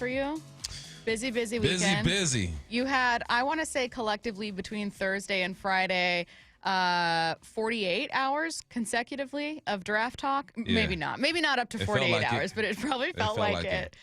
for you? Busy weekend. Busy. You had, I want to say collectively between Thursday and Friday, 48 hours consecutively of draft talk. Yeah. Maybe not. Maybe not up to 48 hours, but it probably felt like it.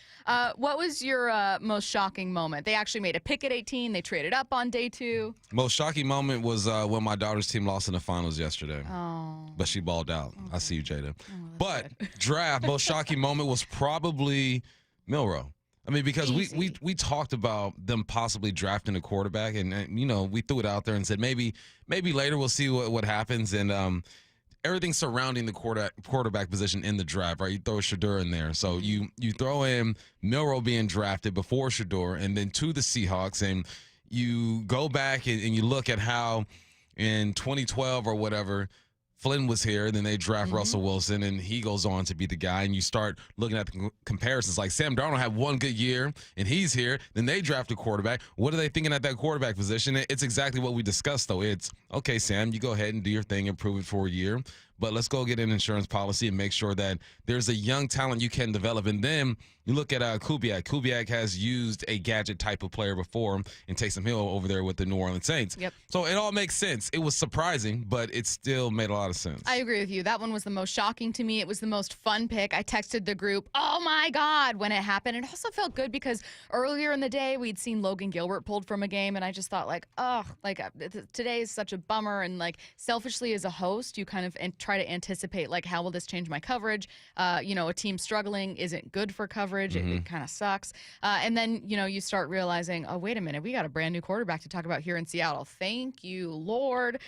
What was your most shocking moment? They actually made a pick at 18. They traded up on day 2. Most shocking moment was when my daughter's team lost in the finals yesterday. Oh. But she balled out. Okay. I see you, Jada. Oh, but good. draft, most shocking moment was probably Milroe. I mean, because we talked about them possibly drafting a quarterback, and you know, we threw it out there and said maybe later we'll see what happens, and everything surrounding the quarterback position in the draft, right? You throw Shedeur in there, so you throw in Milroe being drafted before Shedeur, and then to the Seahawks, and you go back and you look at how in 2012 or whatever, Flynn was here, and then they draft Russell Wilson, and he goes on to be the guy. And you start looking at the comparisons. Like Sam Darnold had one good year, and he's here. Then they draft a quarterback. What are they thinking at that quarterback position? It's exactly what we discussed, though. It's, okay, Sam, you go ahead and do your thing and prove it for a year. But let's go get an insurance policy and make sure that there's a young talent you can develop. And then you look at Kubiak. Kubiak has used a gadget type of player before and Taysom Hill over there with the New Orleans Saints. Yep. So it all makes sense. It was surprising, but it still made a lot of sense. I agree with you. That one was the most shocking to me. It was the most fun pick. I texted the group, oh my God, when it happened. It also felt good because earlier in the day, we'd seen Logan Gilbert pulled from a game, and I just thought today is such a bummer. And like selfishly as a host, you kind of try to anticipate like, how will this change my coverage? A team struggling isn't good for coverage. It kind of sucks. And then, you start realizing, oh, wait a minute, we got a brand new quarterback to talk about here in Seattle. Thank you, Lord.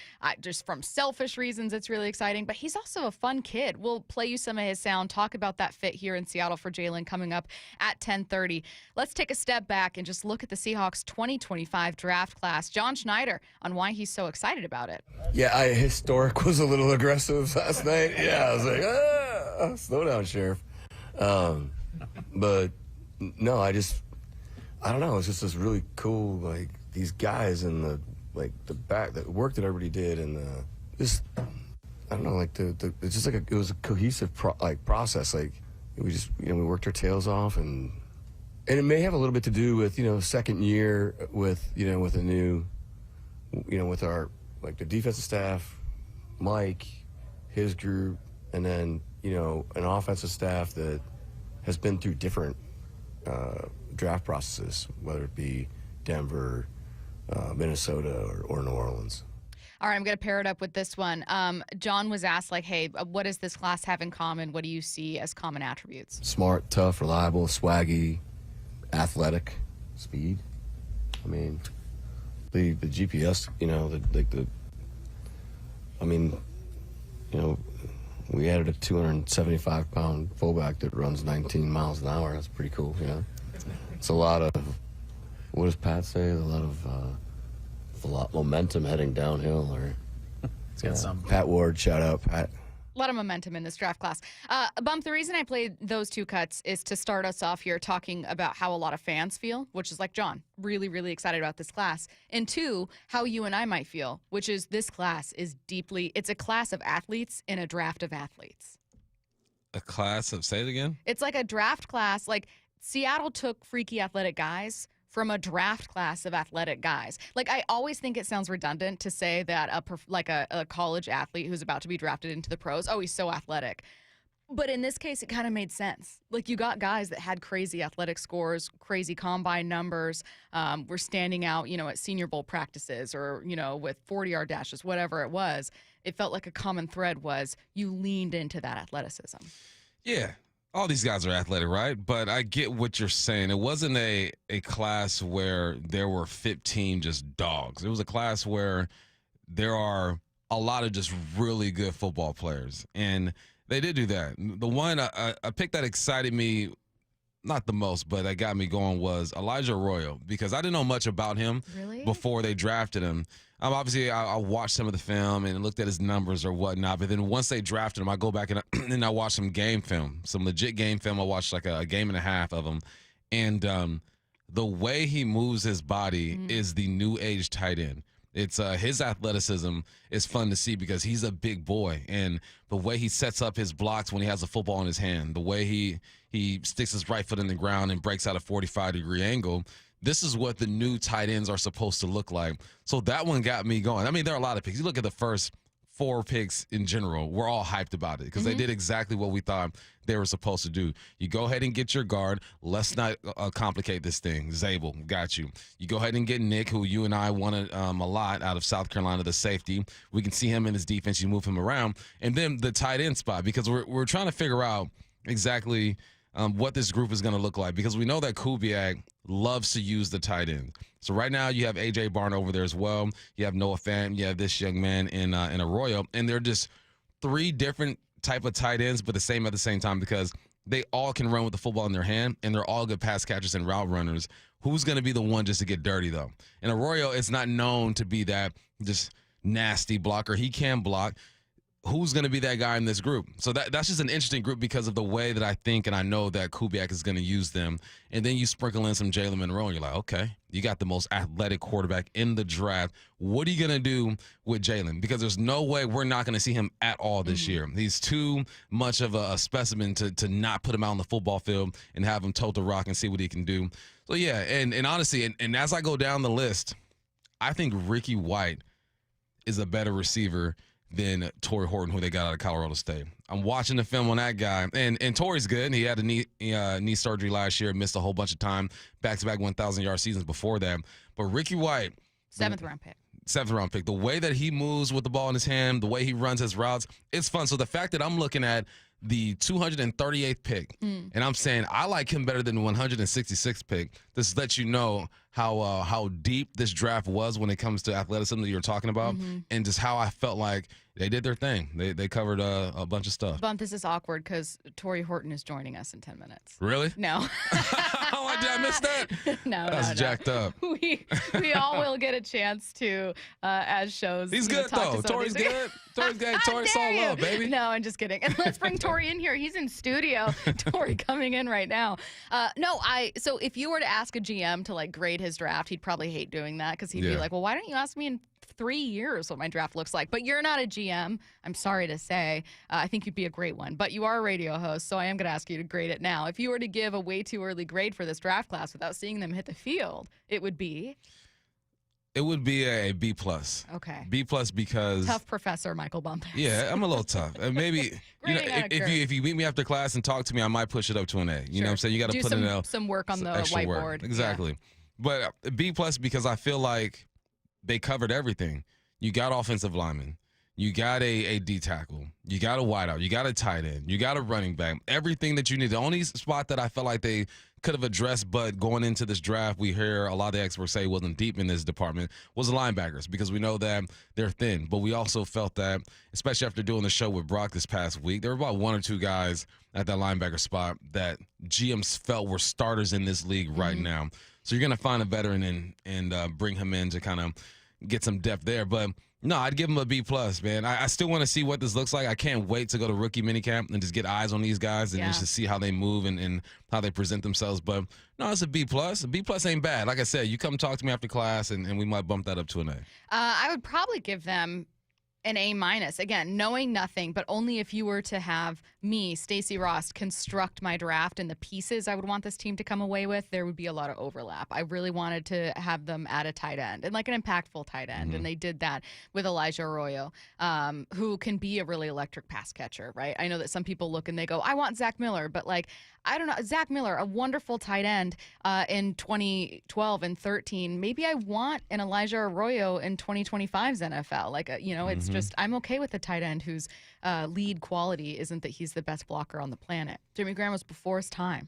Just from selfish reasons, it's really exciting. But he's also a fun kid. We'll play you some of his sound, talk about that fit here in Seattle for Jalen coming up at 10:30. Let's take a step back and just look at the Seahawks 2025 draft class. John Schneider on why he's so excited about it. Yeah, historic was a little aggressive last night. Yeah, I was like, slow down, Sheriff. But no, I don't know. It's just this really cool, like these guys and the work that everybody did, and I don't know, like it's just like it was a cohesive process. Like we worked our tails off, and it may have a little bit to do with second year with with a new with our the defensive staff, Mike, his group, and then an offensive staff that has been through different draft processes, whether it be Denver, Minnesota, or New Orleans. All right, I'm going to pair it up with this one. John was asked, hey, what does this class have in common? What do you see as common attributes? Smart, tough, reliable, swaggy, athletic, speed. I mean, the GPS, we added a 275-pound fullback that runs 19 miles an hour. That's pretty cool, It's a lot of, what does Pat say? A lot of momentum heading downhill. Or it's got some. Pat Ward, shout out, Pat. A lot of momentum in this draft class. Bump, the reason I played those two cuts is to start us off here talking about how a lot of fans feel, which is like John, really, really excited about this class. And two, how you and I might feel, which is this class is it's a class of athletes in a draft of athletes. A class of, say it again? It's like a draft class. Like Seattle took freaky athletic guys from a draft class of athletic guys. Like, I always think it sounds redundant to say that a college athlete who's about to be drafted into the pros, oh, he's so athletic. But in this case, it kind of made sense. Like, you got guys that had crazy athletic scores, crazy combine numbers, were standing out, at Senior Bowl practices or, with 40-yard dashes, whatever it was. It felt like a common thread was you leaned into that athleticism. Yeah. All these guys are athletic, right? But I get what you're saying. It wasn't a class where there were 15 just dogs. It was a class where there are a lot of just really good football players. And they did do that. The one I picked that excited me, not the most, but that got me going was Elijah Arroyo, because I didn't know much about him before they drafted him. Obviously, I watched some of the film and looked at his numbers or whatnot, but then once they drafted him, I go back and I watched some game film, some legit game film. I watched like a game and a half of him, and the way he moves his body is the new age tight end. It's his athleticism is fun to see because he's a big boy, and the way he sets up his blocks when he has a football in his hand, the way he sticks his right foot in the ground and breaks out a 45-degree angle. This is what the new tight ends are supposed to look like. So that one got me going. I mean, there are a lot of picks. You look at the first 4 picks in general, we're all hyped about it because they did exactly what we thought they were supposed to do. You go ahead and get your guard. Let's not complicate this thing. Zabel, got you. You go ahead and get Nick, who you and I wanted a lot out of South Carolina, the safety. We can see him in his defense. You move him around. And then the tight end spot, because we're trying to figure out exactly what this group is going to look like, because we know that Kubiak loves to use the tight end. So right now you have A.J. Barn over there as well. You have Noah Fant. You have this young man in Arroyo. And they're just 3 different type of tight ends, but the same at the same time, because they all can run with the football in their hand, and they're all good pass catchers and route runners. Who's going to be the one just to get dirty, though? And Arroyo is not known to be that just nasty blocker. He can block. Who's going to be that guy in this group? So that's just an interesting group because of the way that I think and I know that Kubiak is going to use them. And then you sprinkle in some Jalen Milroe, and you're like, okay, you got the most athletic quarterback in the draft. What are you going to do with Jalen? Because there's no way we're not going to see him at all this year. He's too much of a specimen to not put him out on the football field and have him tote the rock and see what he can do. So, yeah, and honestly, and as I go down the list, I think Ricky White is a better receiver than Torrey Horton, who they got out of Colorado State. I'm watching the film on that guy, and Torrey's good. He had a knee surgery last year, missed a whole bunch of time, back-to-back 1,000-yard seasons before that. But Ricky White, 7th-round pick. 7th-round pick. The way that he moves with the ball in his hand, the way he runs his routes, it's fun. So the fact that I'm looking at the 238th pick, and I'm saying I like him better than the 166th pick, this lets you know how deep this draft was when it comes to athleticism that you're talking about, and just how I felt like they did their thing. They covered a bunch of stuff. Bump, this is awkward because Torrey Horton is joining us in 10 minutes. Really? No. Oh, did I miss that? No, That's jacked up. We all will get a chance to, as shows. He's good, though. Torrey's good. Torrey's good. Torrey's all love, baby. No, I'm just kidding. And let's bring Torrey in here. He's in studio. Torrey coming in right now. So if you were to ask a GM to, like, grade his draft, he'd probably hate doing that because he'd be like, well, why don't you ask me in 3 years what my draft looks like? But you're not a GM, I'm sorry to say. I think you'd be a great one. But you are a radio host, so I am going to ask you to grade it now. If you were to give a way too early grade for this draft class without seeing them hit the field, it would be? It would be a B+. Okay. B+ because tough professor Michael Bumpus. Yeah, I'm a little tough. And maybe if you meet me after class and talk to me, I might push it up to an A. You know what I'm saying? You got to put in some work on the whiteboard. Work. Exactly. Yeah. But B+ because I feel like they covered everything. You got offensive linemen. You got a D tackle. You got a wideout. You got a tight end. You got a running back. Everything that you need. The only spot that I felt like they could have addressed, but going into this draft, we hear a lot of the experts say wasn't deep in this department, was the linebackers, because we know that they're thin. But we also felt that, especially after doing the show with Brock this past week, there were about 1 or 2 guys at that linebacker spot that GMs felt were starters in this league right now. So you're going to find a veteran and bring him in to kind of get some depth there. But no, I'd give him a B+, man. I still want to see what this looks like. I can't wait to go to rookie minicamp and just get eyes on these guys and just to see how they move and how they present themselves. But no, it's a B+. A B+ ain't bad. Like I said, you come talk to me after class and we might bump that up to an A. I would probably give them an A-. Again, knowing nothing, but only if you were to have me, Stacy Ross, construct my draft and the pieces I would want this team to come away with, there would be a lot of overlap. I really wanted to have them at a tight end and like an impactful tight end. And they did that with Elijah Arroyo, who can be a really electric pass catcher, right? I know that some people look and they go, I want Zach Miller, but like, I don't know, Zach Miller, a wonderful tight end in 2012 and 13. Maybe I want an Elijah Arroyo in 2025's NFL. Like, it's just, I'm okay with a tight end whose lead quality isn't that he's the best blocker on the planet. Jimmy Graham was before his time.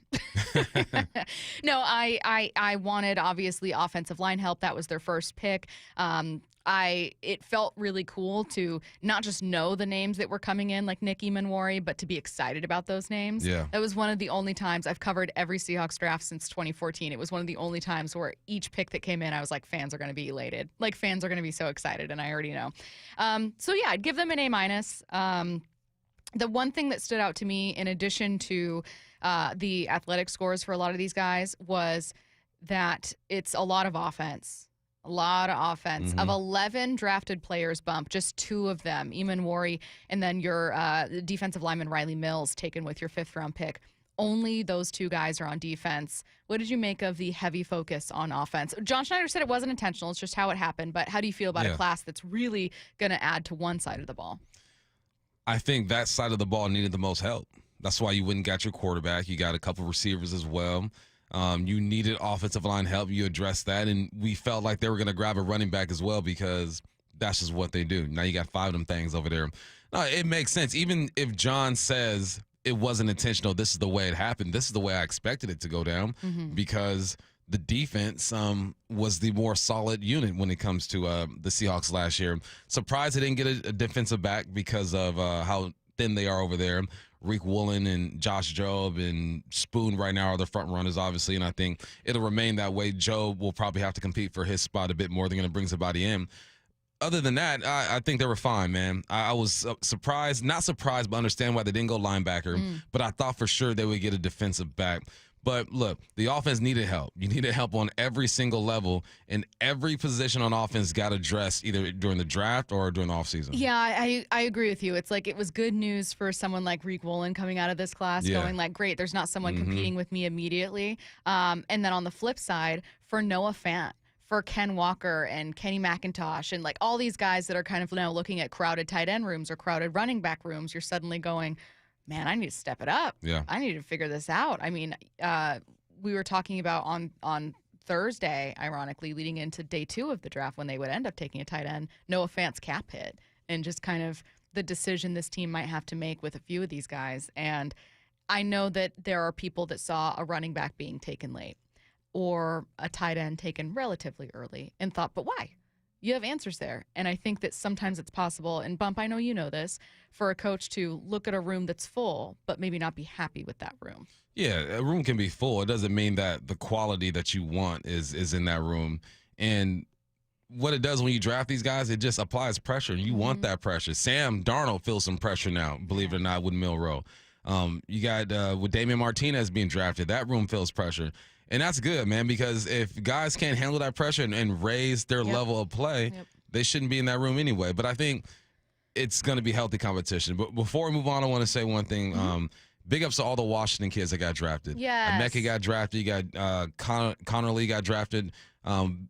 No, I wanted, obviously, offensive line help. That was their first pick. It felt really cool to not just know the names that were coming in, like Nick Emanwari, but to be excited about those names. Yeah. That was one of the only times I've covered every Seahawks draft since 2014. It was one of the only times where each pick that came in, I was like, fans are going to be elated. Like, fans are going to be so excited, and I already know. So, yeah, I'd give them an A-. The one thing that stood out to me, in addition to the athletic scores for a lot of these guys, was that it's a lot of offense. A lot of offense. Of 11 drafted players, Bump, just 2 of them, Eamon Worry, and then your defensive lineman Riley Mills, taken with your 5th-round pick. Only those 2 guys are on defense. What did you make of the heavy focus on offense? John Schneider said it wasn't intentional. It's just how it happened. But how do you feel about a class that's really going to add to one side of the ball? I think that side of the ball needed the most help. That's why you went and got your quarterback. You got a couple receivers as well. You needed offensive line help. You addressed that, and we felt like they were going to grab a running back as well because that's just what they do. Now you got 5 of them things over there. No, it makes sense. Even if John says it wasn't intentional, this is the way it happened, this is the way I expected it to go down because the defense was the more solid unit when it comes to the Seahawks last year. Surprised they didn't get a defensive back because of how thin they are over there. Reek Woolen and Josh Jobe and Spoon right now are the front runners, obviously, and I think it'll remain that way. Jobe will probably have to compete for his spot a bit more. They're going to bring somebody in. Other than that, I think they were fine, man. I was surprised, not surprised, but understand why they didn't go linebacker, but I thought for sure they would get a defensive back. But look, the offense needed help. You needed help on every single level, and every position on offense got addressed either during the draft or during the offseason. Yeah, I agree with you. It's like it was good news for someone like Reek Woolen coming out of this class going like, great, there's not someone competing with me immediately. And then on the flip side, for Noah Fant, for Ken Walker and Kenny McIntosh and like all these guys that are kind of now looking at crowded tight end rooms or crowded running back rooms, you're suddenly going, man, I need to step it up. Yeah. I need to figure this out. I mean, we were talking about on Thursday, ironically, leading into day 2 of the draft when they would end up taking a tight end, Noah Fant's cap hit and just kind of the decision this team might have to make with a few of these guys. And I know that there are people that saw a running back being taken late or a tight end taken relatively early and thought, but why? You have answers there. And I think that sometimes it's possible, and Bump, I know you know this, for a coach to look at a room that's full, but maybe not be happy with that room. Yeah, a room can be full. It doesn't mean that the quality that you want is in that room. And what it does when you draft these guys, it just applies pressure. You want that pressure. Sam Darnold feels some pressure now, believe it or not, with Milroe. You got with Damian Martinez being drafted, that room feels pressure. And that's good, man, because if guys can't handle that pressure and raise their level of play, they shouldn't be in that room anyway. But I think it's going to be healthy competition. But before we move on, I want to say one thing. Big ups to all the Washington kids that got drafted. Yes. Emeka got drafted. You got Connor Lee got drafted.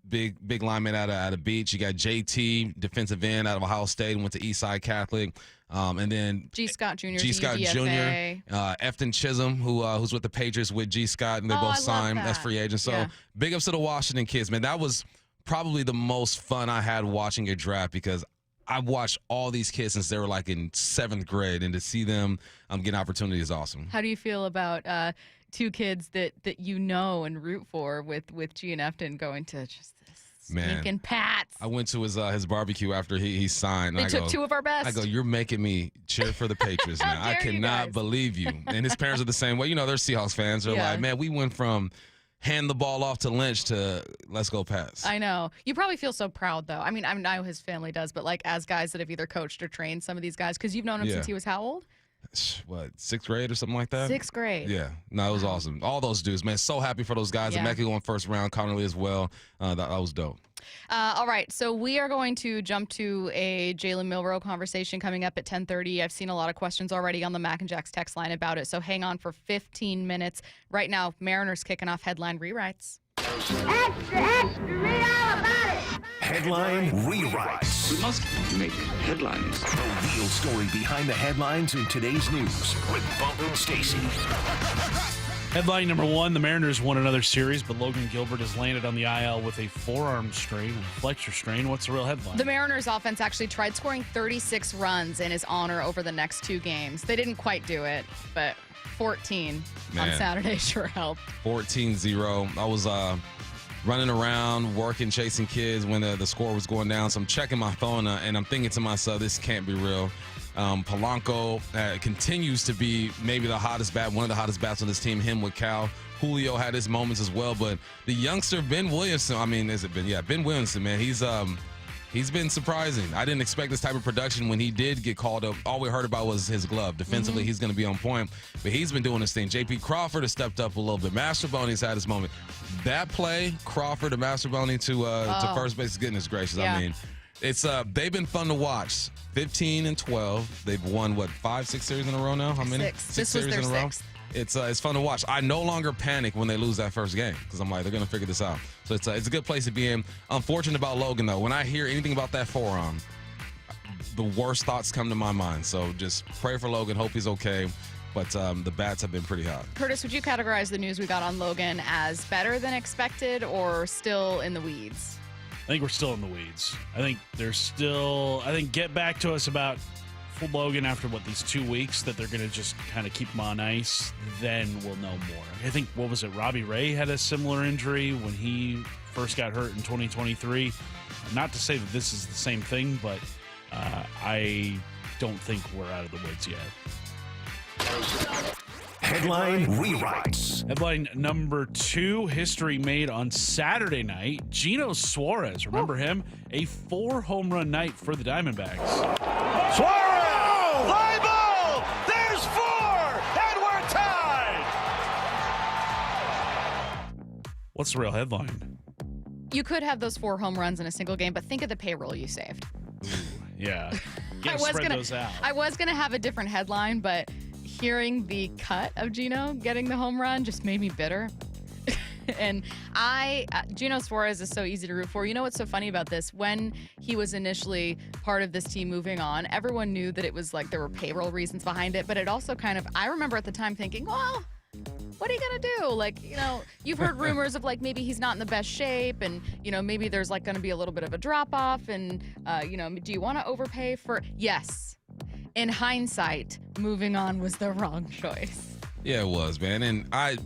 Big lineman out of Beach. You got JT, defensive end out of Ohio State, went to Eastside Catholic. And then G. Scott Jr. G. Scott Jr. Efton Chisholm, who's with the Patriots with G. Scott, and they both signed as free agents. So big ups to the Washington kids, man. That was probably the most fun I had watching a draft because I've watched all these kids since they were like in 7th grade, and to see them get opportunity is awesome. How do you feel about 2 kids that you know and root for with G and Efton going to just stinking Pats? I went to his barbecue after he signed. They took 2 of our best. I go, you're making me cheer for the Patriots now. I cannot believe you. And his parents are the same way. You know, they're Seahawks fans. They're like, man, we went from hand the ball off to Lynch to let's go Pats. I know. You probably feel so proud, though. I mean, I know his family does, but like as guys that have either coached or trained some of these guys, because you've known him since he was how old? What, 6th grade or something like that? 6th grade. Yeah. No, it was awesome. All those dudes, man. So happy for those guys. Emeka going first round, Connor Lee as well. That was dope. All right, so we are going to jump to a Jalen Milroe conversation coming up at 10:30. I've seen a lot of questions already on the Mac and Jacks text line about it, so hang on for 15 minutes. Right now, Mariners kicking off headline rewrites. Extra, read all about it. Headline rewrites. We must make headlines. The real story behind the headlines in today's news with Bump and Stacy. Headline number 1, the Mariners won another series, but Logan Gilbert has landed on the IL with a forearm strain and a flexor strain. What's the real headline? The Mariners offense actually tried scoring 36 runs in his honor over the next 2 games. They didn't quite do it, but 14 on Saturday sure helped. 14-0. I was running around, working, chasing kids when the score was going down. So I'm checking my phone, and I'm thinking to myself, this can't be real. Polanco continues to be maybe the hottest bat, one of the hottest bats on this team, him with Cal. Julio had his moments as well, but the youngster Ben Williamson, Ben Williamson, man, he's He's been surprising. I didn't expect this type of production when he did get called up. All we heard about was his glove. Defensively, he's going to be on point, but he's been doing his thing. J.P. Crawford has stepped up a little bit. Masterboni's had his moment. That play, Crawford to Masterboni to first base, goodness gracious. Yeah. I mean, it's they've been fun to watch. 15-12. They've won, 5-6 series in a row now? How many? Six. This was their sixth. It's fun to watch. I no longer panic when they lose that first game because I'm like, they're going to figure this out. So it's a good place to be in. Unfortunate about Logan, though. When I hear anything about that forearm, the worst thoughts come to my mind. So just pray for Logan. Hope he's okay. But the bats have been pretty hot. Curtis, would you categorize the news we got on Logan as better than expected or still in the weeds? I think we're still in the weeds. I think get back to us about Logan after these 2 weeks that they're going to just kind of keep him on ice, then we'll know more. I think, Robbie Ray had a similar injury when he first got hurt in 2023. Not to say that this is the same thing, but I don't think we're out of the woods yet. Headline rewrites. Headline number 2, history made on Saturday night. Gino Suarez, remember him? A 4-home run night for the Diamondbacks. Suarez! Fly ball! There's 4! And we're tied! What's the real headline? You could have those 4 home runs in a single game, but think of the payroll you saved. Yeah. Spread those out. I was gonna have a different headline, but hearing the cut of Gino getting the home run just made me bitter. And Gino Suarez is so easy to root for. You know what's so funny about this? When he was initially part of this team moving on, everyone knew that it was like there were payroll reasons behind it, but it also I remember at the time thinking, well, what are you going to do? Like, you've heard rumors of maybe he's not in the best shape and, maybe there's going to be a little bit of a drop off and, do you want to overpay for? Yes. In hindsight, moving on was the wrong choice. Yeah, it was, man. And I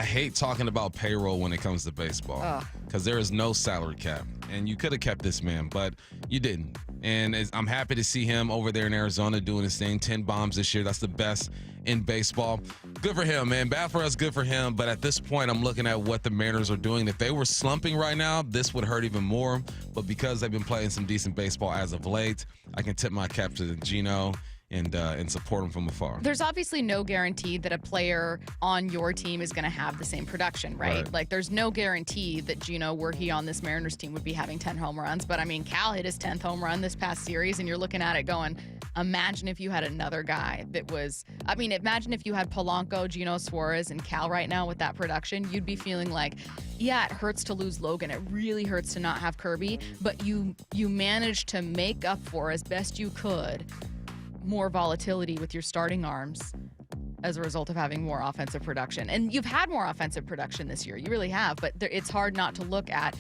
hate talking about payroll when it comes to baseball because there is no salary cap. And you could have kept this man, but you didn't. And I'm happy to see him over there in Arizona doing his thing. 10 bombs this year. That's the best in baseball. Good for him, man. Bad for us, good for him. But at this point, I'm looking at what the Mariners are doing. If they were slumping right now, this would hurt even more. But because they've been playing some decent baseball as of late, I can tip my cap to Gino and support him from afar. There's obviously no guarantee that a player on your team is going to have the same production, right? Like, there's no guarantee that Gino, were he on this Mariners team, would be having 10 home runs. But, I mean, Cal hit his 10th home run this past series, and you're looking at it going, imagine if you had another guy that was – imagine if you had Polanco, Gino Suarez, and Cal right now with that production. You'd be feeling like, yeah, it hurts to lose Logan. It really hurts to not have Kirby. But you managed to make up for, as best you could, more volatility with your starting arms as a result of having more offensive production. And you've had more offensive production this year. You really have. But it's hard not to look at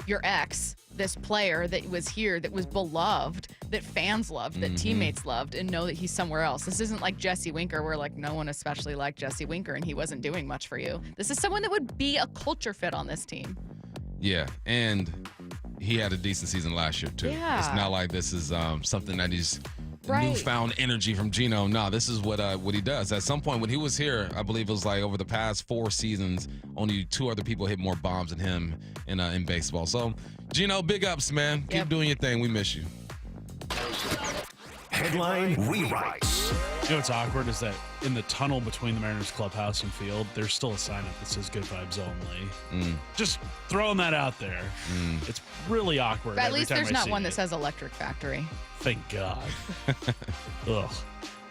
your ex, this player that was here, that was beloved, that fans loved, that teammates loved, and know that he's somewhere else. This isn't like Jesse Winker, where no one especially liked Jesse Winker and he wasn't doing much for you. This is someone that would be a culture fit on this team. Yeah, and he had a decent season last year, too. Yeah. It's not like this is something that he's right. newfound energy from Gino. No, this is what he does. At some point when he was here, I believe it was like over the past 4 seasons, only 2 other people hit more bombs than him in baseball. So, Gino, big ups, man. Keep doing your thing. We miss you. Headline rewrites. You know what's awkward is that in the tunnel between the Mariners clubhouse and field, there's still a sign up that says good vibes only. Just throwing that out there. It's really awkward. But at every least time there's I not see one it. that says Electric Factory. Thank God. Ugh.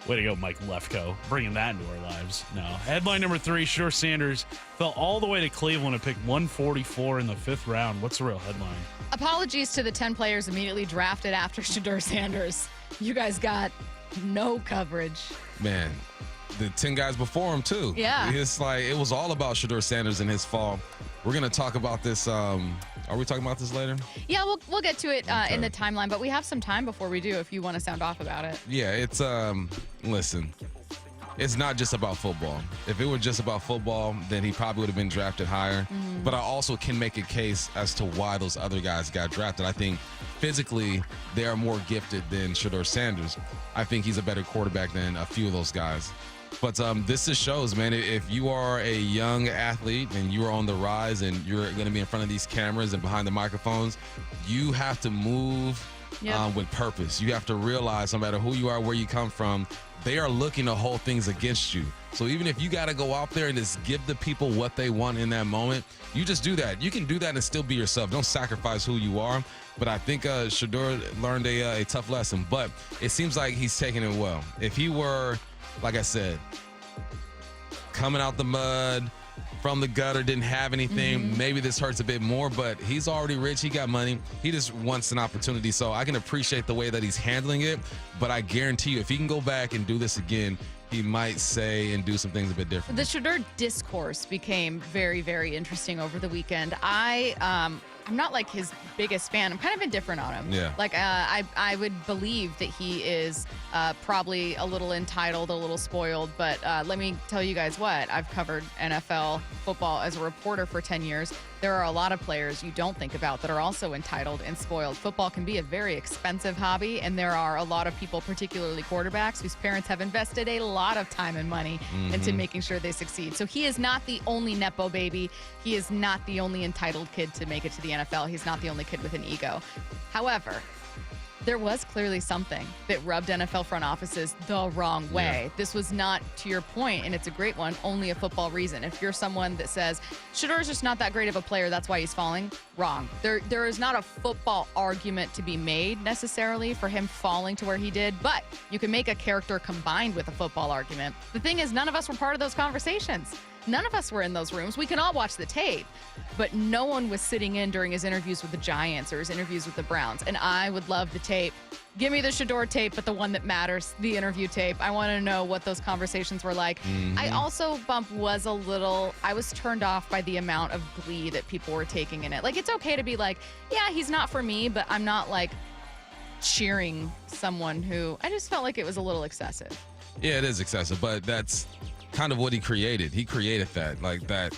Way to go, Mike Lefko. Bringing that into our lives. No. Headline number 3, Shedeur Sanders fell all the way to Cleveland and picked 144 in the 5th round. What's the real headline? Apologies to the 10 players immediately drafted after Shedeur Sanders. You guys got no coverage. Man, the 10 guys before him, too. Yeah. It's like it was all about Shedeur Sanders and his fall. We're going to talk about this. Are we talking about this later? Yeah, we'll get to it in the timeline, but we have some time before we do if you want to sound off about it. Yeah, it's listen, it's not just about football. If it were just about football, then he probably would have been drafted higher. But I also can make a case as to why those other guys got drafted. I think physically they are more gifted than Shedeur Sanders. I think he's a better quarterback than a few of those guys. But this just shows, man, if you are a young athlete and you are on the rise and you're going to be in front of these cameras and behind the microphones, you have to move with purpose. You have to realize no matter who you are, where you come from, they are looking to hold things against you. So even if you got to go out there and just give the people what they want in that moment, you just do that. You can do that and still be yourself. Don't sacrifice who you are. But I think Shedeur learned a tough lesson. But it seems like he's taking it well. If he were, like I said, coming out the mud, from the gutter, didn't have anything, maybe this hurts a bit more, but he's already rich. He got money. He just wants an opportunity. So I can appreciate the way that he's handling it, but I guarantee you if he can go back and do this again, he might say and do some things a bit different. The Shedeur discourse became very, very interesting over the weekend. I'm not like his biggest fan. I'm kind of indifferent on him. Yeah. Like I would believe that he is probably a little entitled, a little spoiled. But let me tell you guys what, I've covered NFL football as a reporter for 10 years. There are a lot of players you don't think about that are also entitled and spoiled. Football can be a very expensive hobby, and there are a lot of people, particularly quarterbacks, whose parents have invested a lot of time and money into making sure they succeed. So he is not the only Nepo baby. He is not the only entitled kid to make it to the NFL. He's not the only kid with an ego. However, there was clearly something that rubbed NFL front offices the wrong way. Yeah. This was not, to your point, and it's a great one, only a football reason. If you're someone that says, Shedeur's just not that great of a player, that's why he's falling, wrong. There is not a football argument to be made necessarily for him falling to where he did, but you can make a character combined with a football argument. The thing is, none of us were part of those conversations. None of us were in those rooms. We can all watch the tape, but no one was sitting in during his interviews with the Giants or his interviews with the Browns. And I would love the tape. Give me the Shedeur tape, but the one that matters, the interview tape. I want to know what those conversations were like. I also, I was turned off by the amount of glee that people were taking in it. Like, it's okay to be like, yeah, he's not for me, but I'm not like cheering someone who, I just felt like it was a little excessive. Yeah, it is excessive, but that's kind of what he created. He created that, like that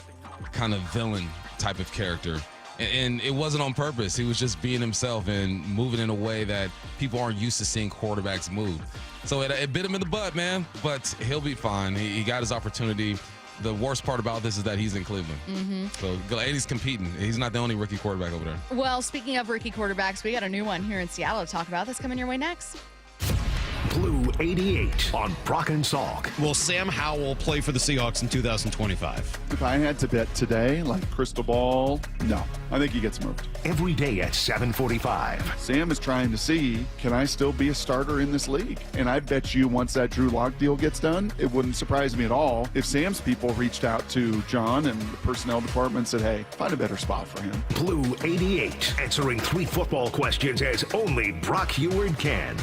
kind of villain type of character. And it wasn't on purpose. He was just being himself and moving in a way that people aren't used to seeing quarterbacks move. So it bit him in the butt, man, but he'll be fine. He got his opportunity. The worst part about this is that he's in Cleveland. So and he's competing. He's not the only rookie quarterback over there. Well, speaking of rookie quarterbacks, we got a new one here in Seattle to talk about. That's coming your way next. Blue 88 on Brock and Salk. Will Sam Howell play for the Seahawks in 2025? If I had to bet today, like crystal ball, no. I think he gets moved. Every day at 7:45. Sam is trying to see, can I still be a starter in this league? And I bet you once that Drew Lock deal gets done, it wouldn't surprise me at all if Sam's people reached out to John and the personnel department and said, hey, find a better spot for him. Blue 88, answering 3 football questions as only Brock Heward can.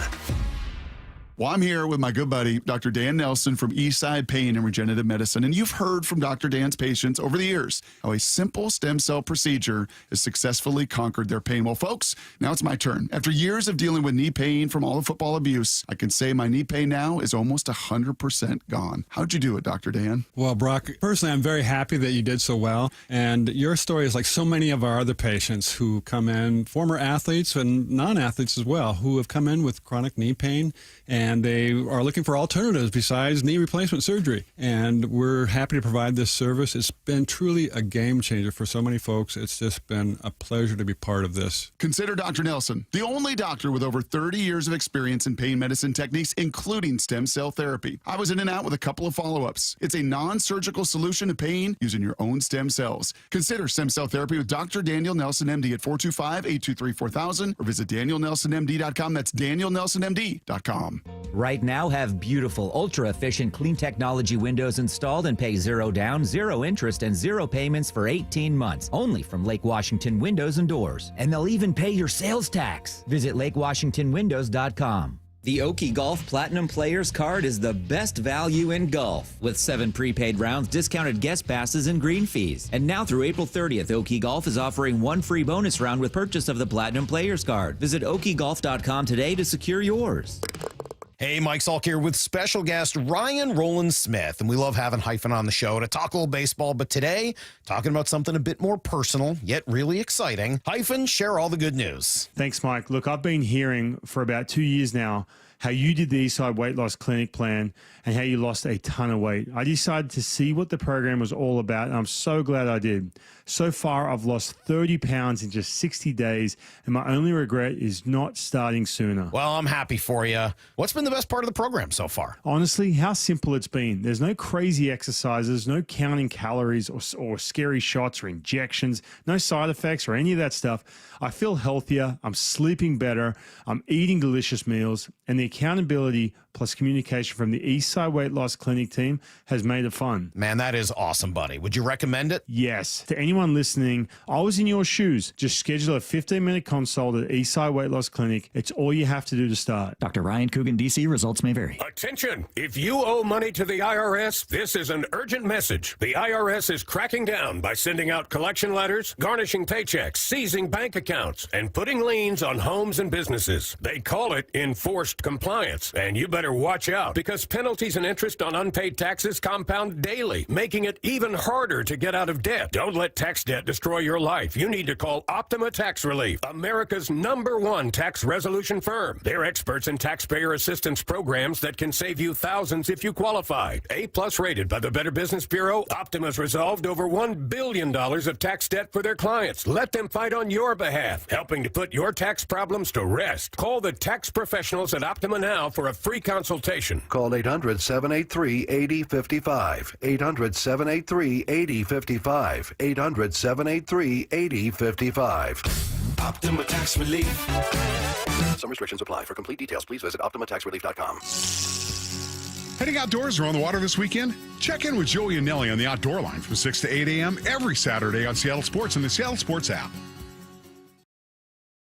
Well, I'm here with my good buddy, Dr. Dan Nelson from Eastside Pain and Regenerative Medicine. And you've heard from Dr. Dan's patients over the years how a simple stem cell procedure has successfully conquered their pain. Well, folks, now it's my turn. After years of dealing with knee pain from all the football abuse, I can say my knee pain now is almost 100% gone. How'd you do it, Dr. Dan? Well, Brock, personally, I'm very happy that you did so well. And your story is like so many of our other patients who come in, former athletes and non-athletes as well, who have come in with chronic knee pain, and they are looking for alternatives besides knee replacement surgery. And we're happy to provide this service. It's been truly a game changer for so many folks. It's just been a pleasure to be part of this. Consider Dr. Nelson, the only doctor with over 30 years of experience in pain medicine techniques, including stem cell therapy. I was in and out with a couple of follow-ups. It's a non-surgical solution to pain using your own stem cells. Consider stem cell therapy with Dr. Daniel Nelson, MD at 425-823-4000 or visit danielnelsonmd.com. That's danielnelsonmd.com. Right now, have beautiful, ultra-efficient, clean technology windows installed and pay $0 down, 0 interest, and 0 payments for 18 months. Only from Lake Washington Windows and Doors. And they'll even pay your sales tax. Visit lakewashingtonwindows.com. The Oki Golf Platinum Players Card is the best value in golf, with 7 prepaid rounds, discounted guest passes, and green fees. And now through April 30th, Oki Golf is offering 1 free bonus round with purchase of the Platinum Players Card. Visit okigolf.com today to secure yours. Hey, Mike Salk here with special guest Ryan Roland Smith. And we love having Hyphen on the show to talk a little baseball. But today, talking about something a bit more personal, yet really exciting. Hyphen, share all the good news. Thanks, Mike. Look, I've been hearing for about 2 years now how you did the Eastside Weight Loss Clinic plan and how you lost a ton of weight. I decided to see what the program was all about, and I'm so glad I did. So far, I've lost 30 pounds in just 60 days, and my only regret is not starting sooner. Well, I'm happy for you. What's been the best part of the program so far? Honestly, how simple it's been. There's no crazy exercises, no counting calories or scary shots or injections, no side effects or any of that stuff. I feel healthier, I'm sleeping better, I'm eating delicious meals, and the accountability plus communication from the Eastside Weight Loss Clinic team has made it fun. Man, that is awesome, buddy. Would you recommend it? Yes. To anyone listening, I was in your shoes. Just schedule a 15-minute consult at Eastside Weight Loss Clinic. It's all you have to do to start. Dr. Ryan Coogan, D.C. Results may vary. Attention! If you owe money to the IRS, this is an urgent message. The IRS is cracking down by sending out collection letters, garnishing paychecks, seizing bank accounts, and putting liens on homes and businesses. They call it enforced compliance, and you better watch out because penalties and interest on unpaid taxes compound daily, making it even harder to get out of debt. Don't let tax debt destroy your life. You need to call Optima Tax Relief, America's #1 tax resolution firm. They're experts in taxpayer assistance programs that can save you thousands if you qualify. A+ rated by the Better Business Bureau, Optima's resolved over $1 billion of tax debt for their clients. Let them fight on your behalf, helping to put your tax problems to rest. Call the tax professionals at Optima now for a free consultation. Call 800-783-8055. 800-783-8055. 800-783-8055. Optima Tax Relief. Some restrictions apply. For complete details, please visit OptimaTaxRelief.com. Heading outdoors or on the water this weekend? Check in with Joey and Nelly on the Outdoor Line from 6 to 8 a.m. every Saturday on Seattle Sports and the Seattle Sports app.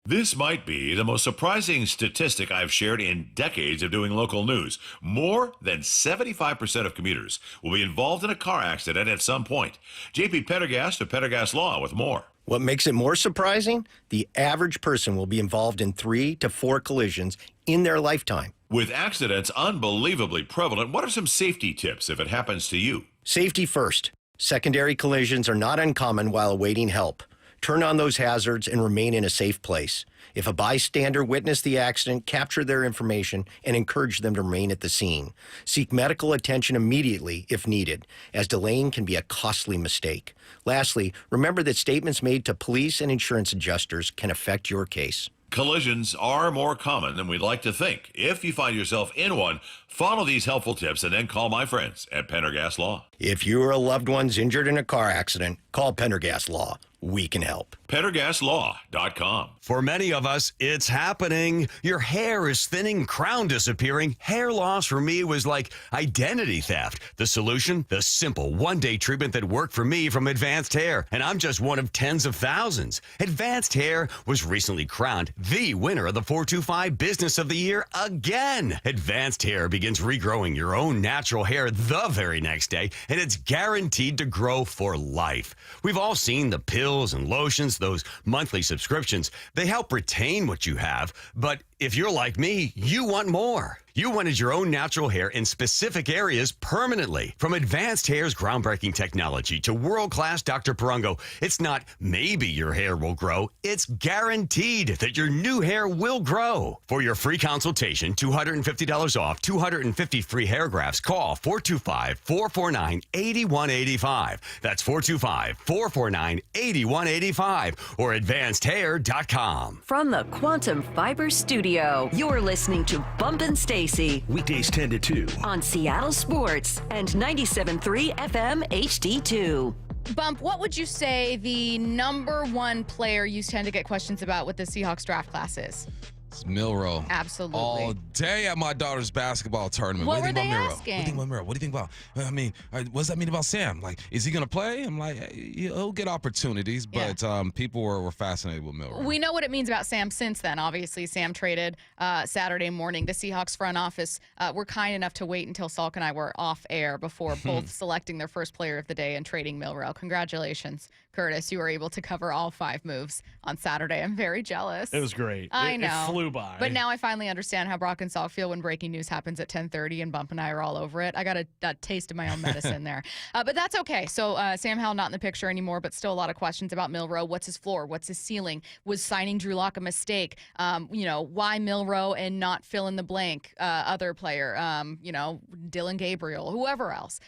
This might be the most surprising statistic I've shared in decades of doing local news. More than 75% of commuters will be involved in a car accident at some point. JP Pendergast of Pendergast Law with more. What makes it more surprising? The average person will be involved in 3 to 4 collisions in their lifetime. With accidents unbelievably prevalent, what are some safety tips if it happens to you? Safety first. Secondary collisions are not uncommon while awaiting help. Turn on those hazards and remain in a safe place. If a bystander witnessed the accident, capture their information and encourage them to remain at the scene. Seek medical attention immediately if needed, as delaying can be a costly mistake. Lastly, remember that statements made to police and insurance adjusters can affect your case. Collisions are more common than we'd like to think. If you find yourself in one, follow these helpful tips and then call my friends at Pendergast Law. If you or a loved one's injured in a car accident, call Pendergast Law. We can help. PendergastLaw.com. For many of us, it's happening. Your hair is thinning, crown disappearing. Hair loss for me was like identity theft. The solution? The simple one-day treatment that worked for me from Advanced Hair. And I'm just one of tens of thousands. Advanced Hair was recently crowned the winner of the 425 Business of the Year again. Advanced Hair begins regrowing your own natural hair the very next day, and it's guaranteed to grow for life. We've all seen the pills and lotions, those monthly subscriptions. They help retain what you have, but if you're like me, you want more. You wanted your own natural hair in specific areas permanently. From Advanced Hair's groundbreaking technology to world-class Dr. Perungo, it's not maybe your hair will grow, it's guaranteed that your new hair will grow. For your free consultation, $250 off, 250 free hair grafts, call 425-449-8185. That's 425-449-8185 or advancedhair.com. From the Quantum Fiber Studio, you're listening to Bumpin' Stacy. Weekdays 10 to 2. On Seattle Sports and 97.3 FM HD2. Bump, what would you say the #1 player you tend to get questions about with the Seahawks draft class is? It's Milroe. Absolutely. All day at my daughter's basketball tournament. What do you were think they about Milroe? asking? What do you think about Milroe? What do you think about? I mean, what does that mean about Sam? Like, is he going to play? I'm like, he'll get opportunities, but people were fascinated with Milroe. We know what it means about Sam since then. Obviously, Sam traded Saturday morning. The Seahawks front office were kind enough to wait until Salk and I were off air before both selecting their first player of the day and trading Milroe. Congratulations. Curtis, you were able to cover all 5 moves on Saturday. I'm very jealous. It was great. I know. It flew by. But now I finally understand how Brock and Salk feel when breaking news happens at 10:30 and Bump and I are all over it. I got a taste of my own medicine there. But that's okay. So Sam Howell not in the picture anymore, but still a lot of questions about Milroe. What's his floor? What's his ceiling? Was signing Drew Lock a mistake? Why Milroe and not fill in the blank other player? Dylan Gabriel, whoever else.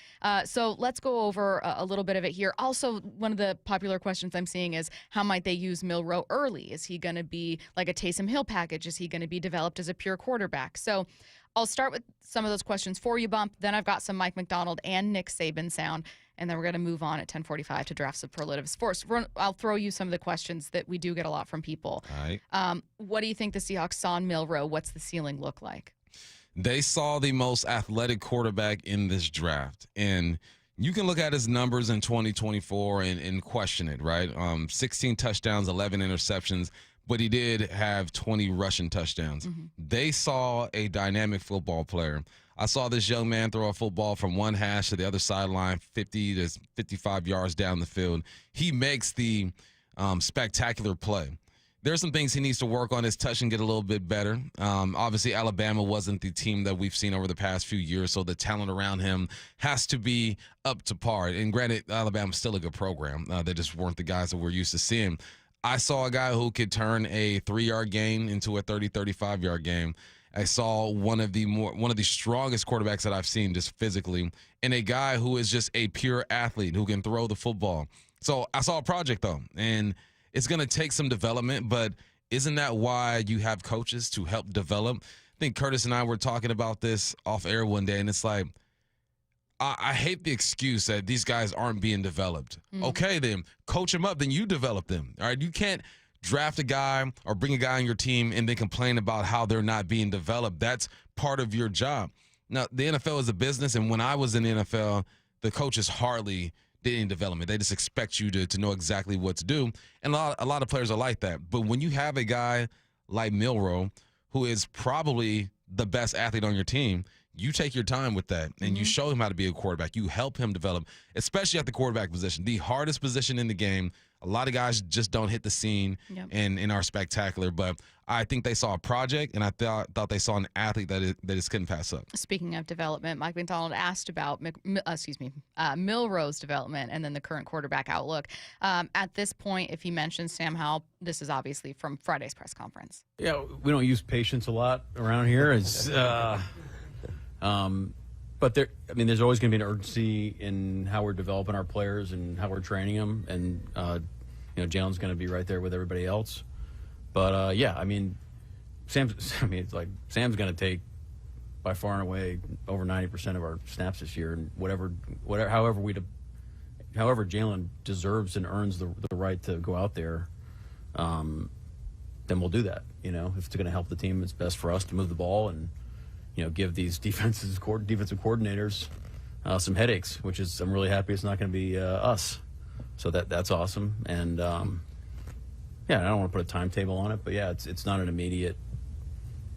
So let's go over a little bit of it here. Also, one of the popular questions I'm seeing is how might they use Milroe early? Is he going to be like a Taysom Hill package? Is he going to be developed as a pure quarterback? So I'll start with some of those questions for you, Bump. Then I've got some Mike McDonald and Nick Saban sound. And then we're going to move on at 10:45 to draft superlatives. First, I'll throw you some of the questions that we do get a lot from people. All right. What do you think the Seahawks saw in Milroe? What's the ceiling look like? They saw the most athletic quarterback in this draft. And you can look at his numbers in 2024 and question it, right? 16 touchdowns, 11 interceptions, but he did have 20 rushing touchdowns. Mm-hmm. They saw a dynamic football player. I saw this young man throw a football from one hash to the other sideline, 50 to 55 yards down the field. He makes the spectacular play. There's some things he needs to work on his touch and get a little bit better. Obviously, Alabama wasn't the team that we've seen over the past few years, so the talent around him has to be up to par. And granted, Alabama's still a good program. They just weren't the guys that we're used to seeing. I saw a guy who could turn a 3-yard gain into a 30, 35-yard game. I saw one of the strongest quarterbacks that I've seen just physically, and a guy who is just a pure athlete who can throw the football. So I saw a project, though, and it's going to take some development, but isn't that why you have coaches to help develop? I think Curtis and I were talking about this off air one day, and it's like, I hate the excuse that these guys aren't being developed. Mm-hmm. Okay, then, coach them up, then you develop them. All right, you can't draft a guy or bring a guy on your team and then complain about how they're not being developed. That's part of your job. Now, the NFL is a business, and when I was in the NFL, the coaches hardly did any development. They just expect you to know exactly what to do, and a lot of players are like that. But when you have a guy like Milroe, who is probably the best athlete on your team, you take your time with that, and you show him how to be a quarterback. You help him develop, especially at the quarterback position, the hardest position in the game. A lot of guys just don't hit the scene and are spectacular, but I think they saw a project, and I thought they saw an athlete that just couldn't pass up. Speaking of development, Mike McDonald asked about Milroe's development and then the current quarterback outlook. At this point, if he mentions Sam Howell, this is obviously from Friday's press conference. Yeah, we don't use patience a lot around here. It's, but there's always going to be an urgency in how we're developing our players and how we're training them, and Jalen's going to be right there with everybody else. But Sam's going to take by far and away over 90% of our snaps this year, and however Jalen deserves and earns the right to go out there, then we'll do that. If it's going to help the team, it's best for us to move the ball and give these defensive coordinators some headaches, which is, I'm really happy it's not going to be us. So that's awesome. And I don't want to put a timetable on it, but it's not an immediate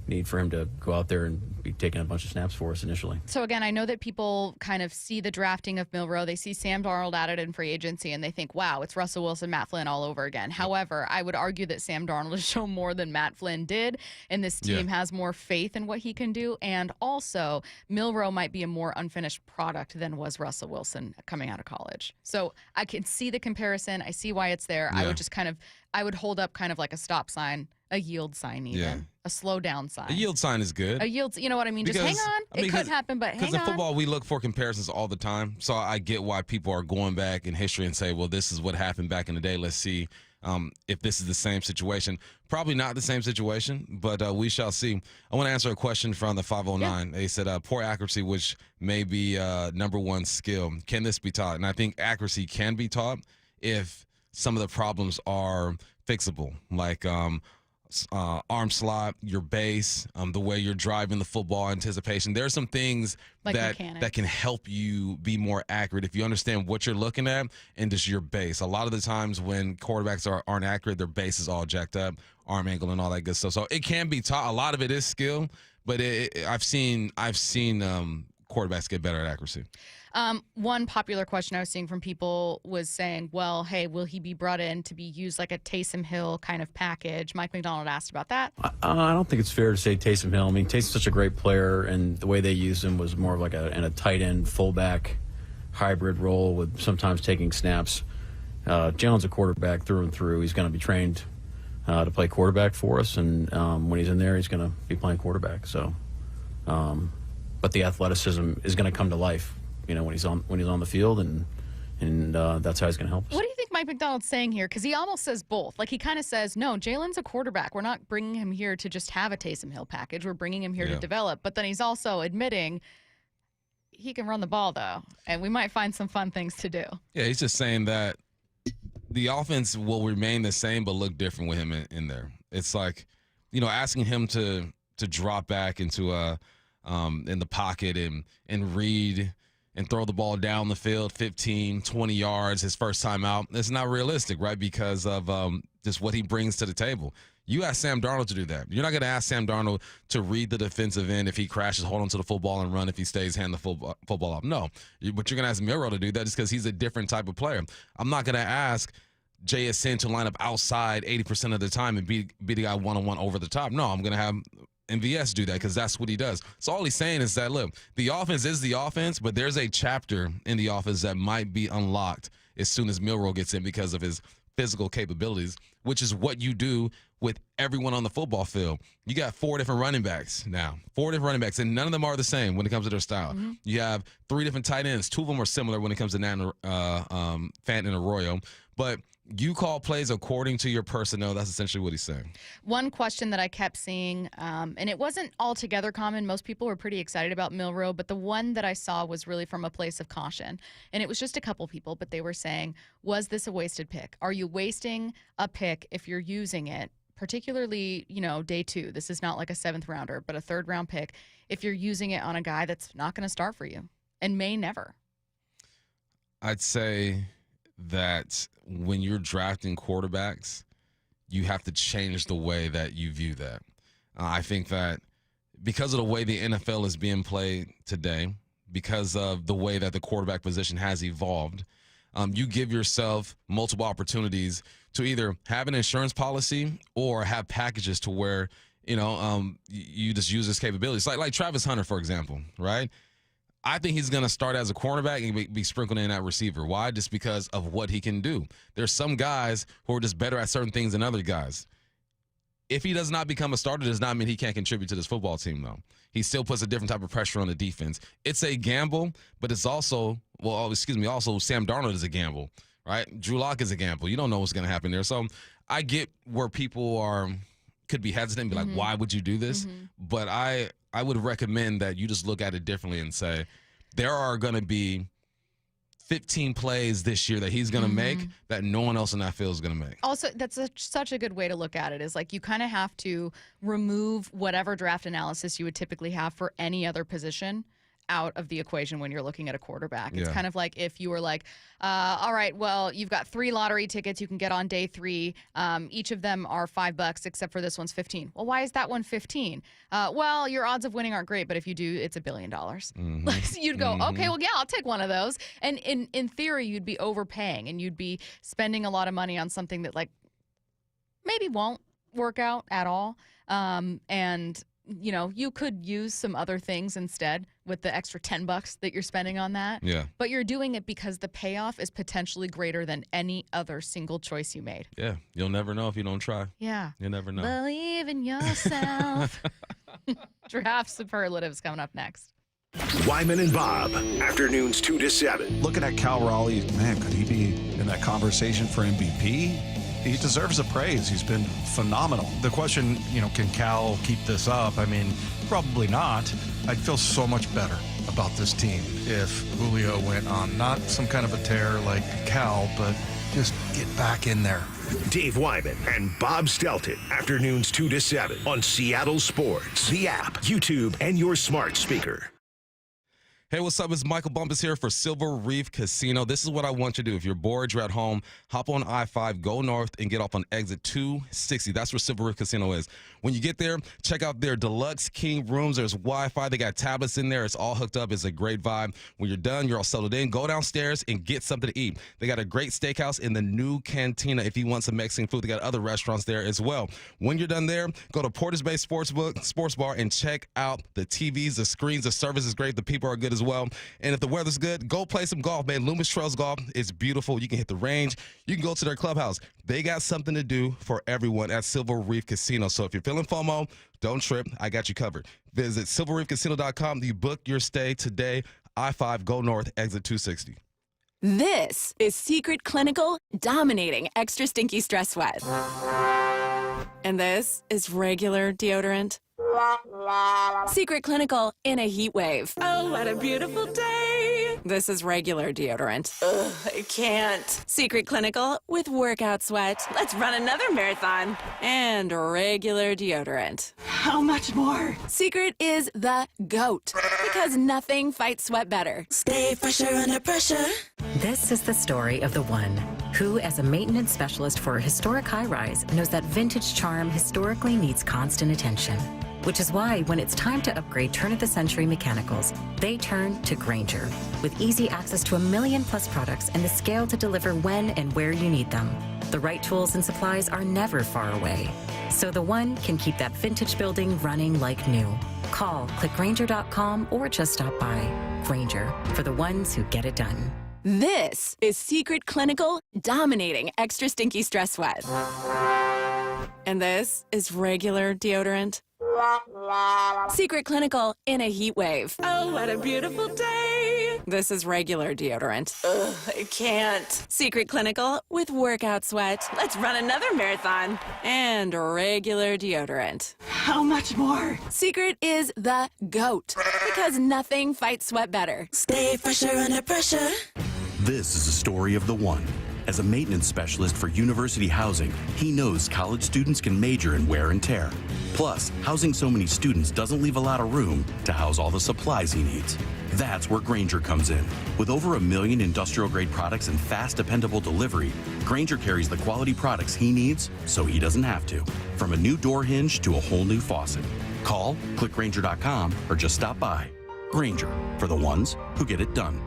need for him to go out there and be taking a bunch of snaps for us initially. So again, I know that people kind of see the drafting of Milroe. They see Sam Darnold added in free agency, and they think, wow, it's Russell Wilson, Matt Flynn all over again. However, I would argue that Sam Darnold has shown more than Matt Flynn did, and this team has more faith in what he can do. And also, Milroe might be a more unfinished product than was Russell Wilson coming out of college. So I can see the comparison. I see why it's there. Yeah. I would hold up kind of like a stop sign, a yield sign even, a slow down sign. A yield sign is good. A yield, you know what I mean? Just hang on. It could happen, but hang on. Because in football, we look for comparisons all the time. So I get why people are going back in history and say, well, this is what happened back in the day. Let's see if this is the same situation. Probably not the same situation, but we shall see. I want to answer a question from the 509. They said, poor accuracy, which may be number one skill. Can this be taught? And I think accuracy can be taught if some of the problems are fixable, like arm slot, your base, the way you're driving the football, anticipation. There are some things that can help you be more accurate if you understand what you're looking at and just your base. A lot of the times when quarterbacks aren't accurate, their base is all jacked up, arm angle and all that good stuff. So it can be taught. A lot of it is skill, but I've seen quarterbacks get better at accuracy. One popular question I was seeing from people was saying, well, hey, will he be brought in to be used like a Taysom Hill kind of package? Mike McDonald asked about that. I don't think it's fair to say Taysom Hill. I mean, Taysom's such a great player, and the way they used him was more of like a tight end fullback hybrid role with sometimes taking snaps. Jalen's a quarterback through and through. He's going to be trained to play quarterback for us, and when he's in there, he's going to be playing quarterback. So, but the athleticism is going to come to life, when he's on the field, and that's how he's going to help us. What do you think Mike McDonald's saying here? Because he almost says both. Like, he kind of says, no, Jalen's a quarterback. We're not bringing him here to just have a Taysom Hill package. We're bringing him here to develop. But then he's also admitting he can run the ball, though, and we might find some fun things to do. Yeah, he's just saying that the offense will remain the same but look different with him in there. It's like, asking him to drop back into in the pocket and read and throw the ball down the field 15, 20 yards his first time out. It's not realistic, right, because of just what he brings to the table. You ask Sam Darnold to do that. You're not going to ask Sam Darnold to read the defensive end if he crashes, hold on to the football, and run if he stays, hand the football off. No. But you're going to ask Milroe to do that just because he's a different type of player. I'm not going to ask JSN to line up outside 80% of the time and beat the guy one-on-one over the top. No, I'm going to have MVS do that because that's what he does. So all he's saying is that, look, the offense is the offense, but there's a chapter in the offense that might be unlocked as soon as Milroe gets in because of his physical capabilities, which is what you do with everyone on the football field. You got 4 different running backs now, 4 different running backs, and none of them are the same when it comes to their style. Mm-hmm. You have 3 different tight ends. 2 of them are similar when it comes to Fant and Arroyo, but you call plays according to your personnel. That's essentially what he's saying. One question that I kept seeing, and it wasn't altogether common. Most people were pretty excited about Milroe, but the one that I saw was really from a place of caution. And it was just a couple people, but they were saying, was this a wasted pick? Are you wasting a pick if you're using it, particularly, day 2? This is not like a 7th rounder, but a 3rd round pick. If you're using it on a guy that's not going to start for you and may never. I'd say that when you're drafting quarterbacks, you have to change the way that you view that. I think that because of the way the NFL is being played today, because of the way that the quarterback position has evolved, you give yourself multiple opportunities to either have an insurance policy or have packages to where, you just use his capabilities. Like Travis Hunter, for example, right? I think he's going to start as a cornerback and be sprinkled in at receiver. Why? Just because of what he can do. There's some guys who are just better at certain things than other guys. If he does not become a starter, does not mean he can't contribute to this football team, though. He still puts a different type of pressure on the defense. It's a gamble, but it's also, also Sam Darnold is a gamble, right? Drew Lock is a gamble. You don't know what's going to happen there. So I get where people could be hesitant and be like, why would you do this? Mm-hmm. But I would recommend that you just look at it differently and say, there are going to be 15 plays this year that he's going to make that no one else in that field is going to make. Also, that's such a good way to look at it, is like you kind of have to remove whatever draft analysis you would typically have for any other position out of the equation when you're looking at a quarterback. It's kind of like if you were like, all right, well, you've got 3 lottery tickets you can get on day 3. Each of them are $5 except for this one's 15. Well, why is that one 15? Well, your odds of winning aren't great, but if you do, it's $1 billion. Mm-hmm. You'd go, okay, well, yeah, I'll take one of those. And in theory, you'd be overpaying and you'd be spending a lot of money on something that maybe won't work out at all. And you could use some other things instead with the extra $10 that you're spending on that. Yeah. But you're doing it because the payoff is potentially greater than any other single choice you made. Yeah. You'll never know if you don't try. Yeah. You'll never know. Believe in yourself. Draft Superlatives coming up next. Wyman and Bob, afternoons 2 to 7. Looking at Cal Raleigh, man, could he be in that conversation for MVP? He deserves the praise. He's been phenomenal. The question, can Cal keep this up? I mean, probably not. I'd feel so much better about this team if Julio went on not some kind of a tear like Cal, but just get back in there. Dave Wyman and Bob Stelton, afternoons 2 to 7 on Seattle Sports, the app, YouTube, and your smart speaker. Hey, what's up? It's Michael Bumpus here for Silver Reef Casino. This is what I want you to do. If you're bored, you're at home, hop on I-5, go north, and get off on exit 260. That's where Silver Reef Casino is. When you get there, check out their deluxe king rooms. There's Wi-Fi. They got tablets in there. It's all hooked up. It's a great vibe. When you're done, you're all settled in. Go downstairs and get something to eat. They got a great steakhouse in the new cantina. If you want some Mexican food, they got other restaurants there as well. When you're done there, go to Porter's Bay Sports Bar and check out the TVs, the screens. The service is great. The people are good as well. And if the weather's good, go play some golf, man. Loomis Trails Golf is beautiful. You can hit the range. You can go to their clubhouse. They got something to do for everyone at Silver Reef Casino. So if you're feeling FOMO, don't trip. I got you covered. Visit silverreefcasino.com. You book your stay today. I-5, go north, exit 260. This is Secret Clinical dominating extra stinky stress sweat. And this is regular deodorant. Secret Clinical in a heat wave. Oh, what a beautiful day. This is regular deodorant. Ugh, I can't. Secret Clinical with workout sweat. Let's run another marathon. And regular deodorant. How much more? Secret is the GOAT because nothing fights sweat better. Stay fresher under pressure. This is the story of the one who, as a maintenance specialist for a historic high-rise, knows that vintage charm historically needs constant attention. Which is why when it's time to upgrade turn-of-the-century mechanicals, they turn to Grainger. With easy access to 1 million-plus products and the scale to deliver when and where you need them. The right tools and supplies are never far away. So the one can keep that vintage building running like new. Call, click Grainger.com, or just stop by. Grainger, for the ones who get it done. This is Secret Clinical dominating extra stinky stress sweat. And this is regular deodorant. Secret Clinical in a heat wave. Oh, what a beautiful day. This is regular deodorant. Ugh, I can't. Secret Clinical with workout sweat. Let's run another marathon. And regular deodorant. How much more? Secret is the GOAT because nothing fights sweat better. Stay fresher under pressure. This is the story of the one. As a maintenance specialist for university housing, he knows college students can major in wear and tear. Plus, housing so many students doesn't leave a lot of room to house all the supplies he needs. That's where Grainger comes in. With over 1 million industrial-grade products and fast, dependable delivery, Grainger carries the quality products he needs so he doesn't have to. From a new door hinge to a whole new faucet. Call, click Grainger.com, or just stop by. Grainger, for the ones who get it done.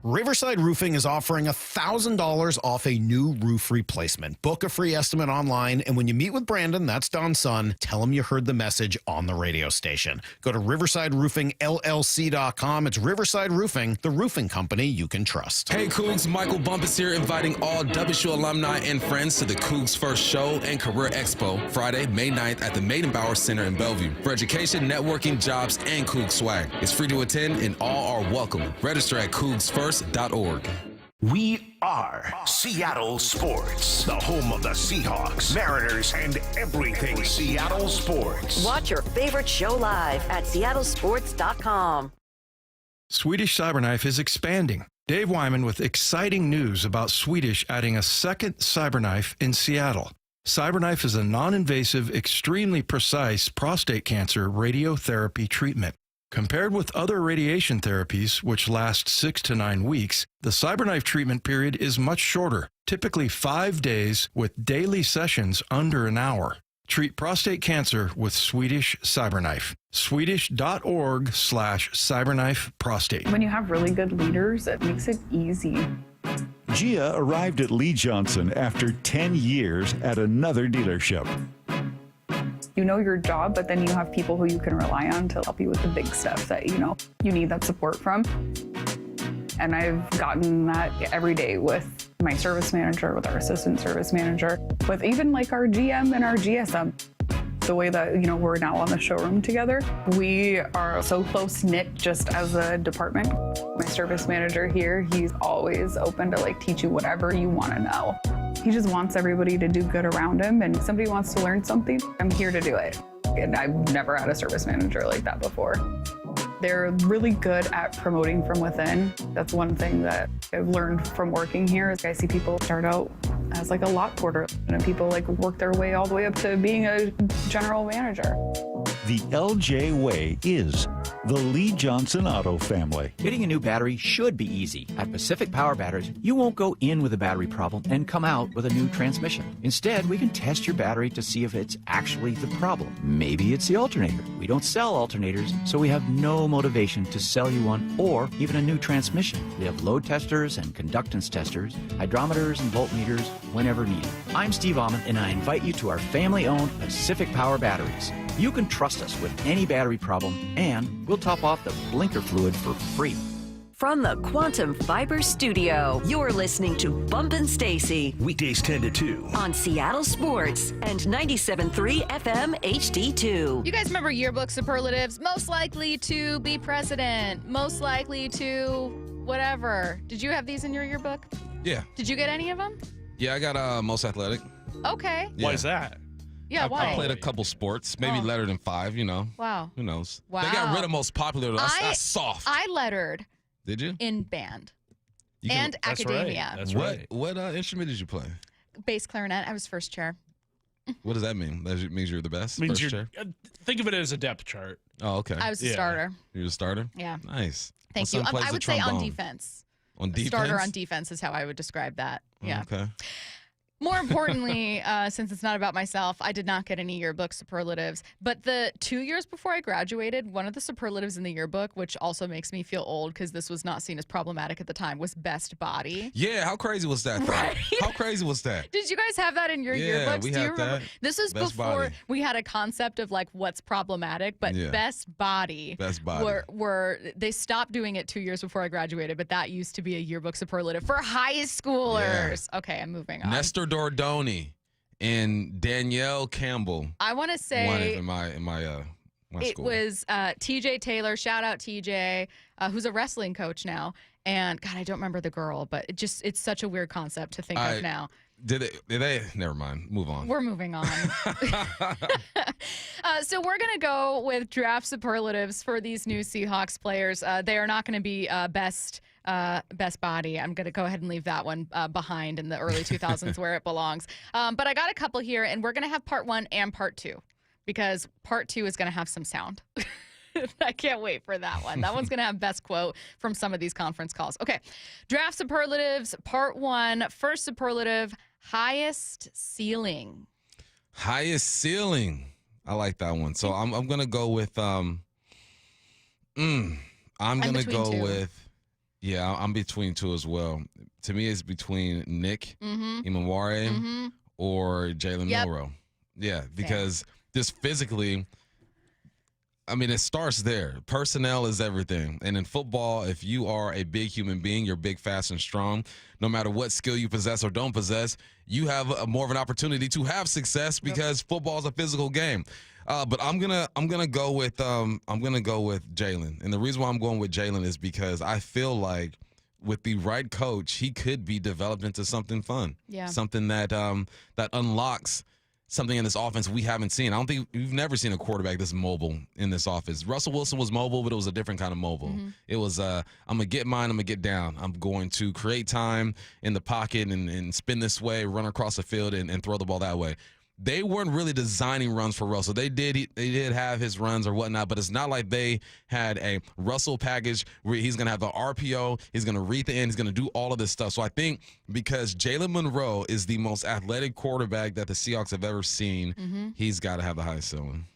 Riverside Roofing is offering $1,000 off a new roof replacement. Book a free estimate online, and when you meet with Brandon, that's Don's son, tell him you heard the message on the radio station. Go to riversideroofingllc.com. It's Riverside Roofing, the roofing company you can trust. Hey, Cougs, Michael Bumpus here, inviting all WSU alumni and friends to the Cougs First Show and Career Expo, Friday, May 9th at the Maidenbauer Center in Bellevue. For education, networking, jobs, and Cougs swag. It's free to attend, and all are welcome. Register at cougsfirst.org. We are Seattle Sports, the home of the Seahawks, Mariners, and everything Seattle sports. Watch your favorite show live at seattlesports.com. Swedish Cyberknife is expanding. Dave Wyman with exciting news about Swedish adding a second Cyberknife in Seattle. Cyberknife is a non-invasive, extremely precise prostate cancer radiotherapy treatment. Compared with other radiation therapies, which last 6 to 9 weeks, the Cyberknife treatment period is much shorter, typically 5 days with daily sessions under an hour. Treat prostate cancer with Swedish Cyberknife. Swedish.org/Cyberknife prostate. When you have really good leaders, it makes it easy. Gia arrived at Lee Johnson after 10 years at another dealership. You know your job, but then you have people who you can rely on to help you with the big stuff that, you need that support from. And I've gotten that every day with my service manager, with our assistant service manager, with even like our GM and our GSM. The way that, we're now on the showroom together, we are so close-knit just as a department. My service manager here, he's always open to teach you whatever you want to know. He just wants everybody to do good around him, and if somebody wants to learn something, I'm here to do it. And I've never had a service manager like that before. They're really good at promoting from within. That's one thing that I've learned from working here. Is I see people start out as a lot porter, and people work their way all the way up to being a general manager. The LJ way is The Lee Johnson Auto family. Getting a new battery should be easy. At Pacific Power Batteries, you won't go in with a battery problem and come out with a new transmission. Instead, we can test your battery to see if it's actually the problem. Maybe it's the alternator. We don't sell alternators, so we have no motivation to sell you one or even a new transmission. We have load testers and conductance testers, hydrometers and voltmeters whenever needed. I'm Steve Almond, and I invite you to our family-owned Pacific Power Batteries. You can trust us with any battery problem, and we'll top off the blinker fluid for free. From the Quantum Fiber Studio, you're listening to Bumpin' Stacy. Weekdays 10 to 2. On Seattle Sports and 97.3 FM HD2. You guys remember yearbook superlatives? Most likely to be president. Most likely to whatever. Did you have these in your yearbook? Yeah. Did you get any of them? Yeah, I got most athletic. Okay. Yeah. Why is that? Yeah, why? I played a couple sports, maybe lettered in 5, you know. Wow. Who knows? Wow. They got rid of most popular. That's soft. I lettered Did you? in band You and That's academia. Right. That's what right. what instrument did you play? Bass clarinet. I was first chair. What does that mean? That means you're the best? Means first you're, chair? think of it as a depth chart. Oh, okay. I was the starter. You're the starter? Yeah. Nice. Thank My you. son plays I the would say on trombone. defense. On defense? Starter on defense is how I would describe that. Yeah. Okay. More importantly, since it's not about myself, I did not get any yearbook superlatives. But the 2 years before I graduated, one of the superlatives in the yearbook, which also makes me feel old because this was not seen as problematic at the time, was best body. Yeah, how crazy was that? Right? How crazy was that? Did you guys have that in your Yeah, yearbooks? we Do you had remember? that. This was Best before body. we had a concept of like what's problematic, but Yeah. best body. Best body. Were they stopped doing it 2 years before I graduated, but that used to be a yearbook superlative for high schoolers. Okay, I'm moving on. Nestor Dordoni and Danielle Campbell I want to won it say in my it school. was TJ Taylor. Shout out TJ, who's a wrestling coach now. And God, I don't remember the girl, but it's such a weird concept to think of now. Did they? Never mind. Move on. We're moving on. So we're going to go with draft superlatives for these new Seahawks players. They are not going to be best body. I'm going to go ahead and leave that one behind in the early 2000s where it belongs. But I got a couple here, and we're going to have part 1 and part 2 because part 2 is going to have some sound. I can't wait for that one. That one's going to have best quote from some of these conference calls. Okay, draft superlatives, part 1. First superlative, highest ceiling. Highest ceiling. I like that one. So I'm gonna go with I'm gonna between go two. with I'm between 2 as well. To me, it's between Nick Imaware or Jalen Yep. Milroe. Yeah, because just physically, I mean, it starts there. Personnel is everything. And in football, if you are a big human being, you're big, fast, and strong, no matter what skill you possess or don't possess, you have more of an opportunity to have success because football is a physical game. But I'm gonna go with Jalen. And the reason why I'm going with Jalen is because I feel like with the right coach, he could be developed into something fun. Yeah. Something that that unlocks something in this offense we haven't seen. I don't think we've never seen a quarterback this mobile in this offense. Russell Wilson was mobile, but it was a different kind of mobile. It was, I'm going to get mine, I'm going to get down. I'm going to create time in the pocket and spin this way, run across the field, and throw the ball that way. They weren't really designing runs for Russell. They did have his runs or whatnot, but it's not like they had a Russell package where he's going to have the RPO, he's going to read the end, he's going to do all of this stuff. So I think because Jalen Milroe is the most athletic quarterback that the Seahawks have ever seen, he's got to have the highest ceiling.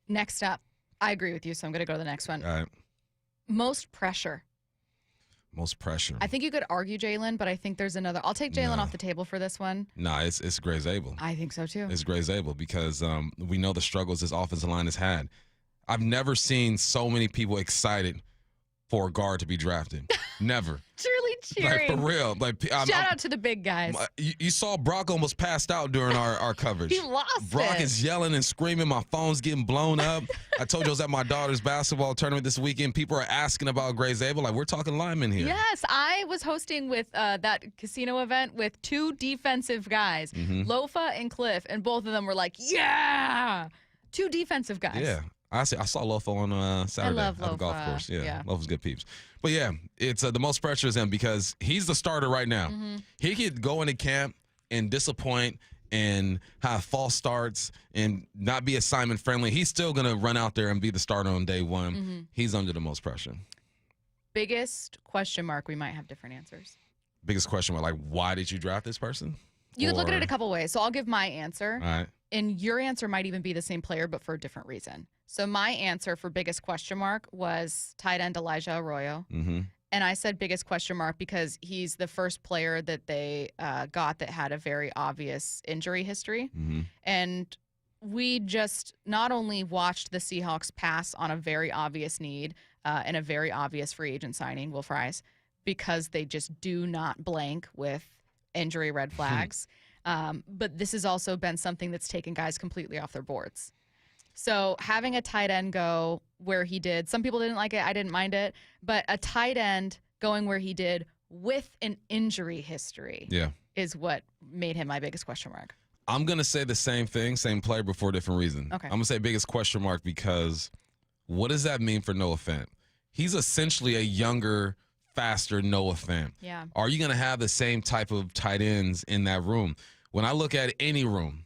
Next up, I agree with you, so I'm going to go to the next one. All right. Most pressure. Most pressure. I think you could argue Jalen, but I think there's another. I'll take Jalen off the table for this one. Nah, it's Gray Zabel. I think so too. It's Gray Zabel because we know the struggles this offensive line has had. I've never seen so many people excited for a guard to be drafted. Never. Truly cheering. Like, for real. Like, Shout out to the big guys. You saw Brock almost passed out during our coverage. He lost Brock it. is yelling and screaming. My phone's getting blown up. I told you I was at my daughter's basketball tournament this weekend. People are asking about Gray Zabel. Like, we're talking linemen here. Yes, I was hosting with that casino event with 2 defensive guys, Lofa and Cliff, and both of them were like, yeah, 2 defensive guys. Yeah. I saw Lofa on Saturday love at the golf Lofa. course. Yeah. Yeah. Lofa's good peeps. But yeah, it's the most pressure is him because he's the starter right now. He could go into camp and disappoint and have false starts and not be assignment friendly, he's still going to run out there and be the starter on day one. Mm-hmm. He's under the most pressure. Biggest question mark, we might have different answers. Biggest question mark, like, why did you draft this person? You could look at it a couple ways. So I'll give my answer. All right. And your answer might even be the same player, but for a different reason. So my answer for biggest question mark was tight end Elijah Arroyo. Mm-hmm. And I said biggest question mark because he's the first player that they got that had a very obvious injury history. Mm-hmm. And we just not only watched the Seahawks pass on a very obvious need and a very obvious free agent signing, Will Fries, because they just do not blank with injury red flags. But this has also been something that's taken guys completely off their boards. So having a tight end go where he did, some people didn't like it, I didn't mind it, but a tight end going where he did with an injury history is what made him my biggest question mark. I'm going to say the same thing, same player, but for a different reason. Okay. I'm going to say biggest question mark because what does that mean for Noah Fant? He's essentially a younger, faster Noah Fant. Yeah. Are you going to have the same type of tight ends in that room? When I look at any room,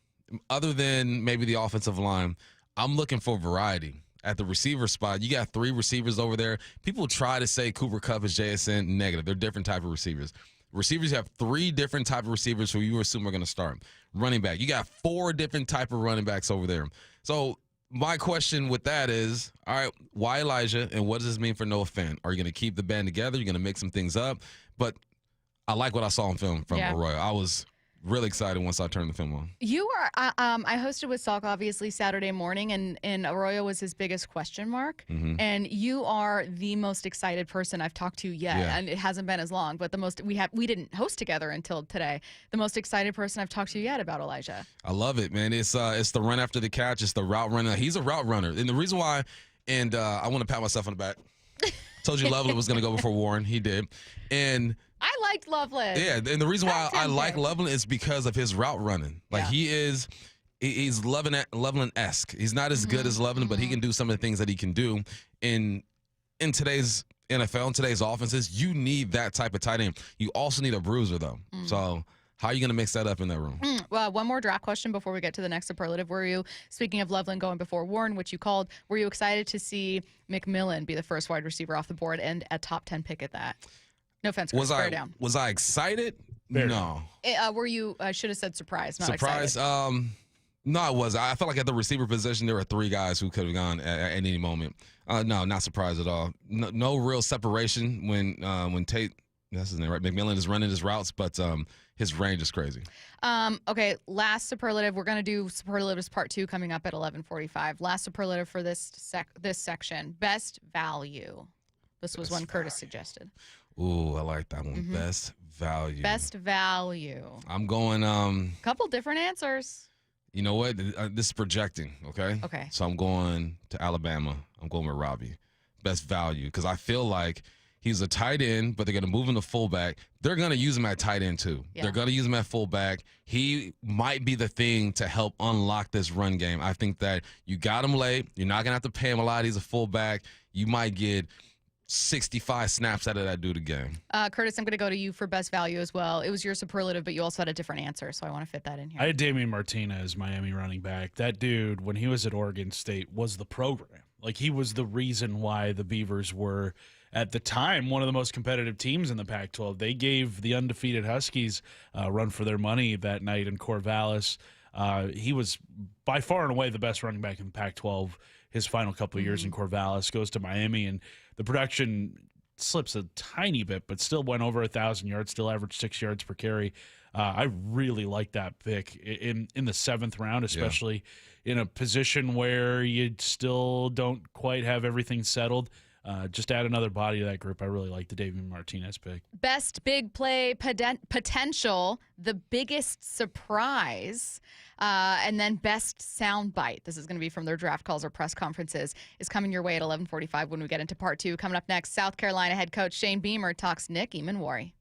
other than maybe the offensive line, I'm looking for variety. At the receiver spot, you got 3 receivers over there. People try to say Cooper Kupp is JSN. Negative. They're different type of receivers. Receivers have 3 different type of receivers who you assume are going to start. Running back, you got 4 different type of running backs over there. So my question with that is, all right, why Elijah, and what does this mean for Noah Fant? Are you going to keep the band together? You're going to mix some things up? But I like what I saw in film from Arroyo. I was really excited once I turned the film on. You were, I hosted with Salk obviously Saturday morning, and Arroyo was his biggest question mark. Mm-hmm. And you are the most excited person I've talked to yet, and it hasn't been as long. But the most we didn't host together until today. The most excited person I've talked to yet about Elijah. I love it, man. It's the run after the catch. It's the route runner. He's a route runner, and the reason why, and I want to pat myself on the back. Told you Loveland was going to go before Warren. He did, and. I liked Loveland. Yeah, and the reason why I like Loveland is because of his route running. Like he's Loveland-esque. He's not as good as Loveland, but he can do some of the things that he can do. In today's NFL, in today's offenses, you need that type of tight end. You also need a bruiser, though. So how are you going to mix that up in that room? Well, one more draft question before we get to the next superlative. Were you, speaking of Loveland going before Warren, which you called, were you excited to see McMillan be the first wide receiver off the board and a top 10 pick at that? No offense, Chris. Bear down. Was I excited? No. Were you? I should have said surprised. Not surprised. Excited. No, I was. I felt like at the receiver position there were 3 guys who could have gone at any moment. No, not surprised at all. No real separation when Tate, that's his name, right? McMillan is running his routes, but his range is crazy. Okay, last superlative. We're gonna do superlatives part 2 coming up at 11:45. Last superlative for this section. Best value. This was one Curtis suggested. Ooh, I like that one. Mm-hmm. Best value. Best value. I'm going. Couple different answers. You know what? This is projecting. Okay. Okay. So I'm going to Alabama. I'm going with Robbie. Best value because I feel like he's a tight end, but they're going to move him to fullback. They're going to use him at tight end too. Yeah. They're going to use him at fullback. He might be the thing to help unlock this run game. I think that you got him late. You're not going to have to pay him a lot. He's a fullback. You might get 65 snaps out of that dude again. Curtis, I'm going to go to you for best value as well. It was your superlative, but you also had a different answer, so I want to fit that in here. I had Damian Martinez, Miami running back. That dude, when he was at Oregon State, was the program. Like, he was the reason why the Beavers were, at the time, one of the most competitive teams in the Pac-12. They gave the undefeated Huskies a run for their money that night in Corvallis. He was by far and away the best running back in the Pac-12 his final couple of years in Corvallis, goes to Miami, and the production slips a tiny bit, but still went over 1,000 yards, still averaged 6 yards per carry. I really like that pick in the 7th round, especially in a position where you still don't quite have everything settled. Just add another body to that group. I really like the Damian Martinez pick. Best big play potential, the biggest surprise, and then best soundbite. This is going to be from their draft calls or press conferences, is coming your way at 11:45 when we get into part 2. Coming up next, South Carolina head coach Shane Beamer talks Nick Eamon-Wari.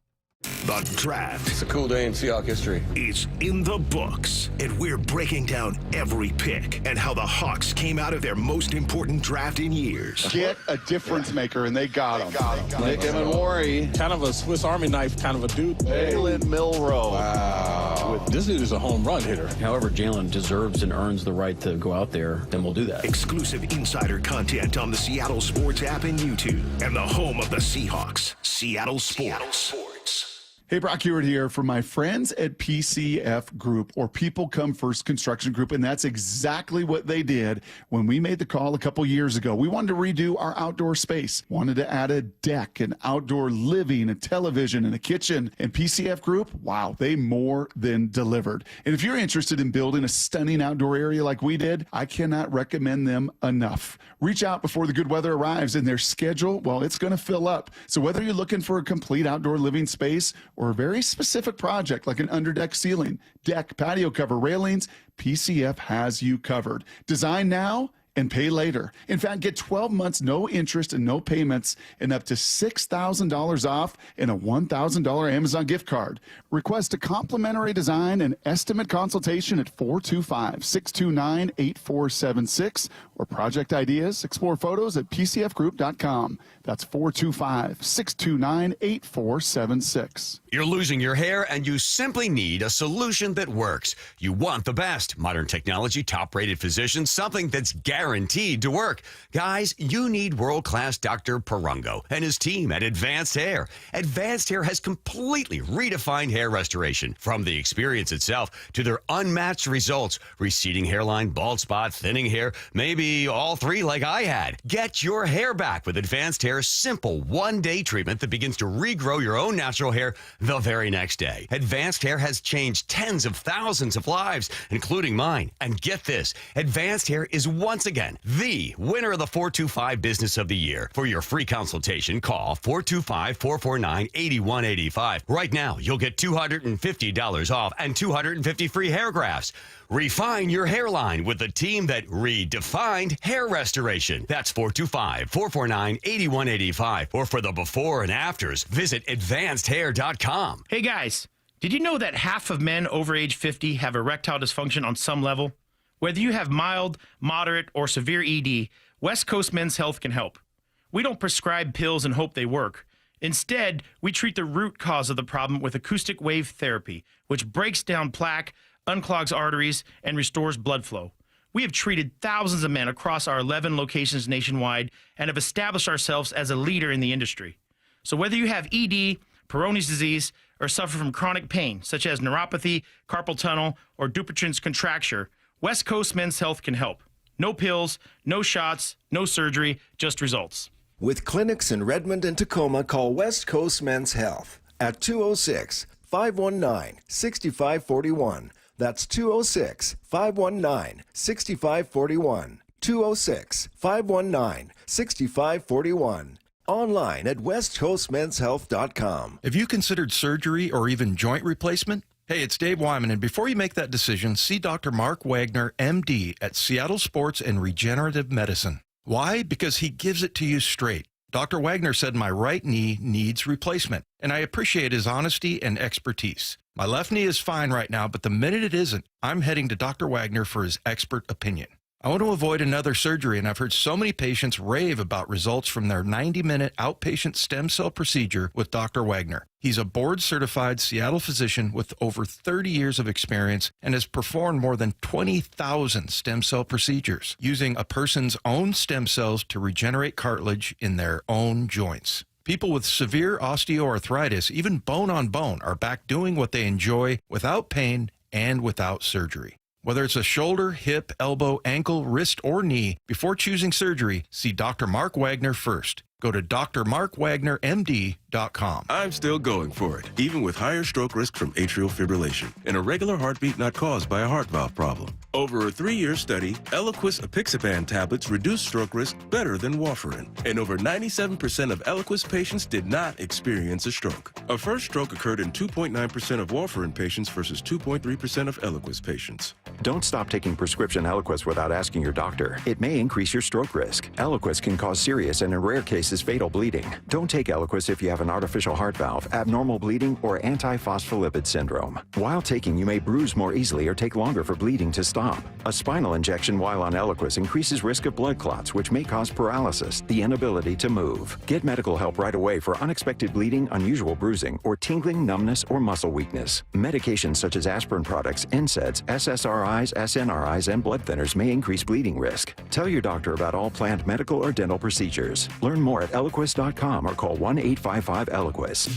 The draft. It's a cool day in Seahawks history. Is in the books, and we're breaking down every pick and how the Hawks came out of their most important draft in years. Get a difference maker, and they got him. Nick Emenwari. Kind of a Swiss Army knife kind of a dude. Jalen Milroe. Wow. This dude is a home run hitter. However, Jalen deserves and earns the right to go out there, then we'll do that. Exclusive insider content on the Seattle Sports app and YouTube, and the home of the Seahawks, Seattle Sports. Hey, Brock Hewitt here for my friends at PCF Group, or People Come First Construction Group, and that's exactly what they did when we made the call a couple years ago. We wanted to redo our outdoor space, wanted to add a deck, an outdoor living, a television, and a kitchen. And PCF Group, wow, they more than delivered. And if you're interested in building a stunning outdoor area like we did, I cannot recommend them enough. Reach out before the good weather arrives, and their schedule, well, it's going to fill up. So whether you're looking for a complete outdoor living space or a very specific project like an underdeck ceiling, deck, patio cover, railings, PCF has you covered. Design now and pay later. In fact, get 12 months, no interest and no payments, and up to $6,000 off and a $1,000 Amazon gift card. Request a complimentary design and estimate consultation at 425-629-8476 or project ideas. Explore photos at pcfgroup.com. That's 425-629-8476. You're losing your hair and you simply need a solution that works. You want the best. Modern technology, top-rated physicians, something that's guaranteed to work. Guys, you need world-class Dr. Perungo and his team at Advanced Hair. Advanced Hair has completely redefined hair restoration. From the experience itself to their unmatched results. Receding hairline, bald spot, thinning hair, maybe all three like I had. Get your hair back with Advanced Hair's simple one-day treatment that begins to regrow your own natural hair the very next day. Advanced Hair has changed tens of thousands of lives, including mine. And get this, Advanced Hair is once again the winner of the 425 Business of the Year. For your free consultation, call 425-449-8185. Right now, you'll get $250 off and 250 free hair grafts. Refine your hairline with the team that redefined hair restoration. That's 425-449-8185. Or for the before and afters, visit advancedhair.com. Hey guys, did you know that half of men over age 50 have erectile dysfunction on some level? Whether you have mild, moderate, or severe ED, West Coast Men's Health can help. We don't prescribe pills and hope they work. Instead, we treat the root cause of the problem with acoustic wave therapy, which breaks down plaque, unclogs arteries, and restores blood flow. We have treated thousands of men across our 11 locations nationwide and have established ourselves as a leader in the industry. So whether you have ED, Peyronie's disease, or suffer from chronic pain, such as neuropathy, carpal tunnel, or Dupuytren's contracture, West Coast Men's Health can help. No pills, no shots, no surgery, just results. With clinics in Redmond and Tacoma, call West Coast Men's Health at 206-519-6541. That's 206-519-6541. 206-519-6541. Online at westcoastmenshealth.com. Have you considered surgery or even joint replacement? Hey, it's Dave Wyman, and before you make that decision, see Dr. Mark Wagner, MD, at Seattle Sports and Regenerative Medicine. Why? Because he gives it to you straight. Dr. Wagner said my right knee needs replacement, and I appreciate his honesty and expertise. My left knee is fine right now, but the minute it isn't, I'm heading to Dr. Wagner for his expert opinion. I want to avoid another surgery, and I've heard so many patients rave about results from their 90-minute outpatient stem cell procedure with Dr. Wagner. He's a board-certified Seattle physician with over 30 years of experience and has performed more than 20,000 stem cell procedures using a person's own stem cells to regenerate cartilage in their own joints. People with severe osteoarthritis, even bone on bone, are back doing what they enjoy without pain and without surgery. Whether it's a shoulder, hip, elbow, ankle, wrist, or knee, before choosing surgery, see Dr. Mark Wagner first. Go to drmarkwagnermd.com. I'm still going for it, even with higher stroke risk from atrial fibrillation and a regular heartbeat not caused by a heart valve problem. Over a 3-year study, Eliquis apixaban tablets reduce stroke risk better than warfarin, and over 97% of Eliquis patients did not experience a stroke. A first stroke occurred in 2.9% of warfarin patients versus 2.3% of Eliquis patients. Don't stop taking prescription Eliquis without asking your doctor. It may increase your stroke risk. Eliquis can cause serious and, in rare cases, increases fatal bleeding. Don't take Eliquis if you have an artificial heart valve, abnormal bleeding, or antiphospholipid syndrome. While taking, you may bruise more easily or take longer for bleeding to stop. A spinal injection while on Eliquis increases risk of blood clots, which may cause paralysis, the inability to move. Get medical help right away for unexpected bleeding, unusual bruising, or tingling, numbness, or muscle weakness. Medications such as aspirin products, NSAIDs, SSRIs, SNRIs, and blood thinners may increase bleeding risk. Tell your doctor about all planned medical or dental procedures. Learn more at Eliquis.com or call 1-855-ELIQUIS.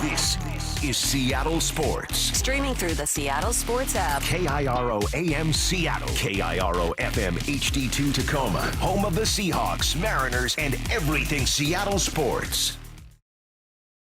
This is Seattle Sports. Streaming through the Seattle Sports app. KIRO AM Seattle. KIRO FM HD2 Tacoma. Home of the Seahawks, Mariners, and everything Seattle sports.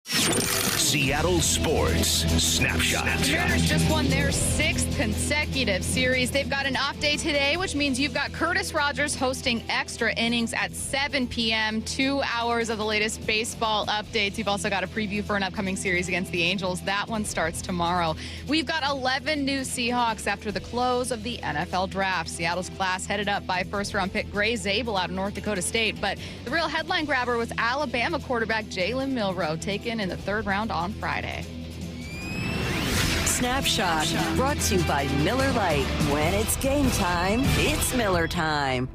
Seattle Sports Snapshot. The Mariners just won their 6th consecutive series. They've got an off day today, which means you've got Curtis Rogers hosting extra innings at 7 p.m., 2 hours of the latest baseball updates. You've also got a preview for an upcoming series against the Angels. That one starts tomorrow. We've got 11 new Seahawks after the close of the NFL draft. Seattle's class headed up by first-round pick Gray Zabel out of North Dakota State. But the real headline grabber was Alabama quarterback Jalen Milroe, taken in the 3rd round on Friday. Snapshot brought to you by Miller Lite. When it's game time, it's Miller time.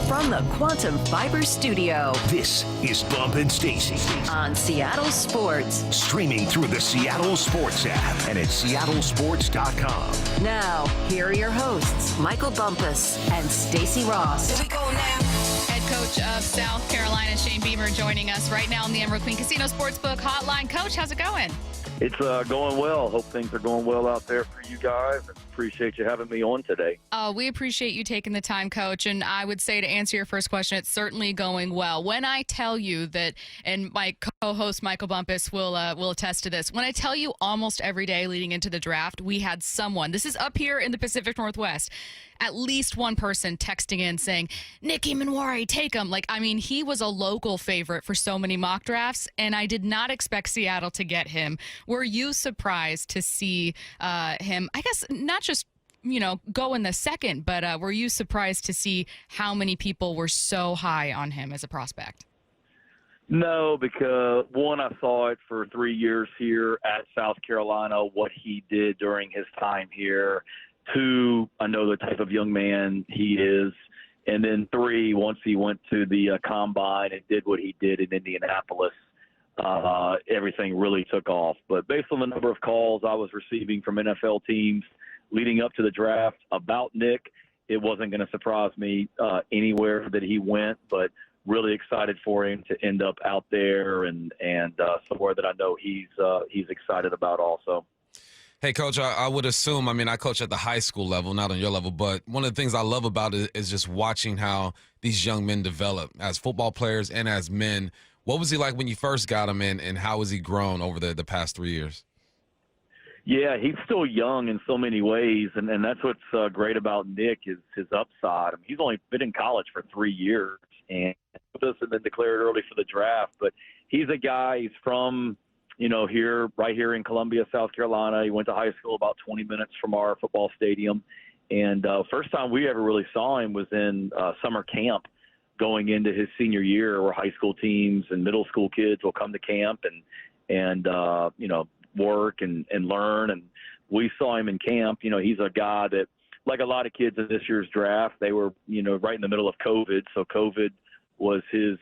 From the Quantum Fiber Studio, this is Bump and Stacy on Seattle Sports. Streaming through the Seattle Sports app and at seattlesports.com. Now, here are your hosts, Michael Bumpus and Stacy Ross. Here we go now. Head coach of South Carolina, Shane Beamer, joining us right now on the Emerald Queen Casino Sportsbook Hotline. Coach, how's it going? It's going well. Hope things are going well out there for you guys. Appreciate you having me on today. We appreciate you taking the time, Coach. And I would say, to answer your first question, it's certainly going well. When I tell you that, and my co-host Michael Bumpus will attest to this, when I tell you almost every day leading into the draft, we had someone, this is up here in the Pacific Northwest, at least one person texting in saying, Nicky Manwari, take him. Like, I mean, he was a local favorite for so many mock drafts, and I did not expect Seattle to get him. Were you surprised to see him, I guess, not just, go in the second, but were you surprised to see how many people were so high on him as a prospect? No, because one, I saw it for 3 years here at South Carolina, what he did during his time here. 2, I know the type of young man he is. And then 3, once he went to the combine and did what he did in Indianapolis, everything really took off. But based on the number of calls I was receiving from NFL teams leading up to the draft about Nick, it wasn't going to surprise me anywhere that he went, but really excited for him to end up out there and somewhere that I know he's excited about also. Hey, Coach, I would assume, I coach at the high school level, not on your level, but one of the things I love about it is just watching how these young men develop as football players and as men. What was he like when you first got him in, and how has he grown over the past 3 years? Yeah, he's still young in so many ways, and that's what's great about Nick is his upside. He's only been in college for 3 years and then declared early for the draft, but he's a guy, he's from – right here in Columbia, South Carolina. He went to high school about 20 minutes from our football stadium. And first time we ever really saw him was in summer camp going into his senior year, where high school teams and middle school kids will come to camp and work and learn. And we saw him in camp. He's a guy that, like a lot of kids in this year's draft, they were, right in the middle of COVID. So COVID was his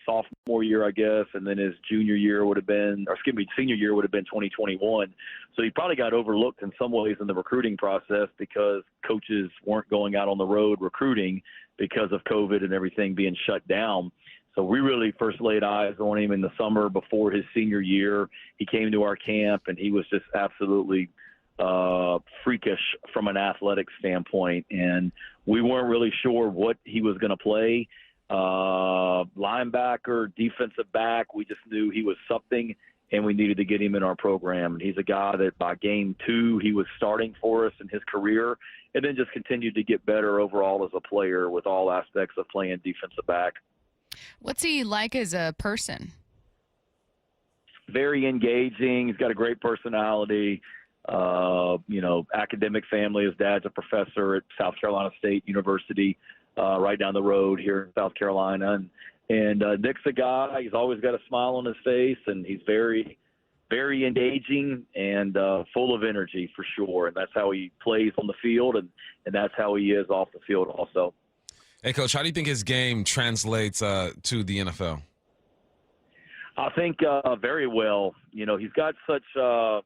sophomore year, I guess, and then his senior year would have been 2021. So he probably got overlooked in some ways in the recruiting process because coaches weren't going out on the road recruiting because of COVID and everything being shut down. So we really first laid eyes on him in the summer before his senior year. He came to our camp, and he was just absolutely freakish from an athletic standpoint, and we weren't really sure what he was going to play. Linebacker, defensive back. We just knew he was something, and we needed to get him in our program. And he's a guy that by game 2, he was starting for us in his career, and then just continued to get better overall as a player with all aspects of playing defensive back. What's he like as a person? Very engaging. He's got a great personality. Academic family. His dad's a professor at South Carolina State University. right down the road here in South Carolina. And Nick's a guy. He's always got a smile on his face, and he's very, very engaging and full of energy for sure. And that's how he plays on the field, and that's how he is off the field also. Hey, Coach, how do you think his game translates to the NFL? I think very well. You know, he's got such a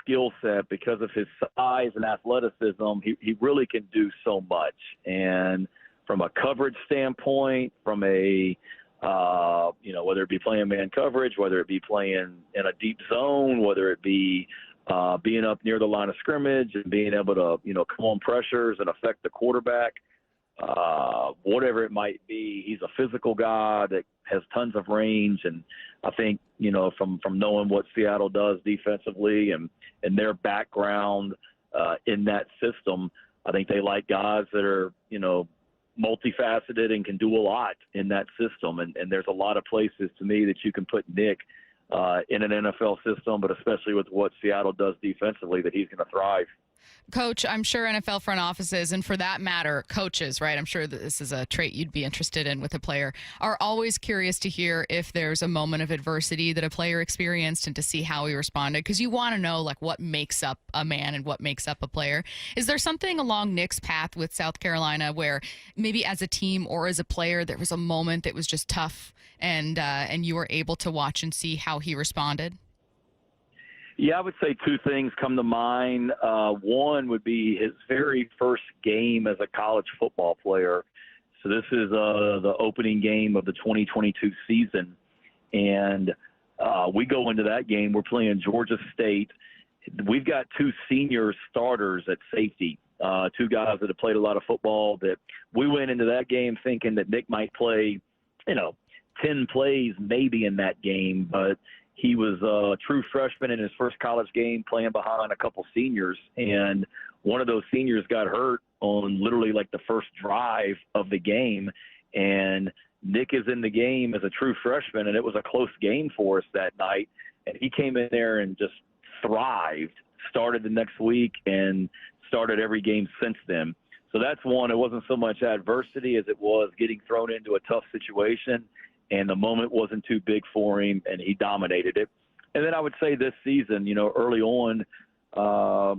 skill set because of his size and athleticism. He really can do so much. And from a coverage standpoint, from a whether it be playing man coverage, whether it be playing in a deep zone, whether it be being up near the line of scrimmage and being able to come on pressures and affect the quarterback. Whatever it might be, he's a physical guy that has tons of range. And I think, from knowing what Seattle does defensively and their background in that system, I think they like guys that are, multifaceted and can do a lot in that system. And there's a lot of places to me that you can put Nick in an NFL system, but especially with what Seattle does defensively, that he's going to thrive. Coach, I'm sure NFL front offices, and for that matter, coaches, right? I'm sure that this is a trait you'd be interested in with a player, are always curious to hear if there's a moment of adversity that a player experienced and to see how he responded, because you want to know, like, what makes up a man and what makes up a player. Is there something along Nick's path with South Carolina where maybe as a team or as a player there was a moment that was just tough and you were able to watch and see how he responded? Yeah, I would say two things come to mind. One would be his very first game as a college football player. So this is the opening game of the 2022 season. And we go into that game. We're playing Georgia State. We've got two senior starters at safety, two guys that have played a lot of football. That we went into that game thinking that Nick might play, 10 plays maybe in that game, but he was a true freshman in his first college game playing behind a couple seniors, and one of those seniors got hurt on literally like the first drive of the game, and Nick is in the game as a true freshman, and it was a close game for us that night, and he came in there and just thrived, started the next week, and started every game since then. So that's one. It wasn't so much adversity as it was getting thrown into a tough situation, and the moment wasn't too big for him, and he dominated it. And then I would say this season, early on,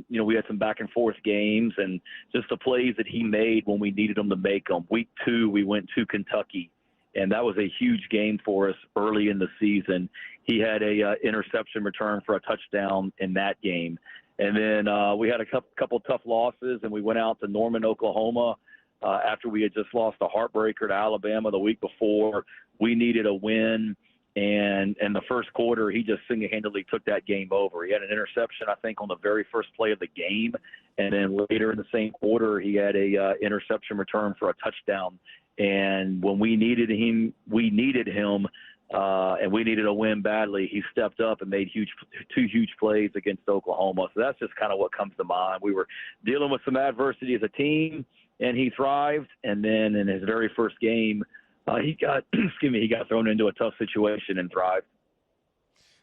we had some back-and-forth games, and just the plays that he made when we needed him to make them. Week 2, we went to Kentucky, and that was a huge game for us early in the season. He had a interception return for a touchdown in that game. And then we had a couple tough losses, and we went out to Norman, Oklahoma, after we had just lost a heartbreaker to Alabama the week before. We needed a win, and in the first quarter, he just single-handedly took that game over. He had an interception, I think, on the very first play of the game, and then later in the same quarter, he had a interception return for a touchdown. And when we needed him, and we needed a win badly, he stepped up and made two huge plays against Oklahoma. So that's just kind of what comes to mind. We were dealing with some adversity as a team, and he thrived. And then in his very first game, he got thrown into a tough situation and thrived.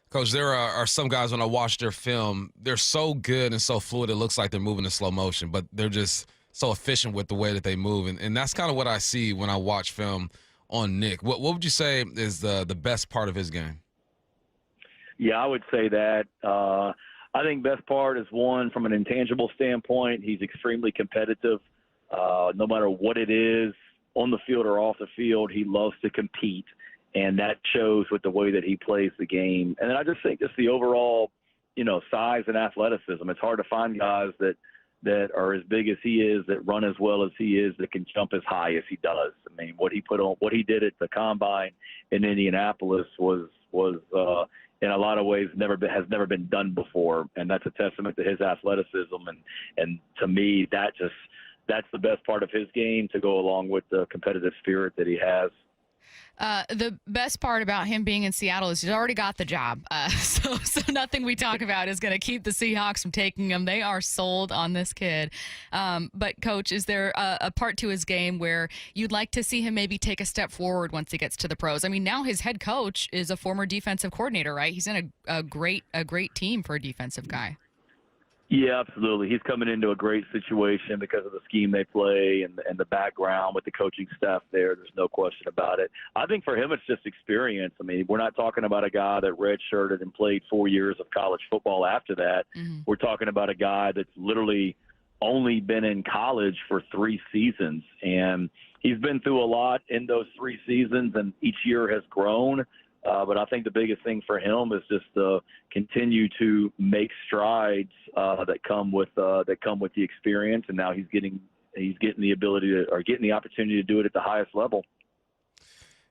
Coach, there are some guys, when I watch their film, they're so good and so fluid, it looks like they're moving in slow motion, but they're just so efficient with the way that they move. And that's kind of what I see when I watch film on Nick. What would you say is the best part of his game? Yeah, I would say that. I think best part is, one, from an intangible standpoint, he's extremely competitive. No matter what it is, on the field or off the field, he loves to compete, and that shows with the way that he plays the game. And then I just think just the overall, size and athleticism. It's hard to find guys that are as big as he is, that run as well as he is, that can jump as high as he does. I mean, what he did at the Combine in Indianapolis was in a lot of ways has never been done before, and that's a testament to his athleticism. And to me, that's the best part of his game, to go along with the competitive spirit that he has. The best part about him being in Seattle is he's already got the job. So nothing we talk about is going to keep the Seahawks from taking him. They are sold on this kid. But, Coach, is there a part to his game where you'd like to see him maybe take a step forward once he gets to the pros? I mean, now his head coach is a former defensive coordinator, right? He's in a great team for a defensive guy. Yeah, absolutely. He's coming into a great situation because of the scheme they play and the background with the coaching staff there. There's no question about it. I think for him it's just experience. I mean, we're not talking about a guy that redshirted and played 4 years of college football after that. Mm-hmm. We're talking about a guy that's literally only been in college for 3 seasons. And he's been through a lot in those 3 seasons, and each year has grown. But I think the biggest thing for him is just to continue to make strides that come with the experience, and now he's getting the ability to, or getting the opportunity to do it at the highest level.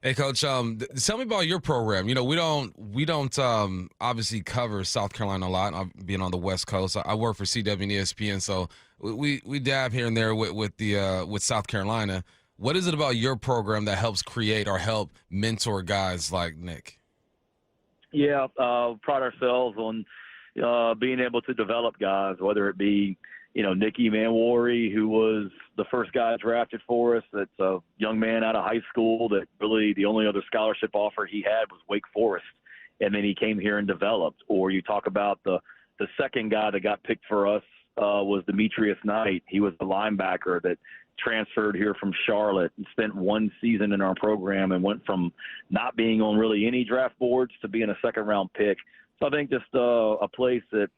Hey, Coach, tell me about your program. You know, we don't obviously cover South Carolina a lot. Being on the West Coast, I work for CW and ESPN, so we dab here and there with South Carolina. What is it about your program that helps create or help mentor guys like Nick? Yeah, pride ourselves on being able to develop guys, whether it be, Nicky Manwari, who was the first guy drafted for us. That's a young man out of high school that really the only other scholarship offer he had was Wake Forest, and then he came here and developed. Or you talk about the second guy that got picked for us was Demetrius Knight. He was the linebacker that transferred here from Charlotte and spent 1 season in our program and went from not being on really any draft boards to being a second-round pick. So I think just a place that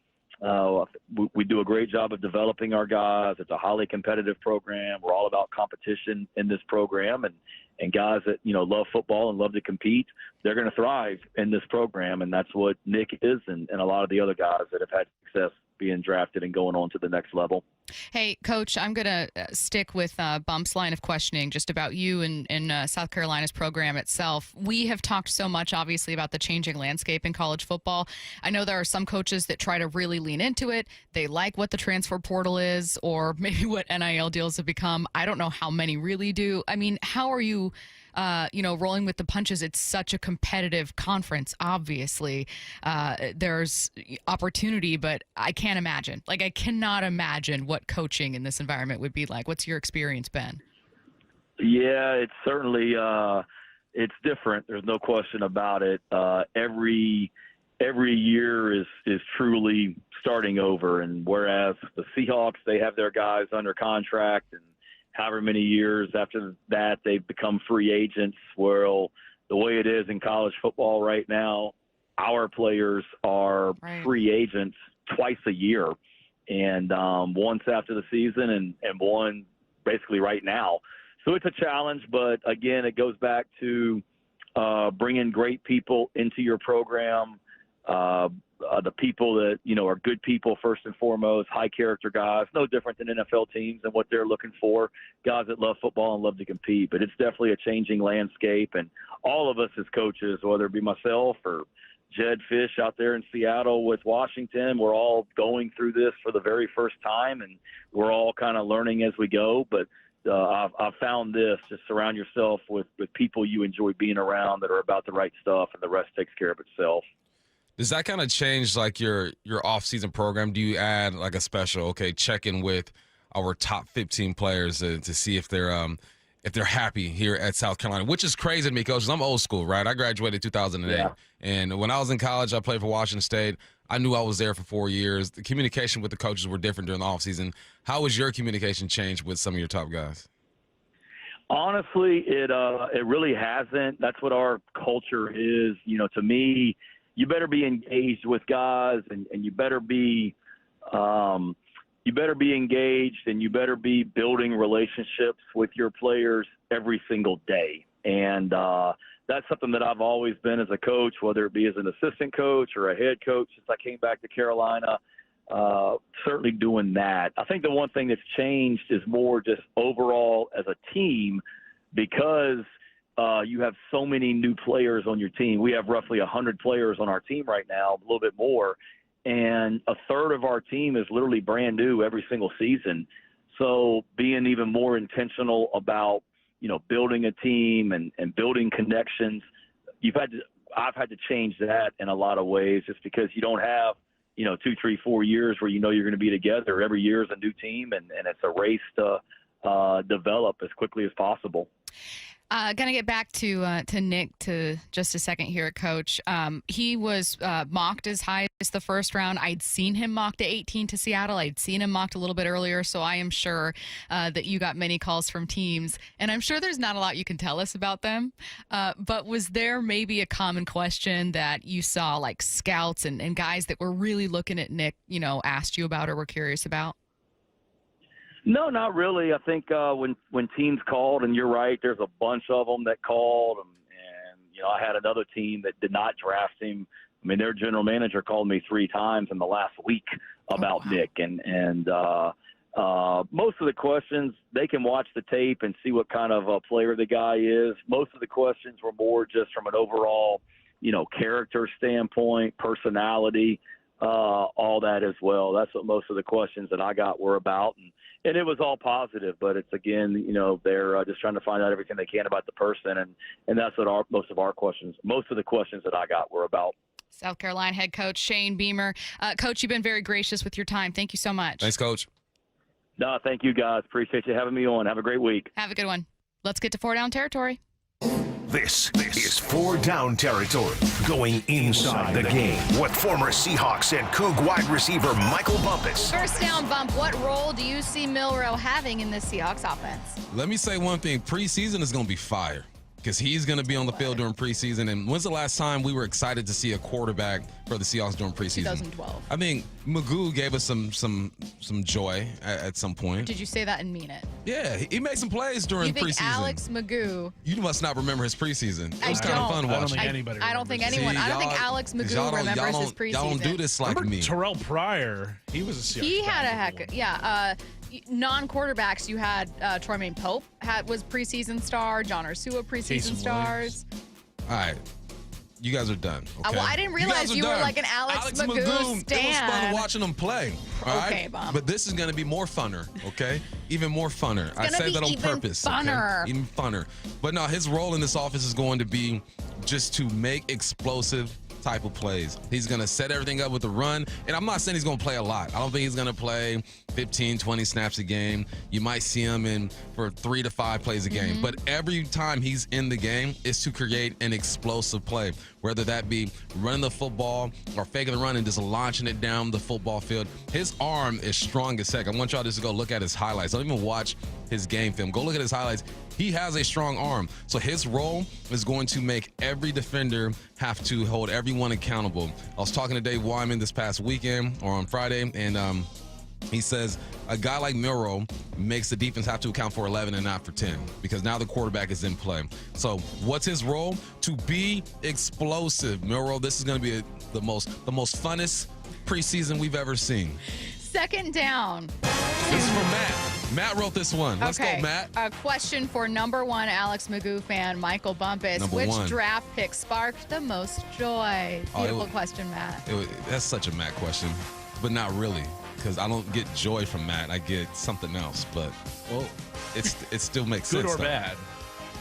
we do a great job of developing our guys. It's a highly competitive program. We're all about competition in this program, and guys that, love football and love to compete, they're going to thrive in this program, and that's what Nick is and a lot of the other guys that have had success being drafted and going on to the next level. Hey, Coach, I'm going to stick with Bump's line of questioning just about you and South Carolina's program itself. We have talked so much, obviously, about the changing landscape in college football. I know there are some coaches that try to really lean into it. They like what the transfer portal is or maybe what NIL deals have become. I don't know how many really do. I mean, how are you rolling with the punches? It's such a competitive conference, obviously. There's opportunity, but I can't imagine. I cannot imagine what coaching in this environment would be like. What's your experience been? Yeah, it's certainly it's different. There's no question about it. Every year is truly starting over, and whereas the Seahawks, they have their guys under contract, and however many years after that they've become free agents. Well, the way it is in college football right now, our players are free agents twice a year, and once after the season and one basically right now. So it's a challenge, but again, it goes back to bringing great people into your program, the people that, are good people first and foremost, high character guys, no different than NFL teams and what they're looking for, guys that love football and love to compete. But it's definitely a changing landscape, and all of us as coaches, whether it be myself or Jed Fish out there in Seattle with Washington, we're all going through this for the very first time, and we're all kind of learning as we go. But I've found this: just surround yourself with people you enjoy being around that are about the right stuff, and the rest takes care of itself. Does that kind of change your off-season program? Do you add a special, check in with our top 15 players to see if they're happy here at South Carolina, which is crazy to me, Coach. I'm old school, right? I graduated in 2008, and when I was in college, I played for Washington State. I knew I was there for 4 years. The communication with the coaches were different during the offseason. How was your communication changed with some of your top guys? Honestly, it really hasn't. That's what our culture is. To me, you better be engaged with guys, and you better be engaged, and you better be building relationships with your players every single day. And that's something that I've always been as a coach, whether it be as an assistant coach or a head coach since I came back to Carolina, certainly doing that. I think the one thing that's changed is more just overall as a team, because you have so many new players on your team. We have roughly 100 players on our team right now, a little bit more, and a third of our team is literally brand new every single season. So being even more intentional about, building a team and building connections, I've had to change that in a lot of ways, just because you don't have, 2, 3, 4 years where you're going to be together. Every year is a new team, and it's a race to develop as quickly as possible. Gonna get back to Nick to just a second here, Coach. He was mocked as high as the first round. I'd seen him mocked at 18 to Seattle. I'd seen him mocked a little bit earlier, so I am sure that you got many calls from teams, and I'm sure there's not a lot you can tell us about them. But was there maybe a common question that you saw, like scouts and guys that were really looking at Nick, asked you about or were curious about? No, not really. I think when teams called, and you're right, there's a bunch of them that called, and I had another team that did not draft him. I mean, their general manager called me 3 times in the last week about Nick, and most of the questions, they can watch the tape and see what kind of a player the guy is. Most of the questions were more just from an overall, character standpoint, personality, all that as well. That's what most of the questions that I got were about. And it was all positive, but it's, again, they're just trying to find out everything they can about the person, and that's what most of the questions that I got were about. South Carolina head coach Shane Beamer. Coach, you've been very gracious with your time. Thank you so much. Thanks, Coach. No, thank you, guys. Appreciate you having me on. Have a great week. Have a good one. Let's get to 4 down territory. This is 4 down territory, going inside the game with former Seahawks and Coug wide receiver Michael Bumpus. First down, Bump. What role do you see Milroe having in this Seahawks offense? Let me say one thing. Preseason is going to be fire because he's going to be on the field during preseason. And when's the last time we were excited to see a quarterback for the Seahawks during preseason? 2012. I think Magoo gave us some joy at some point. Did you say that and mean it? Yeah, he made some plays during preseason. preseason. Alex Magoo. You must not remember his preseason. It was kind of fun watching. I don't think anyone. I don't think Alex Magoo remembers his preseason. Y'all don't do this like me. Terrell Pryor, he was a Seahawks. He had a non-quarterbacks, you had Troymaine Pope was preseason star, John Ursua preseason stars. All right. You guys are done. Okay? Well, I didn't realize you were like an Alex Magoo stan. It was fun watching them play. All right? Okay, Bob. But this is going to be more funner, okay? Even more funner. I say that on purpose. Funner. Okay? Even funner. But no, his role in this offense is going to be just to make explosive type of plays. He's going to set everything up with the run. And I'm not saying he's going to play a lot. I don't think he's going to play 15, 20 snaps a game. You might see him in for 3 to 5 plays a game. But every time he's in the game is to create an explosive play, whether that be running the football or faking the run and just launching it down the football field. His arm is strong as heck. I want y'all just to go look at his highlights. Don't even watch his game film. Go look at his highlights. He has a strong arm. So his role is going to make every defender have to hold everyone accountable. I was talking to Dave Wyman this past weekend or on Friday, and he says a guy like Milroe makes the defense have to account for 11 and not for 10 because now the quarterback is in play. So what's his role? To be explosive. Milroe, this is going to be the most funnest preseason we've ever seen. Second down. This is from Matt. Matt wrote this one. Let's go, Matt. A question for number 1 Alex Magoo fan, Michael Bumpus. Which draft pick sparked the most joy? Beautiful question, Matt. That's such a Matt question, but not really, because I don't get joy from Matt. I get something else, but it still makes sense. Good or bad?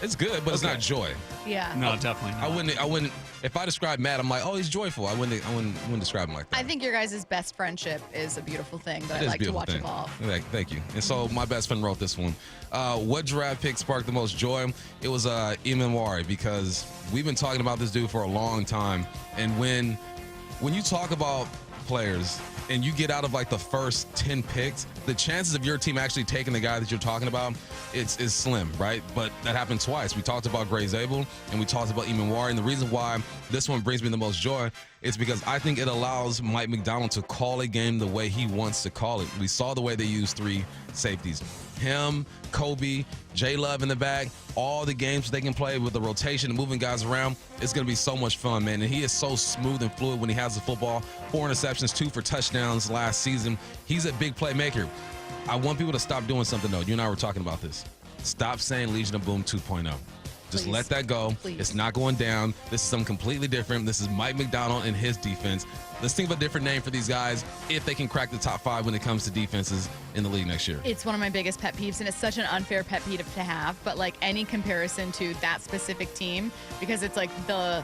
It's good, but it's not joy. Yeah. No, definitely not. I wouldn't. If I describe Matt, I'm like, oh, he's joyful. I wouldn't describe him like that. I think your guys' best friendship is a beautiful thing that I like to watch evolve. Thank you. And so my best friend wrote this one. What draft pick sparked the most joy? It was Imamwari, because we've been talking about this dude for a long time. And when you talk about players and you get out of like the first 10 picks, the chances of your team actually taking the guy that you're talking about is slim, right? But that happened twice. We talked about Gray Zabel and we talked about Imamwari, and the reason why this one brings me the most joy is because I think it allows Mike McDonald to call a game the way he wants to call it. We saw the way they used 3 safeties. Him, Kobe, J Love in the back, all the games they can play with the rotation and moving guys around. It's going to be so much fun, man. And he is so smooth and fluid when he has the football. 4 interceptions, 2 for touchdowns last season. He's a big playmaker. I want people to stop doing something, though. You and I were talking about this. Stop saying Legion of Boom 2.0. Just let that go. Please. It's not going down. This is something completely different. This is Mike McDonald and his defense. Let's think of a different name for these guys if they can crack the top 5 when it comes to defenses in the league next year. It's one of my biggest pet peeves, and it's such an unfair pet peeve to have, but like any comparison to that specific team, because it's like the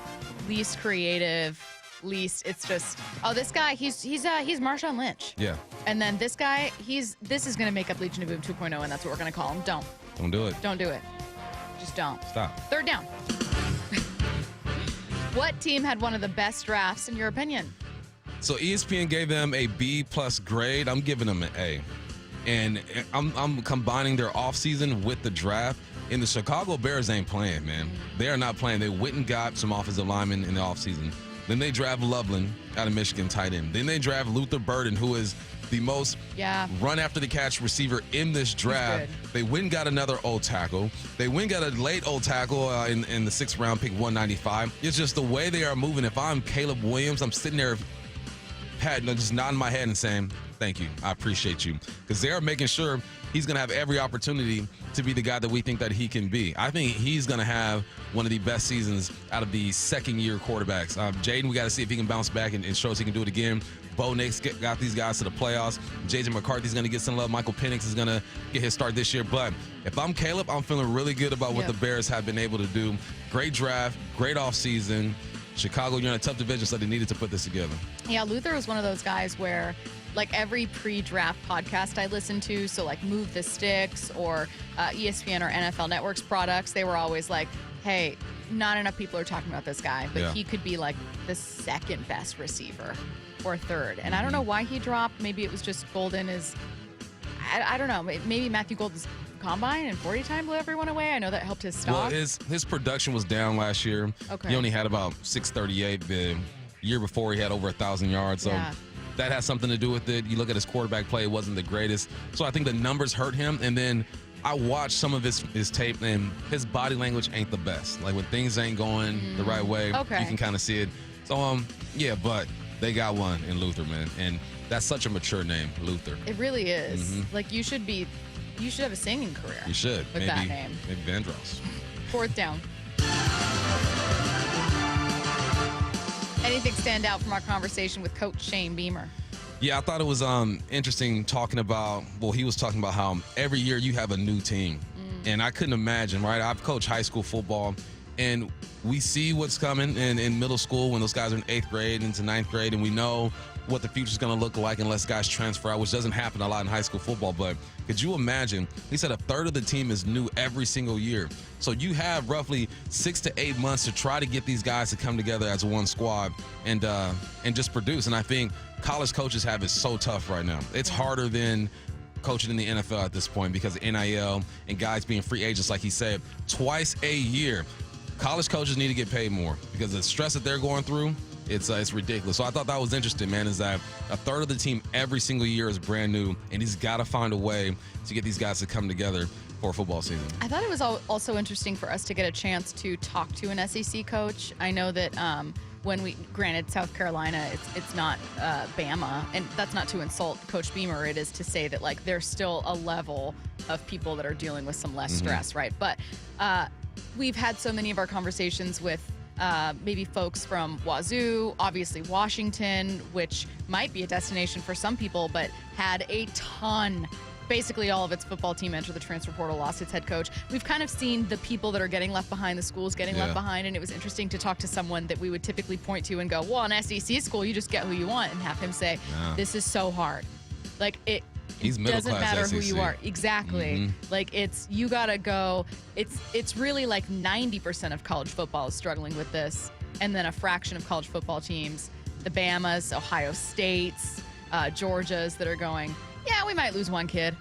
least creative, it's just, oh, this guy, he's Marshawn Lynch. Yeah. And then this guy, this is going to make up Legion of Boom 2.0, and that's what we're going to call him. Don't do it. Don't do it. Just don't. Stop. Third down. What team had one of the best drafts in your opinion? So ESPN gave them a B+ grade. I'm giving them an A. And I'm combining their offseason with the draft. And the Chicago Bears ain't playing, man. They are not playing. They went and got some offensive linemen in the offseason. Then they draft Loveland out of Michigan, tight end. Then they draft Luther Burden, who is the most run-after-the-catch receiver in this draft. They went and got another old tackle. They went and got a late old tackle in the 6th round, pick 195. It's just the way they are moving. If I'm Caleb Williams, I'm sitting there just nodding my head and saying, thank you. I appreciate you. Because they're making sure he's going to have every opportunity to be the guy that we think that he can be. I think he's going to have one of the best seasons out of the second-year quarterbacks. Jaden, we got to see if he can bounce back and show us he can do it again. Bo Nix got these guys to the playoffs. J.J. McCarthy's going to get some love. Michael Penix is going to get his start this year. But if I'm Caleb, I'm feeling really good about what the Bears have been able to do. Great draft, great offseason. Chicago, you're in a tough division, so they needed to put this together. Yeah, Luther was one of those guys where, like, every pre-draft podcast I listened to, so like Move the Sticks or ESPN or NFL Network's products, they were always like, hey, not enough people are talking about this guy, but he could be like the second best receiver or third. And I don't know why he dropped. Maybe it was just Golden is, I don't know, maybe Matthew Golden's combine and 40 time blew everyone away. I know that helped his stock. Well, his production was down last year. Okay. He only had about 638. The year before he had over 1,000 yards. So that has something to do with it. You look at his quarterback play, it wasn't the greatest. So I think the numbers hurt him. And then I watched some of his tape, and his body language ain't the best. Like when things ain't going the right way, you can kind of see it. So, but they got one in Luther, man. And that's such a mature name, Luther. It really is. Like you should have a singing career. You should. With that name. Maybe Vandross. 4th down. Anything stand out from our conversation with Coach Shane Beamer? Yeah, I thought it was interesting talking about, he was talking about how every year you have a new team. And I couldn't imagine, right? I've coached high school football, and we see what's coming in middle school when those guys are in 8th grade into 9th grade, and we know what the future's going to look like unless guys transfer out, which doesn't happen a lot in high school football. But could you imagine? He said a third of the team is new every single year. So you have roughly 6 to 8 months to try to get these guys to come together as one squad and just produce. And I think college coaches have it so tough right now. It's harder than coaching in the NFL at this point because of NIL and guys being free agents, like he said, twice a year. College coaches need to get paid more because the stress that they're going through, it's ridiculous. So I thought that was interesting, man, is that a third of the team every single year is brand new, and he's got to find a way to get these guys to come together for a football season. I thought it was also interesting for us to get a chance to talk to an SEC coach. I know that granted, South Carolina, it's not Bama, and that's not to insult Coach Beamer. It is to say that, like, there's still a level of people that are dealing with some less stress, right? But we've had so many of our conversations with maybe folks from Wazoo, obviously Washington, which might be a destination for some people, but had a ton, basically all of its football team enter the transfer portal, lost its head coach. We've kind of seen the people that are getting left behind, the schools getting left behind, and it was interesting to talk to someone that we would typically point to and go, well, an SEC school, you just get who you want, and have him say, this is so hard. Like, it doesn't matter SEC. Who you are. Exactly. Like, you gotta go. It's really like 90% of college football is struggling with this, and then a fraction of college football teams, the Bamas, Ohio States, Georgias, that are going, yeah, we might lose one kid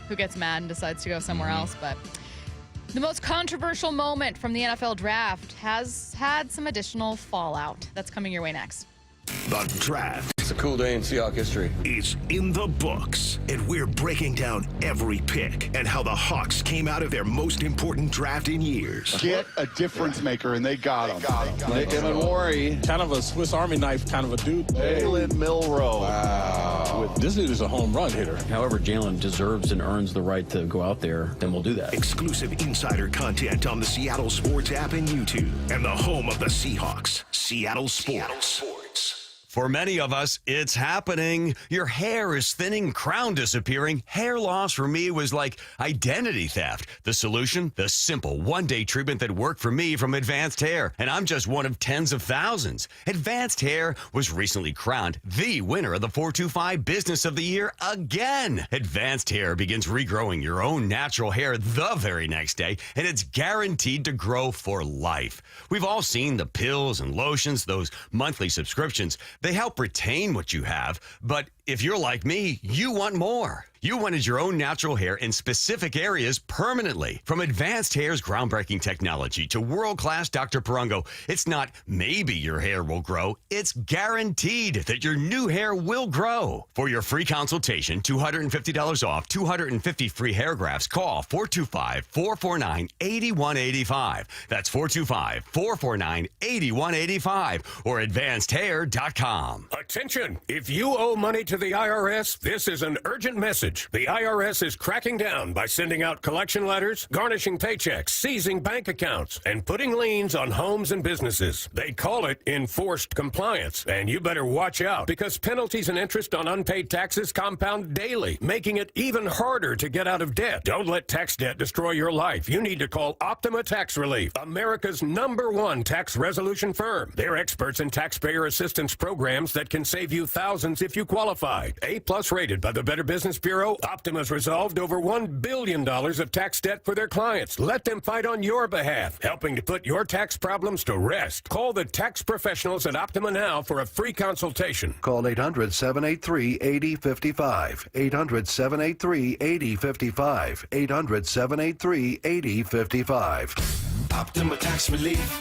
who gets mad and decides to go somewhere else. But the most controversial moment from the NFL draft has had some additional fallout. That's coming your way next. The draft. It's a cool day in Seahawks history. Is in the books, and we're breaking down every pick and how the Hawks came out of their most important draft in years. Get a difference maker, and they got him. Nick Emmanwori. Kind of a Swiss Army knife kind of a dude. Jalen Milroe. Wow. This dude is a home run hitter. However, Jalen deserves and earns the right to go out there, then we'll do that. Exclusive insider content on the Seattle Sports app and YouTube, and the home of the Seahawks, Seattle Sports. For many of us, it's happening. Your hair is thinning, crown disappearing. Hair loss for me was like identity theft. The solution? The simple one-day treatment that worked for me from Advanced Hair. And I'm just one of tens of thousands. Advanced Hair was recently crowned the winner of the 425 Business of the Year again. Advanced Hair begins regrowing your own natural hair the very next day, and it's guaranteed to grow for life. We've all seen the pills and lotions, those monthly subscriptions. They help retain what you have, but if you're like me, you want more. You wanted your own natural hair in specific areas permanently. From Advanced Hair's groundbreaking technology to world-class Dr. Perungo, it's not maybe your hair will grow, it's guaranteed that your new hair will grow. For your free consultation, $250 off, 250 free hair grafts, call 425-449-8185. That's 425-449-8185 or advancedhair.com. Attention! If you owe money to the IRS, this is an urgent message. The IRS is cracking down by sending out collection letters, garnishing paychecks, seizing bank accounts, and putting liens on homes and businesses. They call it enforced compliance, and you better watch out because penalties and interest on unpaid taxes compound daily, making it even harder to get out of debt. Don't let tax debt destroy your life. You need to call Optima Tax Relief, America's #1 tax resolution firm. They're experts in taxpayer assistance programs that can save you thousands if you qualify. A+ rated by the Better Business Bureau, Optima's resolved over $1 billion of tax debt for their clients. Let them fight on your behalf, helping to put your tax problems to rest. Call the tax professionals at Optima now for a free consultation. Call 800-783-8055. 800-783-8055. 800-783-8055. Optima Tax Relief.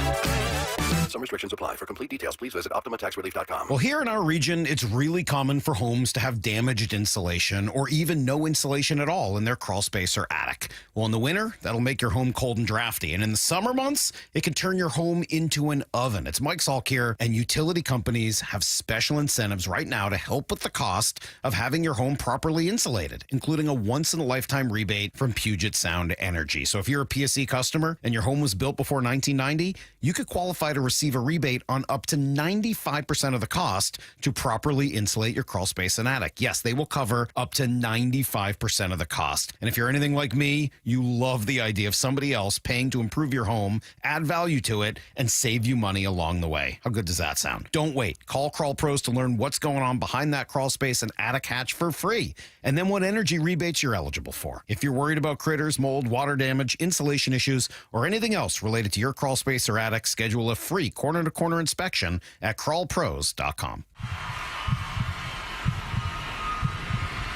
Some restrictions apply. For complete details, please visit OptimaTaxRelief.com. Well, here in our region, it's really common for homes to have damaged insulation or even no insulation at all in their crawl space or attic. Well, in the winter, that'll make your home cold and drafty. And in the summer months, it can turn your home into an oven. It's Mike Salk here, and utility companies have special incentives right now to help with the cost of having your home properly insulated, including a once-in-a-lifetime rebate from Puget Sound Energy. So if you're a PSE customer and your home was built before 1990, you could qualify to receive a rebate on up to 95% of the cost to properly insulate your crawl space and attic. Yes, they will cover up to 95% of the cost. And if you're anything like me, you love the idea of somebody else paying to improve your home, add value to it, and save you money along the way. How good does that sound? Don't wait. Call Crawl Pros to learn what's going on behind that crawl space and attic hatch for free, and then what energy rebates you're eligible for. If you're worried about critters, mold, water damage, insulation issues, or anything else related to your crawl space or attic, schedule a free corner-to-corner inspection at crawlpros.com.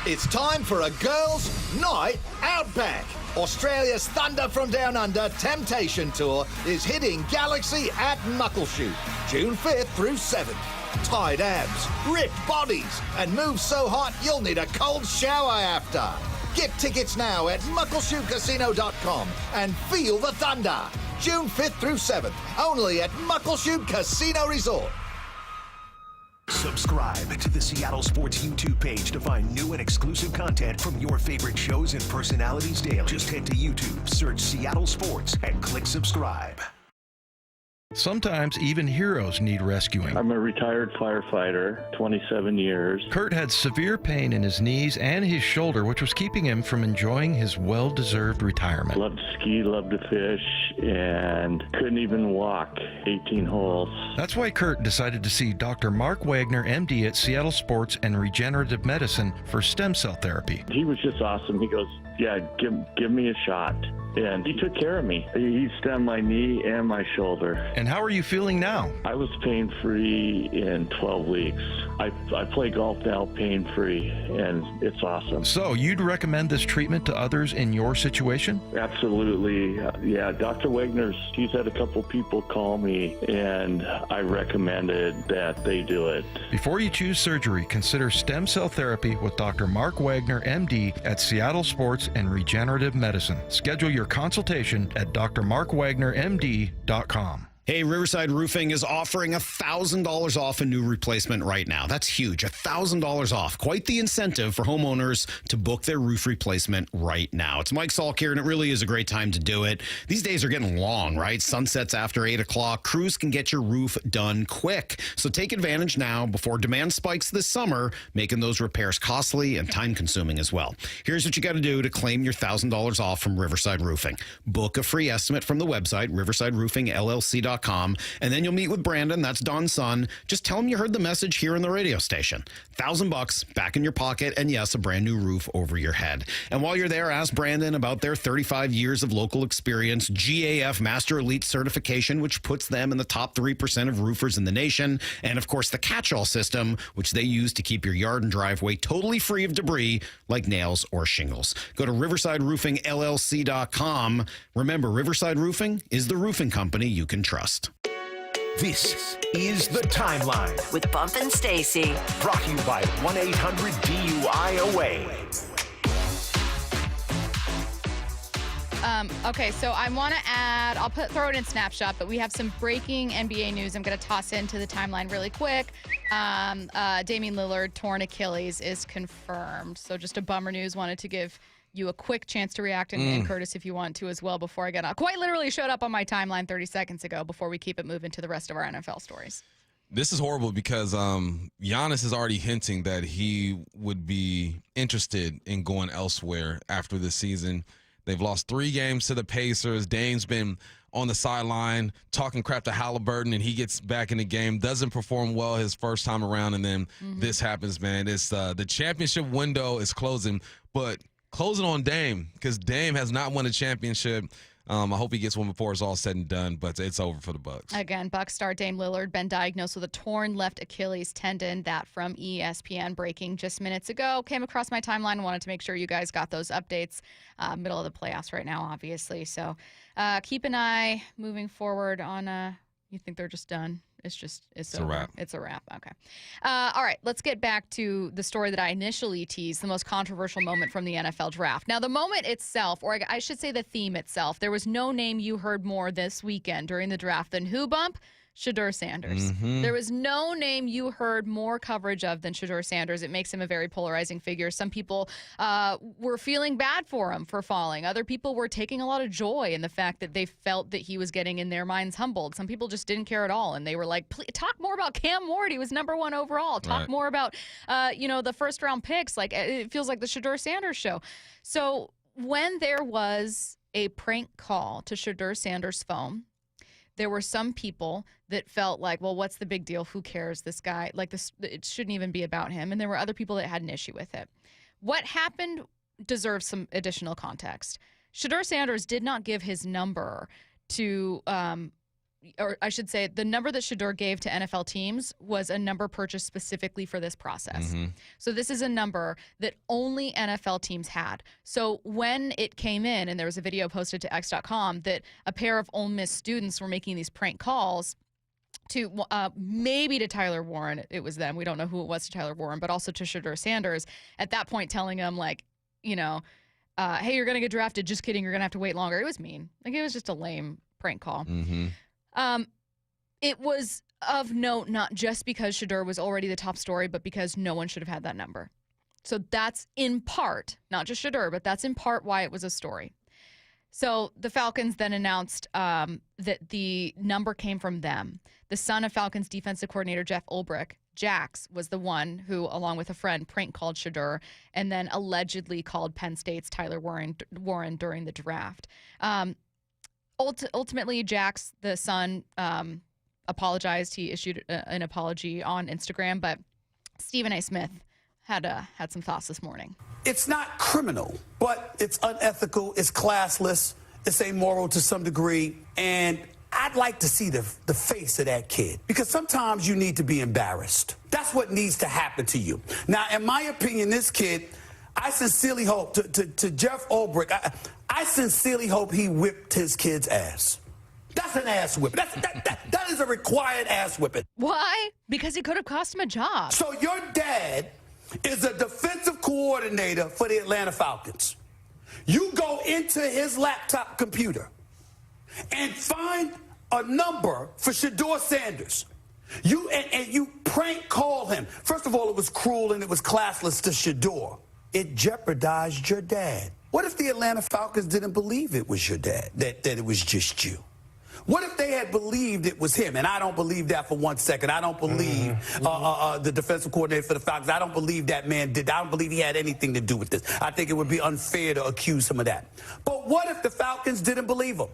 It's time for a girls' night out back. Australia's Thunder from Down Under Temptation Tour is hitting Galaxy at Muckleshoot, June 5th through 7th. Tight abs, ripped bodies, and moves so hot you'll need a cold shower after. Get tickets now at muckleshootcasino.com and feel the thunder. June 5th through 7th, only at Muckleshoot Casino Resort. Subscribe to the Seattle Sports YouTube page to find new and exclusive content from your favorite shows and personalities daily. Just head to YouTube, search Seattle Sports, and click subscribe. Sometimes even heroes need rescuing. I'm a retired firefighter, 27 years. Kurt had severe pain in his knees and his shoulder, which was keeping him from enjoying his well-deserved retirement. Loved to ski, loved to fish, and couldn't even walk 18 holes. That's why Kurt decided to see Dr. Mark Wagner, MD at Seattle Sports and Regenerative Medicine for stem cell therapy. He was just awesome. He goes, yeah, give me a shot. And he took care of me. He stemmed my knee and my shoulder. And how are you feeling now? I was pain-free in 12 weeks. I play golf now pain-free, and it's awesome. So you'd recommend this treatment to others in your situation? Absolutely. Yeah, Dr. Wagner's, he's had a couple people call me, and I recommended that they do it. Before you choose surgery, consider stem cell therapy with Dr. Mark Wagner, MD at Seattle Sports and Regenerative Medicine. Schedule your consultation at drmarkwagnermd.com. Hey, Riverside Roofing is offering $1,000 off a new replacement right now. That's huge. $1,000 off. Quite the incentive for homeowners to book their roof replacement right now. It's Mike Salk here, and it really is a great time to do it. These days are getting long, right? Sunsets after 8 o'clock. Crews can get your roof done quick. So take advantage now before demand spikes this summer, making those repairs costly and time-consuming as well. Here's what you got to do to claim your $1,000 off from Riverside Roofing. Book a free estimate from the website, riversideroofingllc.com. And then you'll meet with Brandon, that's Don's son. Just tell him you heard the message here on the radio station. $1,000 back in your pocket, and yes, a brand new roof over your head. And while you're there, ask Brandon about their 35 years of local experience, GAF Master Elite certification, which puts them in the top 3% of roofers in the nation, and of course the catch-all system, which they use to keep your yard and driveway totally free of debris like nails or shingles. Go to riversideroofingllc.com. Remember, Riverside Roofing is the roofing company you can trust. This is The Timeline with Bump and Stacy. Brought to you by 1-800-DUI-AWAY. Okay, so I want to add, throw it in snapshot, but we have some breaking NBA news I'm going to toss into the timeline really quick. Damian Lillard, torn Achilles, is confirmed. So just a bummer news. Wanted to give you a quick chance to react, and Curtis, if you want to as well, before I get on. Quite literally showed up on my timeline 30 seconds ago before we keep it moving to the rest of our NFL stories. This is horrible because Giannis is already hinting that he would be interested in going elsewhere after this season. They've lost 3 games to the Pacers. Dame's been on the sideline talking crap to Halliburton, and he gets back in the game, doesn't perform well his first time around, and then this happens, man. It's the championship window is closing, but closing on Dame, because Dame has not won a championship. I hope he gets one before it's all said and done, but it's over for the Bucks. Again, Bucks star Dame Lillard been diagnosed with a torn left Achilles tendon. That from ESPN, breaking just minutes ago. Came across my timeline. Wanted to make sure you guys got those updates. Middle of the playoffs right now, obviously. So keep an eye moving forward on. You think they're just done? It's a wrap. It's a wrap. Okay. All right. Let's get back to the story that I initially teased, the most controversial moment from the NFL draft. Now, the moment itself, or I should say the theme itself, there was no name you heard more this weekend during the draft than who, Bump? Shedeur Sanders. There was no name you heard more coverage of than Shedeur Sanders. It makes him a very polarizing figure. Some people were feeling bad for him for falling. Other people were taking a lot of joy in the fact that they felt that he was getting, in their minds, humbled. Some people just didn't care at all, and they were like, talk more about Cam Ward. He was #1 overall. Talk more about, the first-round picks. Like, it feels like the Shedeur Sanders show. So when there was a prank call to Shedeur Sanders' phone, there were some people that felt like, well, what's the big deal? Who cares? This guy, like this, it shouldn't even be about him. And there were other people that had an issue with it. What happened deserves some additional context. Shedeur Sanders did not give his number to, or I should say, the number that Shedeur gave to NFL teams was a number purchased specifically for this process. So this is a number that only NFL teams had. So when it came in, and there was a video posted to X.com that a pair of Ole Miss students were making these prank calls to maybe to Tyler Warren. It was them. We don't know who it was to Tyler Warren, but also to Shedeur Sanders. At that point, telling him, like, hey, you're going to get drafted. Just kidding. You're going to have to wait longer. It was mean. Like, it was just a lame prank call. It was of note, not just because Shedeur was already the top story, but because no one should have had that number. So that's in part, not just Shedeur, but that's in part why it was a story. So the Falcons then announced that the number came from them. The son of Falcons defensive coordinator Jeff Ulbrich, Jax, was the one who, along with a friend, prank called Shedeur and then allegedly called Penn State's Tyler Warren during the draft. Ultimately, Jax, the son, apologized. He issued an apology on Instagram, but Stephen A. Smith had some thoughts this morning. It's not criminal, but it's unethical, it's classless, it's amoral to some degree, and I'd like to see the face of that kid, because sometimes you need to be embarrassed. That's what needs to happen to you. Now, in my opinion, this kid, I sincerely hope, to Jeff Ulbrich, I sincerely hope he whipped his kid's ass. That's an ass whipping. That is a required ass whipping. Why? Because he could have cost him a job. So your dad is a defensive coordinator for the Atlanta Falcons. You go into his laptop computer and find a number for Shedeur Sanders. You prank call him. First of all, it was cruel and it was classless to Shedeur. It jeopardized your dad. What if the Atlanta Falcons didn't believe it was your dad, that it was just you? What if they had believed it was him? And I don't believe that for 1 second. I don't believe the defensive coordinator for the Falcons. I don't believe that man did. I don't believe he had anything to do with this. I think it would be unfair to accuse him of that. But what if the Falcons didn't believe him?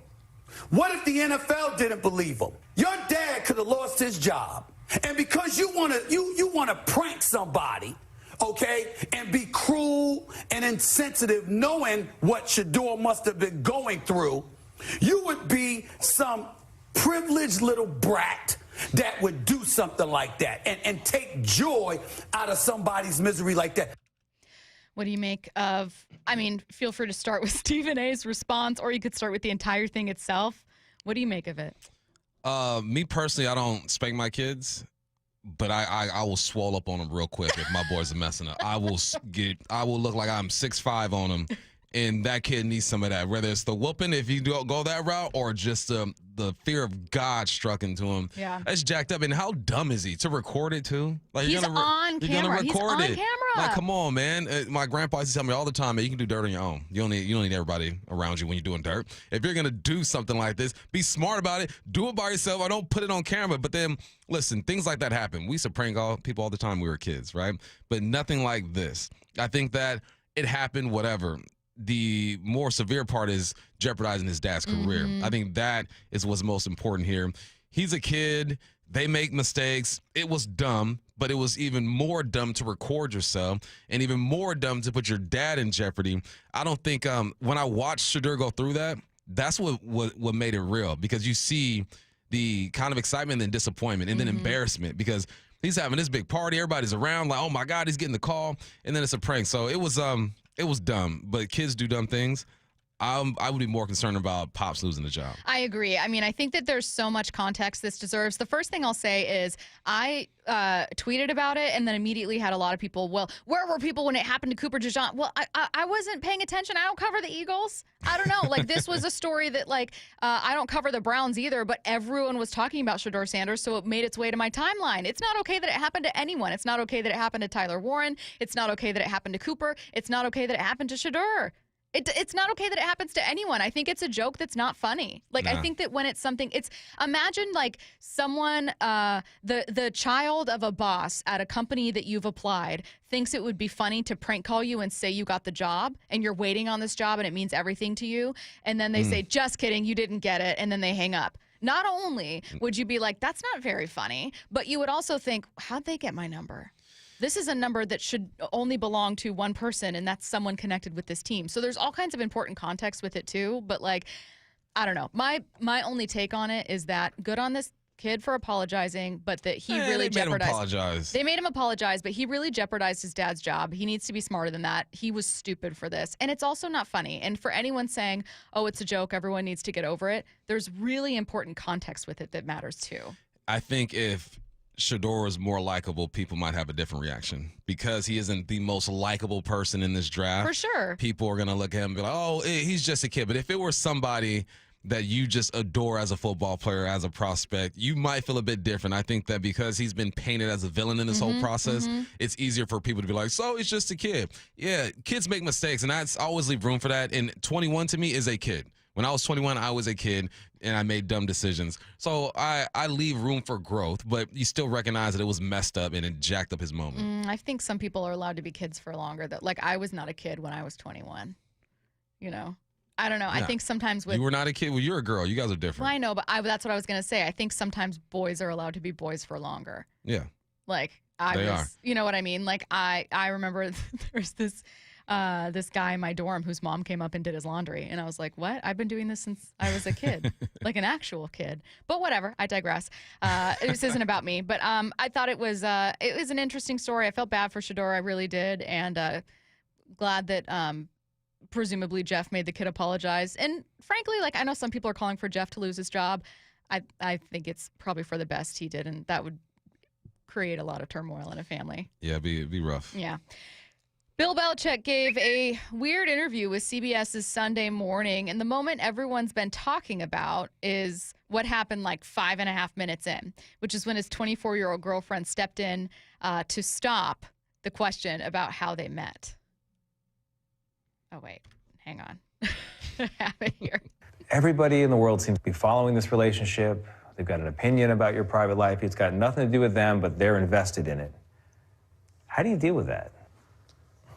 What if the NFL didn't believe him? Your dad could have lost his job. And because you want to prank somebody, okay, and be cruel and insensitive, knowing what Shedeur must have been going through, you would be some privileged little brat that would do something like that and take joy out of somebody's misery like that. What do you make of, feel free to start with Stephen A's response, or you could start with the entire thing itself. What do you make of it? Me personally, I don't spank my kids, but I will swole up on them real quick if my boys are messing up. I will look like I'm 6'5" on them. And that kid needs some of that, whether it's the whooping if you go that route, or just the fear of God struck into him. Yeah, that's jacked up. And how dumb is he to record it too? Like he's on camera. You're gonna record he's on it. Camera. Like, come on, man. My grandpa used to tell me all the time, man, you can do dirt on your own. You don't need everybody around you when you're doing dirt. If you're gonna do something like this, be smart about it. Do it by yourself. I don't put it on camera. But then, listen, things like that happen. We used to prank people all the time when we were kids, right? But nothing like this. I think that it happened. Whatever. The more severe part is jeopardizing his dad's career. I think that is what's most important here. He's a kid. They make mistakes. It was dumb, but it was even more dumb to record yourself, and even more dumb to put your dad in jeopardy. I don't think when I watched Shedeur go through that, that's what made it real, because you see the kind of excitement and disappointment and then embarrassment, because he's having this big party. Everybody's around like, oh, my God, he's getting the call, and then it's a prank. So it was dumb, but kids do dumb things. I would be more concerned about Pops losing the job. I agree. I think that there's so much context this deserves. The first thing I'll say is I tweeted about it and then immediately had a lot of people, well, where were people when it happened to Cooper DeJean? Well, I wasn't paying attention. I don't cover the Eagles. I don't know. Like, this was a story that, I don't cover the Browns either, but everyone was talking about Shedeur Sanders, so it made its way to my timeline. It's not okay that it happened to anyone. It's not okay that it happened to Tyler Warren. It's not okay that it happened to Cooper. It's not okay that it happened to Shedeur. It's not okay that it happens to anyone. I think it's a joke that's not funny. I think that when it's something, imagine someone, the child of a boss at a company that you've applied thinks it would be funny to prank call you and say you got the job and you're waiting on this job and it means everything to you. And then they say, just kidding, you didn't get it. And then they hang up. Not only would you be like, that's not very funny, but you would also think, how'd they get my number? This is a number that should only belong to one person, and that's someone connected with this team. So there's all kinds of important context with it too. But I don't know. My only take on it is that good on this kid for apologizing, but that he really jeopardized. They made him apologize, but he really jeopardized his dad's job. He needs to be smarter than that. He was stupid for this, and it's also not funny. And for anyone saying, "Oh, it's a joke, everyone needs to get over it," there's really important context with it that matters too. I think if Shedeur is more likable, people might have a different reaction, because he isn't the most likable person in this draft. For sure. People are going to look at him and be like, oh, he's just a kid. But if it were somebody that you just adore as a football player, as a prospect, you might feel a bit different. I think that because he's been painted as a villain in this whole process, it's easier for people to be like, so he's just a kid. Yeah, kids make mistakes, and I always leave room for that. And 21 to me is a kid. When I was 21, I was a kid, and I made dumb decisions. So I leave room for growth, but you still recognize that it was messed up and it jacked up his moment. I think some people are allowed to be kids for longer. I was not a kid when I was 21. I don't know. I think sometimes you were not a kid. Well, you're a girl. You guys are different. Well, I know, but that's what I was going to say. I think sometimes boys are allowed to be boys for longer. Yeah. You know what I mean? I remember there's this guy in my dorm whose mom came up and did his laundry. And I was like, what? I've been doing this since I was a kid, like an actual kid. But whatever, I digress. This isn't about me. But I thought it was an interesting story. I felt bad for Shedeur. I really did. And glad that presumably Jeff made the kid apologize. And frankly, I know some people are calling for Jeff to lose his job. I think it's probably for the best he did. And that would create a lot of turmoil in a family. Yeah, be rough. Yeah. Bill Belichick gave a weird interview with CBS's Sunday Morning, and the moment everyone's been talking about is what happened like 5.5 minutes in, which is when his 24-year-old girlfriend stepped in to stop the question about how they met. Oh, wait. Hang on. I have it here. Everybody in the world seems to be following this relationship. They've got an opinion about your private life. It's got nothing to do with them, but they're invested in it. How do you deal with that?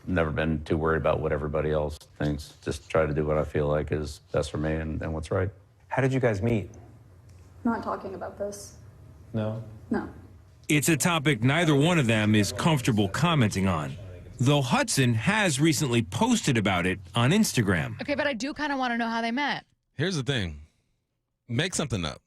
Never been too worried about what everybody else thinks. Just try to do what I feel like is best for me and what's right. How did you guys meet? Not talking about this. No? No. It's a topic neither one of them is comfortable commenting on, though Hudson has recently posted about it on Instagram. Okay, but I do kind of want to know how they met. Here's the thing. Make something up.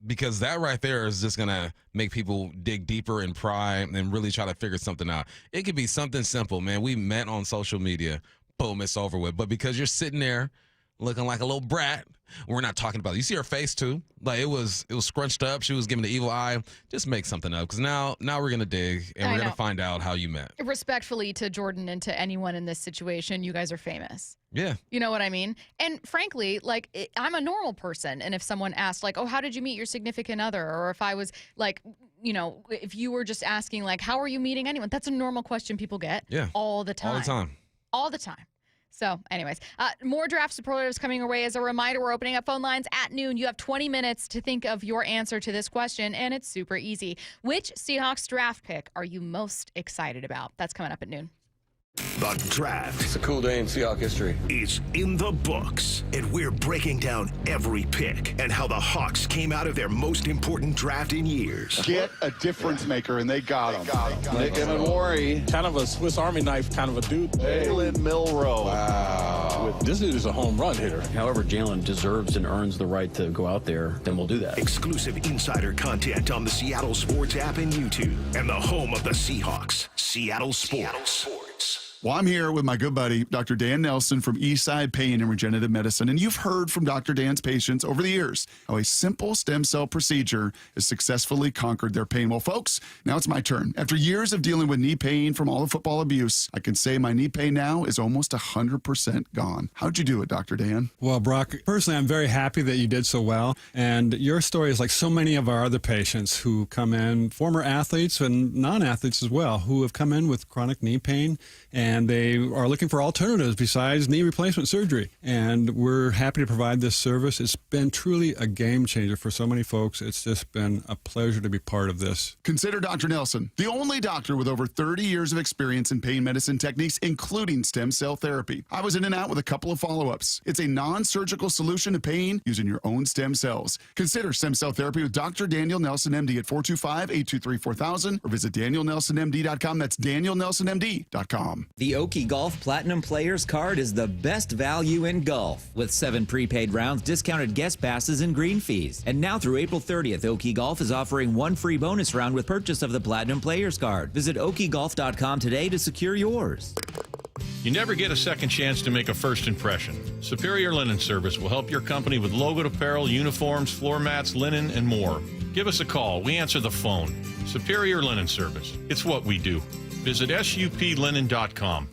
Because that right there is just going to make people dig deeper and pry and really try to figure something out. It could be something simple, man. We met on social media. Boom, it's over with. But because you're sitting there looking like a little brat, we're not talking about it. You see her face, too. Like, it was scrunched up. She was giving the evil eye. Just make something up. Because now we're going to dig, and we're going to find out how you met. Respectfully to Jordan and to anyone in this situation, you guys are famous. Yeah. You know what I mean? And frankly, like, I'm a normal person. And if someone asked, like, oh, how did you meet your significant other? Or if I was, like, you know, if you were just asking, like, how are you meeting anyone? That's a normal question people get all the time. All the time. All the time. So, anyways, more draft superlatives coming away. As a reminder, we're opening up phone lines at noon. You have 20 minutes to think of your answer to this question, and it's super easy. Which Seahawks draft pick are you most excited about? That's coming up at noon. The draft. It's a cool day in Seahawks history. Is in the books, and we're breaking down every pick and how the Hawks came out of their most important draft in years. Get a difference maker, and they got him. Nick Emmanwori. Kind of a Swiss Army knife kind of a dude. Jalen Milroe. Wow. This dude is a home run hitter. However, Jalen deserves and earns the right to go out there, then we'll do that. Exclusive insider content on the Seattle Sports app and YouTube, and the home of the Seahawks, Seattle Sports. Well, I'm here with my good buddy, Dr. Dan Nelson from Eastside Pain and Regenerative Medicine. And you've heard from Dr. Dan's patients over the years how a simple stem cell procedure has successfully conquered their pain. Well, folks, now it's my turn. After years of dealing with knee pain from all the football abuse, I can say my knee pain now is almost 100% gone. How'd you do it, Dr. Dan? Well, Brock, personally, I'm very happy that you did so well. And your story is like so many of our other patients who come in, former athletes and non-athletes as well, who have come in with chronic knee pain, and they are looking for alternatives besides knee replacement surgery. And we're happy to provide this service. It's been truly a game changer for so many folks. It's just been a pleasure to be part of this. Consider Dr. Nelson, the only doctor with over 30 years of experience in pain medicine techniques, including stem cell therapy. I was in and out with a couple of follow-ups. It's a non-surgical solution to pain using your own stem cells. Consider stem cell therapy with Dr. Daniel Nelson, MD at 425-823-4000 or visit danielnelsonmd.com. That's danielnelsonmd.com. The Oki Golf Platinum Players Card is the best value in golf, with 7 prepaid rounds, discounted guest passes, and green fees. And now through April 30th, Oki Golf is offering 1 free bonus round with purchase of the Platinum Players Card. Visit okigolf.com today to secure yours. You never get a second chance to make a first impression. Superior Linen Service will help your company with logoed apparel, uniforms, floor mats, linen, and more. Give us a call. We answer the phone. Superior Linen Service. It's what we do. Visit suplinen.com.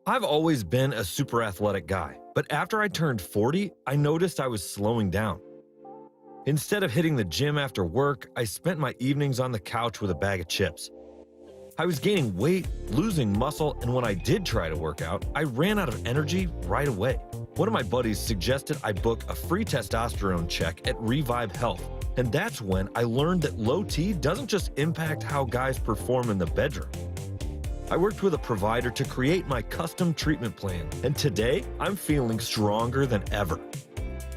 I've always been a super athletic guy, but after I turned 40, I noticed I was slowing down. Instead of hitting the gym after work, I spent my evenings on the couch with a bag of chips. I was gaining weight, losing muscle, and when I did try to work out, I ran out of energy right away. One of my buddies suggested I book a free testosterone check at Revive Health, and that's when I learned that low T doesn't just impact how guys perform in the bedroom. I worked with a provider to create my custom treatment plan, and today I'm feeling stronger than ever.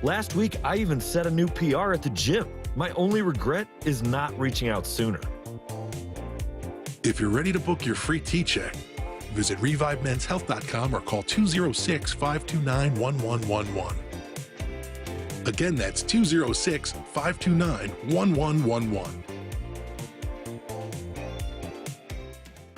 Last week, I even set a new PR at the gym. My only regret is not reaching out sooner. If you're ready to book your free T-check, visit ReviveMen'sHealth.com or call 206-529-1111. Again, that's 206-529-1111.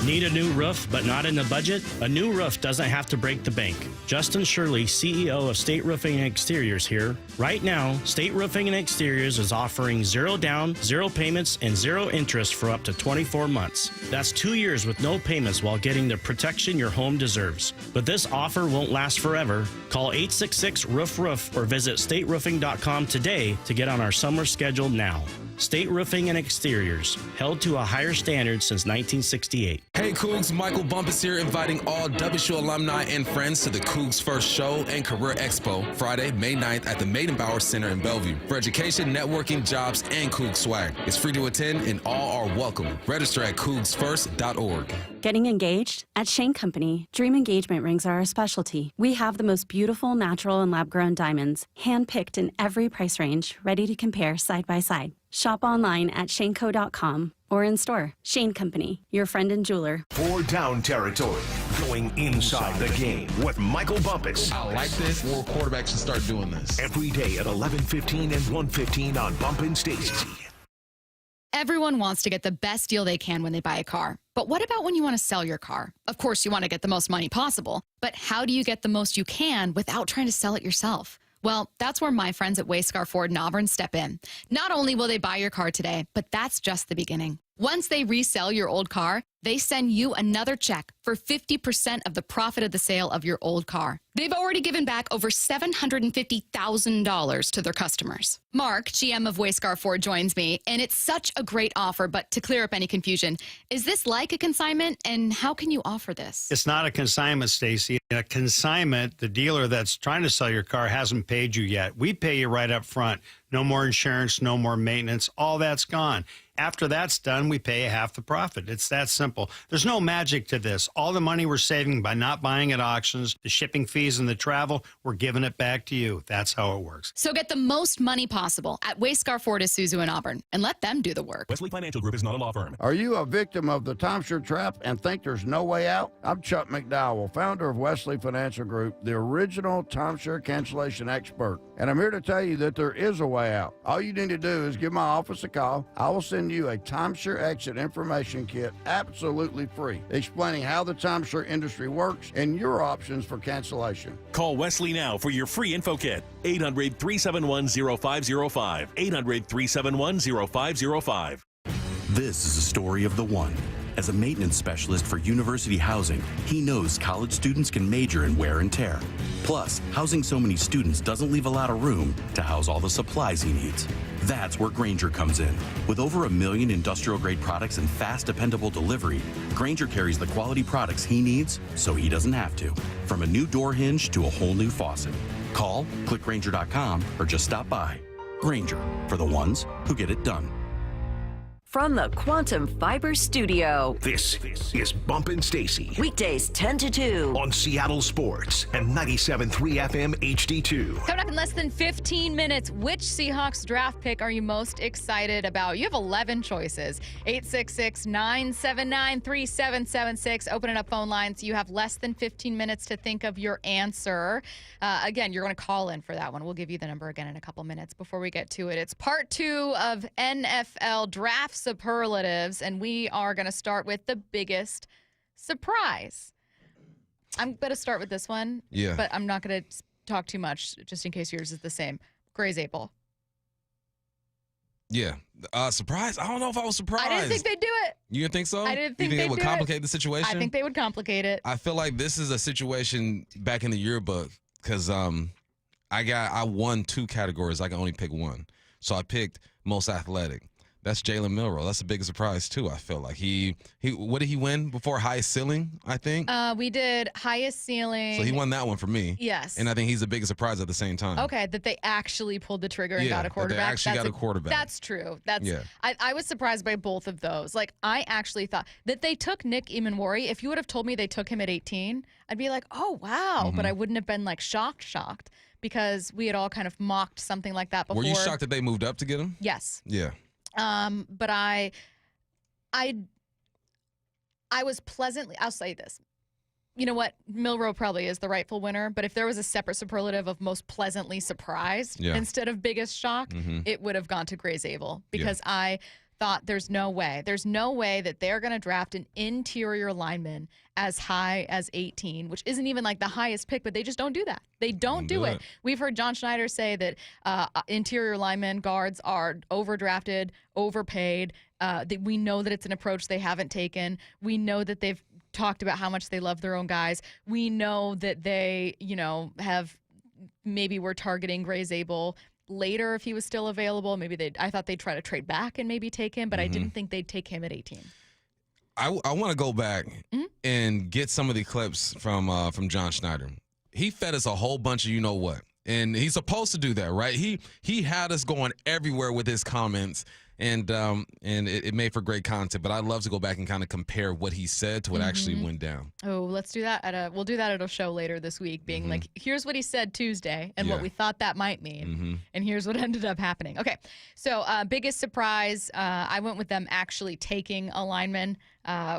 Need a new roof but not in the budget? A new roof doesn't have to break the bank. Justin Shirley, CEO of State Roofing and Exteriors here. Right now, State Roofing and Exteriors is offering 0 down, 0 payments, and 0 interest for up to 24 months. That's 2 years with no payments while getting the protection your home deserves. But this offer won't last forever. Call 866-ROOF-ROOF or visit stateroofing.com today to get on our summer schedule now. State Roofing and Exteriors, held to a higher standard since 1968. Hey Cougs, Michael Bumpus here, inviting all WSU alumni and friends to the Cougs First Show and Career Expo, Friday, May 9th at the Maidenbauer Center in Bellevue. For education, networking, jobs, and Cougs swag. It's free to attend and all are welcome. Register at cougsfirst.org. Getting engaged? At Shane Company, dream engagement rings are our specialty. We have the most beautiful natural and lab-grown diamonds, hand-picked in every price range, ready to compare side by side. Shop online at shaneco.com or in store. Shane Company, your friend and jeweler. 4 down territory, going inside the game with Michael Bumpus. I like this. More quarterbacks should start doing this. Every day at 11:15 and 1:15 on Bumpin' Stacy. Everyone wants to get the best deal they can when they buy a car. But what about when you want to sell your car? Of course, you want to get the most money possible. But how do you get the most you can without trying to sell it yourself? Well, that's where my friends at Wayscar Ford in Auburn step in. Not only will they buy your car today, but that's just the beginning. Once they resell your old car, they send you another check for 50% of the profit of the sale of your old car. They've already given back over $750,000 to their customers. Mark, GM of Wayscar Ford, joins me, and it's such a great offer. But to clear up any confusion, is this like a consignment, and how can you offer this? It's not a consignment, Stacy. A consignment, the dealer that's trying to sell your car hasn't paid you yet. We pay you right up front. No more insurance, no more maintenance. All that's gone. After that's done, we pay you half the profit. It's that simple. There's no magic to this. All the money we're saving by not buying at auctions, the shipping fees and the travel, we're giving it back to you. That's how it works. So get the most money possible at Wayscar Ford Isuzu in Auburn and let them do the work. Wesley Financial Group is not a law firm. Are you a victim of the timeshare trap and think there's no way out? I'm Chuck McDowell, founder of Wesley Financial Group, the original timeshare cancellation expert. And I'm here to tell you that there is a way out. All you need to do is give my office a call. I will send you a timeshare exit information kit absolutely free, explaining how the timeshare industry works and your options for cancellation. Call Wesley now for your free info kit. 800-371-0505. 800-371-0505. This is the story of the one. As a maintenance specialist for university housing, he knows college students can major in wear and tear. Plus, housing so many students doesn't leave a lot of room to house all the supplies he needs. That's where Grainger comes in. With over 1 million industrial-grade products and fast, dependable delivery, Grainger carries the quality products he needs so he doesn't have to. From a new door hinge to a whole new faucet. Call, click Grainger.com, or just stop by. Grainger, for the ones who get it done. From the Quantum Fiber Studio. This is Bumpin' Stacy. Weekdays 10 to 2. On Seattle Sports and 97.3 FM HD2. Coming up in less than 15 minutes, which Seahawks draft pick are you most excited about? You have 11 choices. 866-979-3776. Opening up phone lines. You have less than 15 minutes to think of your answer. Again, you're going to call in for that one. We'll give you the number again in a couple minutes before we get to it. It's part 2 of NFL Draft Superlatives, and we are going to start with the biggest surprise. I'm going to start with this one, but I'm not going to talk too much just in case yours is the same. Gray's Abel. Yeah. Surprise? I don't know if I was surprised. I didn't think they'd do it. You didn't think so? I didn't think it would complicate the situation? I think they would complicate it. I feel like this is a situation back in the yearbook because I won 2 categories. I can only pick one. So I picked most athletic. That's Jalen Milroe. That's a big surprise, too, I feel like. What did he win before? Highest ceiling, I think? We did highest ceiling. So he won that one for me. Yes. And I think he's the biggest surprise at the same time. Okay, that they actually pulled the trigger and got a quarterback. That they actually got a quarterback. That's true. I was surprised by both of those. Like, I actually thought that they took Nick Emanwari. If you would have told me they took him at 18, I'd be like, oh, wow. Mm-hmm. But I wouldn't have been, like, shocked because we had all kind of mocked something like that before. Were you shocked that they moved up to get him? Yes. Yeah. But I was pleasantly, I'll say this. You know what? Milroe probably is the rightful winner, but if there was a separate superlative of most pleasantly surprised instead of biggest shock, it would have gone to Gray's Abel because I thought there's no way that they're going to draft an interior lineman as high as 18, which isn't even like the highest pick, but they just don't do that. They don't do it. We've heard John Schneider say that interior linemen, guards are overdrafted, overpaid. We know that it's an approach they haven't taken. We know that they've talked about how much they love their own guys. We know that they, maybe were targeting Gray Zabel later if he was still available. I thought they'd try to trade back and maybe take him, but I didn't think they'd take him at 18. I want to go back and get some of the clips from John Schneider. He fed us a whole bunch of you know what, and he's supposed to do that, right? He had us going everywhere with his comments, and it made for great content. But I'd love to go back and kind of compare what he said to what actually went down. Oh, let's do that we'll do that at a show later this week, being like, here's what he said Tuesday and what we thought that might mean, and here's what ended up happening. Okay, so biggest surprise, I went with them actually taking a lineman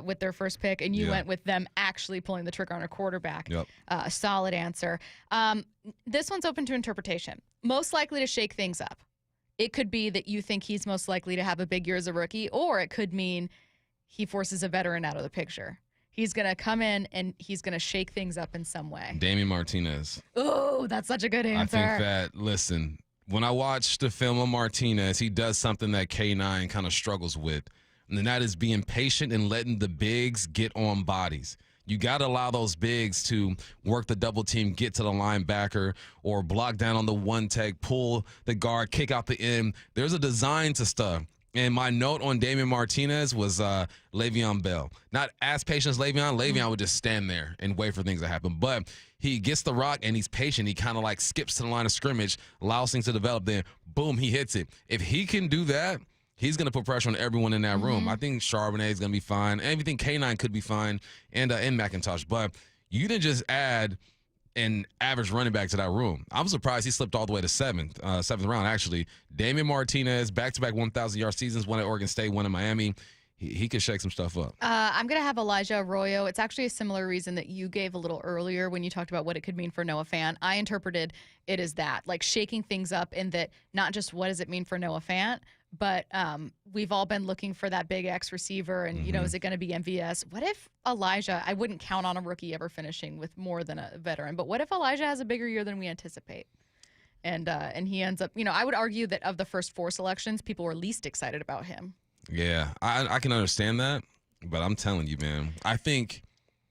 with their first pick, and you went with them actually pulling the trigger on a quarterback. A solid answer. This one's open to interpretation. Most likely to shake things up. It could be that you think he's most likely to have a big year as a rookie, or it could mean he forces a veteran out of the picture. He's going to come in and he's going to shake things up in some way. Damian Martinez. Oh, that's such a good answer. I think that, listen, when I watch the film of Martinez, he does something that K9 kind of struggles with, and that is being patient and letting the bigs get on bodies. You got to allow those bigs to work the double team, get to the linebacker, or block down on the one tag, pull the guard, kick out the end. There's a design to stuff. And my note on Damian Martinez was Le'Veon Bell. Not as patient as Le'Veon. Le'Veon would just stand there and wait for things to happen. But he gets the rock and he's patient. He kind of like skips to the line of scrimmage, allows things to develop. Then, boom, he hits it. If he can do that, he's going to put pressure on everyone in that room. I think Charbonnet is going to be fine. Everything K9 could be fine, and McIntosh. But you didn't just add an average running back to that room. I'm surprised he slipped all the way to seventh round, actually. Damian Martinez, back-to-back 1,000-yard seasons, one at Oregon State, one in Miami. He could shake some stuff up. I'm going to have Elijah Arroyo. It's actually a similar reason that you gave a little earlier when you talked about what it could mean for Noah Fant. I interpreted it as that, like shaking things up in that not just what does it mean for Noah Fant, but we've all been looking for that big X receiver, and, is it going to be MVS? What if Elijah, I wouldn't count on a rookie ever finishing with more than a veteran, but what if Elijah has a bigger year than we anticipate? And he ends up, I would argue that of the first 4 selections, people were least excited about him. Yeah, I can understand that, but I'm telling you, man, I think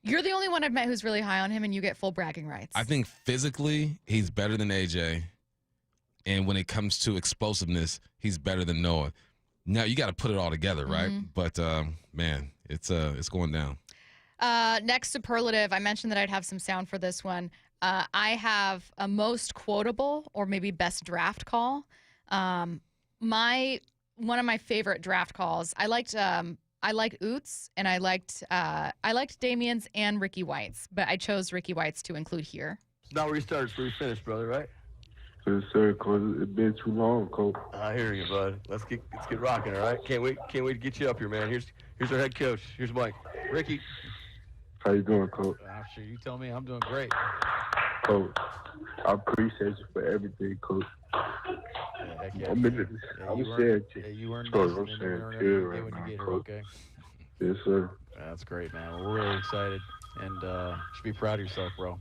you're the only one I've met who's really high on him, and you get full bragging rights. I think physically he's better than AJ. And when it comes to explosiveness, he's better than Noah. Now, you got to put it all together, right? But, man, it's going down. Next superlative, I mentioned that I'd have some sound for this one. I have a most quotable or maybe best draft call. One of my favorite draft calls, I liked Oots, and I liked Damian's and Ricky White's, but I chose Ricky White's to include here. It's not where you started, it's where you finished, brother, right? Yes, sir, Coach. It's been too long, Coach. I hear you, bud. Let's get rocking, all right? Can't wait to get you up here, man. Here's our head coach. Here's Mike. Ricky. How you doing, Coach? Sure, you tell me. I'm doing great. Coach, I appreciate you for everything, Coach. Yeah, heck yeah. I'm saying you earned Coach, this, I'm and saying you earn chill every day right when you now, get here, Coach. okay? Yes, sir. That's great, man. We're really excited, and you should be proud of yourself, bro.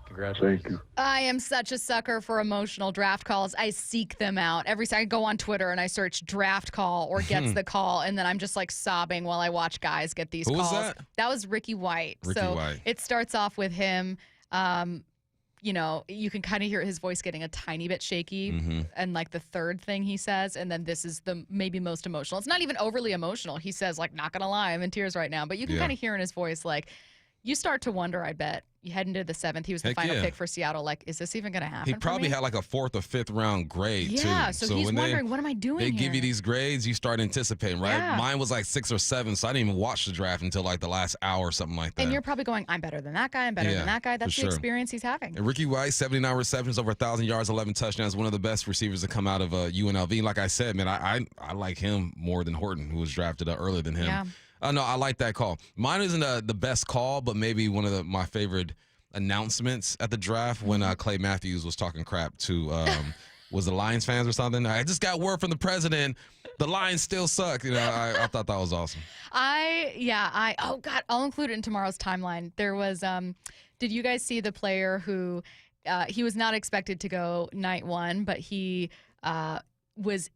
Congratulations. Thank you. I am such a sucker for emotional draft calls. I seek them out. Every time I go on Twitter and I search draft call or gets the call, and then I'm just like sobbing while I watch guys get these Who calls. was that? That was Ricky White. White. It starts off with him. You can kind of hear his voice getting a tiny bit shaky, and like the third thing he says, and then this is the maybe most emotional. It's not even overly emotional. He says, like, not gonna lie, I'm in tears right now. But you can kind of hear in his voice, like, you start to wonder, I bet. You head into the 7th. He was the final pick for Seattle. Like, is this even going to happen? He probably had like a 4th or 5th round grade, too. Yeah, so he's wondering, what am I doing They here? give you these grades, you start anticipating, right? Yeah. Mine was like 6 or 7, so I didn't even watch the draft until like the last hour or something like that. And you're probably going, I'm better than that guy. I'm better than that guy. That's the experience he's having. And Ricky White, 79 receptions, over 1,000 yards, 11 touchdowns, one of the best receivers to come out of UNLV. Like I said, man, I like him more than Horton, who was drafted earlier than him. Yeah. No, I like that call. Mine isn't the best call, but maybe one of my favorite announcements at the draft when Clay Matthews was talking crap to was the Lions fans or something. I just got word from the president. The Lions still suck. I thought that was awesome. Oh God, I'll include it in tomorrow's timeline. There was, did you guys see the player who, he was not expected to go night one, but he was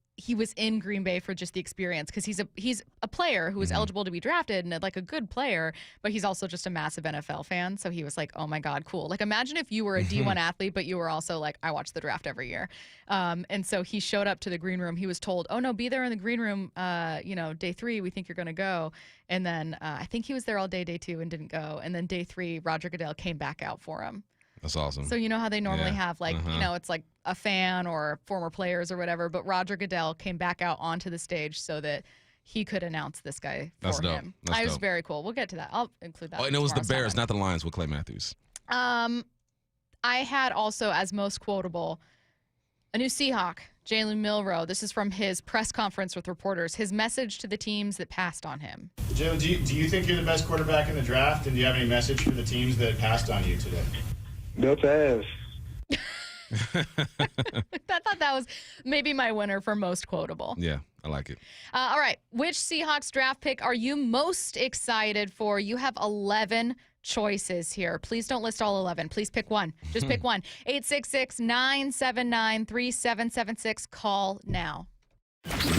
in Green Bay for just the experience because he's a player who was eligible to be drafted and like a good player, but he's also just a massive NFL fan. So he was like, oh my God, cool. Like imagine if you were a D1 athlete, but you were also like, I watch the draft every year. And so he showed up to the green room. He was told, oh no, be there in the green room, day 3, we think you're going to go. And then I think he was there all day 2 and didn't go. And then day 3, Roger Goodell came back out for him. That's awesome. So you know how they normally have like, it's like a fan or former players or whatever, but Roger Goodell came back out onto the stage so that he could announce this guy for him. It was very cool. We'll get to that. I'll include that. Oh, and it was the Bears, not the Lions with Clay Matthews. I had also as most quotable a new Seahawk, Jalen Milroe. This is from his press conference with reporters. His message to the teams that passed on him. Jalen, do you think you're the best quarterback in the draft? And do you have any message for the teams that passed on you today? No pass. I thought that was maybe my winner for most quotable. Yeah, I like it. All right. Which Seahawks draft pick are you most excited for? You have 11 choices here. Please don't list all 11. Please pick one. Just pick one. 866-979-3776. Call now.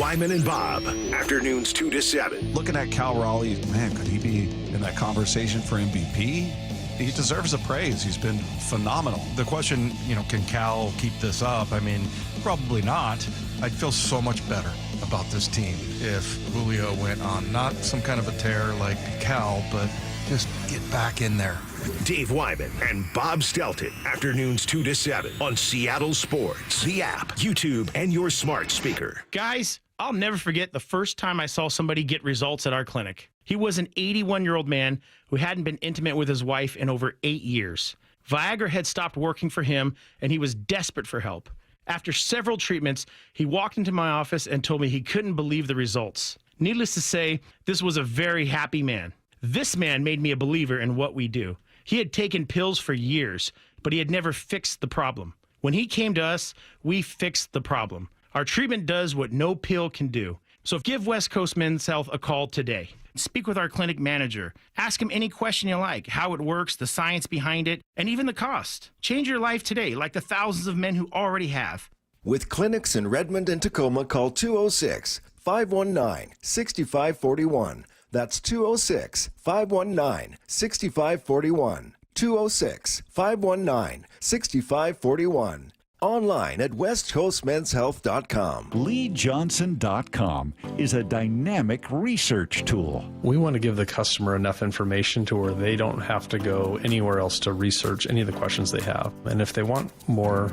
Wyman and Bob, afternoons 2 to 7. Looking at Cal Raleigh, man, could he be in that conversation for MVP? He deserves the praise. He's been phenomenal. The question, can Cal keep this up? I mean, probably not. I'd feel so much better about this team if Julio went on not some kind of a tear like Cal, but just get back in there. Dave Wyman and Bob Stelton, afternoons 2 to 7 on Seattle Sports, the app, YouTube, and your smart speaker. Guys, I'll never forget the first time I saw somebody get results at our clinic. He was an 81-year-old man who hadn't been intimate with his wife in over 8 years. Viagra had stopped working for him, and he was desperate for help. After several treatments, he walked into my office and told me he couldn't believe the results. Needless to say, this was a very happy man. This man made me a believer in what we do. He had taken pills for years, but he had never fixed the problem. When he came to us, we fixed the problem. Our treatment does what no pill can do. So give West Coast Men's Health a call today. Speak with our clinic manager. Ask him any question you like, how it works, the science behind it, and even the cost. Change your life today, like the thousands of men who already have. With clinics in Redmond and Tacoma, call 206-519-6541. That's 206-519-6541. 206-519-6541. Online at westcoastmenshealth.com. LeeJohnson.com is a dynamic research tool. We want to give the customer enough information to where they don't have to go anywhere else to research any of the questions they have. And if they want more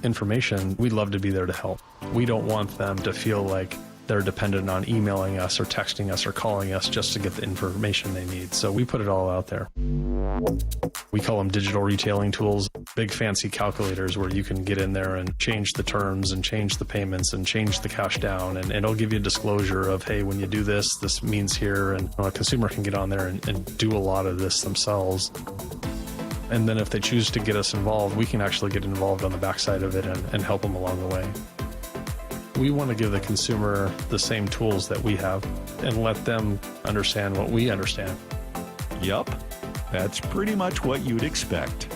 information, we'd love to be there to help. We don't want them to feel like they're dependent on emailing us or texting us or calling us just to get the information they need. So we put it all out there. We call them digital retailing tools, big fancy calculators where you can get in there and change the terms and change the payments and change the cash down. And it'll give you a disclosure of, hey, when you do this, this means here. And a consumer can get on there and do a lot of this themselves. And then if they choose to get us involved, we can actually get involved on the backside of it and help them along the way. We want to give the consumer the same tools that we have and let them understand what we understand. Yup, that's pretty much what you'd expect.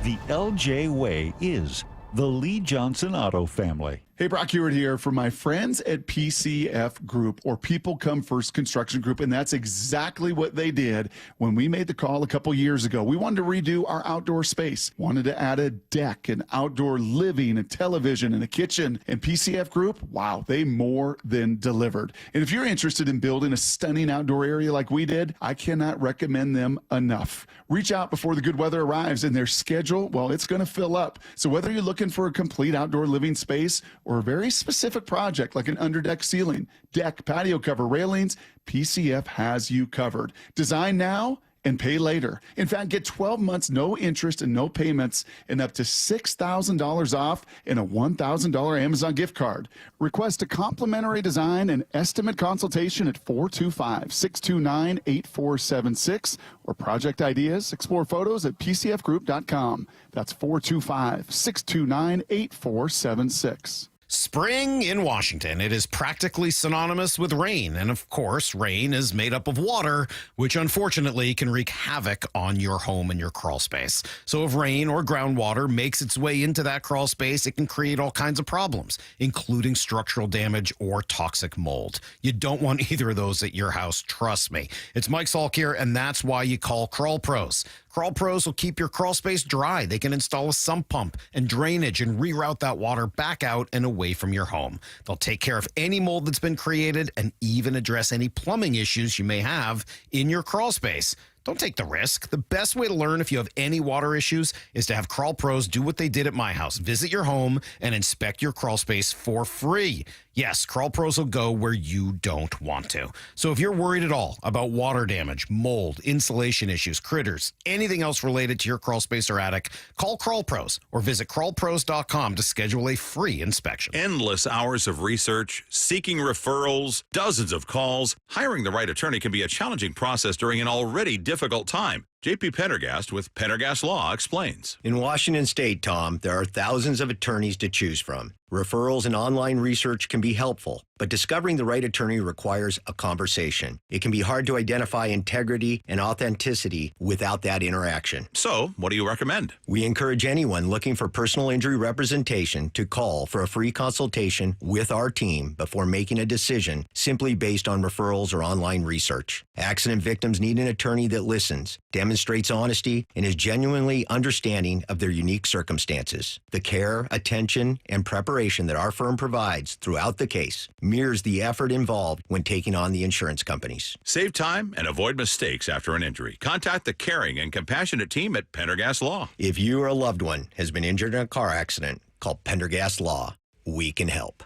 The LJ Way is the Lee Johnson Auto family. Hey, Brock Hewitt here from my friends at PCF Group, or People Come First Construction Group, and that's exactly what they did when we made the call a couple years ago. We wanted to redo our outdoor space, wanted to add a deck, an outdoor living, a television, and a kitchen, and PCF Group, wow, they more than delivered. And if you're interested in building a stunning outdoor area like we did, I cannot recommend them enough. Reach out before the good weather arrives, and their schedule, well, it's going to fill up. So whether you're looking for a complete outdoor living space or a very specific project like an underdeck ceiling, deck, patio cover, railings, PCF has you covered. Design now and pay later. In fact, get 12 months, no interest and no payments, and up to $6,000 off and a $1,000 Amazon gift card. Request a complimentary design and estimate consultation at 425-629-8476 or project ideas. Explore photos at pcfgroup.com. That's 425-629-8476. Spring in Washington. It is practically synonymous with rain. And of course, rain is made up of water, which unfortunately can wreak havoc on your home and your crawl space. So if rain or groundwater makes its way into that crawl space, it can create all kinds of problems, including structural damage or toxic mold. You don't want either of those at your house. Trust me. It's Mike Salk here, and that's why you call Crawl Pros. Crawl Pros will keep your crawl space dry. They can install a sump pump and drainage and reroute that water back out and away from your home. They'll take care of any mold that's been created and even address any plumbing issues you may have in your crawl space. Don't take the risk. The best way to learn if you have any water issues is to have Crawl Pros do what they did at my house. Visit your home and inspect your crawl space for free. Yes, Crawl Pros will go where you don't want to. So if you're worried at all about water damage, mold, insulation issues, critters, anything else related to your crawl space or attic, call Crawl Pros or visit crawlpros.com to schedule a free inspection. Endless hours of research, seeking referrals, dozens of calls. Hiring the right attorney can be a challenging process during an already difficult time. JP Pendergast with Pendergast Law explains. In Washington State, Tom, there are thousands of attorneys to choose from. Referrals and online research can be helpful, but discovering the right attorney requires a conversation. It can be hard to identify integrity and authenticity without that interaction. So, what do you recommend? We encourage anyone looking for personal injury representation to call for a free consultation with our team before making a decision simply based on referrals or online research. Accident victims need an attorney that listens, demonstrates honesty, and is genuinely understanding of their unique circumstances. The care, attention, and preparation that our firm provides throughout the case mirrors the effort involved when taking on the insurance companies. Save time and avoid mistakes after an injury. Contact the caring and compassionate team at Pendergast Law. If you or a loved one has been injured in a car accident, call Pendergast Law. We can help.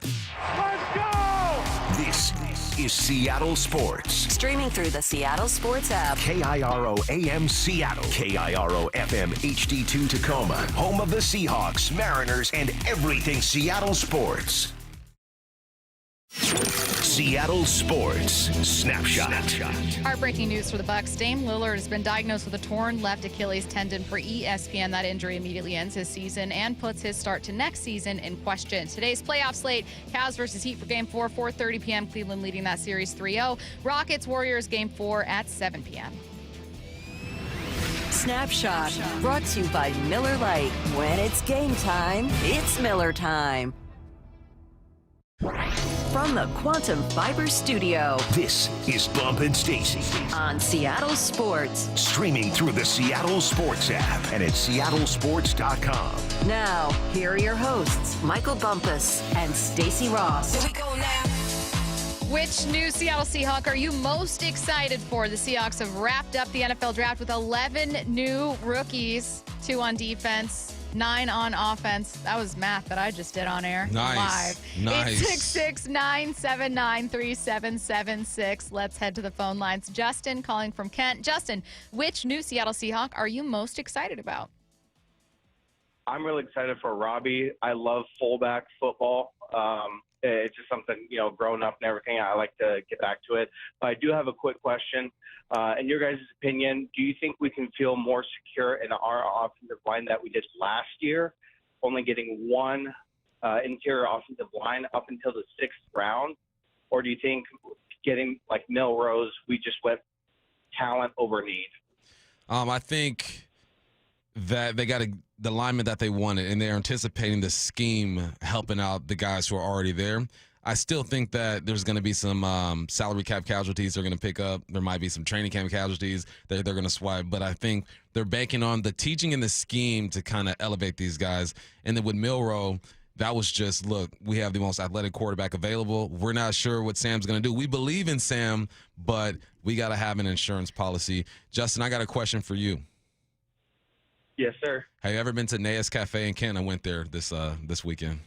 Let's go! This is Seattle Sports. Streaming through the Seattle Sports app. KIRO AM Seattle. KIRO FM HD2 Tacoma. Home of the Seahawks, Mariners, and everything Seattle sports. Seattle Sports Snapshot. Heartbreaking news for the Bucs. Dame Lillard has been diagnosed with a torn left Achilles tendon per ESPN. That injury immediately ends his season and puts his start to next season in question. Today's playoff slate: Cavs versus Heat for Game 4, 4:30 p.m. Cleveland leading that series 3-0. Rockets Warriors Game 4 at 7 p.m. Snapshot brought to you by Miller Lite. When it's game time, it's Miller time. From the Quantum Fiber Studio, this is Bumpin' Stacy on Seattle Sports. Streaming through the Seattle Sports app and at seattlesports.com. Now, here are your hosts, Michael Bumpus and Stacy Ross. Here we go now. Which new Seattle Seahawk are you most excited for? The Seahawks have wrapped up the NFL draft with 11 new rookies, 2 on defense, 9 on offense. That was math that I just did on air. Nice. Live. Nice. 866-979-3776. Let's head to the phone lines. Justin calling from Kent. Justin, which new Seattle Seahawk are you most excited about? I'm really excited for Robbie. I love fullback football. It's just something, growing up and everything, I like to get back to it. But I do have a quick question. In your guys' opinion, do you think we can feel more secure in our offensive line that we did last year, only getting one interior offensive line up until the 6th round? Or do you think getting like Milroe, we just went talent over need? I think that they got the lineman that they wanted, and they're anticipating the scheme helping out the guys who are already there. I still think that there's going to be some salary cap casualties they're going to pick up. There might be some training camp casualties that they're going to swipe. But I think they're banking on the teaching and the scheme to kind of elevate these guys. And then with Milroe, that was just, look, we have the most athletic quarterback available. We're not sure what Sam's going to do. We believe in Sam, but we got to have an insurance policy. Justin, I got a question for you. Yes, sir. Have you ever been to Naya's Cafe in Kent? I went there this weekend.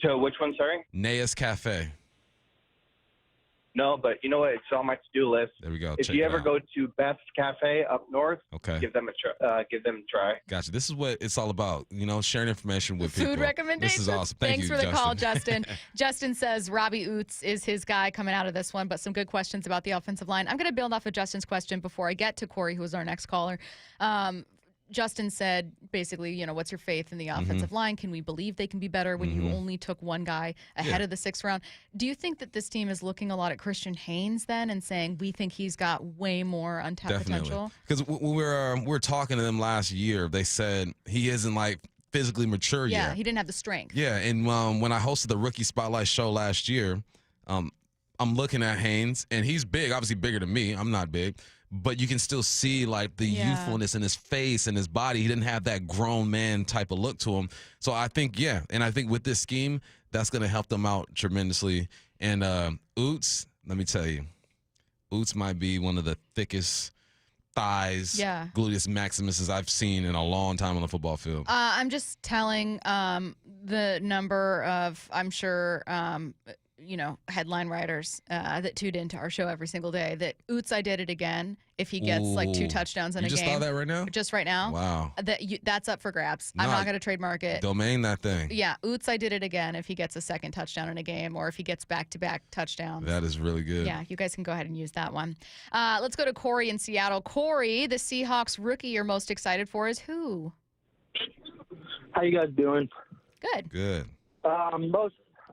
To which one, sorry? Naya's Cafe. No, but you know what? It's on my to-do list. There we go. If Check you it ever out. go to Beth's Cafe up north, Okay. give them a try. Gotcha. This is what it's all about, sharing information with people. Food recommendations. This is awesome. Thanks for the call, Justin. Justin says Robbie Oots is his guy coming out of this one, but some good questions about the offensive line. I'm going to build off of Justin's question before I get to Corey, who was our next caller. Justin said, basically, what's your faith in the offensive line? Can we believe they can be better when you only took one guy ahead of the 6th round? Do you think that this team is looking a lot at Christian Haynes then and saying, we think he's got way more untapped potential? Because when we were talking to them last year, they said he isn't like physically mature yet. Yeah, he didn't have the strength. Yeah, and when I hosted the Rookie Spotlight show last year, I'm looking at Haynes, and he's big, obviously bigger than me. I'm not big. But you can still see like the youthfulness in his face and his body. He didn't have that grown man type of look to him. So I think, and I think with this scheme, that's going to help them out tremendously. And Oots, let me tell you, Oots might be one of the thickest thighs, gluteus maximuses I've seen in a long time on the football field. I'm just telling the number of, I'm sure, headline writers that tuned into our show every single day that Oots, I did it again. If he gets like 2 touchdowns in a game. You just thought that right now? Just right now. Wow. That's up for grabs. I'm not going to trademark it. Domain that thing. Yeah. Oots, I did it again if he gets a 2nd touchdown in a game or if he gets back-to-back touchdowns. That is really good. Yeah. You guys can go ahead and use that one. Let's go to Corey in Seattle. Corey, the Seahawks rookie you're most excited for is who? How you guys doing? Good. Good.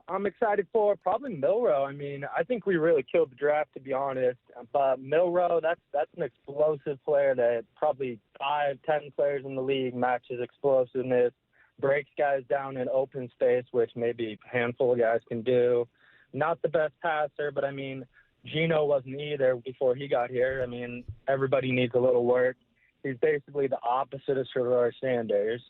I'm excited for probably Milroe. I mean, I think we really killed the draft, to be honest. But Milroe, that's an explosive player that probably 5-10 players in the league matches explosiveness, breaks guys down in open space, which maybe a handful of guys can do. Not the best passer, but I mean, Geno wasn't either before he got here. I mean, everybody needs a little work. He's basically the opposite of Shedeur Sanders.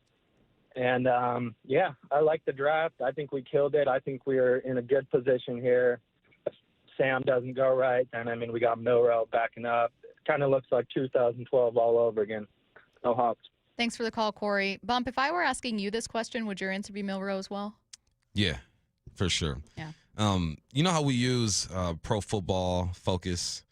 And, I like the draft. I think we killed it. I think we're in a good position here. If Sam doesn't go right, then, we got Milroe backing up. It kind of looks like 2012 all over again. No Hawks. Thanks for the call, Corey. Bump, if I were asking you this question, would your answer be Milroe as well? Yeah, for sure. Yeah. You know how we use Pro Football Focus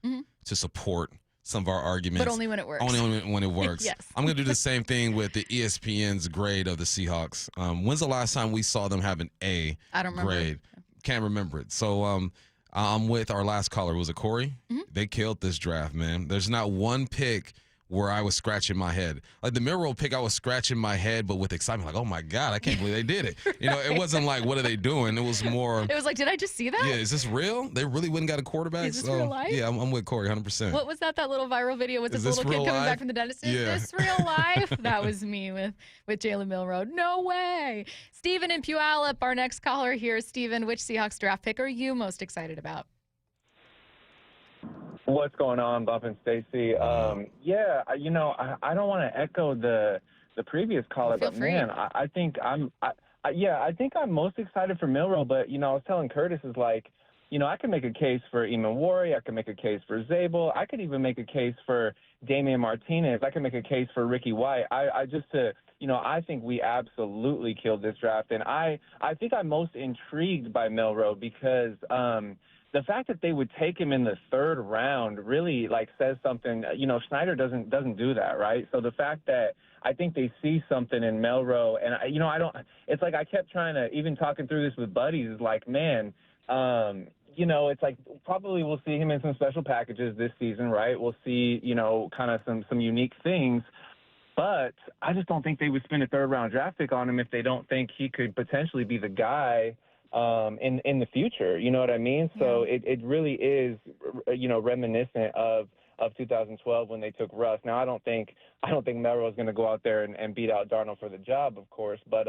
to support some of our arguments. But only when it works. Only when it works. Yes. I'm going to do the same thing with the ESPN's grade of the Seahawks. When's the last time we saw them have an A I don't remember. grade? Can't remember it. So I'm with our last caller. Was it Corey? They killed this draft, man. There's not one pick where I was scratching my head. Like the Milroe pick, I was scratching my head, but with excitement, like, oh my God, I can't believe they did it. It wasn't like, what are they doing? It was more. It was like, did I just see that? Yeah, is this real? They really wouldn't got a quarterback? Is this real life? Yeah, I'm with Corey 100%. What was that little viral video with Is this this little kid real coming life? back from the dentist? Is Yeah. this real life? That was me with Jalen Milroe. No way. Steven in Puyallup, our next caller here. Steven, which Seahawks draft pick are you most excited about? What's going on, Bump and Stacy? I don't want to echo the previous caller, Feel but free. man, I think I'm most excited for Milroe. But I was telling Curtis is like, I could make a case for Eamon Warrior. I could make a case for Zabel. I could even make a case for Damian Martinez. I could make a case for Ricky White. I think we absolutely killed this draft, and I think I'm most intrigued by Milroe because the fact that they would take him in the 3rd round really says something. Snyder doesn't do that, right? So the fact that I think they see something in Milroe, and I don't. It's like I kept trying to, even talking through this with buddies, is like, man, it's like probably we'll see him in some special packages this season, right? We'll see, kind of some unique things. But I just don't think they would spend a 3rd round draft pick on him if they don't think he could potentially be the guy in the future. You know what I mean? So it really is, reminiscent of 2012 when they took Russ. Now I don't think Milroe is going to go out there and beat out Darnold for the job, of course, but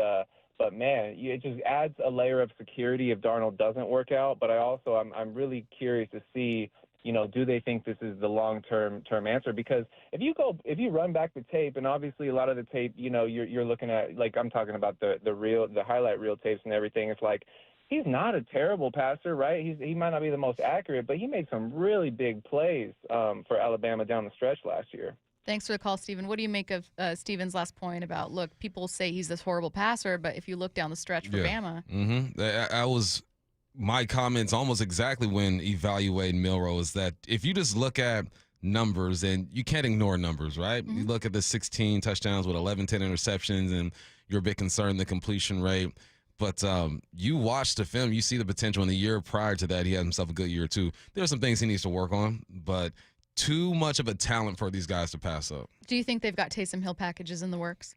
man, it just adds a layer of security if Darnold doesn't work out. But I'm really curious to see, do they think this is the long-term answer? Because if you run back the tape, and obviously a lot of the tape, you're looking at, like I'm talking about the highlight reel tapes and everything. It's like, he's not a terrible passer, right? He might not be the most accurate, but he made some really big plays for Alabama down the stretch last year. Thanks for the call, Steven. What do you make of Steven's last point about, look, people say he's this horrible passer, but if you look down the stretch for Bama. I was my comments almost exactly when evaluating Milroe is that if you just look at numbers, and you can't ignore numbers, right? You look at the 16 touchdowns with 11, 10 interceptions, and you're a bit concerned the completion rate. But you watch the film, you see the potential. In the year prior to that, he had himself a good year too. There are some things he needs to work on, but too much of a talent for these guys to pass up. Do you think they've got Taysom Hill packages in the works?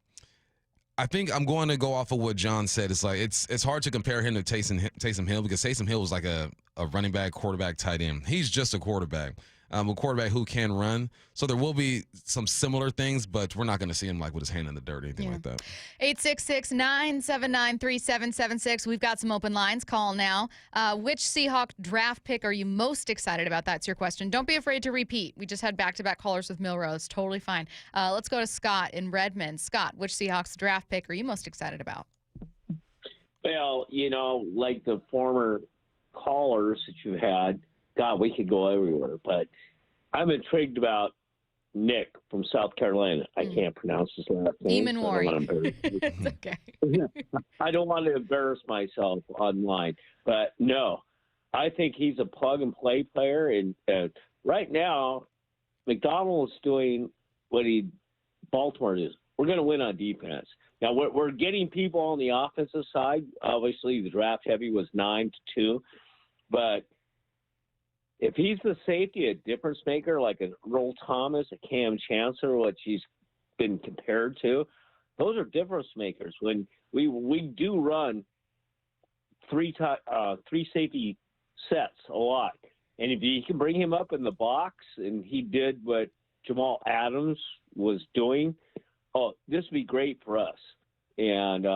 I think I'm going to go off of what John said. It's like it's hard to compare him to Taysom Hill because Taysom Hill was like a running back, quarterback, tight end. He's just a quarterback. A quarterback who can run. So there will be some similar things, but we're not going to see him like with his hand in the dirt or anything like that. 866-979-3776. We've got some open lines. Call now. Which Seahawk draft pick are you most excited about? That's your question. Don't be afraid to repeat. We just had back-to-back callers with Milroe. It's totally fine. Let's go to Scott in Redmond. Scott, which Seahawks draft pick are you most excited about? Well, like the former callers that you've had, God, we could go everywhere, but I'm intrigued about Nick from South Carolina. I can't pronounce his last name. It's okay. I don't want to embarrass myself online, but no, I think he's a plug-and-play player, and right now, McDonald is doing what Baltimore is. We're going to win on defense. Now, we're getting people on the offensive side. Obviously, the draft heavy was 9-2, but if he's the safety, a difference maker like a Earl Thomas, a Cam Chancellor, which he's been compared to, those are difference makers. When we do run three safety sets a lot, and if you can bring him up in the box, and he did what Jamal Adams was doing, this would be great for us. And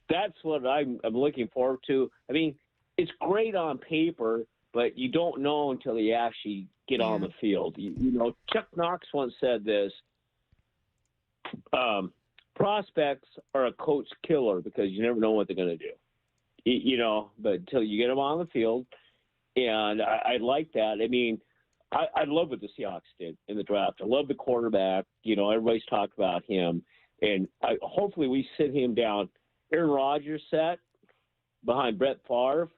that's what I'm looking forward to. I mean, it's great on paper, but you don't know until you actually get on the field. Chuck Knox once said this, prospects are a coach killer because you never know what they're going to do, but until you get them on the field. And I like that. I mean, I love what the Seahawks did in the draft. I love the quarterback. Everybody's talked about him. And hopefully we sit him down. Aaron Rodgers sat behind Brett Favre.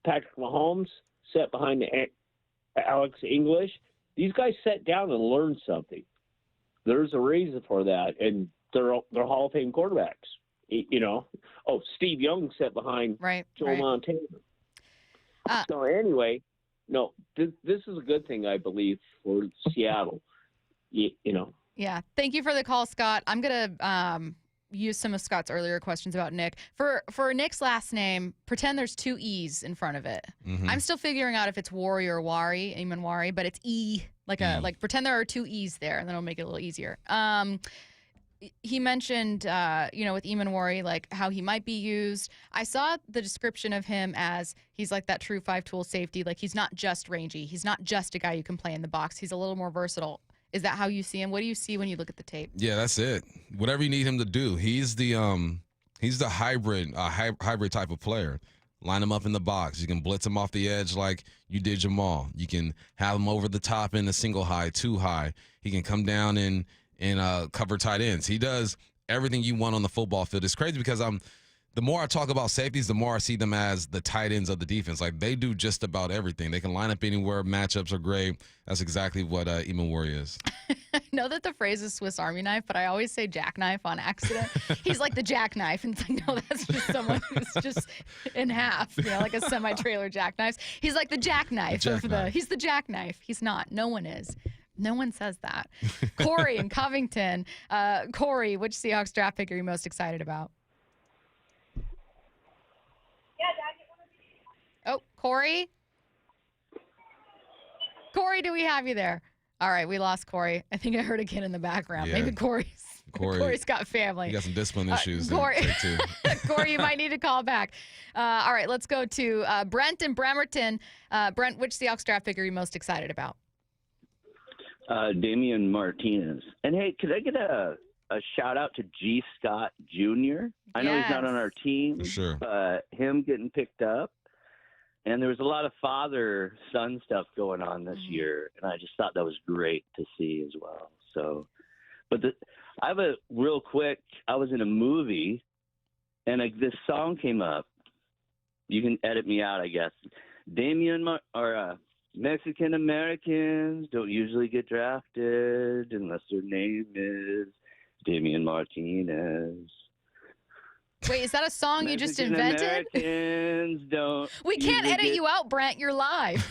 Patrick Mahomes sat behind Alex English. These guys sat down and learned something. There's a reason for that, and they're Hall of Fame quarterbacks. Steve Young sat behind Joe Montana. So anyway, no, this is a good thing, I believe, for Seattle. Yeah. Thank you for the call, Scott. I'm gonna use some of Scott's earlier questions about Nick. For Nick's last name, pretend there's two E's in front of it. I'm still figuring out if it's Wari or Wari, Eamon Wari, but it's E, like pretend there are two E's there, and then it'll make it a little easier. He mentioned, with Eamon Wari, like how he might be used. I saw the description of him as he's like that true five-tool safety. Like he's not just rangy. He's not just a guy you can play in the box. He's a little more versatile. Is that how you see him? What do you see when you look at the tape? Yeah, that's it. Whatever you need him to do. He's the hybrid type of player. Line him up in the box. You can blitz him off the edge like you did Jamal. You can have him over the top in a single high, two high. He can come down and cover tight ends. He does everything you want on the football field. It's crazy because the more I talk about safeties, the more I see them as the tight ends of the defense. Like they do just about everything. They can line up anywhere. Matchups are great. That's exactly what Eamon Wari is. I know that the phrase is Swiss Army knife, but I always say jackknife on accident. He's like the jackknife. And it's like, no, that's just someone who's just in half, like a semi-trailer jackknife. He's like the jackknife. He's the jackknife. He's not. No one is. No one says that. Corey in Covington. Corey, which Seahawks draft pick are you most excited about? Oh, Corey? Corey, do we have you there? All right, we lost Corey. I think I heard a kid in the background. Yeah. Maybe Corey's got family. You got some discipline issues. Corey, you might need to call back. All right, let's go to Brent in Bremerton. Brent, which Seahawks draft pick are you most excited about? Damian Martinez. And hey, could I get a shout out to G. Scott Jr.? I know he's not on our team, For sure. But him getting picked up. And there was a lot of father-son stuff going on this year, and I just thought that was great to see as well. So, but I have a real quick. I was in a movie, and this song came up, You can edit me out, I guess. Mexican Americans don't usually get drafted unless their name is Damian Martinez. Wait, is that a song you just invented? Americans don't. We can't usually edit get- you out, Brent. You're live.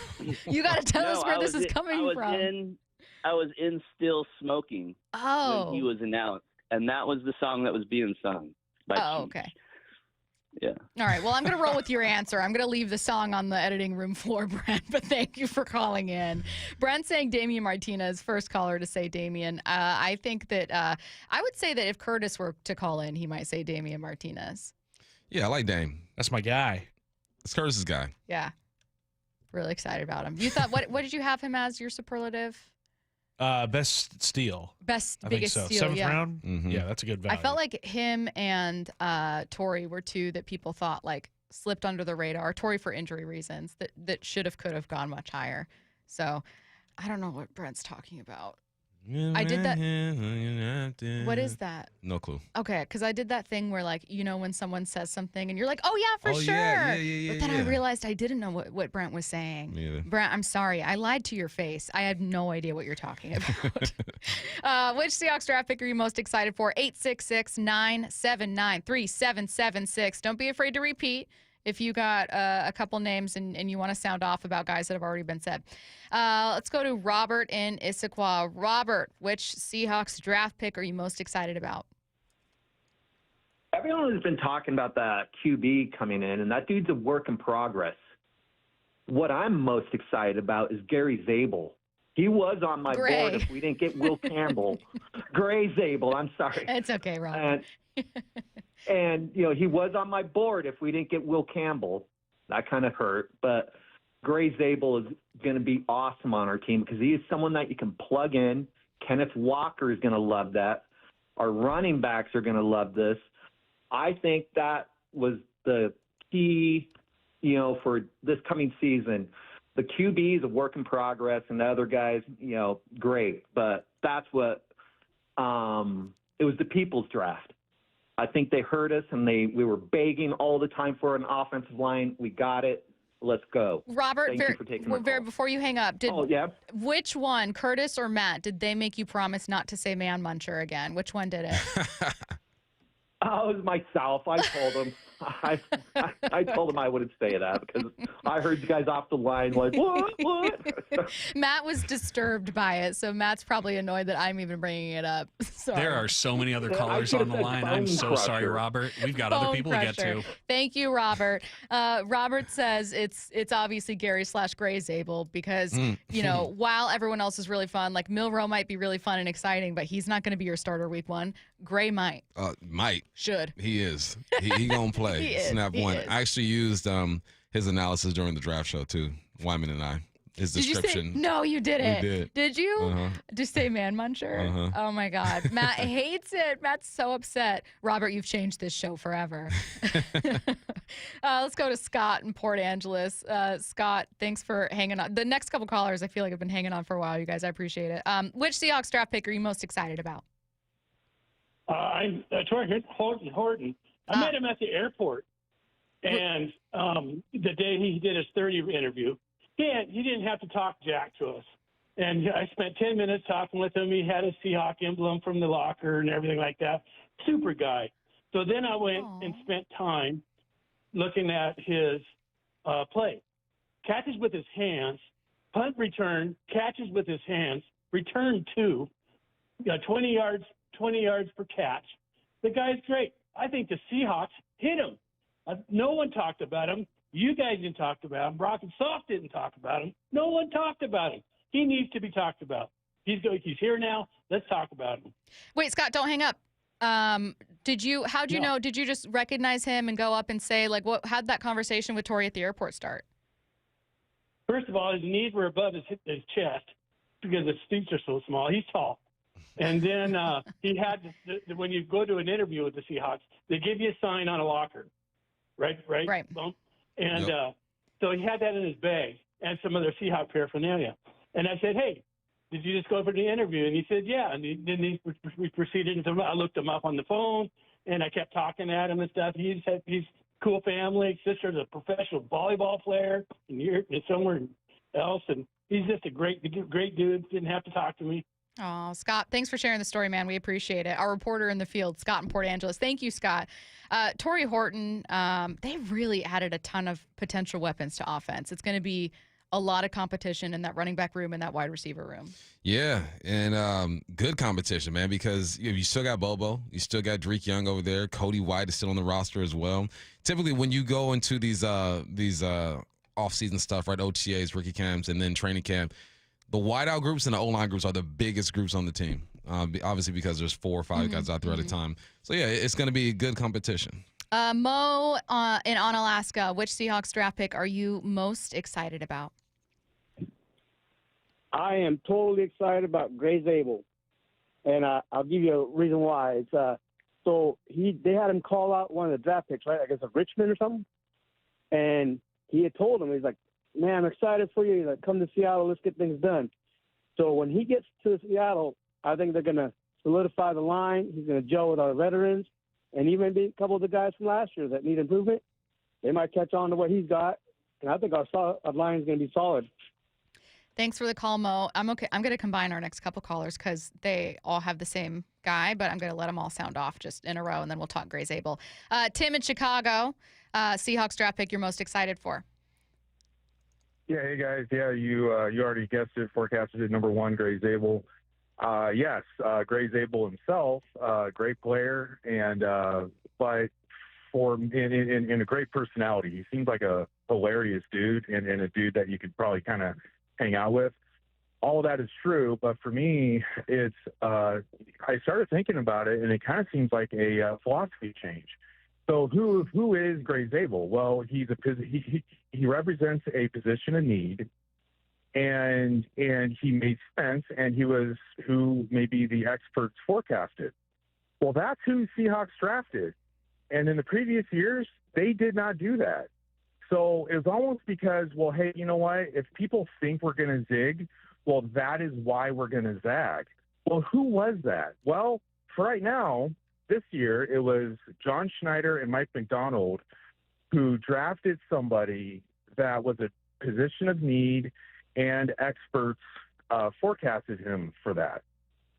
You got to tell us where this is coming from. I was in Still Smoking when he was announced, and that was the song that was being sung by Cheech. Okay. Yeah. All right. Well, I'm going to roll with your answer. I'm going to leave the song on the editing room floor, Brent, but thank you for calling in. Brent saying Damian Martinez, first caller to say Damian. I think that I would say that if Curtis were to call in, he might say Damian Martinez. Yeah, I like Dame. That's my guy. It's Curtis's guy. Yeah. Really excited about him. You thought, what did you have him as your superlative? Best steal. Best, I biggest think so. steal, Seventh yeah. round? Mm-hmm. Yeah, that's a good value. I felt like him and Torrey were two that people thought like slipped under the radar. Torrey for injury reasons that should have, could have gone much higher. So I don't know what Brent's talking about. I did that. What is that? No clue. Okay, because I did that thing where, like, you know, when someone says something and you're like, oh, yeah, for sure. Yeah, but then I realized I didn't know what Brent was saying. Me either. Brent, I'm sorry. I lied to your face. I have no idea what you're talking about. Which Seahawks draft pick are you most excited for? 866-979-3776. Don't be afraid to repeat if you got a couple names and you want to sound off about guys that have already been said. Let's go to Robert in Issaquah. Robert, which Seahawks draft pick are you most excited about? Everyone has been talking about that QB coming in, and that dude's a work in progress. What I'm most excited about is Gary Zabel. He was on my board if we didn't get Will Campbell. Gray Zabel, I'm sorry. It's okay, Robert. And, you know, he was on my board if we didn't get Will Campbell. That kind of hurt. But Gray Zabel is going to be awesome on our team because he is someone that you can plug in. Kenneth Walker is going to love that. Our running backs are going to love this. I think that was the key, you know, for this coming season. The QB is a work in progress, and the other guys, you know, great. But that's what it was the people's draft. I think they heard us, and we were begging all the time for an offensive line. We got it. Let's go. Robert, Thank you for taking my call. before you hang up, which one, Curtis or Matt, did they make you promise not to say man muncher again? Which one did it? Oh, it was myself. I told him. I told him I wouldn't say that because I heard you guys off the line like, what? Matt was disturbed by it, so Matt's probably annoyed that I'm even bringing it up. Sorry. There are so many other callers on the line. I'm so sorry, Robert. We've got other people to get to. Thank you, Robert. Robert says it's obviously Gary/Gray Zabel because, you know, while everyone else is really fun, like Milroe might be really fun and exciting, but he's not going to be your starter week one. Gray might. Might. Should. He is. He gonna play. He is. Snap He one. is. I actually used his analysis during the draft show too. Wyman and I. His description. Did you say, no, you didn't. We did. Did you? Uh-huh. Just say man muncher? Oh my God. Matt hates it. Matt's so upset. Robert, you've changed this show forever. Let's go to Scott in Port Angeles. Scott, thanks for hanging on. The next couple callers I feel like have been hanging on for a while, you guys. I appreciate it. Which Seahawks draft pick are you most excited about? I'm Troy Horton. I met him at the airport, and the day he did his 30 interview, he didn't have to talk jack to us. And I spent 10 minutes talking with him. He had a Seahawk emblem from the locker and everything like that. Super guy. So then I went and spent time looking at his play. Catches with his hands, punt return, catches with his hands, return 2, 20 yards per catch. The guy's great. I think the Seahawks hit him. No one talked about him. You guys didn't talk about him. Brock and Soft didn't talk about him. No one talked about him. He needs to be talked about. He's here now. Let's talk about him. Wait, Scott, don't hang up. How'd you know? Did you just recognize him and go up and say, like, how'd that conversation with Torrey at the airport start? First of all, his knees were above his chest because his feet are so small. He's tall. And then he had, when you go to an interview with the Seahawks, they give you a sign on a locker, right? Bump. And so he had that in his bag and some other Seahawk paraphernalia. And I said, hey, did you just go for the interview? And he said, yeah. And then we proceeded. I looked him up on the phone, and I kept talking at him and stuff. He's cool family. Sister's a professional volleyball player, and you're somewhere else. And he's just a great dude. Didn't have to talk to me. Oh, Scott, thanks for sharing the story, man. We appreciate it. Our reporter in the field, Scott in Port Angeles. Thank you, Scott. Torrey Horton, they really added a ton of potential weapons to offense. It's going to be a lot of competition in that running back room and that wide receiver room. Yeah, and good competition, man, because you still got Bobo. You still got Drake Young over there. Cody White is still on the roster as well. Typically, when you go into these off-season stuff, right, OTAs, rookie camps, and then training camp, the wideout groups and the O-line groups are the biggest groups on the team, obviously because there's 4 or 5 guys out there at a time. So, yeah, it's going to be a good competition. Mo in Alaska, which Seahawks draft pick are you most excited about? I am totally excited about Gray Zabel, and I'll give you a reason why. It's they had him call out one of the draft picks, right? I guess of Richmond or something, and he had told him, he's like, "Man, I'm excited for you. He's like, come to Seattle, let's get things done." So when he gets to Seattle, I think they're going to solidify the line. He's going to gel with our veterans, and even maybe a couple of the guys from last year that need improvement. They might catch on to what he's got, and I think our line is going to be solid. Thanks for the call, Mo. I'm okay. I'm going to combine our next couple callers because they all have the same guy, but I'm going to let them all sound off just in a row, and then we'll talk Gray Zabel. Tim in Chicago, Seahawks draft pick you're most excited for? Yeah, hey guys. Yeah, you already guessed it. Forecasted it. Number 1, Gray Zabel. Yes, Gray Zabel himself, great player, and but in a great personality. He seems like a hilarious dude and a dude that you could probably kind of hang out with. All of that is true, but for me, it's I started thinking about it, and it kind of seems like a philosophy change. So who is Gray Zabel? Well, he represents a position of need, and he made sense, and he was who maybe the experts forecasted. Well, that's who Seahawks drafted, and in the previous years they did not do that. So it was almost because, well, hey, you know what? If people think we're going to zig, well, that is why we're going to zag. Well, who was that? Well, for right now, this year, it was John Schneider and Mike McDonald who drafted somebody that was a position of need, and experts forecasted him for that.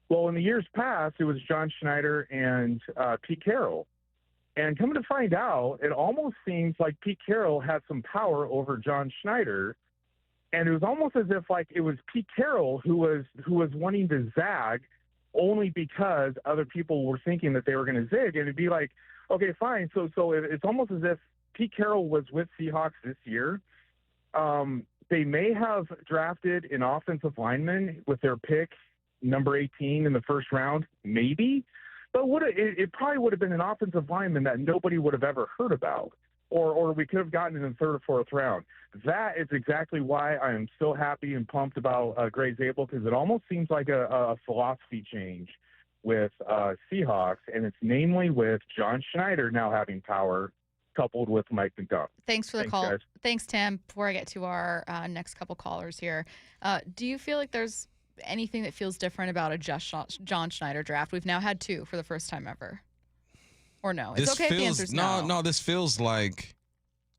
Well, in the years past, it was John Schneider and Pete Carroll. And coming to find out, it almost seems like Pete Carroll had some power over John Schneider, and it was almost as if like it was Pete Carroll who was wanting to zag only because other people were thinking that they were going to zig, and it'd be like, okay, fine. So it's almost as if Pete Carroll was with Seahawks this year. They may have drafted an offensive lineman with their pick, number 18 in the first round, maybe. But it probably would have been an offensive lineman that nobody would have ever heard about, or we could have gotten in the 3rd or 4th round. That is exactly why I am so happy and pumped about Gray Zabel, because it almost seems like a philosophy change with Seahawks, and it's namely with John Schneider now having power coupled with Mike McDonald. Thanks for the call. Guys. Thanks, Tim. Before I get to our next couple callers here, do you feel like there's anything that feels different about a John Schneider draft? We've now had 2 for the first time ever. Or no? It's okay if the answer's no. No, this feels like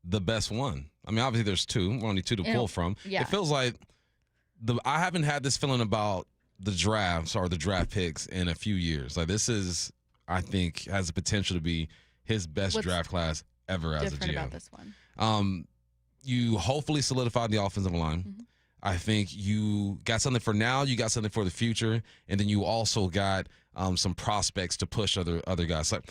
the best one. I mean, obviously there's 2, only 2 to pull from. Yeah. It feels like I haven't had this feeling about the drafts or the draft picks in a few years. Like this is, I think, has the potential to be his best draft class ever as a GM. Different about this one? You hopefully solidified the offensive line. Mm-hmm. I think you got something for now, you got something for the future, and then you also got some prospects to push other guys. Like,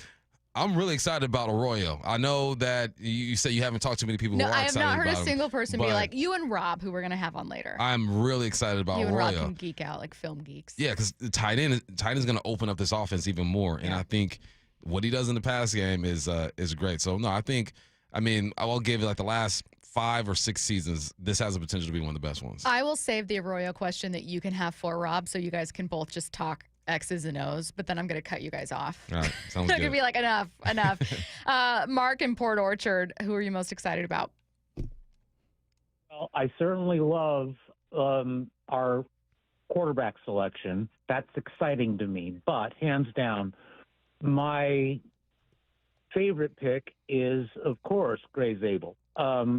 I'm really excited about Arroyo. I know that you say you haven't talked to many people who are excited about him. No, I have not heard a single person be like, you and Rob, who we're going to have on later. I'm really excited about Arroyo. You and Rob can geek out like film geeks. Yeah, because the tight end is going to open up this offense even more, and I think what he does in the pass game is great. So, no, I mean, I will give it like the last 5 or 6 seasons, this has the potential to be one of the best ones. I will save the Arroyo question that you can have for Rob, so you guys can both just talk X's and O's, but then I'm going to cut you guys off. All right, sounds They're good. going to be like, enough. Mark in Port Orchard, who are you most excited about? Well, I certainly love our quarterback selection. That's exciting to me, but hands down, my favorite pick is, of course, Gray Zabel.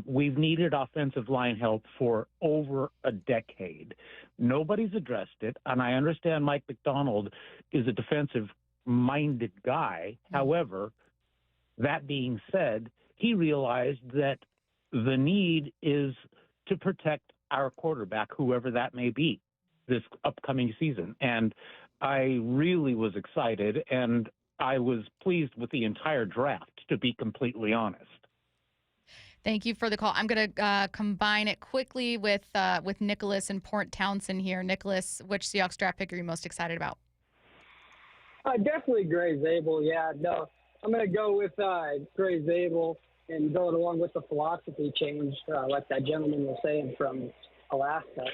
We've needed offensive line help for over a decade. Nobody's addressed it, and I understand Mike McDonald is a defensive-minded guy. However, that being said, he realized that the need is to protect our quarterback, whoever that may be, this upcoming season. And I really was excited, and I was pleased with the entire draft, to be completely honest. Thank you for the call. I'm going to combine it quickly with Nicholas and Port Townsend here. Nicholas, which Seahawks draft pick are you most excited about? Definitely Gray Zabel. Yeah, no, I'm going to go with Gray Zabel and going along with the philosophy change, like that gentleman was saying from Alaska.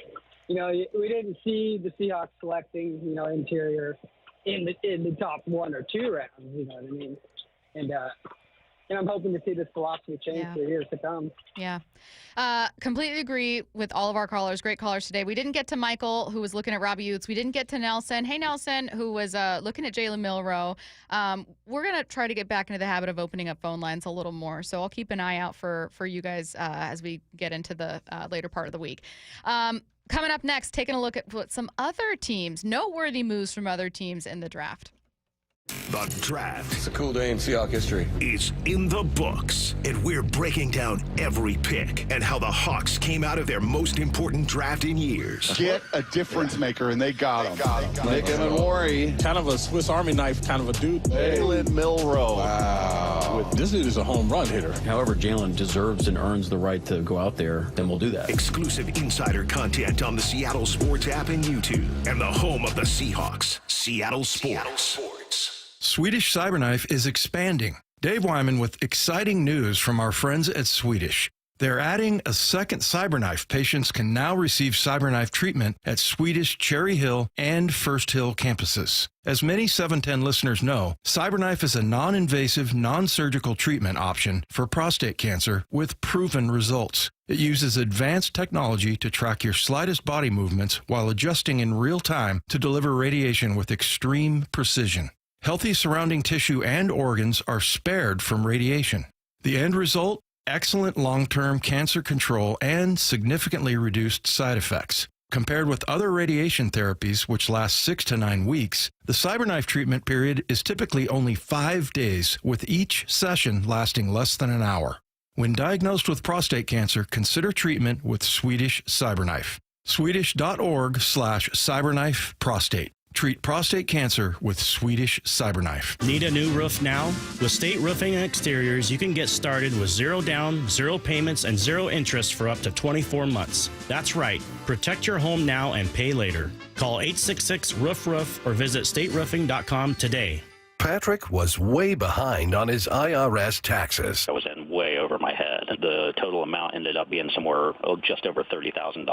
You know, we didn't see the Seahawks selecting, you know, interior in the top 1 or 2 rounds. You know what I mean? And I'm hoping to see this philosophy change for years to come. Yeah. Completely agree with all of our callers. Great callers today. We didn't get to Michael, who was looking at Robbie Utes. We didn't get to Nelson. Hey, Nelson, who was looking at Jalen Milroe. We're going to try to get back into the habit of opening up phone lines a little more. So I'll keep an eye out for you guys as we get into the later part of the week. Coming up next, taking a look at what some other teams, noteworthy moves from other teams in the draft. The draft. It's a cool day in Seahawks history. Is in the books, and we're breaking down every pick and how the Hawks came out of their most important draft in years. Get a difference maker, and they got him. Nick Emenwari, kind of a Swiss Army knife kind of a dude. Jalen Milroe. Wow. This dude is a home run hitter. However, Jalen deserves and earns the right to go out there, then we'll do that. Exclusive insider content on the Seattle Sports app and YouTube, and the home of the Seahawks, Seattle Sports. Swedish Cyberknife is expanding. Dave Wyman with exciting news from our friends at Swedish. They're adding a second Cyberknife. Patients can now receive Cyberknife treatment at Swedish Cherry Hill and First Hill campuses. As many 710 listeners know, Cyberknife is a non-invasive, non-surgical treatment option for prostate cancer with proven results. It uses advanced technology to track your slightest body movements while adjusting in real time to deliver radiation with extreme precision. Healthy surrounding tissue and organs are spared from radiation. The end result? Excellent long-term cancer control and significantly reduced side effects. Compared with other radiation therapies, which last 6 to 9 weeks, the Cyberknife treatment period is typically only 5 days, with each session lasting less than an hour. When diagnosed with prostate cancer, consider treatment with Swedish Cyberknife. Swedish.org/Cyberknife Prostate. Treat prostate cancer with Swedish Cyberknife. Need a new roof now? With State Roofing and Exteriors, you can get started with 0 down, 0 payments, and 0 interest for up to 24 months. That's right. Protect your home now and pay later. Call 866-ROOF-ROOF or visit stateroofing.com today. Patrick was way behind on his IRS taxes. I was in way over my head. The total amount ended up being somewhere just over $30,000.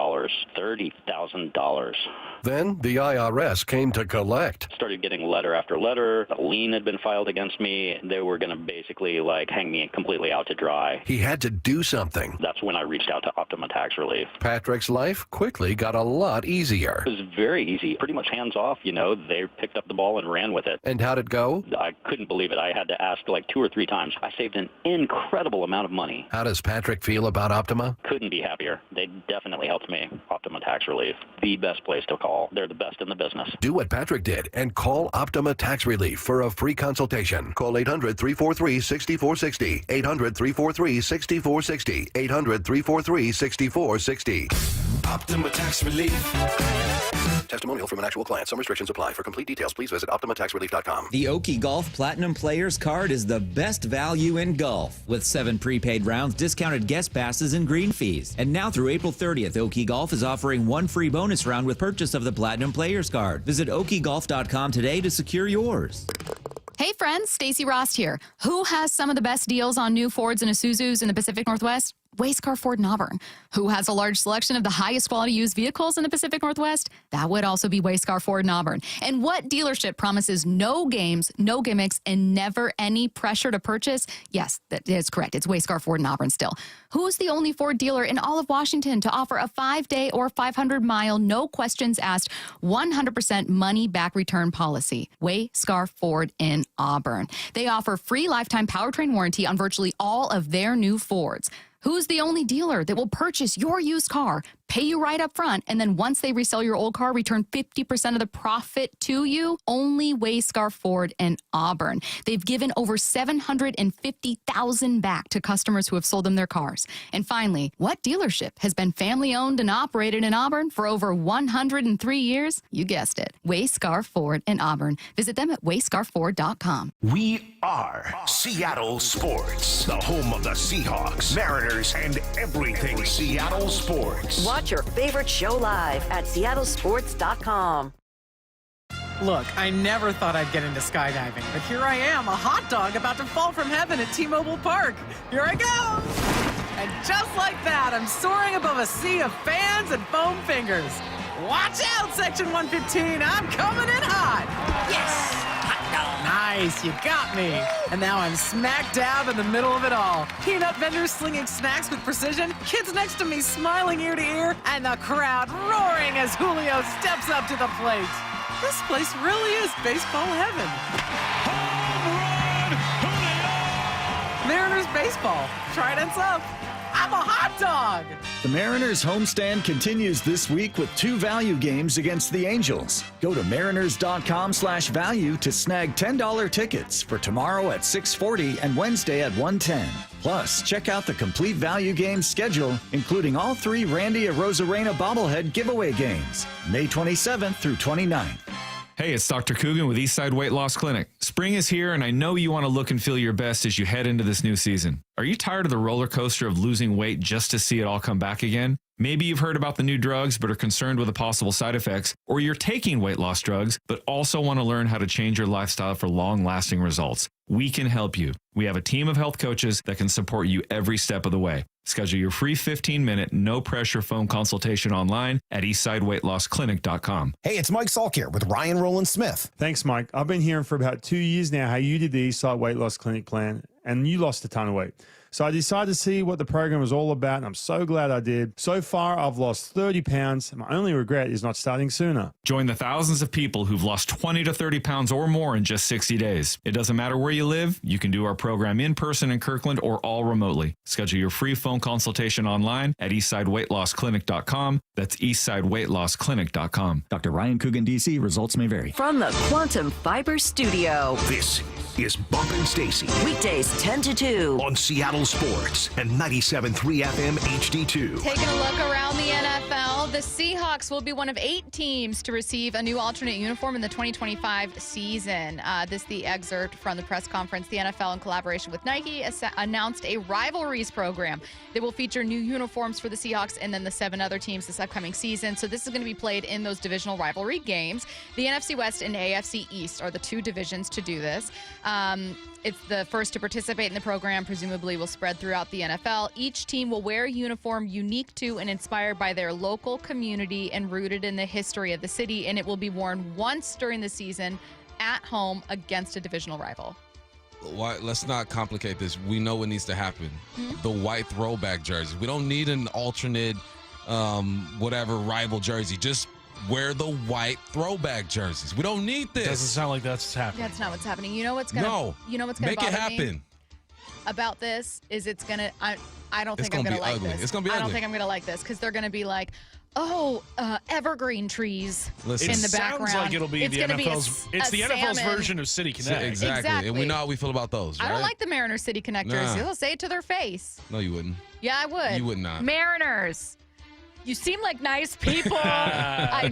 $30,000. Then the IRS came to collect. Started getting letter after letter. A lien had been filed against me. They were going to basically hang me completely out to dry. He had to do something. That's when I reached out to Optima Tax Relief. Patrick's life quickly got a lot easier. It was very easy, pretty much hands off. They picked up the ball and ran with it. And how'd it go? I couldn't believe it. I had to ask 2 or 3 times. I saved an incredible amount of money. How does Patrick feel about Optima? Couldn't be happier. They definitely helped me. Optima Tax Relief, the best place to call. They're the best in the business. Do what Patrick did and call Optima Tax Relief for a free consultation. Call 800-343-6460. 800-343-6460. 800-343-6460. Optima Tax Relief. Testimonial from an actual client. Some restrictions apply. For complete details, please visit OptimaTaxRelief.com. The Okie Golf Platinum Players Card is the best value in golf, with 7 prepaid rounds, discounted guest passes, and green fees. And now through April 30th, Okie Golf is offering 1 free bonus round with purchase of the Platinum Players Card. Visit OkieGolf.com today to secure yours. Hey friends, Stacy Rost here. Who has some of the best deals on new Fords and Isuzus in the Pacific Northwest? Wayscar Ford in Auburn. Who has a large selection of the highest quality used vehicles in the Pacific Northwest? That would also be Wayscar Ford in Auburn. And what dealership promises no games, no gimmicks, and never any pressure to purchase? Yes, that is correct. It's Wayscar Ford in Auburn still. Who's the only Ford dealer in all of Washington to offer a 5-day or 500-mile, no questions asked, 100% money-back return policy? Wayscar Ford in Auburn. They offer free lifetime powertrain warranty on virtually all of their new Fords. Who's the only dealer that will purchase your used car, pay you right up front, and then once they resell your old car, return 50% of the profit to you? Only Wayscar Ford in Auburn. They've given over $750,000 back to customers who have sold them their cars. And finally, what dealership has been family-owned and operated in Auburn for over 103 years? You guessed it, Wayscar Ford in Auburn. Visit them at wayscarford.com. We are Seattle Sports, the home of the Seahawks, Mariners, and everything Seattle sports. Watch your favorite show live at seattlesports.com. Look, I never thought I'd get into skydiving, but here I am, a hot dog about to fall from heaven at T-Mobile Park. Here I go! And just like that, I'm soaring above a sea of fans and foam fingers. Watch out, Section 115, I'm coming in hot! Yes! Hot dog! Nice, you got me. And now I'm smack dab in the middle of it all. Peanut vendors slinging snacks with precision, kids next to me smiling ear to ear, and the crowd roaring as Julio steps up to the plate. This place really is baseball heaven. Home run, Julio! Mariners baseball. Trident's up. I'm a hot dog. The Mariners homestand continues this week with 2 value games against the Angels. Go to mariners.com/value to snag $10 tickets for tomorrow at 6:40 and Wednesday at 1:10. Plus, check out the complete value game schedule, including all 3 Randy Arozarena bobblehead giveaway games, May 27th through 29th. Hey, it's Dr. Coogan with Eastside Weight Loss Clinic. Spring is here, and I know you want to look and feel your best as you head into this new season. Are you tired of the roller coaster of losing weight just to see it all come back again? Maybe you've heard about the new drugs but are concerned with the possible side effects, or you're taking weight loss drugs but also want to learn how to change your lifestyle for long-lasting results. We can help you. We have a team of health coaches that can support you every step of the way. Schedule your free 15-minute, no-pressure phone consultation online at eastsideweightlossclinic.com. Hey, it's Mike Salk here with Ryan Roland Smith. Thanks, Mike. I've been hearing for about 2 years now how you did the Eastside Weight Loss Clinic plan, and you lost a ton of weight. So I decided to see what the program was all about, and I'm so glad I did. So far, I've lost 30 pounds, and my only regret is not starting sooner. Join the thousands of people who've lost 20 to 30 pounds or more in just 60 days. It doesn't matter where you live. You can do our program in person in Kirkland or all remotely. Schedule your free phone consultation online at eastsideweightlossclinic.com. That's eastsideweightlossclinic.com. Dr. Ryan Coogan, D.C. Results may vary. From the Quantum Fiber Studio. This is Bumpin' Stacy. Weekdays 10 to 2. On Seattle Sports and 97.3 FM HD2. Taking a look around the NFL, the Seahawks will be one of 8 teams to receive a new alternate uniform in the 2025 season. This is the excerpt from the press conference. The NFL, in collaboration with Nike, announced a rivalries program that will feature new uniforms for the Seahawks and then the 7 other teams this upcoming season. So this is going to be played in those divisional rivalry games. The NFC West and AFC East are the 2 divisions to do this. It's the first to participate in the program, presumably will spread throughout the NFL. Each team will wear a uniform unique to and inspired by their local community and rooted in the history of the city, and it will be worn once during the season at home against a divisional rival. Let's not complicate this. We know what needs to happen. The white throwback jerseys. We don't need an alternate, whatever rival jersey. Just wear the white throwback jerseys. We don't need this. Doesn't sound like that's happening. That's not what's happening. You know what's gonna? No. You know what's gonna make it bother happen. Me about this is it's gonna. I don't think I'm gonna gonna be like ugly. this. It's gonna be I don't ugly. think I'm gonna like this because they're gonna be like, evergreen trees Listen. in the It background. sounds like it'll be it's the gonna NFL's. Be It's the NFL's salmon. version of City Connect. Exactly. And we know how we feel about those, right? I don't like the Mariners City Connectors. Nah. You'll say it to their face. No, you wouldn't. Yeah, I would. You would not. Mariners. You seem like nice people. I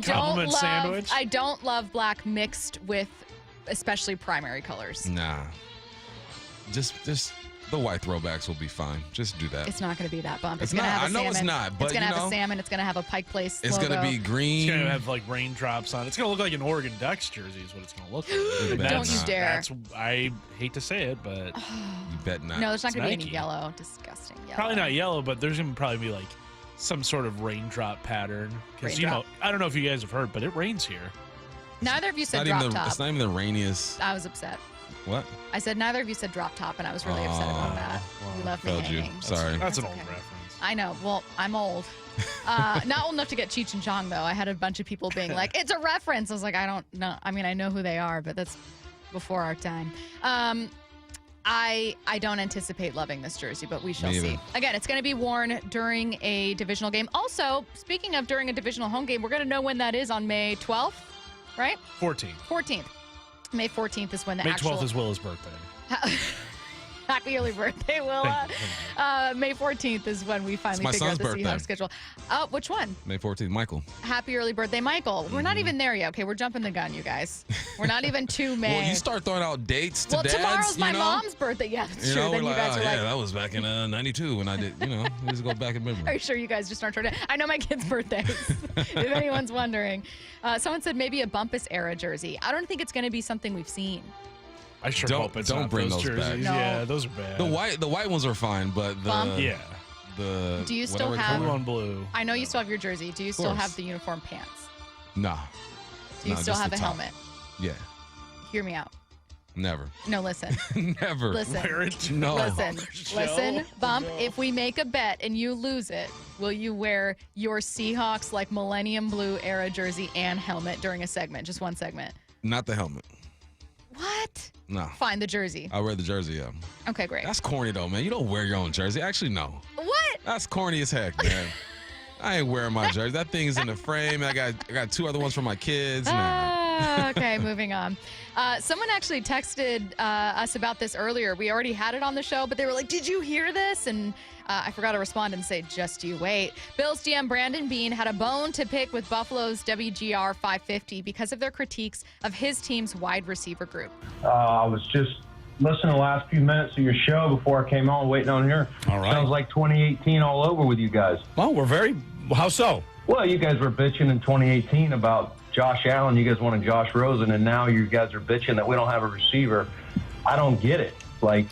don't love black mixed with especially primary colors. Nah. just the white throwbacks will be fine. Just do that. It's not going to be that bump. It's going to not. have a I know salmon. it's not, but it's going to you have know, a salmon. It's going to have a Pike Place It's logo. going to be green. It's going to have like raindrops on it. It's going to look like an Oregon Ducks jersey is what it's going to look like. Don't you dare. I hate to say it, but you bet not. No, there's not going to be Nike. any yellow. Disgusting yellow. Probably not yellow, but there's going to probably be like some sort of raindrop pattern. Because, you know, I don't know if you guys have heard, but it rains here. Neither of you said It's not drop even top. It's not even the rainiest. I was upset. What? I said neither of you said drop top, and I was really upset about that. You left me failed you. hanging. Sorry. That's an okay. old reference. I know. Well, I'm old. Not old enough to get Cheech and Chong, though. I had a bunch of people being like, it's a reference. I was like, I don't know. I mean, I know who they are, but that's before our time. I don't anticipate loving this jersey, but we shall see. Again, it's going to be worn during a divisional game. Also, speaking of during a divisional home game, we're going to know when that is on May 12th, right? 14th. May 14th is when the May actual... 12th is Willa's birthday. Happy early birthday, Willa. May 14th is when we finally my figure out son's the birthday. Seahawks schedule. Which one? May 14th, Michael. Happy early birthday, Michael. We're not even there yet. Okay, we're jumping the gun, you guys. We're not even to May. Well, you start throwing out dates to dads. Tomorrow's my you know? mom's birthday. Yeah, that's true. We're Then you like, guys are like, that was back in '92 when I did. You know, we just go back in memory. are you sure you guys just aren't trying to? I know my kids' birthdays, if anyone's wondering. Someone said maybe a Bumpus era jersey. I don't think it's going to be something we've seen. I sure Don't- hope it's don't not bring those those back. jerseys. No. Yeah, those are bad. The white ones are fine, but the Bump? Yeah. the Do you still whatever have- Blue color- on blue. I know you still have your jersey. Do you still course. have the uniform pants? Nah. Do you Nah, still just have the a top. helmet? Yeah. Hear me out. Never. No, listen. Never. Listen. Wear it. No. Listen, Bump, if we make a bet and you lose it, will you wear your Seahawks like Millennium Blue era jersey and helmet during a segment? Just one segment. Not the helmet. What? No. Fine, the jersey. I wear the jersey, yeah. Okay, great. That's corny though, man. You don't wear your own jersey. Actually, no. What? That's corny as heck, man. I ain't wearing my jersey. That thing is in the frame. I got two other ones for my kids. Nah. Okay, moving on. Someone actually texted us about this earlier. We already had it on the show, but they were like, did you hear this? And I forgot to respond and say, just you wait. Bills GM Brandon Beane had a bone to pick with Buffalo's WGR 550 because of their critiques of his team's wide receiver group. I was just listening to the last few minutes of your show before I came on, waiting on here. All right. Sounds like 2018 all over with you guys. Well, how so? Well, you guys were bitching in 2018 about Josh Allen. You guys wanted Josh Rosen, and now you guys are bitching that we don't have a receiver. I don't get it. Like,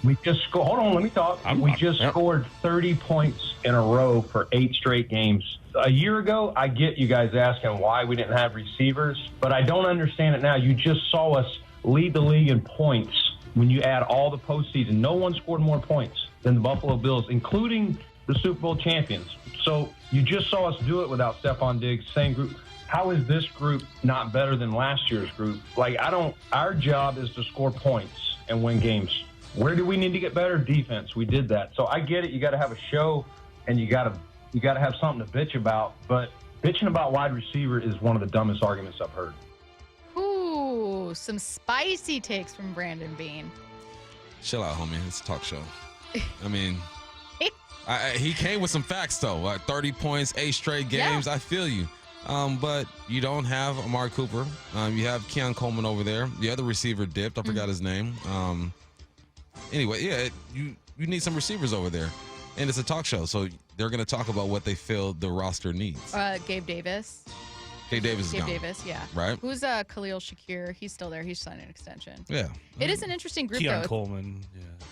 we just scored. Hold on, let me talk. We just scored 30 points in a row for 8 straight games. A year ago, I get you guys asking why we didn't have receivers, but I don't understand it now. You just saw us lead the league in points when you add all the postseason. No one scored more points than the Buffalo Bills, including the Super Bowl champions. So you just saw us do it without Stephon Diggs, same group. How is this group not better than last year's group? Like, our job is to score points and win games. Where do we need to get better? Defense. We did that. So I get it. You got to have a show and you got to have something to bitch about. But bitching about wide receiver is one of the dumbest arguments I've heard. Ooh, some spicy takes from Brandon Beane. Chill out, homie. It's a talk show. I mean, he came with some facts, though. 30 points, 8 straight games. Yeah. I feel you. But you don't have Amari Cooper. You have Keon Coleman over there. The other receiver dipped. I forgot his name. Anyway, yeah, you need some receivers over there. And it's a talk show, so they're going to talk about what they feel the roster needs. Gabe Davis. Gabe Davis is gone. Gabe Davis, yeah. Right? Who's Khalil Shakir? He's still there. He's signing an extension. Yeah. It is an interesting group, Keon though. Coleman,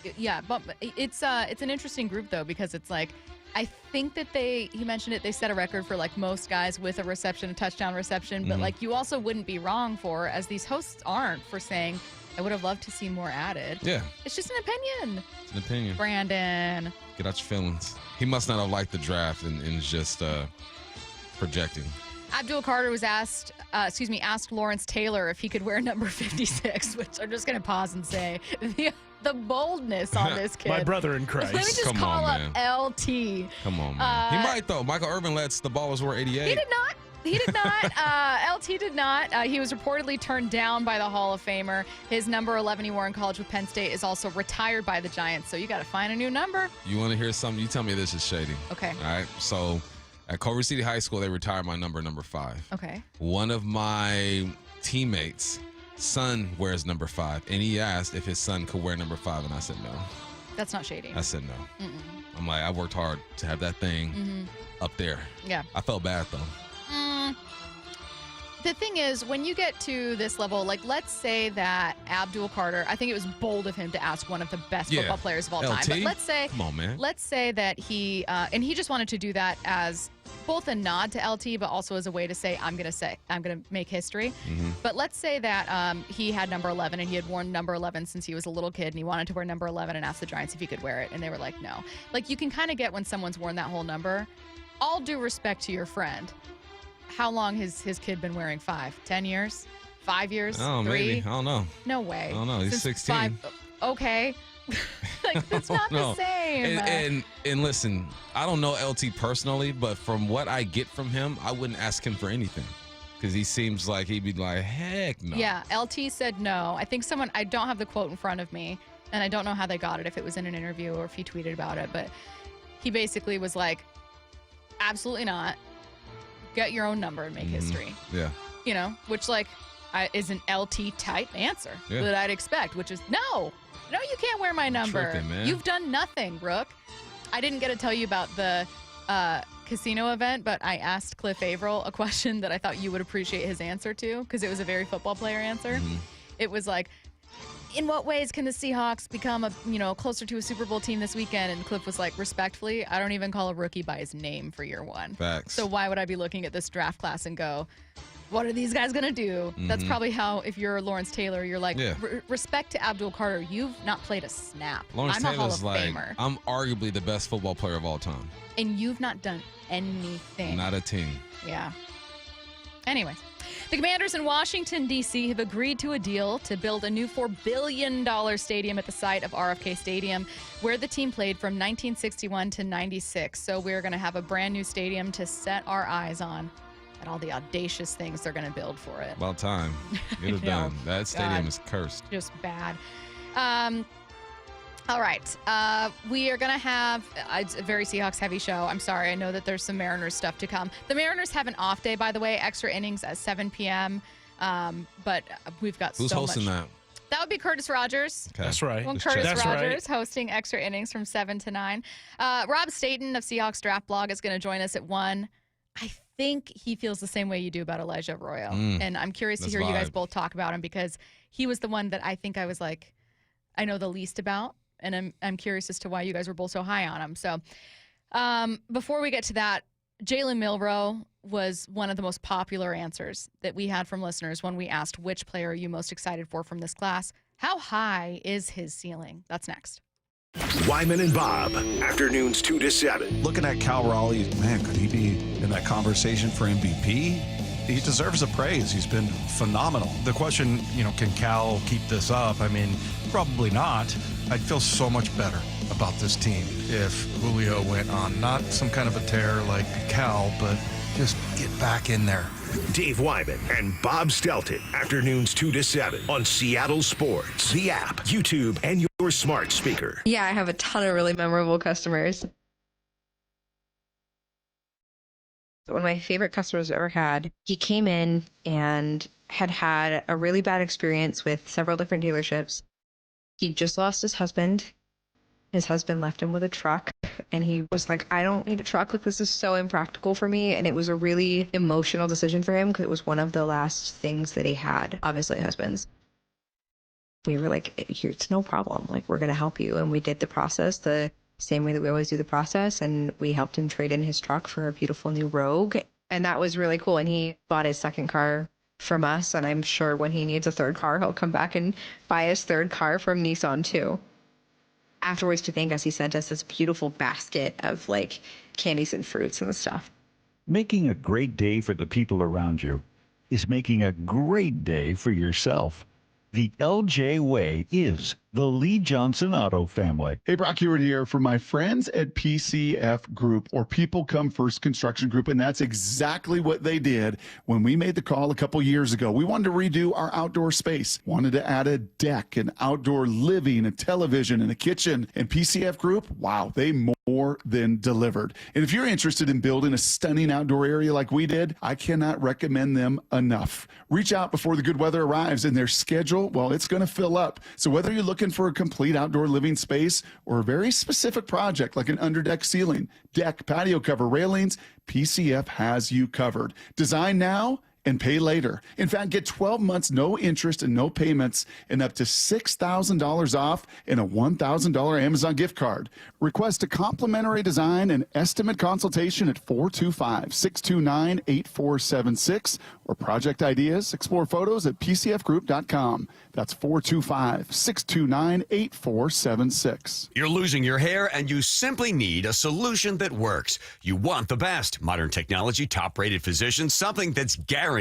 yeah. Yeah, but it's an interesting group, though, because it's like, I think that he mentioned it, they set a record for like most guys with a touchdown reception, but like you also wouldn't be wrong for, as these hosts aren't, for saying, I would have loved to see more added. Yeah. It's just an opinion. It's an opinion. Brandon. Get out your feelings. He must not have liked the draft and is just projecting. Abdul Carter was asked Lawrence Taylor if he could wear number 56, which I'm just going to pause and say, the boldness on this kid. My brother in Christ. Let me just call up LT. Come on, man. He might, though. Michael Irvin lets the ballers wear 88. He did not. LT did not. He was reportedly turned down by the Hall of Famer. His number 11 he wore in college with Penn State is also retired by the Giants, so you got to find a new number. You want to hear something? You tell me this is shady. Okay. All right. So at Culver City High School, they retired my number 5. Okay. One of my teammates son wears number 5, and he asked if his son could wear number 5, and I said no. That's not shady. I said no. Mm-mm. I'm like, I worked hard to have that thing up there. Yeah. I felt bad though. The thing is, when you get to this level, like let's say that Abdul Carter, I think it was bold of him to ask one of the best football players of all time. But let's say, come on, man. Let's say that he, and he just wanted to do that as both a nod to LT, but also as a way to say, I'm gonna make history. But let's say that he had number 11 and he had worn number 11 since he was a little kid, and he wanted to wear number 11 and asked the Giants if he could wear it, and they were like, no. Like you can kind of get when someone's worn that whole number. All due respect to your friend. How long has his kid been wearing 5? 10 years? 5 years? Oh, 3? maybe. I don't know. No way. I don't know. He's Since 16. 5, okay. Like, that's not the same. And listen, I don't know LT personally, but from what I get from him, I wouldn't ask him for anything. Because he seems like he'd be like, heck no. Yeah, LT said no. I think I don't have the quote in front of me, and I don't know how they got it, if it was in an interview or if he tweeted about it, but he basically was like, absolutely not. Get your own number and make history. Yeah. You know, which is an LT type answer Yeah. that I'd expect, which is no, you can't wear my number. tripping, man. You've done nothing, Brooke. I didn't get to tell you about the casino event, but I asked Cliff Averill a question that I thought you would appreciate his answer to, because it was a very football player answer. It was like, in what ways can the Seahawks become closer to a Super Bowl team this weekend? And Cliff was like, respectfully, I don't even call a rookie by his name for year one. Facts. So why would I be looking at this draft class and go, what are these guys going to do? That's probably how, if you're Lawrence Taylor, you're like, respect to Abdul Carter, you've not played a snap. Lawrence I'm a Hall Taylor's of like, Famer. I'm arguably the best football player of all time. And you've not done anything. Not a team. Yeah. Anyways, the Commanders in Washington, D.C. have agreed to a deal to build a new $4 billion stadium at the site of RFK Stadium, where the team played from 1961 to 96. So we're going to have a brand new stadium to set our eyes on and all the audacious things they're going to build for it. About time. Get it done. That stadium is cursed. Just bad. All right. We are going to have it's a very Seahawks heavy show. I'm sorry. I know that there's some Mariners stuff to come. The Mariners have an off day, by the way, extra innings at 7 p.m. But we've got Who's so hosting much. that? Would be Curtis Rogers. Okay. That's right. Well, Curtis Rogers hosting extra innings from 7 to 9. Rob Staton of Seahawks Draft Blog is going to join us at 1. I think he feels the same way you do about Elijah Arroyo. And I'm curious to hear you guys both talk about him, because he was the one that I think I was like, I know the least about. And I'm curious as to why you guys were both so high on him. So before we get to that, Jalen Milroe was one of the most popular answers that we had from listeners when we asked which player are you most excited for from this class. How high is his ceiling? That's next. Wyman and Bob, afternoons 2 to 7. Looking at Cal Raleigh, man, could he be in that conversation for MVP? He deserves a praise. He's been phenomenal. The question, can Cal keep this up? I mean, probably not. I'd feel so much better about this team if Julio went on not some kind of a tear like Cal, but just get back in there. Dave Wyman and Bob Stelton, afternoons 2 to 7 on Seattle Sports, the app, YouTube, and your smart speaker. Yeah, I have a ton of really memorable customers. One of my favorite customers I've ever had, he came in and had a really bad experience with several different dealerships. He just lost his husband. His husband left him with a truck, and he was like, I don't need a truck. Like, this is so impractical for me. And it was a really emotional decision for him, because it was one of the last things that he had, obviously husbands. We were like, it's no problem. Like, we're going to help you. And we did the process the same way that we always do the process. And we helped him trade in his truck for a beautiful new Rogue. And that was really cool. And he bought his second car from us, and I'm sure when he needs a third car, he'll come back and buy his third car from Nissan too. Afterwards, to thank us, he sent us this beautiful basket of like candies and fruits and stuff. Making a great day for the people around you is making a great day for yourself. The LJ way is the Lee Johnson Auto family. Hey, Brock Hewitt here for my friends at PCF Group, or People Come First Construction Group, and that's exactly what they did when we made the call a couple years ago. We wanted to redo our outdoor space, wanted to add a deck, an outdoor living, a television, and a kitchen. And PCF Group, wow, they more than delivered. And if you're interested in building a stunning outdoor area like we did, I cannot recommend them enough. Reach out before the good weather arrives, and their schedule, well, it's going to fill up. So whether you're looking for a complete outdoor living space or a very specific project like an underdeck ceiling, deck, patio cover, railings, PCF has you covered. Design now and pay later. In fact, get 12 months, no interest and no payments, and up to $6,000 off and a $1,000 Amazon gift card. Request a complimentary design and estimate consultation at 425-629-8476 or project ideas. Explore photos at pcfgroup.com. That's 425-629-8476. You're losing your hair and you simply need a solution that works. You want the best. Modern technology, top-rated physicians, something that's guaranteed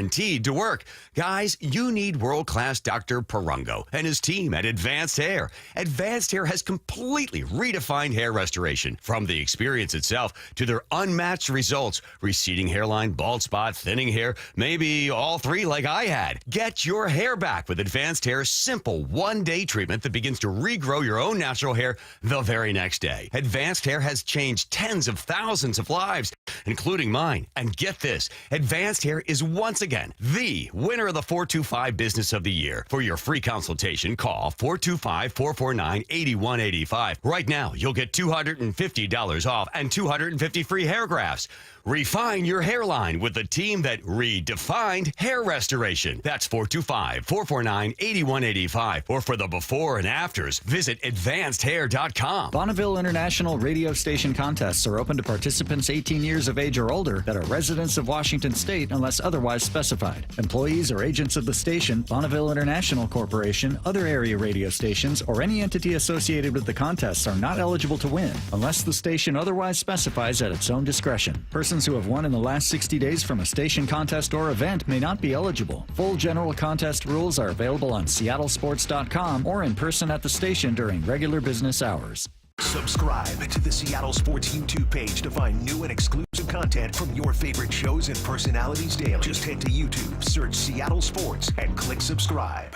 to work. Guys, you need world-class Dr. Perungo and his team at Advanced Hair. Advanced Hair has completely redefined hair restoration. From the experience itself to their unmatched results. Receding hairline, bald spot, thinning hair, maybe all three like I had. Get your hair back with Advanced Hair's simple one-day treatment that begins to regrow your own natural hair the very next day. Advanced Hair has changed tens of thousands of lives, including mine. And get this, Advanced Hair is once again the winner of the 425 Business of the Year. For your free consultation, call 425-449-8185. Right now, you'll get $250 off and 250 free hair grafts. Refine your hairline with the team that redefined hair restoration. That's 425-449-8185. Or for the before and afters, visit advancedhair.com. Bonneville International radio station contests are open to participants 18 years of age or older that are residents of Washington State unless otherwise specified. Employees or agents of the station, Bonneville International Corporation, other area radio stations, or any entity associated with the contests are not eligible to win unless the station otherwise specifies at its own discretion. Persons who have won in the last 60 days from a station contest or event may not be eligible. Full general contest rules are available on seattlesports.com or in person at the station during regular business hours. Subscribe to the Seattle Sports YouTube page to find new and exclusive content from your favorite shows and personalities daily. Just head to YouTube, search Seattle Sports, and click subscribe.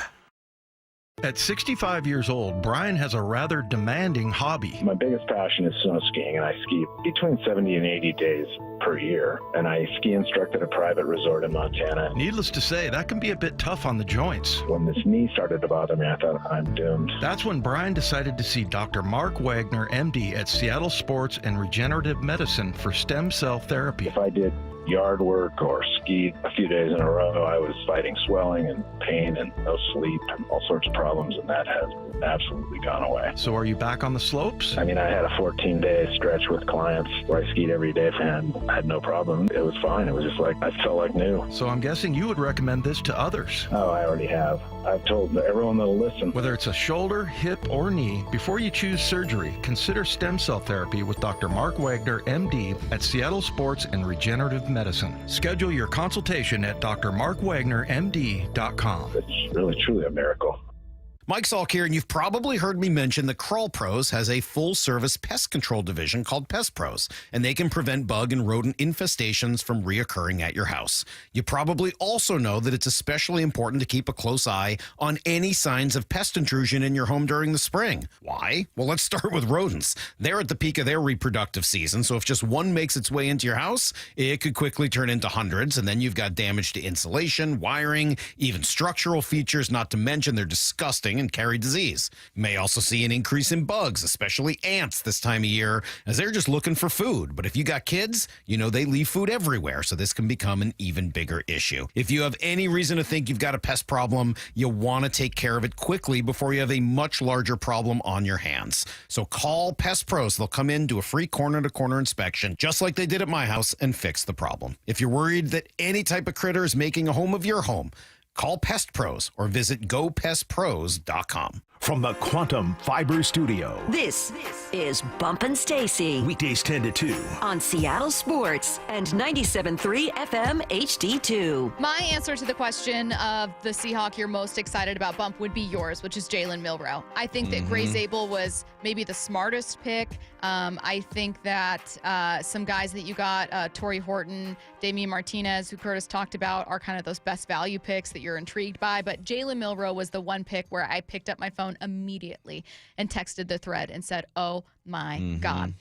At 65 years old, Brian has a rather demanding hobby. My biggest passion is snow skiing, and I ski between 70 and 80 days per year, and I ski instruct at a private resort in Montana. Needless to say, that can be a bit tough on the joints. When this knee started to bother me, I thought I'm doomed. That's when Brian decided to see Dr. Mark Wagner, MD, at Seattle Sports and Regenerative Medicine for stem cell therapy. If I did yard work or skied a few days in a row, I was fighting swelling and pain and no sleep and all sorts of problems, and that has absolutely gone away. So are you back on the slopes? I mean, I had a 14-day stretch with clients where I skied every day and I had no problem. It was fine. It was just like, I felt like new. So I'm guessing you would recommend this to others. Oh, I already have. I've told everyone that'll listen. Whether it's a shoulder, hip, or knee, before you choose surgery, consider stem cell therapy with Dr. Mark Wagner, MD, at Seattle Sports and Regenerative Medicine. Schedule your consultation at drmarkwagnermd.com. It's really, truly a miracle. Mike Salk here, and you've probably heard me mention that Crawl Pros has a full-service pest control division called Pest Pros, and they can prevent bug and rodent infestations from reoccurring at your house. You probably also know that it's especially important to keep a close eye on any signs of pest intrusion in your home during the spring. Why? Well, let's start with rodents. They're at the peak of their reproductive season, so if just one makes its way into your house, it could quickly turn into hundreds, and then you've got damage to insulation, wiring, even structural features, not to mention they're disgusting and carry disease. You may also see an increase in bugs, especially ants this time of year, as they're just looking for food. But if you got kids, you know they leave food everywhere, so this can become an even bigger issue. If you have any reason to think you've got a pest problem, you want to take care of it quickly before you have a much larger problem on your hands. So call Pest Pros. They'll come in, do a free corner-to-corner inspection, just like they did at my house, and fix the problem. If you're worried that any type of critter is making a home of your home, call Pest Pros or visit gopestpros.com. from the Quantum Fiber Studio. This is Bumpin' Stacy. Weekdays 10 to 2. On Seattle Sports and 97.3 FM HD2. My answer to the question of the Seahawk you're most excited about, Bump, would be yours, which is Jalen Milroe. I think that Gray Zabel was maybe the smartest pick. I think that some guys that you got, Torrey Horton, Damian Martinez, who Curtis talked about, are kind of those best value picks that you're intrigued by. But Jalen Milroe was the one pick where I picked up my phone immediately and texted the thread and said, oh my God.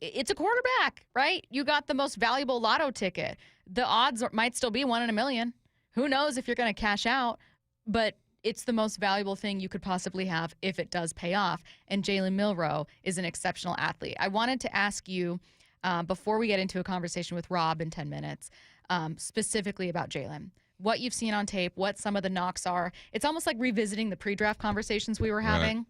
It's a quarterback, right? You got the most valuable lotto ticket. The odds might still be 1 in a million. Who knows if you're going to cash out, but it's the most valuable thing you could possibly have if it does pay off. And Jalen Milroe is an exceptional athlete. I wanted to ask you, before we get into a conversation with Rob in 10 minutes, specifically about Jalen, what you've seen on tape, what some of the knocks are. It's almost like revisiting the pre-draft conversations we were having.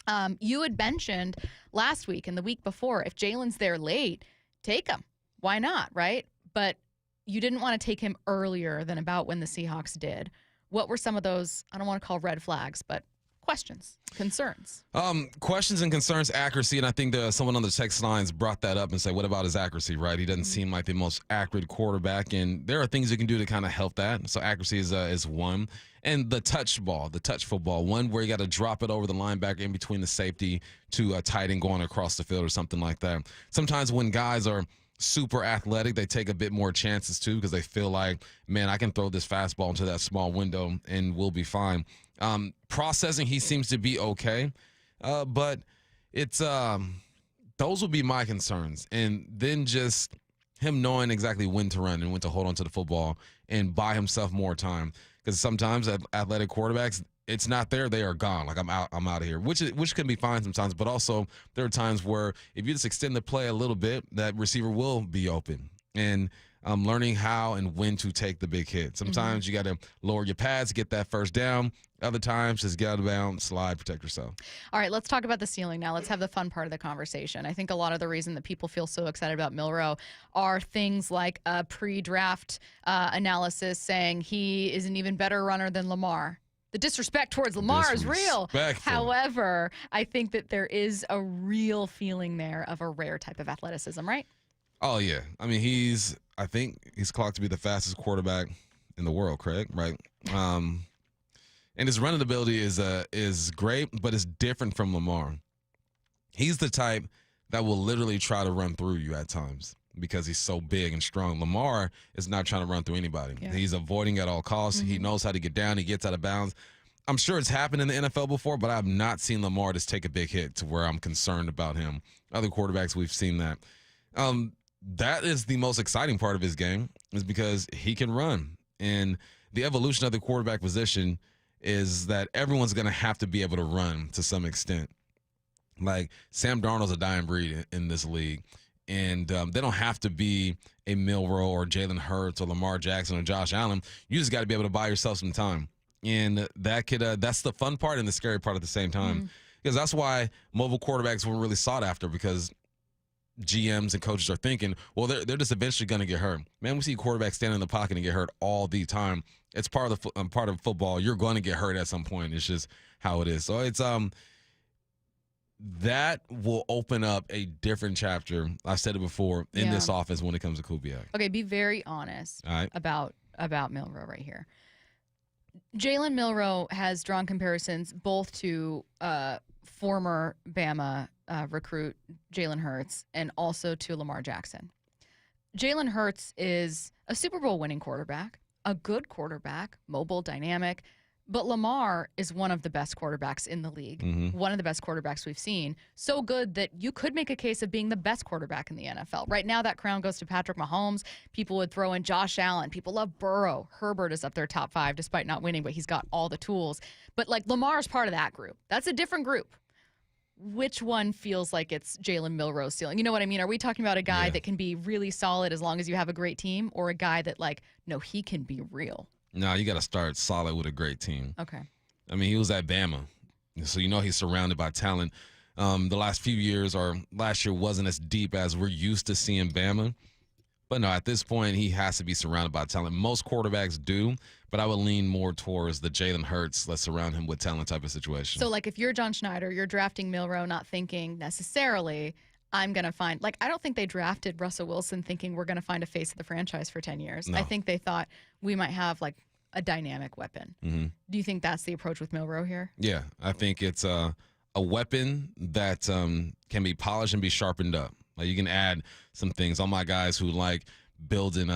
Right. You had mentioned last week and the week before, if Jalen's there late, take him. Why not, right? But you didn't want to take him earlier than about when the Seahawks did. What were some of those, I don't want to call red flags, but questions, concerns? Questions and concerns, accuracy, and I think someone on the text lines brought that up and said, what about his accuracy, right? He doesn't seem like the most accurate quarterback, and there are things you can do to kind of help that. So accuracy is one. And the touch football, one where you got to drop it over the linebacker in between the safety to a tight end going across the field or something like that. Sometimes when guys are super athletic, they take a bit more chances too because they feel like, man, I can throw this fastball into that small window and we'll be fine. Processing, he seems to be okay, but it's those would be my concerns. And then just him knowing exactly when to run and when to hold on to the football and buy himself more time. Because sometimes athletic quarterbacks, it's not there, they are gone. Like I'm out of here, which can be fine sometimes. But also there are times where if you just extend the play a little bit, that receiver will be open. And learning how and when to take the big hit. Sometimes you got to lower your pads, get that first down. Other times, just get out of bounds, slide, protect yourself. All right, let's talk about the ceiling now. Let's have the fun part of the conversation. I think a lot of the reason that people feel so excited about Milroe are things like a pre-draft analysis saying he is an even better runner than Lamar. The disrespect towards Lamar is real. However, I think that there is a real feeling there of a rare type of athleticism, right? Oh, yeah. I mean, I think he's clocked to be the fastest quarterback in the world, Craig, right? And his running ability is great, but it's different from Lamar. He's the type that will literally try to run through you at times because he's so big and strong. Lamar is not trying to run through anybody. Yeah. He's avoiding at all costs. He knows how to get down. He gets out of bounds. I'm sure it's happened in the NFL before, but I've not seen Lamar just take a big hit to where I'm concerned about him. Other quarterbacks, we've seen that. That is the most exciting part of his game is because he can run. And the evolution of the quarterback position is that everyone's going to have to be able to run to some extent. Like Sam Darnold's a dying breed in this league. And they don't have to be a Milroe or Jalen Hurts or Lamar Jackson or Josh Allen. You just got to be able to buy yourself some time. And that's the fun part and the scary part at the same time. Because that's why mobile quarterbacks were really sought after because GMs and coaches are thinking, well, they're just eventually going to get hurt. Man, we see quarterbacks stand in the pocket and get hurt all the time. It's part of football. You're going to get hurt at some point. It's just how it is. So it's that will open up a different chapter. I've said it before in this offense when it comes to Kubiak. Okay, be very honest about Milroe right here. Jalen Milroe has drawn comparisons both to former Bama recruit Jalen Hurts and also to Lamar Jackson. Jalen Hurts is a Super Bowl winning quarterback, a good quarterback, mobile, dynamic, but Lamar is one of the best quarterbacks in the league, one of the best quarterbacks we've seen. So good that you could make a case of being the best quarterback in the NFL. Right now, that crown goes to Patrick Mahomes. People would throw in Josh Allen. People love Burrow. Herbert is up there top 5 despite not winning, but he's got all the tools. But like Lamar's part of that group. That's a different group. Which one feels like it's Jalen Milroe's ceiling? You know what I mean? Are we talking about a guy that can be really solid as long as you have a great team, or a guy that no, he can be real? No, you got to start solid with a great team. Okay. I mean, he was at Bama, so he's surrounded by talent. The last few years or last year wasn't as deep as we're used to seeing Bama. But no, at this point, he has to be surrounded by talent. Most quarterbacks do, but I would lean more towards the Jalen Hurts, let's surround him with talent type of situation. So, like, if you're John Schneider, you're drafting Milroe not thinking necessarily I'm going to find, like, I don't think they drafted Russell Wilson thinking we're going to find a face of the franchise for 10 years. No. I think they thought we might have, like, a dynamic weapon. Mm-hmm. Do you think that's the approach with Milroe here? Yeah, I think it's a weapon that can be polished and be sharpened up. Like, you can add some things. All my guys who like building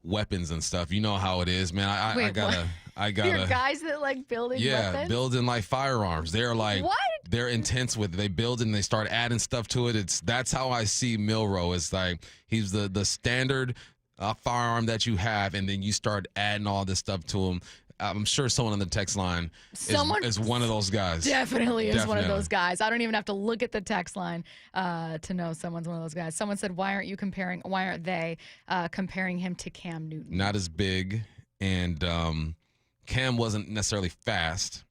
weapons and stuff, you know how it is, man. I gotta Your guys that like building weapons? building like firearms. They're like What? They're intense with it. They build it and they start adding stuff to it. That's how I see Milroe. It's like he's the standard firearm that you have, and then you start adding all this stuff to him. I'm sure someone on the text line is one of those guys. Definitely is one of those guys. I don't even have to look at the text line to know someone's one of those guys. Someone said, why aren't they comparing him to Cam Newton? Not as big, and Cam wasn't necessarily fast.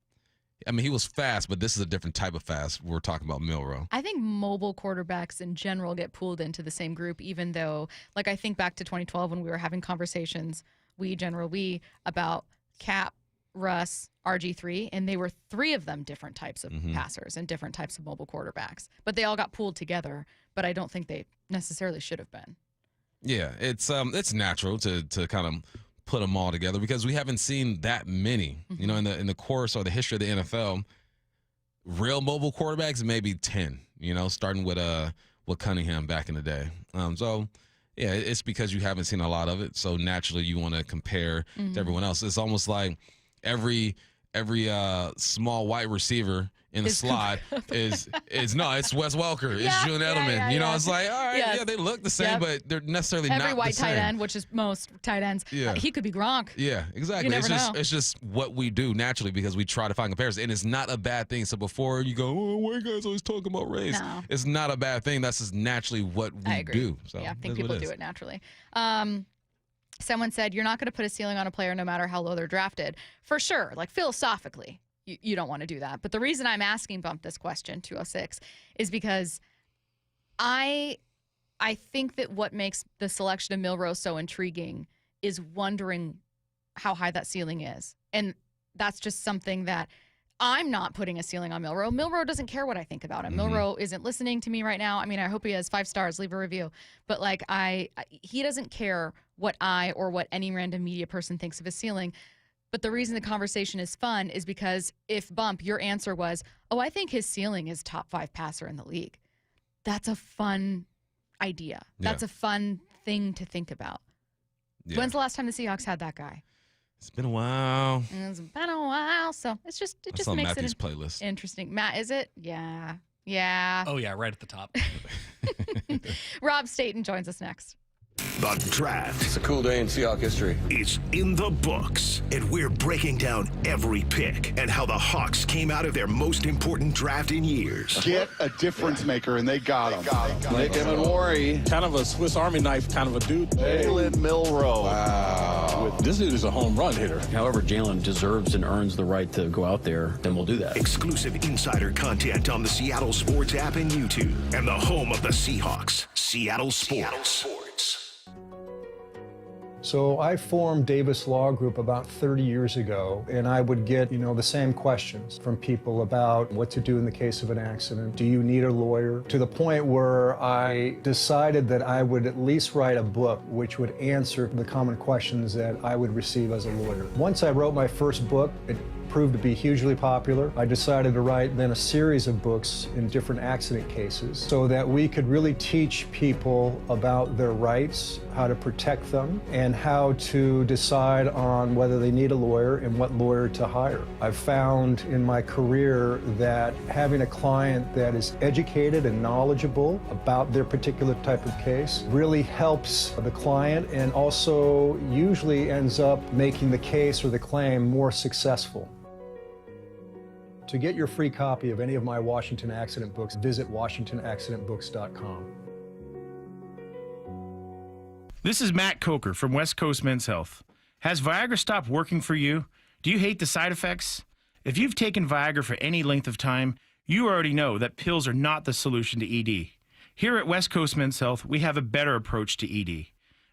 I mean, he was fast, but this is a different type of fast. We're talking about Milroe. I think mobile quarterbacks in general get pulled into the same group, even though, like, I think back to 2012 when we were having conversations, we about Cap, Russ, RG3, and they were three of them different types of passers and different types of mobile quarterbacks. But they all got pulled together, but I don't think they necessarily should have been. Yeah, it's natural to kind of put them all together because we haven't seen that many. You know, in the course or the history of the NFL, real mobile quarterbacks maybe 10. You know, starting with Cunningham back in the day. So. Yeah, it's because you haven't seen a lot of it, so naturally you want to compare to everyone else. It's almost like every small wide receiver in the slot is it's Wes Welker, it's Julian Edelman. You know, it's like, all right, they look the same, but they're necessarily not the same. Every white tight end, which is most tight ends, he could be Gronk. Yeah, exactly. You never know. It's just what we do naturally because we try to find comparisons, and it's not a bad thing. So before you go, oh, white guys always talking about race, it's not a bad thing. That's just naturally what we do. So yeah, I think people do it naturally. Someone said, you're not going to put a ceiling on a player no matter how low they're drafted. For sure, like philosophically. You don't want to do that. But the reason I'm asking Bump this question, 206, is because I think that what makes the selection of Milroe so intriguing is wondering how high that ceiling is. And that's just something that I'm not putting a ceiling on Milroe. Milroe doesn't care what I think about him. Milroe isn't listening to me right now. I mean, I hope he has 5 stars. Leave a review. But like he doesn't care what I or what any random media person thinks of his ceiling. But the reason the conversation is fun is because if, Bump, your answer was, oh, I think his ceiling is top 5 passer in the league, that's a fun idea. That's a fun thing to think about. Yeah. When's the last time the Seahawks had that guy? It's been a while. It's been a while, so it just makes Matthew's it playlist. Interesting. Matt, is it? Yeah. Yeah. Oh, yeah, right at the top. Rob Staton joins us next. The draft. It's a cool day in Seahawks history. Is in the books, and we're breaking down every pick and how the Hawks came out of their most important draft in years. Get a difference maker, and they got him. Nick Emenwari, kind of a Swiss Army knife kind of a dude. Jalen Milroe. Wow. This dude is a home run hitter. However, Jalen deserves and earns the right to go out there, then we'll do that. Exclusive insider content on the Seattle Sports app and YouTube, and the home of the Seahawks, Seattle Sports. So I formed Davis Law Group about 30 years ago, and I would get, the same questions from people about what to do in the case of an accident. Do you need a lawyer? To the point where I decided that I would at least write a book which would answer the common questions that I would receive as a lawyer. Once I wrote my first book, it proved to be hugely popular. I decided to write then a series of books in different accident cases so that we could really teach people about their rights, how to protect them, and how to decide on whether they need a lawyer and what lawyer to hire. I've found in my career that having a client that is educated and knowledgeable about their particular type of case really helps the client and also usually ends up making the case or the claim more successful. To get your free copy of any of my Washington accident books, visit WashingtonAccidentBooks.com. This is Matt Coker from West Coast Men's Health. Has Viagra stopped working for you? Do you hate the side effects? If you've taken Viagra for any length of time, you already know that pills are not the solution to ED. Here at West Coast Men's Health, we have a better approach to ED.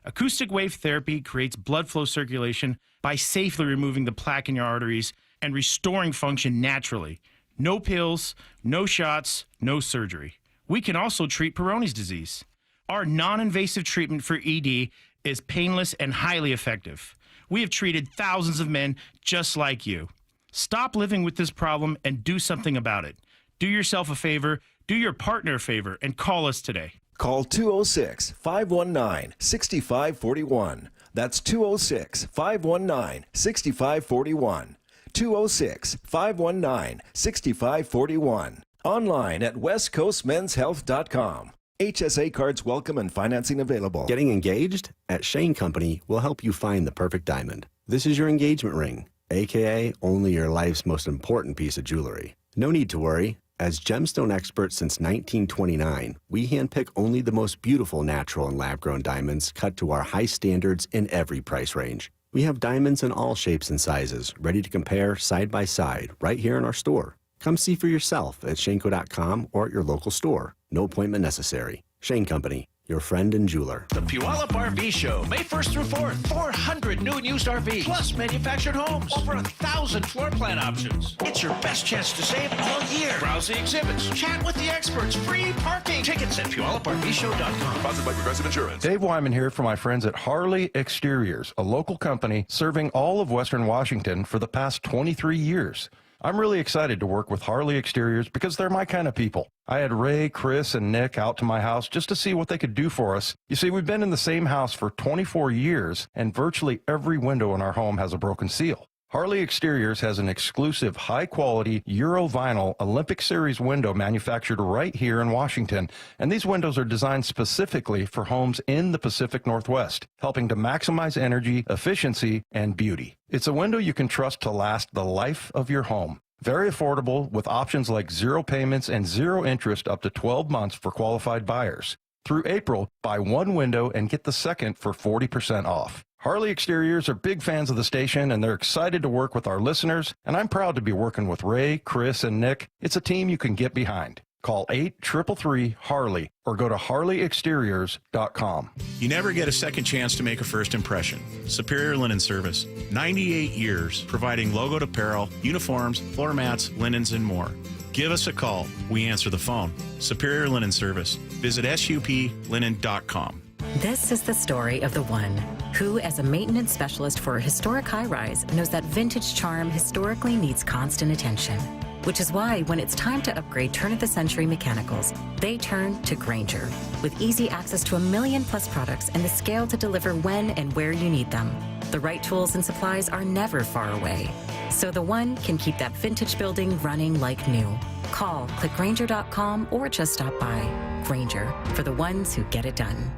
Acoustic wave therapy creates blood flow circulation by safely removing the plaque in your arteries and restoring function naturally. No pills, no shots, no surgery. We can also treat Peyronie's disease. Our non-invasive treatment for ED is painless and highly effective. We have treated thousands of men just like you. Stop living with this problem and do something about it. Do yourself a favor, do your partner a favor, and call us today. Call 206-519-6541. That's 206-519-6541. 206-519-6541. Online at westcoastmenshealth.com. HSA cards welcome and financing available. Getting engaged? At Shane Company, we'll help you find the perfect diamond. This is your engagement ring, aka only your life's most important piece of jewelry. No need to worry. As gemstone experts since 1929, we handpick only the most beautiful natural and lab-grown diamonds cut to our high standards in every price range. We have diamonds in all shapes and sizes, ready to compare side by side right here in our store. Come see for yourself at Shanco.com or at your local store. No appointment necessary. Shane Company, your friend and jeweler. The Puyallup RV Show, May 1st through 4th. 400 new and used RVs, plus manufactured homes. Over 1,000 floor plan options. It's your best chance to save all year. Browse the exhibits, chat with the experts, free parking. Tickets at PuyallupRVShow.com. Sponsored by Progressive Insurance. Dave Wyman here for my friends at Harley Exteriors, a local company serving all of Western Washington for the past 23 years. I'm really excited to work with Harley Exteriors because they're my kind of people. I had Ray, Chris, and Nick out to my house just to see what they could do for us. You see, we've been in the same house for 24 years, and virtually every window in our home has a broken seal. Harley Exteriors has an exclusive high-quality Euro vinyl Olympic Series window manufactured right here in Washington, and these windows are designed specifically for homes in the Pacific Northwest, helping to maximize energy, efficiency, and beauty. It's a window you can trust to last the life of your home. Very affordable with options like 0 payments and 0 interest up to 12 months for qualified buyers. Through April, buy one window and get the second for 40% off. Harley Exteriors are big fans of the station, and they're excited to work with our listeners, and I'm proud to be working with Ray, Chris, and Nick. It's a team you can get behind. Call 833-HARLEY or go to harleyexteriors.com. You never get a second chance to make a first impression. Superior Linen Service. 98 years providing logoed apparel, uniforms, floor mats, linens, and more. Give us a call. We answer the phone. Superior Linen Service. Visit suplinen.com. This is the story of the one who, as a maintenance specialist for a historic high-rise, knows that vintage charm historically needs constant attention. Which is why when it's time to upgrade turn-of-the-century mechanicals, they turn to Grainger. With easy access to 1 million-plus products and the scale to deliver when and where you need them. The right tools and supplies are never far away. So the one can keep that vintage building running like new. Call, click Grainger.com, or just stop by. Grainger, for the ones who get it done.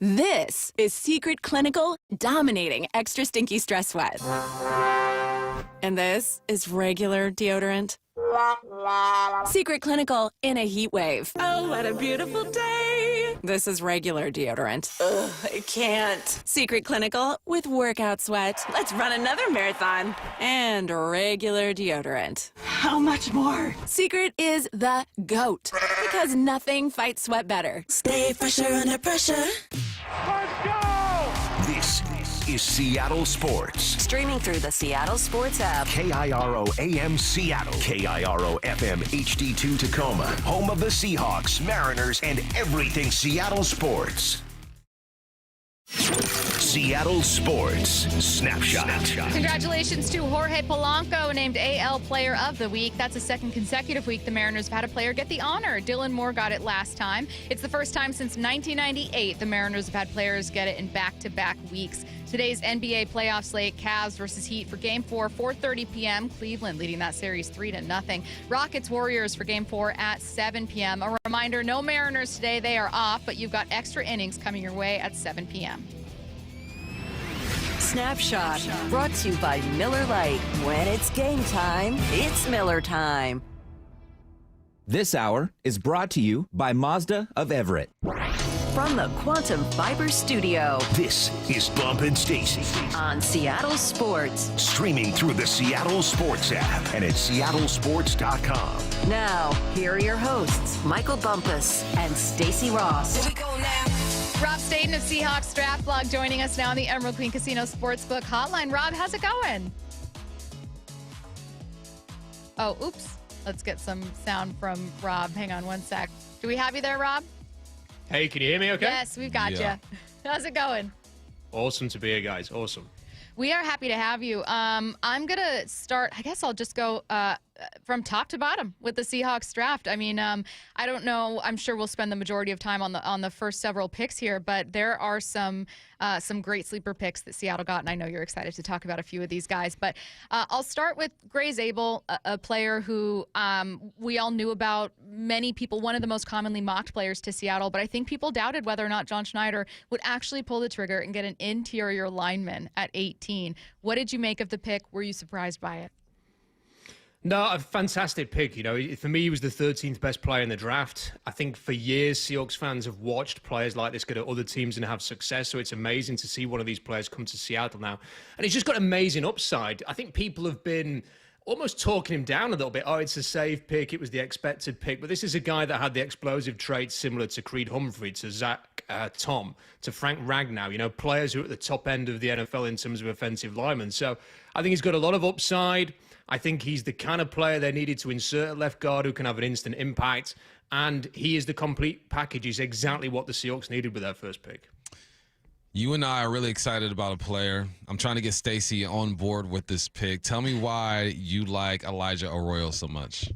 This is Secret Clinical dominating extra stinky stress sweat. And this is regular deodorant. Secret Clinical in a heat wave. Oh, what a beautiful day. This is regular deodorant. Ugh, I can't. Secret Clinical with workout sweat. Let's run another marathon. And regular deodorant. How much more? Secret is the GOAT. Because nothing fights sweat better. Stay fresher under pressure. Let's go! This is Seattle Sports. Streaming through the Seattle Sports app. KIRO AM Seattle. KIRO FM HD2 Tacoma. Home of the Seahawks, Mariners, and everything Seattle sports. Seattle Sports Snapshot. Congratulations to Jorge Polanco, named AL Player of the Week. That's the second consecutive week the Mariners have had a player get the honor. Dylan Moore got it last time. It's the first time since 1998 the Mariners have had players get it in back-to-back weeks. Today's NBA playoff slate, Cavs versus Heat for Game 4, 4:30 p.m. Cleveland leading that series 3-0. Rockets Warriors for Game 4 at 7 p.m. A reminder, no Mariners today. They are off, but you've got extra innings coming your way at 7 p.m. Snapshot, brought to you by Miller Lite. When it's game time, it's Miller time. This hour is brought to you by Mazda of Everett. From the Quantum Fiber Studio. This is Bump and Stacy. On Seattle Sports. Streaming through the Seattle Sports app and at seattlesports.com. Now, here are your hosts, Michael Bumpus and Stacy Ross. Here we go now. Rob Staton of Seahawks Draft Blog joining us now on the Emerald Queen Casino Sportsbook Hotline. Rob, how's it going? Oh, oops. Let's get some sound from Rob. Hang on one sec. Do we have you there, Rob? Hey, can you hear me okay? Yes, we've got you. How's it going? Awesome to be here, guys. Awesome. We are happy to have you. I'm going to start, I guess I'll just go from top to bottom with the Seahawks draft. I mean, I don't know. I'm sure we'll spend the majority of time on the first several picks here, but there are some great sleeper picks that Seattle got, and I know you're excited to talk about a few of these guys. But I'll start with Gray Zabel, a player who we all knew about. Many people, one of the most commonly mocked players to Seattle, but I think people doubted whether or not John Schneider would actually pull the trigger and get an interior lineman at 18. What did you make of the pick? Were you surprised by it? No, a fantastic pick. You know, for me, he was the 13th best player in the draft. I think for years, Seahawks fans have watched players like this go to other teams and have success. So it's amazing to see one of these players come to Seattle now. And he's just got amazing upside. I think people have been almost talking him down a little bit. Oh, it's a safe pick. It was the expected pick. But this is a guy that had the explosive traits similar to Creed Humphrey, to Zach Tom, to Frank Ragnow, you know, players who are at the top end of the NFL in terms of offensive linemen. So I think he's got a lot of upside. I think he's the kind of player they needed to insert at left guard who can have an instant impact. And he is the complete package. He's exactly what the Seahawks needed with their first pick. You and I are really excited about a player. I'm trying to get Stacy on board with this pick. Tell me why you like Elijah Arroyo so much.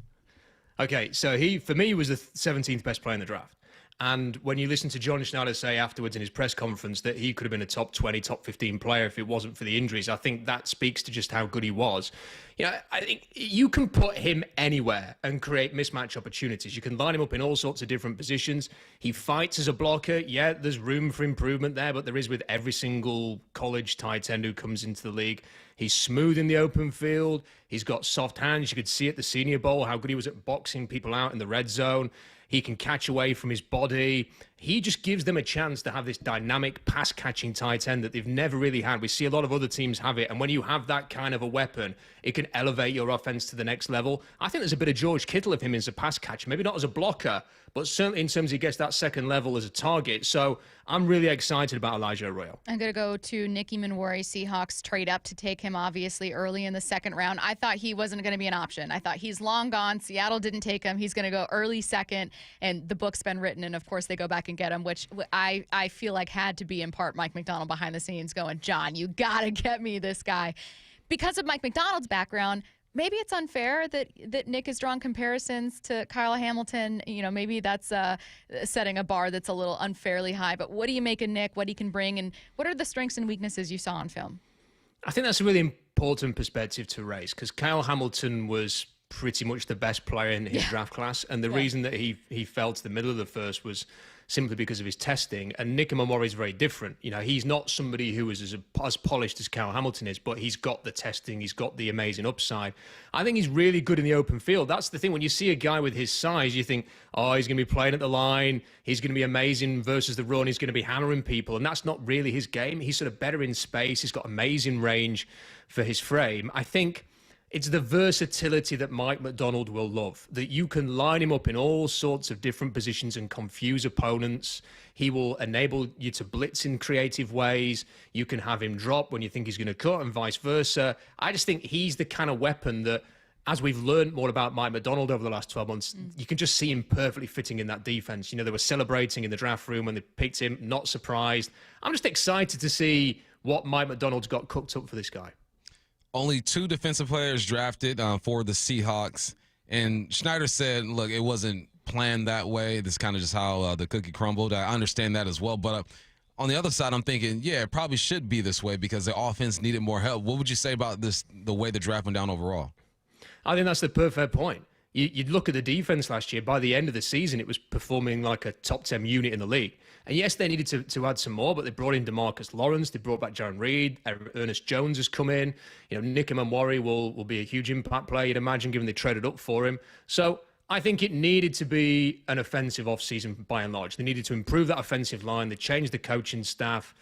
Okay, so he, for me, was the 17th best player in the draft. And when you listen to John Schneider say afterwards in his press conference that he could have been a top 20, top 15 player if it wasn't for the injuries, I think that speaks to just how good he was. You know, I think you can put him anywhere and create mismatch opportunities. You can line him up in all sorts of different positions. He fights as a blocker. Yeah, there's room for improvement there, but there is with every single college tight end who comes into the league. He's smooth in the open field. He's got soft hands. You could see at the Senior Bowl how good he was at boxing people out in the red zone. He can catch away from his body. He just gives them a chance to have this dynamic pass-catching tight end that they've never really had. We see a lot of other teams have it, and when you have that kind of a weapon, it can elevate your offense to the next level. I think there's a bit of George Kittle of him as a pass catcher, maybe not as a blocker, but certainly in terms of he gets that second level as a target. So I'm really excited about Elijah Arroyo. I'm going to go to Nicky Manwari. Seahawks trade up to take him, obviously, early in the second round. I thought he wasn't going to be an option. I thought he's long gone. Seattle didn't take him. He's going to go early second, and the book's been written, and, of course, they go back and get him, which I feel like had to be in part Mike McDonald behind the scenes going, John, you got to get me this guy. Because of Mike McDonald's background, maybe it's unfair that Nick has drawn comparisons to Kyle Hamilton. You know, maybe that's setting a bar that's a little unfairly high. But what do you make of Nick, what he can bring, and what are the strengths and weaknesses you saw on film? I think that's a really important perspective to raise because Kyle Hamilton was pretty much the best player in his draft class. And the reason that he fell to the middle of the first was simply because of his testing. And Nick Manwari is very different. You know, he's not somebody who is as polished as Kyle Hamilton is, but he's got the testing. He's got the amazing upside. I think he's really good in the open field. That's the thing. When you see a guy with his size, you think, oh, he's going to be playing at the line. He's going to be amazing versus the run. He's going to be hammering people. And that's not really his game. He's sort of better in space. He's got amazing range for his frame. I think it's the versatility that Mike McDonald will love, that you can line him up in all sorts of different positions and confuse opponents. He will enable you to blitz in creative ways. You can have him drop when you think he's going to cut and vice versa. I just think he's the kind of weapon that, as we've learned more about Mike McDonald over the last 12 months, you can just see him perfectly fitting in that defense. You know, they were celebrating in the draft room when they picked him, not surprised. I'm just excited to see what Mike McDonald's got cooked up for this guy. Only 2 defensive players drafted for the Seahawks. And Schneider said, look, it wasn't planned that way. This is kind of just how the cookie crumbled. I understand that as well. But on the other side, I'm thinking, yeah, it probably should be this way because the offense needed more help. What would you say about this, the way the draft went down overall? I think that's the perfect point. You'd look at the defense last year. By the end of the season, it was performing like a top 10 unit in the league. And yes, they needed to add some more, but they brought in DeMarcus Lawrence. They brought back Jaron Reed. Ernest Jones has come in. You know, Nick Manwari will be a huge impact player, you'd imagine, given they traded up for him. So I think it needed to be an offensive offseason by and large. They needed to improve that offensive line. They changed the coaching staff.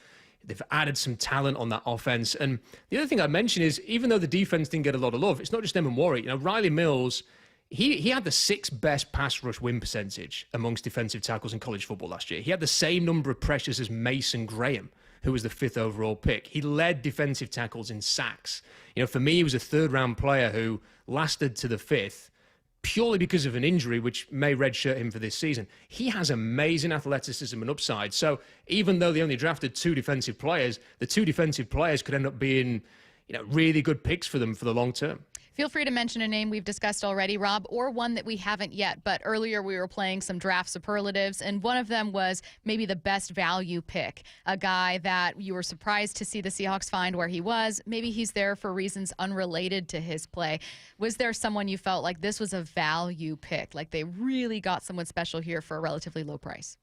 They've added some talent on that offense. And the other thing I mentioned is, even though the defense didn't get a lot of love, it's not just them and Manwari. You know, Riley Mills, he had the 6th best pass rush win percentage amongst defensive tackles in college football last year. He had the same number of pressures as Mason Graham, who was the 5th overall pick. He led defensive tackles in sacks. For me, he was a 3rd-round player who lasted to the 5th purely because of an injury, which may redshirt him for this season. He has amazing athleticism and upside. So even though they only drafted 2 defensive players, the 2 defensive players could end up being, really good picks for them for the long term. Feel free to mention a name we've discussed already, Rob, or one that we haven't yet. But earlier we were playing some draft superlatives, and one of them was maybe the best value pick, a guy that you were surprised to see the Seahawks find where he was. Maybe he's there for reasons unrelated to his play. Was there someone you felt like this was a value pick, like they really got someone special here for a relatively low price?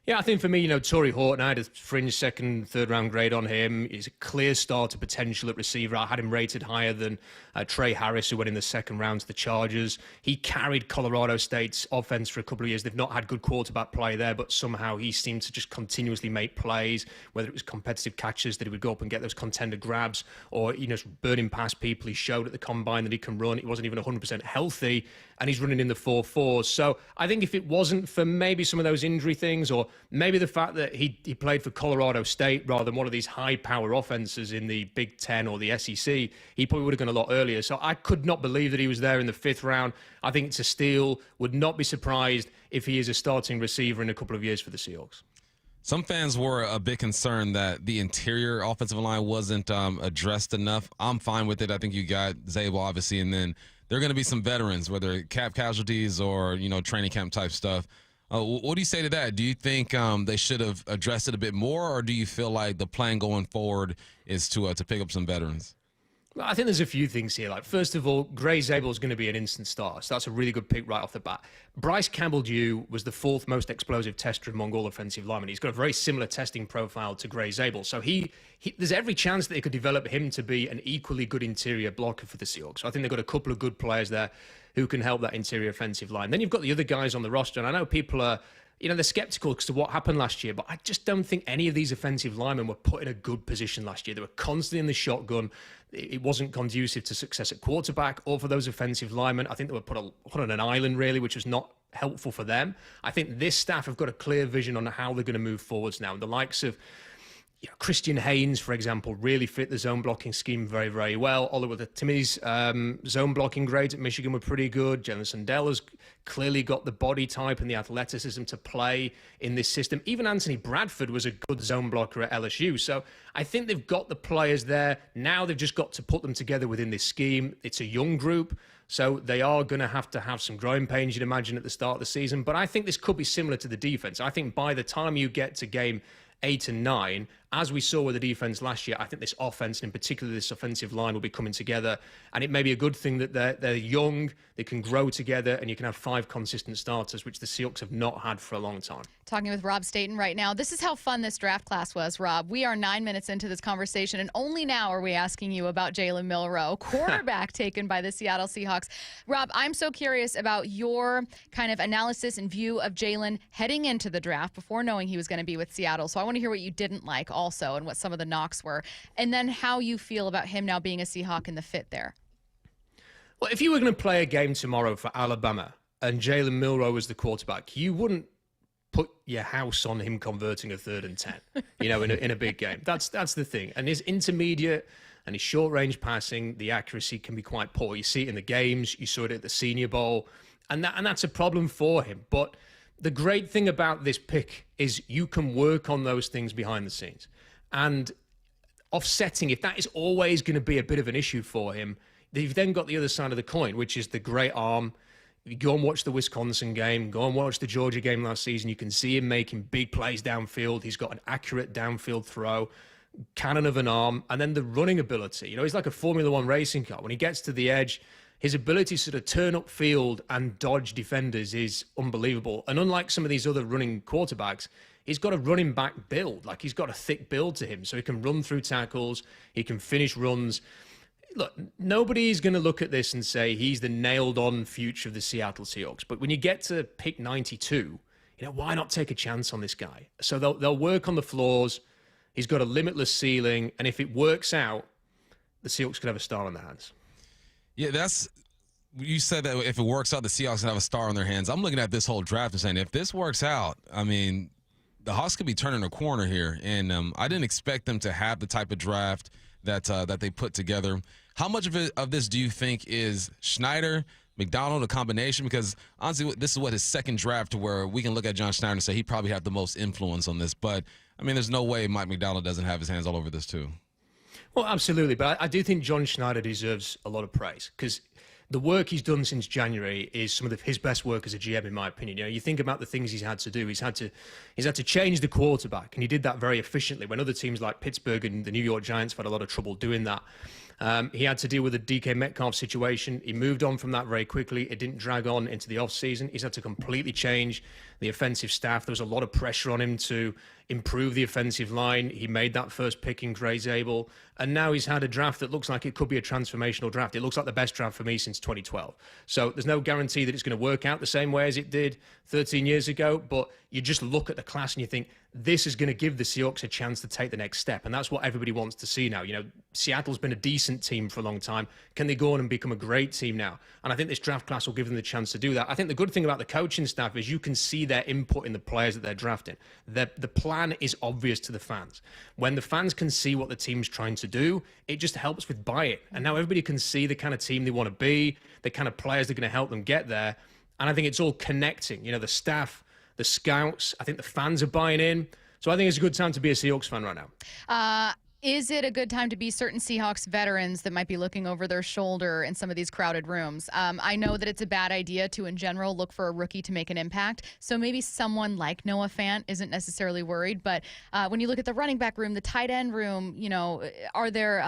Yeah, I think for me, Torrey Horton, I had a fringe 2nd, 3rd-round grade on him. He's a clear starter potential at receiver. I had him rated higher than Trey Harris, who went in the 2nd round to the Chargers. He carried Colorado State's offense for a couple of years. They've not had good quarterback play there, but somehow he seemed to just continuously make plays, whether it was competitive catches that he would go up and get those contender grabs, or, burning past people. He showed at the combine that he can run. He wasn't even 100% healthy, and he's running in the 4.4s. So I think if it wasn't for maybe some of those injury things, or maybe the fact that he played for Colorado State rather than one of these high-power offenses in the Big Ten or the SEC, he probably would have gone a lot earlier. So I could not believe that he was there in the 5th round. I think it's a steal. Would not be surprised if he is a starting receiver in a couple of years for the Seahawks. Some fans were a bit concerned that the interior offensive line wasn't addressed enough. I'm fine with it. I think you got Zabel, obviously, and then there are going to be some veterans, whether cap casualties or, training camp type stuff. What do you say to that? Do you think they should have addressed it a bit more, or do you feel like the plan going forward is to pick up some veterans? I think there's a few things here. Like, first of all, Gray Zabel is going to be an instant star, so that's a really good pick right off the bat. Bryce Campbell-Dew was the 4th most explosive tester among all offensive linemen. He's got a very similar testing profile to Gray Zabel, so there's every chance that they could develop him to be an equally good interior blocker for the Seahawks. So I think they've got a couple of good players there who can help that interior offensive line. Then you've got the other guys on the roster, and I know people are, they're skeptical as to what happened last year, but I just don't think any of these offensive linemen were put in a good position last year. They were constantly in the shotgun. It wasn't conducive to success at quarterback or for those offensive linemen. I think they were put on an island, really, which was not helpful for them. I think this staff have got a clear vision on how they're going to move forwards now. And the likes of Christian Haynes, for example, really fit the zone blocking scheme very, very well. Oliver Timmy's zone blocking grades at Michigan were pretty good. Jalen Sandell has clearly got the body type and the athleticism to play in this system. Even Anthony Bradford was a good zone blocker at LSU. So I think they've got the players there. Now they've just got to put them together within this scheme. It's a young group, so they are going to have some growing pains, you'd imagine, at the start of the season. But I think this could be similar to the defense. I think by the time you get to game 8 and 9, as we saw with the defense last year, I think this offense, and in particular this offensive line, will be coming together. And it may be a good thing that they're young, they can grow together, and you can have 5 consistent starters, which the Seahawks have not had for a long time. Talking with Rob Staton right now. This is how fun this draft class was, Rob. We are 9 minutes into this conversation, and only now are we asking you about Jalen Milroe, quarterback taken by the Seattle Seahawks. Rob, I'm so curious about your kind of analysis and view of Jalen heading into the draft before knowing he was going to be with Seattle. So I want to hear what you didn't like also and what some of the knocks were, and then how you feel about him now being a Seahawk and the fit there. Well, if you were going to play a game tomorrow for Alabama and Jalen Milroe was the quarterback, you wouldn't put your house on him converting a 3rd and 10, in a big game. That's the thing. And his intermediate and his short-range passing, the accuracy can be quite poor. You see it in the games. You saw it at the Senior Bowl. And that's a problem for him. But the great thing about this pick is you can work on those things behind the scenes. And offsetting, if that is always going to be a bit of an issue for him, you've then got the other side of the coin, which is the great arm. If you go and watch the Wisconsin game, go and watch the Georgia game last season, you can see him making big plays downfield. He's got an accurate downfield throw, cannon of an arm, and then the running ability. He's like a Formula One racing car. When he gets to the edge, his ability to sort of turn up field and dodge defenders is unbelievable. And unlike some of these other running quarterbacks, he's got a running back build. Like, he's got a thick build to him, so he can run through tackles, he can finish runs. Look, nobody's going to look at this and say he's the nailed-on future of the Seattle Seahawks. But when you get to pick 92, why not take a chance on this guy? So they'll work on the flaws. He's got a limitless ceiling, and if it works out, the Seahawks could have a star on their hands. Yeah, that's you said that if it works out, the Seahawks can have a star on their hands. I'm looking at this whole draft and saying, if this works out, I mean, the Hawks could be turning a corner here. And I didn't expect them to have the type of draft that they put together. How much of this do you think is Schneider, McDonald, a combination? Because honestly, this is his second draft to where we can look at John Schneider and say he probably had the most influence on this. But, I mean, there's no way Mike McDonald doesn't have his hands all over this too. Well, absolutely. But I do think John Schneider deserves a lot of praise because the work he's done since January is some of his best work as a GM, in my opinion. You know, you think about the things he's had to do. He's had to change the quarterback, and he did that very efficiently. When other teams like Pittsburgh and the New York Giants have had a lot of trouble doing that, he had to deal with the DK Metcalf situation. He moved on from that very quickly. It didn't drag on into the offseason. He's had to completely change the offensive staff. There was a lot of pressure on him to improve the offensive line. He made that first pick in Gray Zabel. And now he's had a draft that looks like it could be a transformational draft. It looks like the best draft for me since 2012. So there's no guarantee that it's going to work out the same way as it did 13 years ago. But you just look at the class and you think, this is going to give the Seahawks a chance to take the next step. And that's what everybody wants to see now. You know, Seattle's been a decent team for a long time. Can they go on and become a great team now? And I think this draft class will give them the chance to do that. I think the good thing about the coaching staff is you can see their input in the players that they're drafting. The plan is obvious to the fans. When the fans can see what the team's trying to do, it just helps with buy-in. And now everybody can see the kind of team they want to be, the kind of players that are going to help them get there. And I think it's all connecting. You know, the staff, the scouts, I think the fans are buying in. So I think it's a good time to be a Seahawks fan right now. Is it a good time to be certain Seahawks veterans that might be looking over their shoulder in some of these crowded rooms? I know that it's a bad idea to, in general, look for a rookie to make an impact. So maybe someone like Noah Fant isn't necessarily worried. But when you look at the running back room, the tight end room, you know, are there,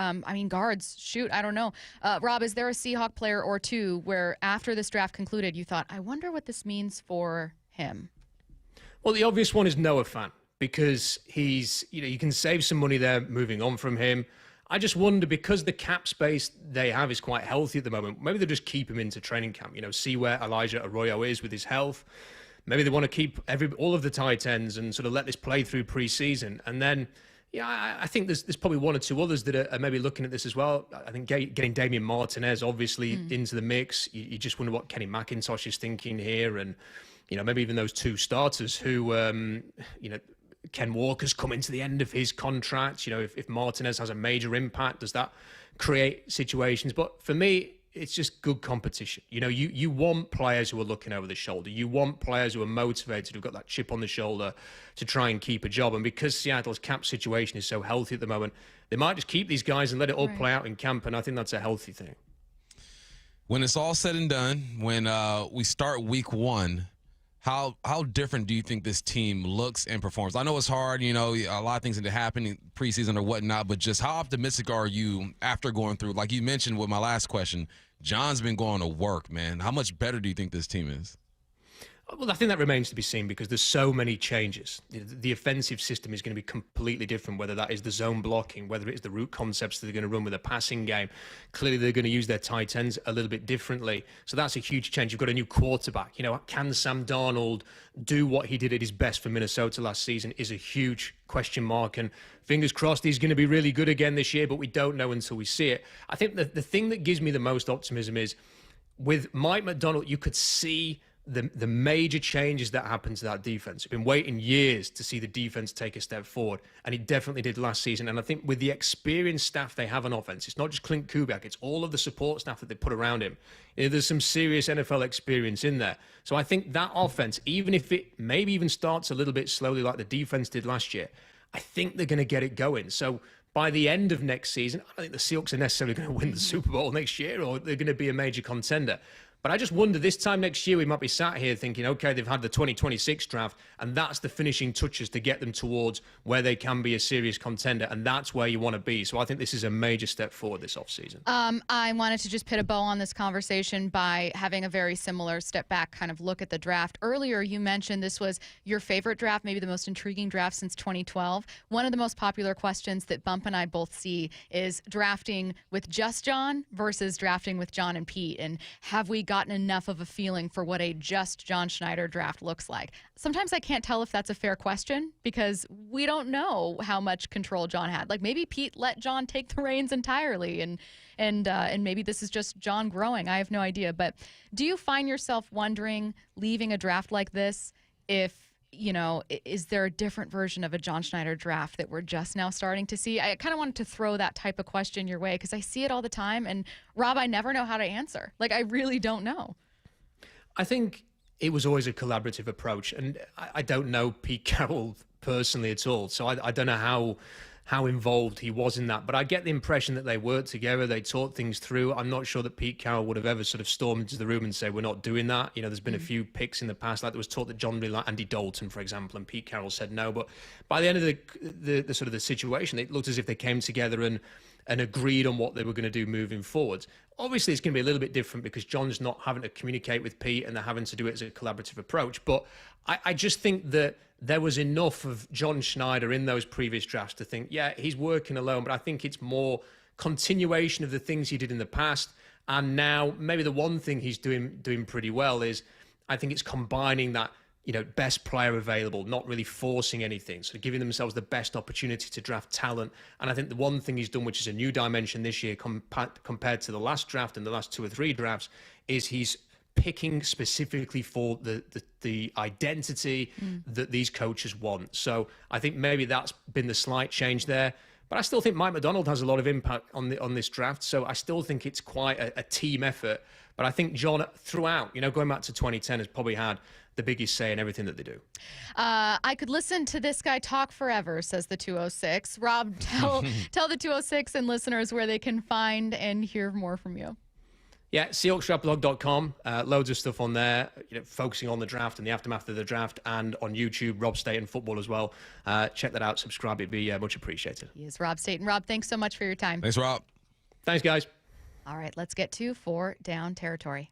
guards? Shoot, I don't know. Rob, is there a Seahawk player or two where after this draft concluded, you thought, I wonder what this means for him? Well, the obvious one is Noah Fant, because he's, you know, you can save some money there moving on from him. I just wonder, because the cap space they have is quite healthy at the moment, maybe they'll just keep him into training camp, you know, see where Elijah Arroyo is with his health. Maybe they want to keep all of the tight ends and sort of let this play through preseason. And then, yeah, I think there's probably one or two others that are maybe looking at this as well. I think getting Damian Martinez, obviously, into the mix. You just wonder what Kenny McIntosh is thinking here. And, you know, maybe even those two starters who, you know, Ken Walker's coming to the end of his contract. You know, if Martinez has a major impact, does that create situations? But for me, it's just good competition. You know, you want players who are looking over the shoulder. You want players who are motivated, who've got that chip on the shoulder to try and keep a job. And because Seattle's cap situation is so healthy at the moment, they might just keep these guys and let it all play out in camp. And I think that's a healthy thing. When it's all said and done, when we start week one, how different do you think this team looks and performs? I know it's hard, you know, a lot of things need to happen in preseason or whatnot, but just how optimistic are you after going through, like you mentioned with my last question, John's been going to work, man. How much better do you think this team is? Well, I think that remains to be seen because there's so many changes. The offensive system is going to be completely different, whether that is the zone blocking, whether it is the route concepts that they're going to run with a passing game. Clearly, they're going to use their tight ends a little bit differently. So that's a huge change. You've got a new quarterback. You know, can Sam Darnold do what he did at his best for Minnesota last season is a huge question mark. And fingers crossed he's going to be really good again this year, but we don't know until we see it. I think the thing that gives me the most optimism is with Mike McDonald, you could see the major changes that happened to that defense. We've been waiting years to see the defense take a step forward, and it definitely did last season. And I think with the experienced staff they have on offense, it's not just Clint Kubiak, it's all of the support staff that they put around him. You know, there's some serious NFL experience in there. So I think that offense, even if it maybe even starts a little bit slowly like the defense did last year, I think they're going to get it going. So by the end of next season, I don't think the Seahawks are necessarily going to win the Super Bowl next year, or they're going to be a major contender. But I just wonder, this time next year, we might be sat here thinking, okay, they've had the 2026 draft, and that's the finishing touches to get them towards where they can be a serious contender, and that's where you want to be. So I think this is a major step forward this offseason. I wanted to just put a bow on this conversation by having a very similar step back kind of look at the draft. Earlier, you mentioned this was your favorite draft, maybe the most intriguing draft since 2012. One of the most popular questions that Bump and I both see is drafting with just John versus drafting with John and Pete, and have we got gotten enough of a feeling for what a just John Schneider draft looks like? Sometimes I can't tell if that's a fair question because we don't know how much control John had. Like maybe Pete let John take the reins entirely, and maybe this is just John growing. I have no idea. But do you find yourself wondering, leaving a draft like this, if is there a different version of a John Schneider draft that we're just now starting to see? I kind of wanted to throw that type of question your way because I see it all the time. And Rob, I never know how to answer. Like, I really don't know. I think it was always a collaborative approach. And I don't know Pete Carroll personally at all. So I don't know how involved he was in that. But I get the impression that they worked together. They talked things through. I'm not sure that Pete Carroll would have ever sort of stormed into the room and said, we're not doing that. There's been a few picks in the past. Like there was talk that John really liked Andy Dalton, for example, and Pete Carroll said no. But by the end of the sort of the situation, it looked as if they came together and agreed on what they were going to do moving forward. Obviously, it's going to be a little bit different because John's not having to communicate with Pete and they're having to do it as a collaborative approach. But I just think that there was enough of John Schneider in those previous drafts to think, yeah, he's working alone, but I think it's more continuation of the things he did in the past. And now maybe the one thing he's doing pretty well is I think it's combining that, best player available, not really forcing anything, so giving themselves the best opportunity to draft talent. And I think the one thing he's done, which is a new dimension this year compared to the last draft and the last 2 or 3 drafts, is he's picking specifically for the identity that these coaches want. So I think maybe that's been the slight change there. But I still think Mike McDonald has a lot of impact on this draft. So I still think it's quite a team effort. But I think John throughout, going back to 2010, has probably had the biggest say in everything that they do. I could listen to this guy talk forever, says the 206. Rob, tell the 206 and listeners where they can find and hear more from you. Yeah, SeahawksDraftBlog.com. Loads of stuff on there, focusing on the draft and the aftermath of the draft, and on YouTube, Rob Staton Football as well. Check that out. Subscribe. It'd be much appreciated. He is Rob Staton. Rob, thanks so much for your time. Thanks, Rob. Thanks, guys. All right, let's get to 4 Down territory.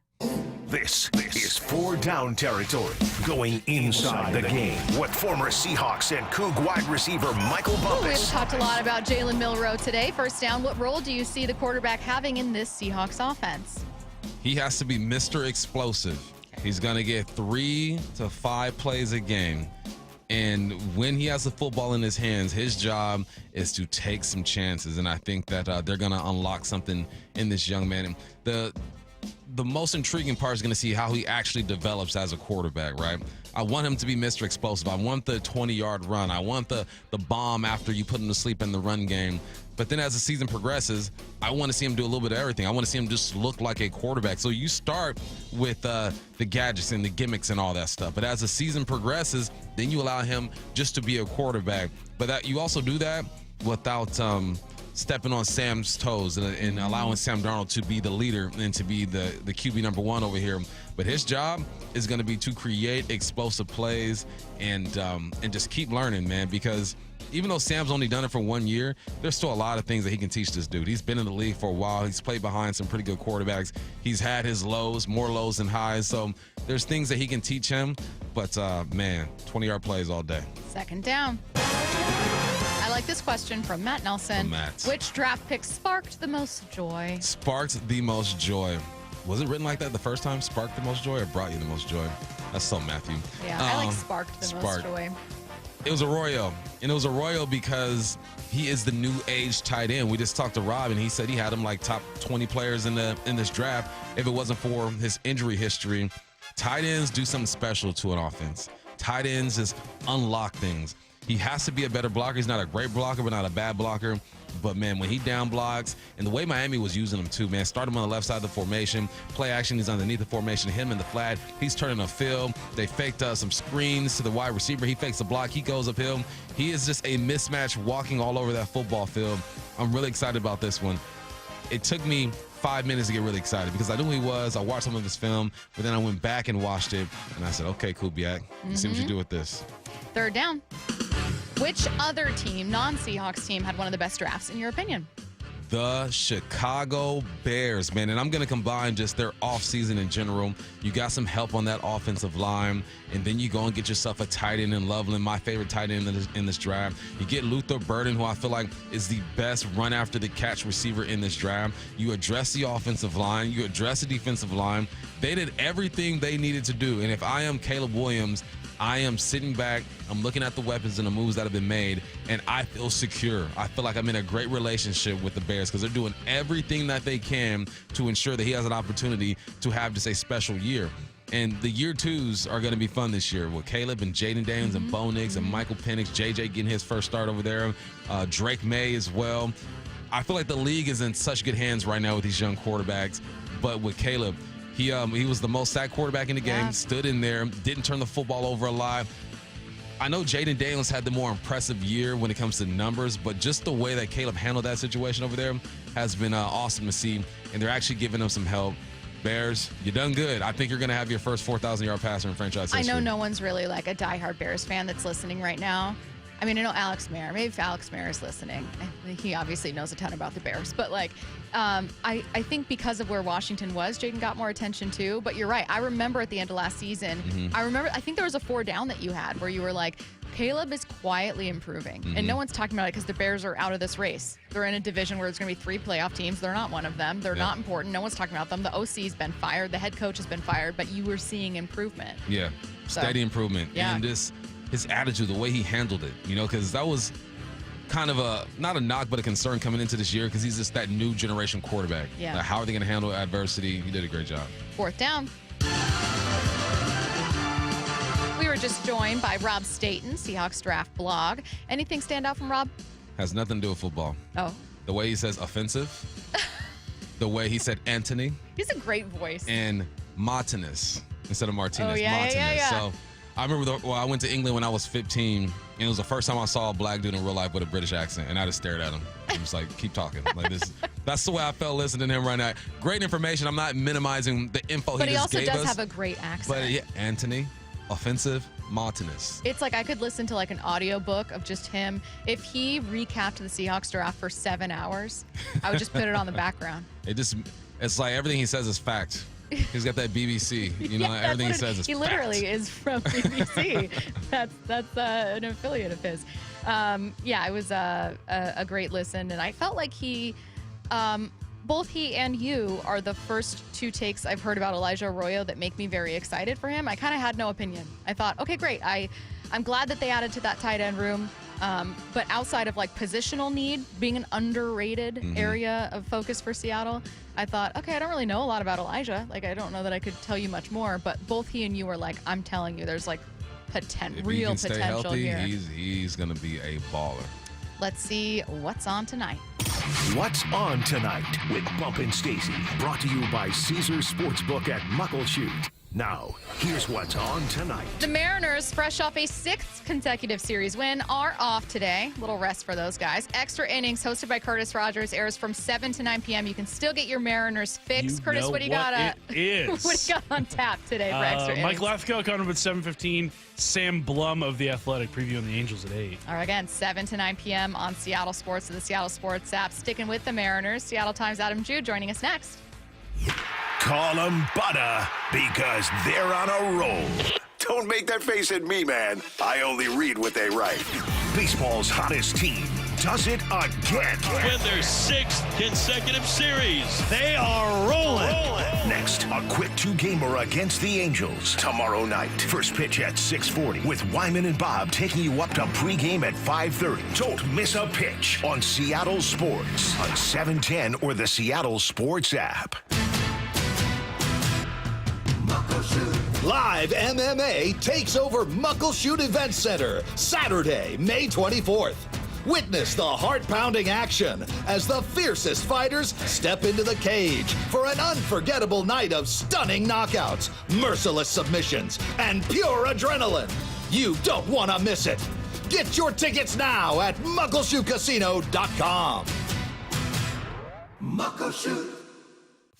This is 4 Down territory, going inside the game with former Seahawks and Coug wide receiver Michael Bumpus. We've talked a lot about Jalen Milroe today. First down, what role do you see the quarterback having in this Seahawks offense? He has to be Mr. Explosive. He's going to get 3 to 5 plays a game. And when he has the football in his hands, his job is to take some chances. And I think that they're going to unlock something in this young man. And the most intriguing part is going to see how he actually develops as a quarterback, right? I want him to be Mr. Explosive. I want the 20-yard run. I want the bomb after you put him to sleep in the run game. But then as the season progresses, I want to see him do a little bit of everything. I want to see him just look like a quarterback. So you start with the gadgets and the gimmicks and all that stuff. But as the season progresses, then you allow him just to be a quarterback. But that you also do that without stepping on Sam's toes and allowing Sam Darnold to be the leader and to be the QB number 1 over here. But his job is going to be to create explosive plays and just keep learning, man, because even though Sam's only done it for 1 year, there's still a lot of things that he can teach this dude. He's been in the league for a while. He's played behind some pretty good quarterbacks. He's had his lows, more lows than highs. So there's things that he can teach him. But, man, 20-yard plays all day. Second down. I like this question from Matt Nelson. Which draft pick sparked the most joy? Sparked the most joy. Was it written like that the first time? Sparked the most joy or brought you the most joy? That's so Matthew. Yeah, I like sparked the most joy. It was Arroyo. And it was Arroyo because he is the new age tight end. We just talked to Rob, and he said he had him like top 20 players in this draft. If it wasn't for his injury history, tight ends do something special to an offense. Tight ends just unlock things. He has to be a better blocker. He's not a great blocker, but not a bad blocker. But, man, when he down blocks, and the way Miami was using him too, man, start him on the left side of the formation. Play action, he's underneath the formation. Hit him in the flat. He's turning a field. They faked some screens to the wide receiver. He fakes the block. He goes uphill. He is just a mismatch walking all over that football field. I'm really excited about this one. It took me 5 minutes to get really excited because I knew who he was. I watched some of his film, but then I went back and watched it, and I said, okay, Kubiak, let's see what you do with this. Third down. Which other team, non-Seahawks team, had one of the best drafts, in your opinion? the Chicago Bears, man. And I'm going to combine just their offseason in general. You got some help on that offensive line, and then you go and get yourself a tight end in Loveland, my favorite tight end in this draft. You get Luther Burden, who I feel like is the best run-after-the-catch receiver in this draft. You address the offensive line. You address the defensive line. They did everything they needed to do. And if I am Caleb Williams, I am sitting back, I'm looking at the weapons and the moves that have been made, and I feel secure. I feel like I'm in a great relationship with the Bears because they're doing everything that they can to ensure that he has an opportunity to have just a special year. And the year twos are going to be fun this year with Caleb and Jaden Daniels and Bo Nix and Michael Penix, JJ getting his first start over there, Drake May as well. I feel like the league is in such good hands right now with these young quarterbacks, but with Caleb, he was the most sacked quarterback in the game, stood in there, didn't turn the football over a lot. I know Jaden Daniels had the more impressive year when it comes to numbers, but just the way that Caleb handled that situation over there has been awesome to see, and they're actually giving him some help. Bears, you done good. I think you're going to have your first 4,000-yard passer in franchise history. I know no one's really like a diehard Bears fan that's listening right now. I mean, I know Alex Mayer. Maybe if Alex Mayer is listening, he obviously knows a ton about the Bears. But, like, I think because of where Washington was, Jaden got more attention too. But you're right. I remember at the end of last season, I think there was a 4 down that you had where you were like, Caleb is quietly improving. And no one's talking about it because the Bears are out of this race. They're in a division where it's going to be 3 playoff teams. They're not one of them. They're not important. No one's talking about them. The OC's been fired. The head coach has been fired. But you were seeing improvement. Yeah, steady improvement. Yeah. And his attitude, the way he handled it, because that was kind of not a knock, but a concern coming into this year because he's just that new generation quarterback. Yeah. Like, how are they going to handle adversity? He did a great job. 4th down. We were just joined by Rob Staton, Seahawks Draft Blog. Anything stand out from Rob? Has nothing to do with football. Oh. The way he says offensive, the way he said Anthony. He's a great voice. And Martinez instead of Martinez. Oh, yeah, Martinez. yeah. So I remember I went to England when I was 15, and it was the first time I saw a black dude in real life with a British accent, and I just stared at him. I was like, keep talking. Like this. That's the way I felt listening to him right now. Great information. I'm not minimizing the info but he just gave us. But he also does have a great accent. But yeah, Anthony, offensive, Martinez. It's like I could listen to like an audiobook of just him. If he recapped the Seahawks draft for 7 hours, I would just put it on the background. It's like everything he says is fact. He's got that BBC, everything he says is He literally is from BBC. that's an affiliate of his. It was a great listen, and I felt like both he and you are the first 2 takes I've heard about Elijah Arroyo that make me very excited for him. I kind of had no opinion. I thought, okay, great. I'm glad that they added to that tight end room. But outside of like positional need being an underrated area of focus for Seattle, I thought, okay, I don't really know a lot about Elijah. Like, I don't know that I could tell you much more. But both he and you were like, I'm telling you, there's like real potential stay healthy, here. He's going to be a baller. Let's see what's on tonight. What's on tonight with Bump and Stacy, brought to you by Caesars Sportsbook at Muckleshoot. Now, here's what's on tonight. The Mariners, fresh off a 6th consecutive series win, are off today. Little rest for those guys. Extra Innings, hosted by Curtis Rogers, airs from 7 to 9 p.m. You can still get your Mariners fix. Curtis, what do you got? What do you got on tap today for Extra Innings? Mike Lafko coming up at 7:15. Sam Blum of The Athletic previewing the Angels at 8. All right, again, 7 to 9 p.m. on Seattle Sports and the Seattle Sports app. Sticking with the Mariners, Seattle Times' Adam Jude joining us next. Call them butter because they're on a roll. Don't make that face at me, man. I only read what they write. Baseball's hottest team does it again. Win their 6th consecutive series. They are rolling. Next, a quick 2-gamer against the Angels tomorrow night. First pitch at 6:40 with Wyman and Bob taking you up to pregame at 5:30. Don't miss a pitch on Seattle Sports on 710 or the Seattle Sports app. Live MMA takes over Muckleshoot Event Center Saturday, May 24th. Witness the heart-pounding action as the fiercest fighters step into the cage for an unforgettable night of stunning knockouts, merciless submissions, and pure adrenaline. You don't want to miss it. Get your tickets now at MuckleshootCasino.com. Muckleshoot.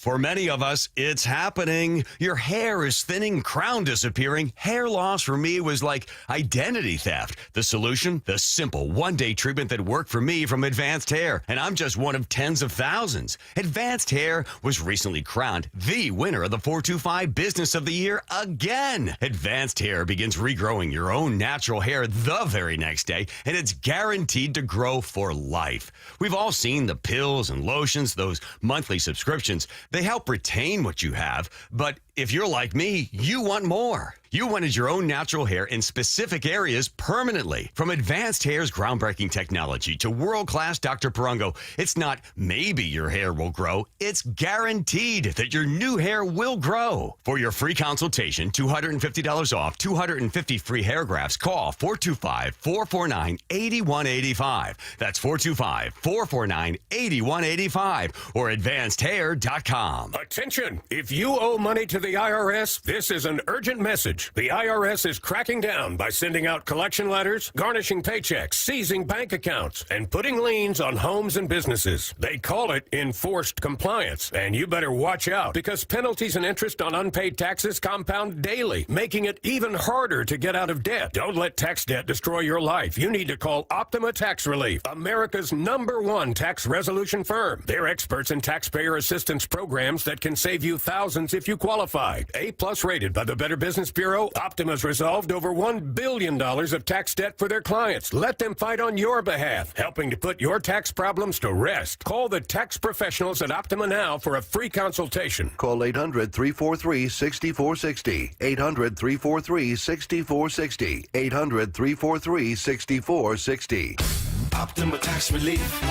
For many of us, it's happening. Your hair is thinning, crown disappearing. Hair loss for me was like identity theft. The solution? The simple one-day treatment that worked for me from Advanced Hair. And I'm just one of tens of thousands. Advanced Hair was recently crowned the winner of the 425 Business of the Year again. Advanced Hair begins regrowing your own natural hair the very next day, and it's guaranteed to grow for life. We've all seen the pills and lotions, those monthly subscriptions. They help retain what you have, but if you're like me, you want more. You wanted your own natural hair in specific areas permanently. From Advanced Hair's groundbreaking technology to world-class Dr. Perungo, it's not maybe your hair will grow, it's guaranteed that your new hair will grow. For your free consultation, $250 off, 250 free hair grafts, call 425-449-8185. That's 425-449-8185 or advancedhair.com. Attention! If you owe money to the IRS, this is an urgent message. The IRS is cracking down by sending out collection letters, garnishing paychecks, seizing bank accounts, and putting liens on homes and businesses. They call it enforced compliance, and you better watch out because penalties and interest on unpaid taxes compound daily, making it even harder to get out of debt. Don't let tax debt destroy your life. You need to call Optima Tax Relief, America's #1 tax resolution firm. They're experts in taxpayer assistance programs that can save you thousands if you qualify. A+ rated by the Better Business Bureau, Optima's resolved over $1 billion of tax debt for their clients. Let them fight on your behalf, helping to put your tax problems to rest. Call the tax professionals at Optima now for a free consultation. Call 800-343-6460. 800-343-6460. 800-343-6460. Optima Tax Relief.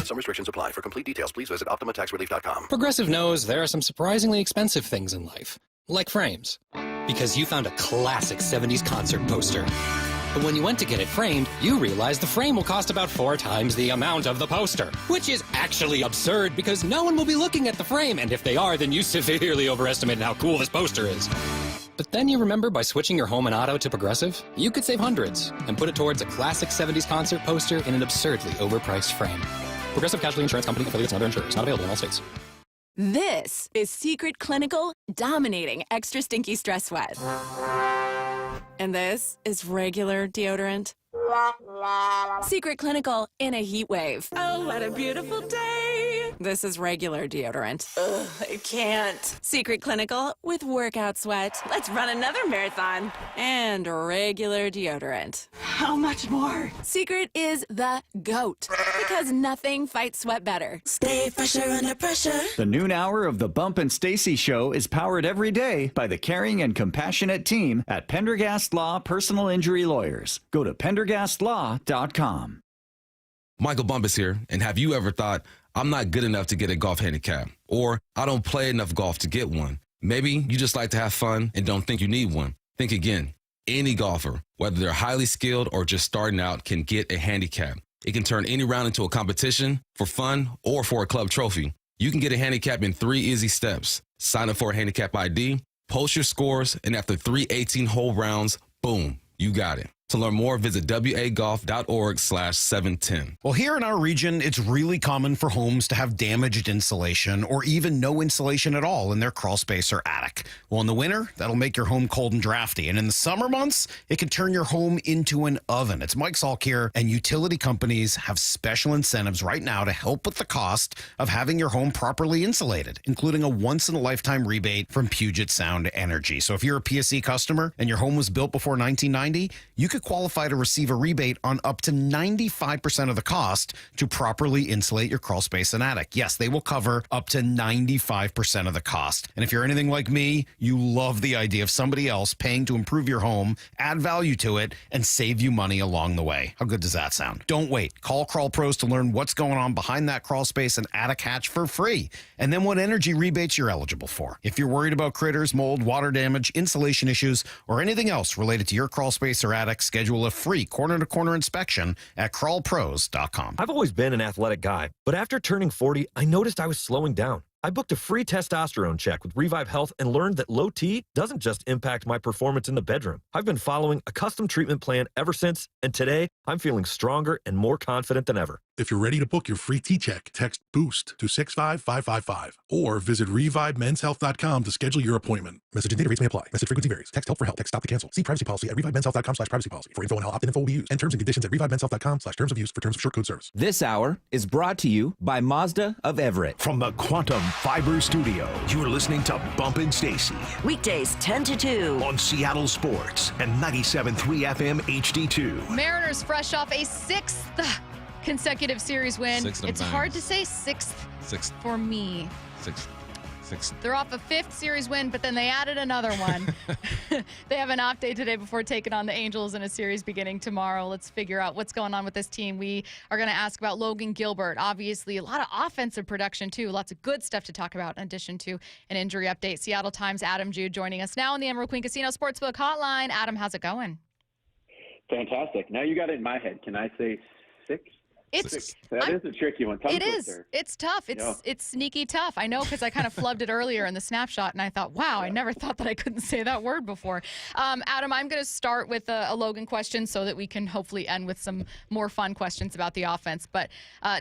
Some restrictions apply. For complete details, please visit OptimaTaxRelief.com. Progressive knows there are some surprisingly expensive things in life, like frames. Because you found a classic 70s concert poster. But when you went to get it framed, you realized the frame will cost about 4 times the amount of the poster. Which is actually absurd because no one will be looking at the frame, and if they are, then you severely overestimated how cool this poster is. But then you remember by switching your home and auto to Progressive, you could save hundreds and put it towards a classic 70s concert poster in an absurdly overpriced frame. Progressive Casualty Insurance Company, affiliates, and other insurers. Not available in all states. This is Secret Clinical dominating extra stinky stress sweat. And this is regular deodorant. Secret Clinical in a heat wave. Oh, what a beautiful day. This is regular deodorant. Ugh, I can't. Secret Clinical with workout sweat. Let's run another marathon. And regular deodorant. How much more? Secret is the GOAT. Because nothing fights sweat better. Stay fresher under pressure. The noon hour of the Bump and Stacy Show is powered every day by the caring and compassionate team at Pendergast Law Personal Injury Lawyers. Go to pendergastlaw.com. Michael Bumpus here, and have you ever thought, I'm not good enough to get a golf handicap, or I don't play enough golf to get one? Maybe you just like to have fun and don't think you need one. Think again. Any golfer, whether they're highly skilled or just starting out, can get a handicap. It can turn any round into a competition, for fun, or for a club trophy. You can get a handicap in 3 easy steps. Sign up for a handicap ID, post your scores, and after 3 18-hole rounds, boom, you got it. To learn more, visit wagolf.org/710. Well, here in our region, it's really common for homes to have damaged insulation or even no insulation at all in their crawl space or attic. Well, in the winter, that'll make your home cold and drafty. And in the summer months, it can turn your home into an oven. It's Mike Salk here, and utility companies have special incentives right now to help with the cost of having your home properly insulated, including a once-in-a-lifetime rebate from Puget Sound Energy. So if you're a PSE customer and your home was built before 1990, you could qualify to receive a rebate on up to 95% of the cost to properly insulate your crawl space and attic. Yes, they will cover up to 95% of the cost. And if you're anything like me, you love the idea of somebody else paying to improve your home, add value to it, and save you money along the way. How good does that sound? Don't wait. Call Crawl Pros to learn what's going on behind that crawl space and attic hatch for free, and then what energy rebates you're eligible for. If you're worried about critters, mold, water damage, insulation issues, or anything else related to your crawl space or attic, schedule a free corner-to-corner inspection at crawlpros.com. I've always been an athletic guy, but after turning 40, I noticed I was slowing down. I booked a free testosterone check with Revive Health and learned that low T doesn't just impact my performance in the bedroom. I've been following a custom treatment plan ever since, and today I'm feeling stronger and more confident than ever. If you're ready to book your free T-check, text BOOST to 65555 or visit ReviveMen'sHealth.com to schedule your appointment. Message and data rates may apply. Message frequency varies. Text help for help. Text stop to cancel. See privacy policy at ReviveMen'sHealth.com/privacy policy. For info on how opt-in info will be used and terms and conditions at ReviveMen'sHealth.com/terms of use for terms of short code service. This hour is brought to you by Mazda of Everett. From the Quantum Fiber Studio, you're listening to Bumpin' Stacy. Weekdays 10 to 2. On Seattle Sports and 97.3 FM HD2. Mariners fresh off a 6th consecutive series win. It's hard to say sixth for me. Sixth. They're off a 5th series win, but then they added another one. They have an off day today before taking on the Angels in a series beginning tomorrow. Let's figure out what's going on with this team. We are going to ask about Logan Gilbert. Obviously, a lot of offensive production, too. Lots of good stuff to talk about in addition to an injury update. Seattle Times' Adam Jude joining us now on the Emerald Queen Casino Sportsbook Hotline. Adam, how's it going? Fantastic. Now you got it in my head. Can I say 6? That is a tricky one. It is. It's tough. It's sneaky tough. I know because I kind of flubbed it earlier in the snapshot, and I thought, wow, I never thought that I couldn't say that word before. Adam, I'm going to start with a Logan question so that we can hopefully end with some more fun questions about the offense. But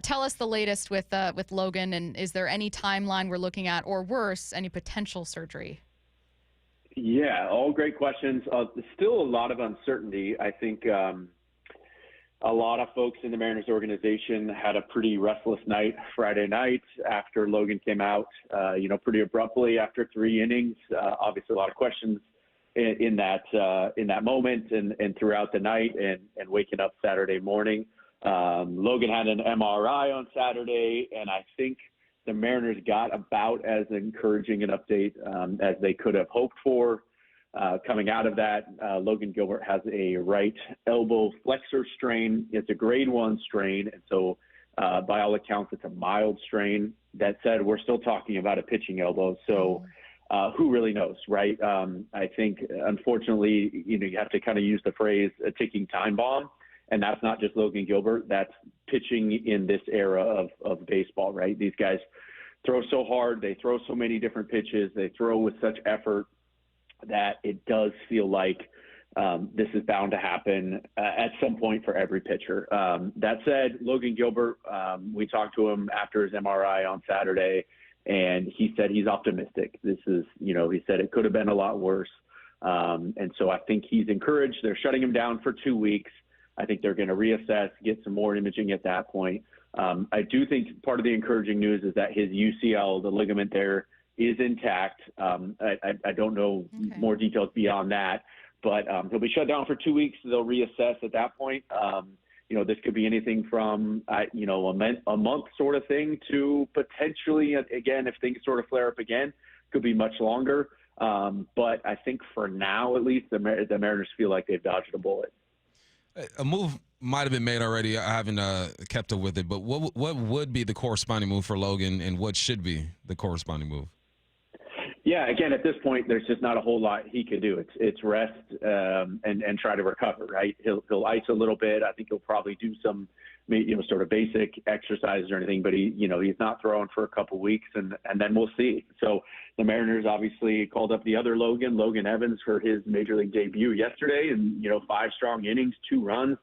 tell us the latest with Logan, and is there any timeline we're looking at, or worse, any potential surgery? Yeah, all great questions. Still a lot of uncertainty. I think a lot of folks in the Mariners organization had a pretty restless night Friday night after Logan came out, pretty abruptly after 3 innings. Obviously, a lot of questions in that moment and throughout the night and waking up Saturday morning. Logan had an MRI on Saturday, and I think the Mariners got about as encouraging an update as they could have hoped for. Coming out of that, Logan Gilbert has a right elbow flexor strain. It's a grade 1 strain, and so by all accounts, it's a mild strain. That said, we're still talking about a pitching elbow, so who really knows, right? I think, unfortunately, you have to kind of use the phrase a ticking time bomb, and that's not just Logan Gilbert. That's pitching in this era of baseball, right? These guys throw so hard. They throw so many different pitches. They throw with such effort that it does feel like this is bound to happen at some point for every pitcher. That said, Logan Gilbert, we talked to him after his MRI on Saturday, and he said he's optimistic. This is, he said it could have been a lot worse. And so I think he's encouraged. They're shutting him down for 2 weeks. I think they're going to reassess, get some more imaging at that point. I do think part of the encouraging news is that his UCL, the ligament there, is intact. I don't know more details beyond that, but he'll be shut down for 2 weeks. They'll reassess at that point. This could be anything from, a month sort of thing to potentially, again, if things sort of flare up again, could be much longer. But I think for now, at least, the Mariners feel like they've dodged a bullet. A move might have been made already. I haven't kept up with it, but what would be the corresponding move for Logan, and what should be the corresponding move? Yeah, again, at this point, there's just not a whole lot he could do. It's rest and try to recover, right? He'll ice a little bit. I think he'll probably do some, sort of basic exercises or anything, but he's not throwing for a couple weeks, and then we'll see. So the Mariners obviously called up the other Logan Evans, for his major league debut yesterday, and 5 strong innings, 2 runs.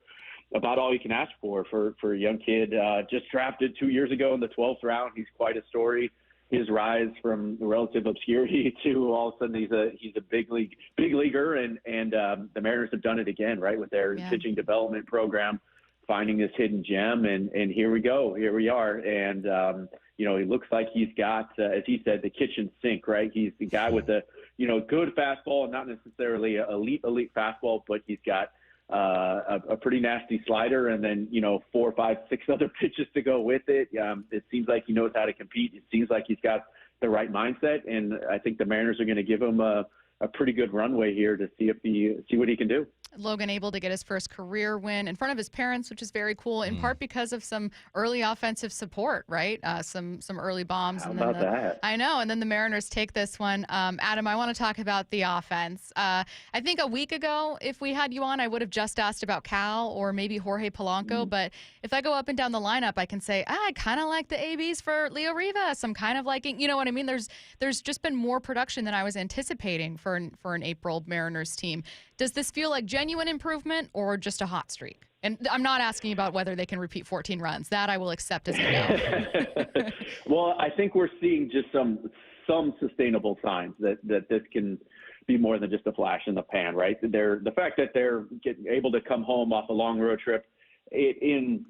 About all you can ask for a young kid just drafted 2 years ago in the 12th round. He's quite a story. His rise from relative obscurity to all of a sudden he's a big leaguer, and the Mariners have done it again, right, with their pitching development program, finding this hidden gem, and here we are, and he looks like he's got, as he said, the kitchen sink, right? He's the guy with the good fastball, not necessarily an elite fastball, but he's got a pretty nasty slider, and then 4, 5, 6 other pitches to go with it. It seems like he knows how to compete. It seems like he's got the right mindset, and I think the Mariners are going to give him a pretty good runway here to see what he can do. Logan able to get his first career win in front of his parents, which is very cool, in part because of some early offensive support, right? Some early bombs. How about that? I know, and then the Mariners take this one. Adam, I want to talk about the offense. I think a week ago, if we had you on, I would have just asked about Cal or maybe Jorge Polanco, but if I go up and down the lineup, I can say, I kind of like the ABs for Leo Rivas. I'm kind of liking, you know what I mean? There's just been more production than I was anticipating for an April Mariners team. Does this feel like genuine genuine improvement or just a hot streak? And I'm not asking about whether they can repeat 14 runs. That I will accept as a no. Well, I think we're seeing just some sustainable signs that this can be more than just a flash in the pan, right? The fact that they're able to come home off a long road trip in,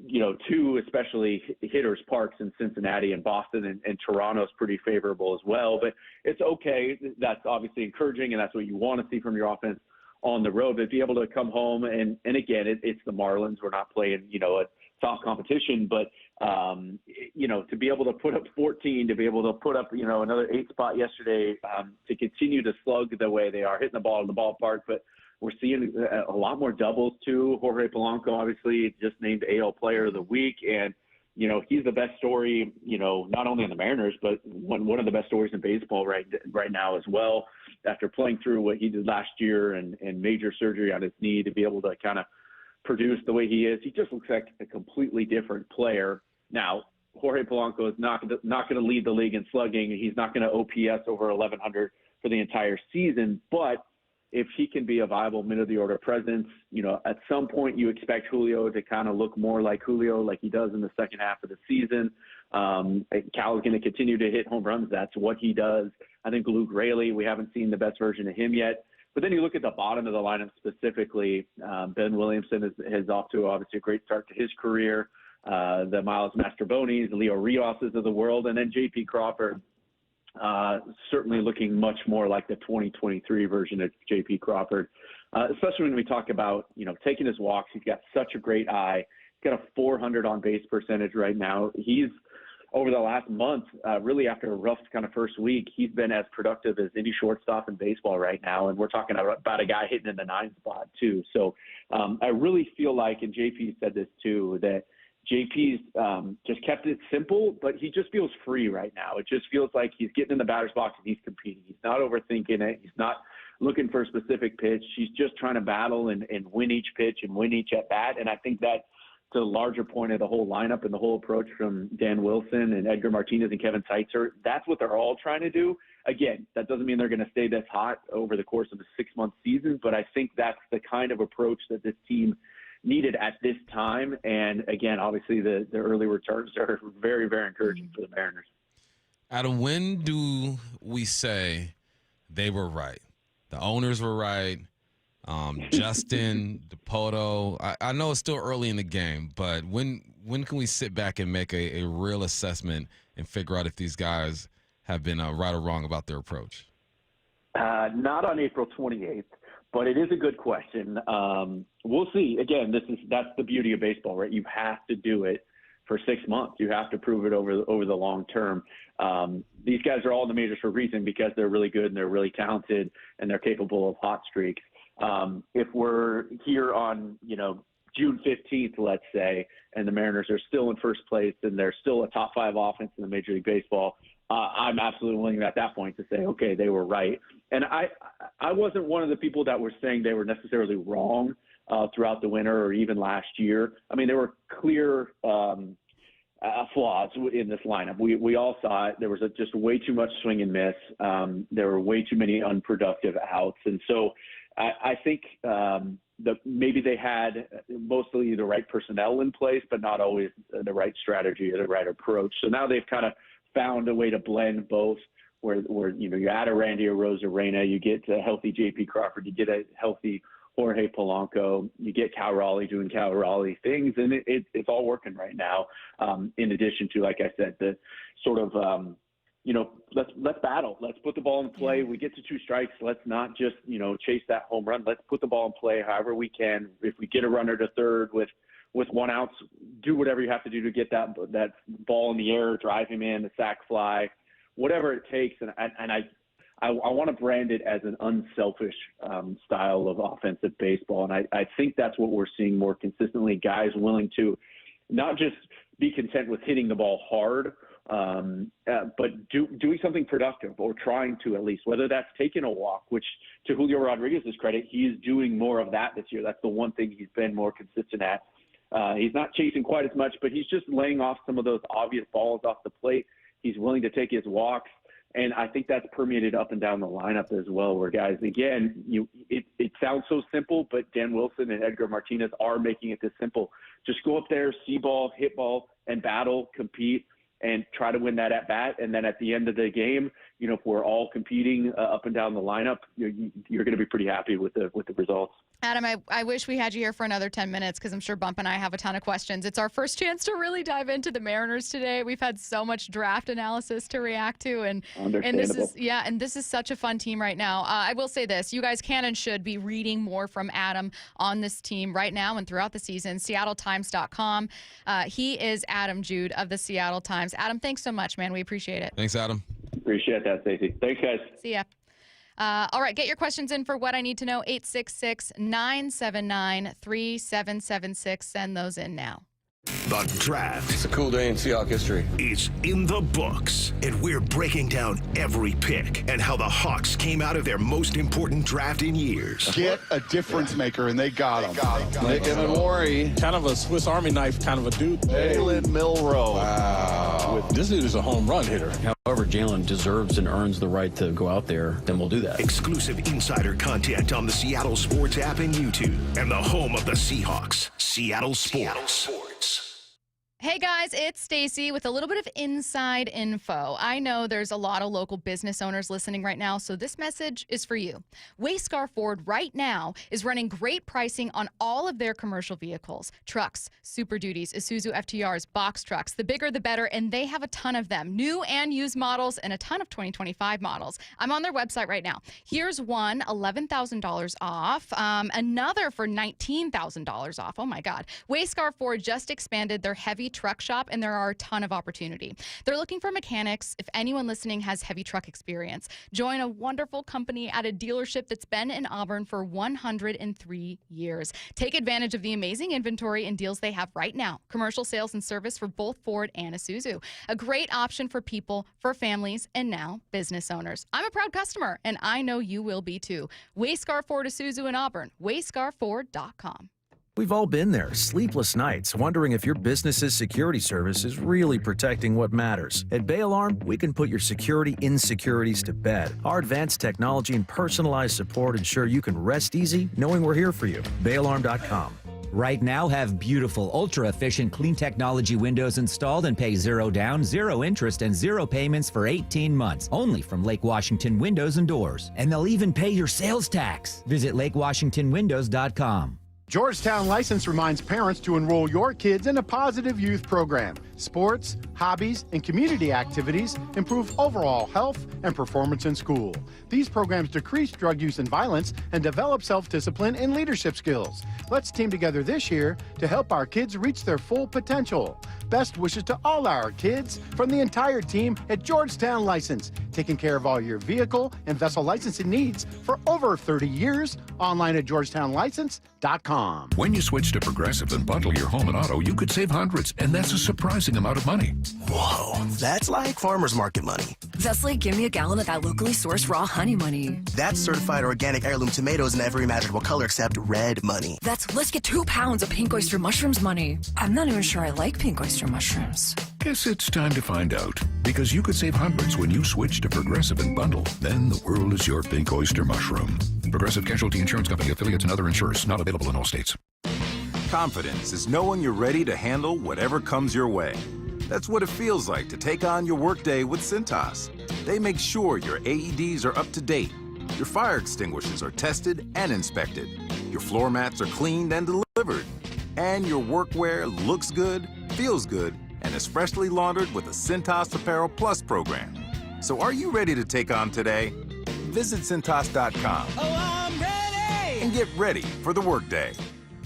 two especially hitters parks in Cincinnati and Boston and Toronto's pretty favorable as well. But it's okay. That's obviously encouraging, and that's what you want to see from your offense on the road. But be able to come home and again, it's the Marlins. We're not playing, a top competition, but to be able to put up 14, to be able to put up, another 8 spot yesterday, to continue to slug the way they are, hitting the ball in the ballpark. But we're seeing a lot more doubles too. Jorge Polanco, obviously, just named AL Player of the Week, and he's the best story, not only in the Mariners, but one of the best stories in baseball right now as well. After playing through what he did last year and major surgery on his knee, to be able to kind of produce the way he is, he just looks like a completely different player. Now, Jorge Polanco is not going to lead the league in slugging. He's not going to OPS over 1,100 for the entire season, but if he can be a viable middle-of-the-order presence, at some point you expect Julio to kind of look more like Julio, like he does in the second half of the season. Cal is going to continue to hit home runs. That's what he does. I think Luke Raley, we haven't seen the best version of him yet. But then you look at the bottom of the lineup specifically. Ben Williamson is off to obviously a great start to his career. The Miles Mastrobonis, Leo Rioses of the world, and then J.P. Crawford. Certainly looking much more like the 2023 version of J.P. Crawford, especially when we talk about, taking his walks. He's got such a great eye. He's got a 400 on base percentage right now. He's, over the last month, really after a rough kind of first week, he's been as productive as any shortstop in baseball right now. And we're talking about a guy hitting in the 9 spot too. So I really feel like, and JP said this too, that JP's just kept it simple, but he just feels free right now. It just feels like he's getting in the batter's box and he's competing. He's not overthinking it. He's not looking for a specific pitch. He's just trying to battle and win each pitch and win each at bat. And I think that, to the larger point of the whole lineup and the whole approach from Dan Wilson and Edgar Martinez and Kevin Seitzer, that's what they're all trying to do. Again, that doesn't mean they're going to stay this hot over the course of a 6-month season, but I think that's the kind of approach that this team needed at this time. And again, obviously the early returns are very, very encouraging for the Mariners. Adam, when do we say they were right? The owners were right. Justin, DePoto. I know it's still early in the game, but when can we sit back and make a real assessment and figure out if these guys have been right or wrong about their approach? Not on April 28th. But it is a good question. We'll see. Again, that's the beauty of baseball, right? You have to do it for 6 months. You have to prove it over the long term. These guys are all in the majors for a reason, because they're really good and they're really talented and they're capable of hot streaks. If we're here on, June 15th, let's say, and the Mariners are still in first place and they're still a top 5 offense in the Major League Baseball, I'm absolutely willing at that point to say, okay, they were right. And I wasn't one of the people that were saying they were necessarily wrong throughout the winter or even last year. I mean, there were clear flaws in this lineup. We all saw it. There was just way too much swing and miss. There were way too many unproductive outs. And so I think maybe they had mostly the right personnel in place, but not always the right strategy or the right approach. So now they've kind of found a way to blend both, where you add a Randy Arozarena, you get a healthy J.P. Crawford, you get a healthy Jorge Polanco, you get Cal Raleigh doing Cal Raleigh things, and it's all working right now. In addition to, like I said, the sort of let's battle, let's put the ball in play. We get to 2 strikes, let's not just chase that home run. Let's put the ball in play however we can. If we get a runner to third with 1 out, do whatever you have to do to get that ball in the air, drive him in, a sac fly, whatever it takes. And I want to brand it as an unselfish style of offensive baseball. And I think that's what we're seeing more consistently, guys willing to not just be content with hitting the ball hard, but doing something productive, or trying to, at least, whether that's taking a walk, which, to Julio Rodriguez's credit, he is doing more of that this year. That's the one thing he's been more consistent at. He's not chasing quite as much, but he's just laying off some of those obvious balls off the plate. He's willing to take his walks. And I think that's permeated up and down the lineup as well, where guys, again, it sounds so simple, but Dan Wilson and Edgar Martinez are making it this simple. Just go up there, see ball, hit ball, and battle, compete, and try to win that at bat. And then at the end of the game, if we're all competing up and down the lineup, you're going to be pretty happy with the results. Adam, I wish we had you here for another 10 minutes because I'm sure Bump and I have a ton of questions. It's our first chance to really dive into the Mariners today. We've had so much draft analysis to react to, and this is such a fun team right now. I will say this: you guys can and should be reading more from Adam on this team right now and throughout the season. SeattleTimes.com. He is Adam Jude of the Seattle Times. Adam, thanks so much, man. We appreciate it. Thanks, Adam. Appreciate that, Stacy. Thanks, guys. See ya. All right, get your questions in for What I Need to Know, 866-979-3776. Send those in now. The draft. It's a cool day in Seahawks history. Is in the books, and we're breaking down every pick and how the Hawks came out of their most important draft in years. Get a difference maker, and they got him. Nick Evanmori. Kind of a Swiss Army knife kind of a dude. Jalen Milroe. Wow. This dude is a home run hitter. However, Jalen deserves and earns the right to go out there, then we'll do that. Exclusive insider content on the Seattle Sports app and YouTube, and the home of the Seahawks, Seattle Sports. Hey guys, it's Stacy with a little bit of inside info. I know there's a lot of local business owners listening right now, so this message is for you. Wayscar Ford right now is running great pricing on all of their commercial vehicles, trucks, Super Duties, Isuzu FTRs, box trucks. The bigger the better, and they have a ton of them, new and used models and a ton of 2025 models. I'm on their website right now. Here's one, $11,000 off, another for $19,000 off. Oh my God. Wayscar Ford just expanded their heavy truck shop, and there are a ton of opportunity. They're looking for mechanics. If anyone listening has heavy truck experience, join a wonderful company at a dealership that's been in Auburn for 103 years. Take advantage of the amazing inventory and deals they have right now. Commercial sales and service for both Ford and Isuzu. A great option for people, for families, and now business owners. I'm a proud customer, and I know you will be too. Wayscar Ford Isuzu in Auburn. WayscarFord.com. We've all been there, sleepless nights, wondering if your business's security service is really protecting what matters. At Bay Alarm, we can put your security insecurities to bed. Our advanced technology and personalized support ensure you can rest easy knowing we're here for you. BayAlarm.com. Right now, have beautiful, ultra-efficient, clean technology windows installed and pay $0 down, 0 interest, and 0 payments for 18 months. Only from Lake Washington Windows and Doors. And they'll even pay your sales tax. Visit LakeWashingtonWindows.com. Georgetown License reminds parents to enroll your kids in a positive youth program. Sports, hobbies, and community activities improve overall health and performance in school. These programs decrease drug use and violence and develop self-discipline and leadership skills. Let's team together this year to help our kids reach their full potential. Best wishes to all our kids from the entire team at Georgetown License, taking care of all your vehicle and vessel licensing needs for over 30 years. Online at georgetownlicense.com. When you switch to Progressive and bundle your home and auto, you could save hundreds, and that's a surprising amount of money. Whoa, that's like farmer's market money. That's like give me a gallon of that locally sourced raw honey money. That's certified organic heirloom tomatoes in every imaginable color except red money. That's let's get 2 pounds of pink oyster mushrooms money. I'm not even sure I like pink oyster mushrooms. Guess it's time to find out, because you could save hundreds when you switch to Progressive and bundle. Then the world is your pink oyster mushroom. Progressive Casualty Insurance Company, affiliates, and other insurers. Not available in all states. Confidence is knowing you're ready to handle whatever comes your way. That's what it feels like to take on your workday with Cintas. They make sure your AEDs are up to date, your fire extinguishers are tested and inspected, your floor mats are cleaned and delivered, and your workwear looks good, feels good, and is freshly laundered with the Cintas Apparel Plus program. So are you ready to take on today? Visit Cintas.com and get ready for the workday.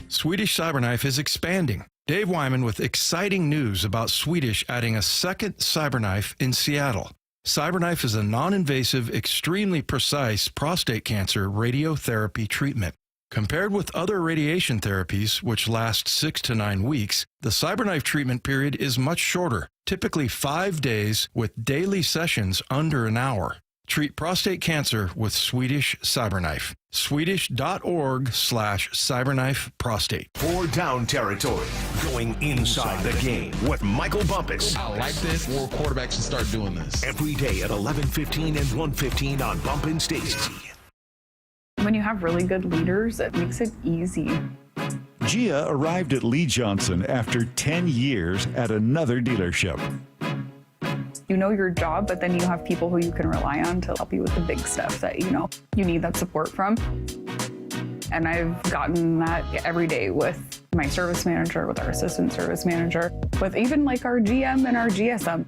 Swedish Cyberknife is expanding. Dave Wyman with exciting news about Swedish adding a second Cyberknife in Seattle. Cyberknife is a non-invasive, extremely precise prostate cancer radiotherapy treatment. Compared with other radiation therapies, which last 6 to 9 weeks, the Cyberknife treatment period is much shorter, typically 5 days with daily sessions under an hour. Treat prostate cancer with Swedish CyberKnife. Swedish.org/CyberKnife prostate. 4 down territory, going inside the game with Michael Bumpus. I like this. More quarterbacks should start doing this. Every day at 11:15 and 1:15 on Bump and Stacy. When you have really good leaders, it makes it easy. Gia arrived at Lee Johnson after 10 years at another dealership. You know your job, but then you have people who you can rely on to help you with the big stuff that you need that support from. And I've gotten that every day with my service manager, with our assistant service manager, with even like our GM and our GSM.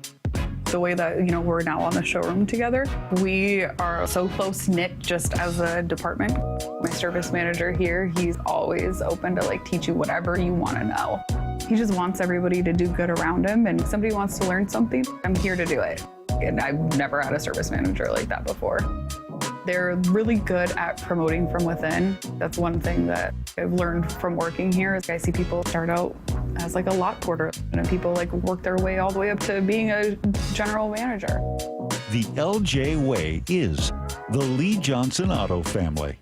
The way that, we're now on the showroom together, we are so close-knit just as a department. My service manager here, he's always open to teach you whatever you want to know. He just wants everybody to do good around him, and if somebody wants to learn something, I'm here to do it. And I've never had a service manager like that before. They're really good at promoting from within. That's one thing that I've learned from working here. I see people start out as a lot porter, and people work their way all the way up to being a general manager. The LJ way is the Lee Johnson Auto family.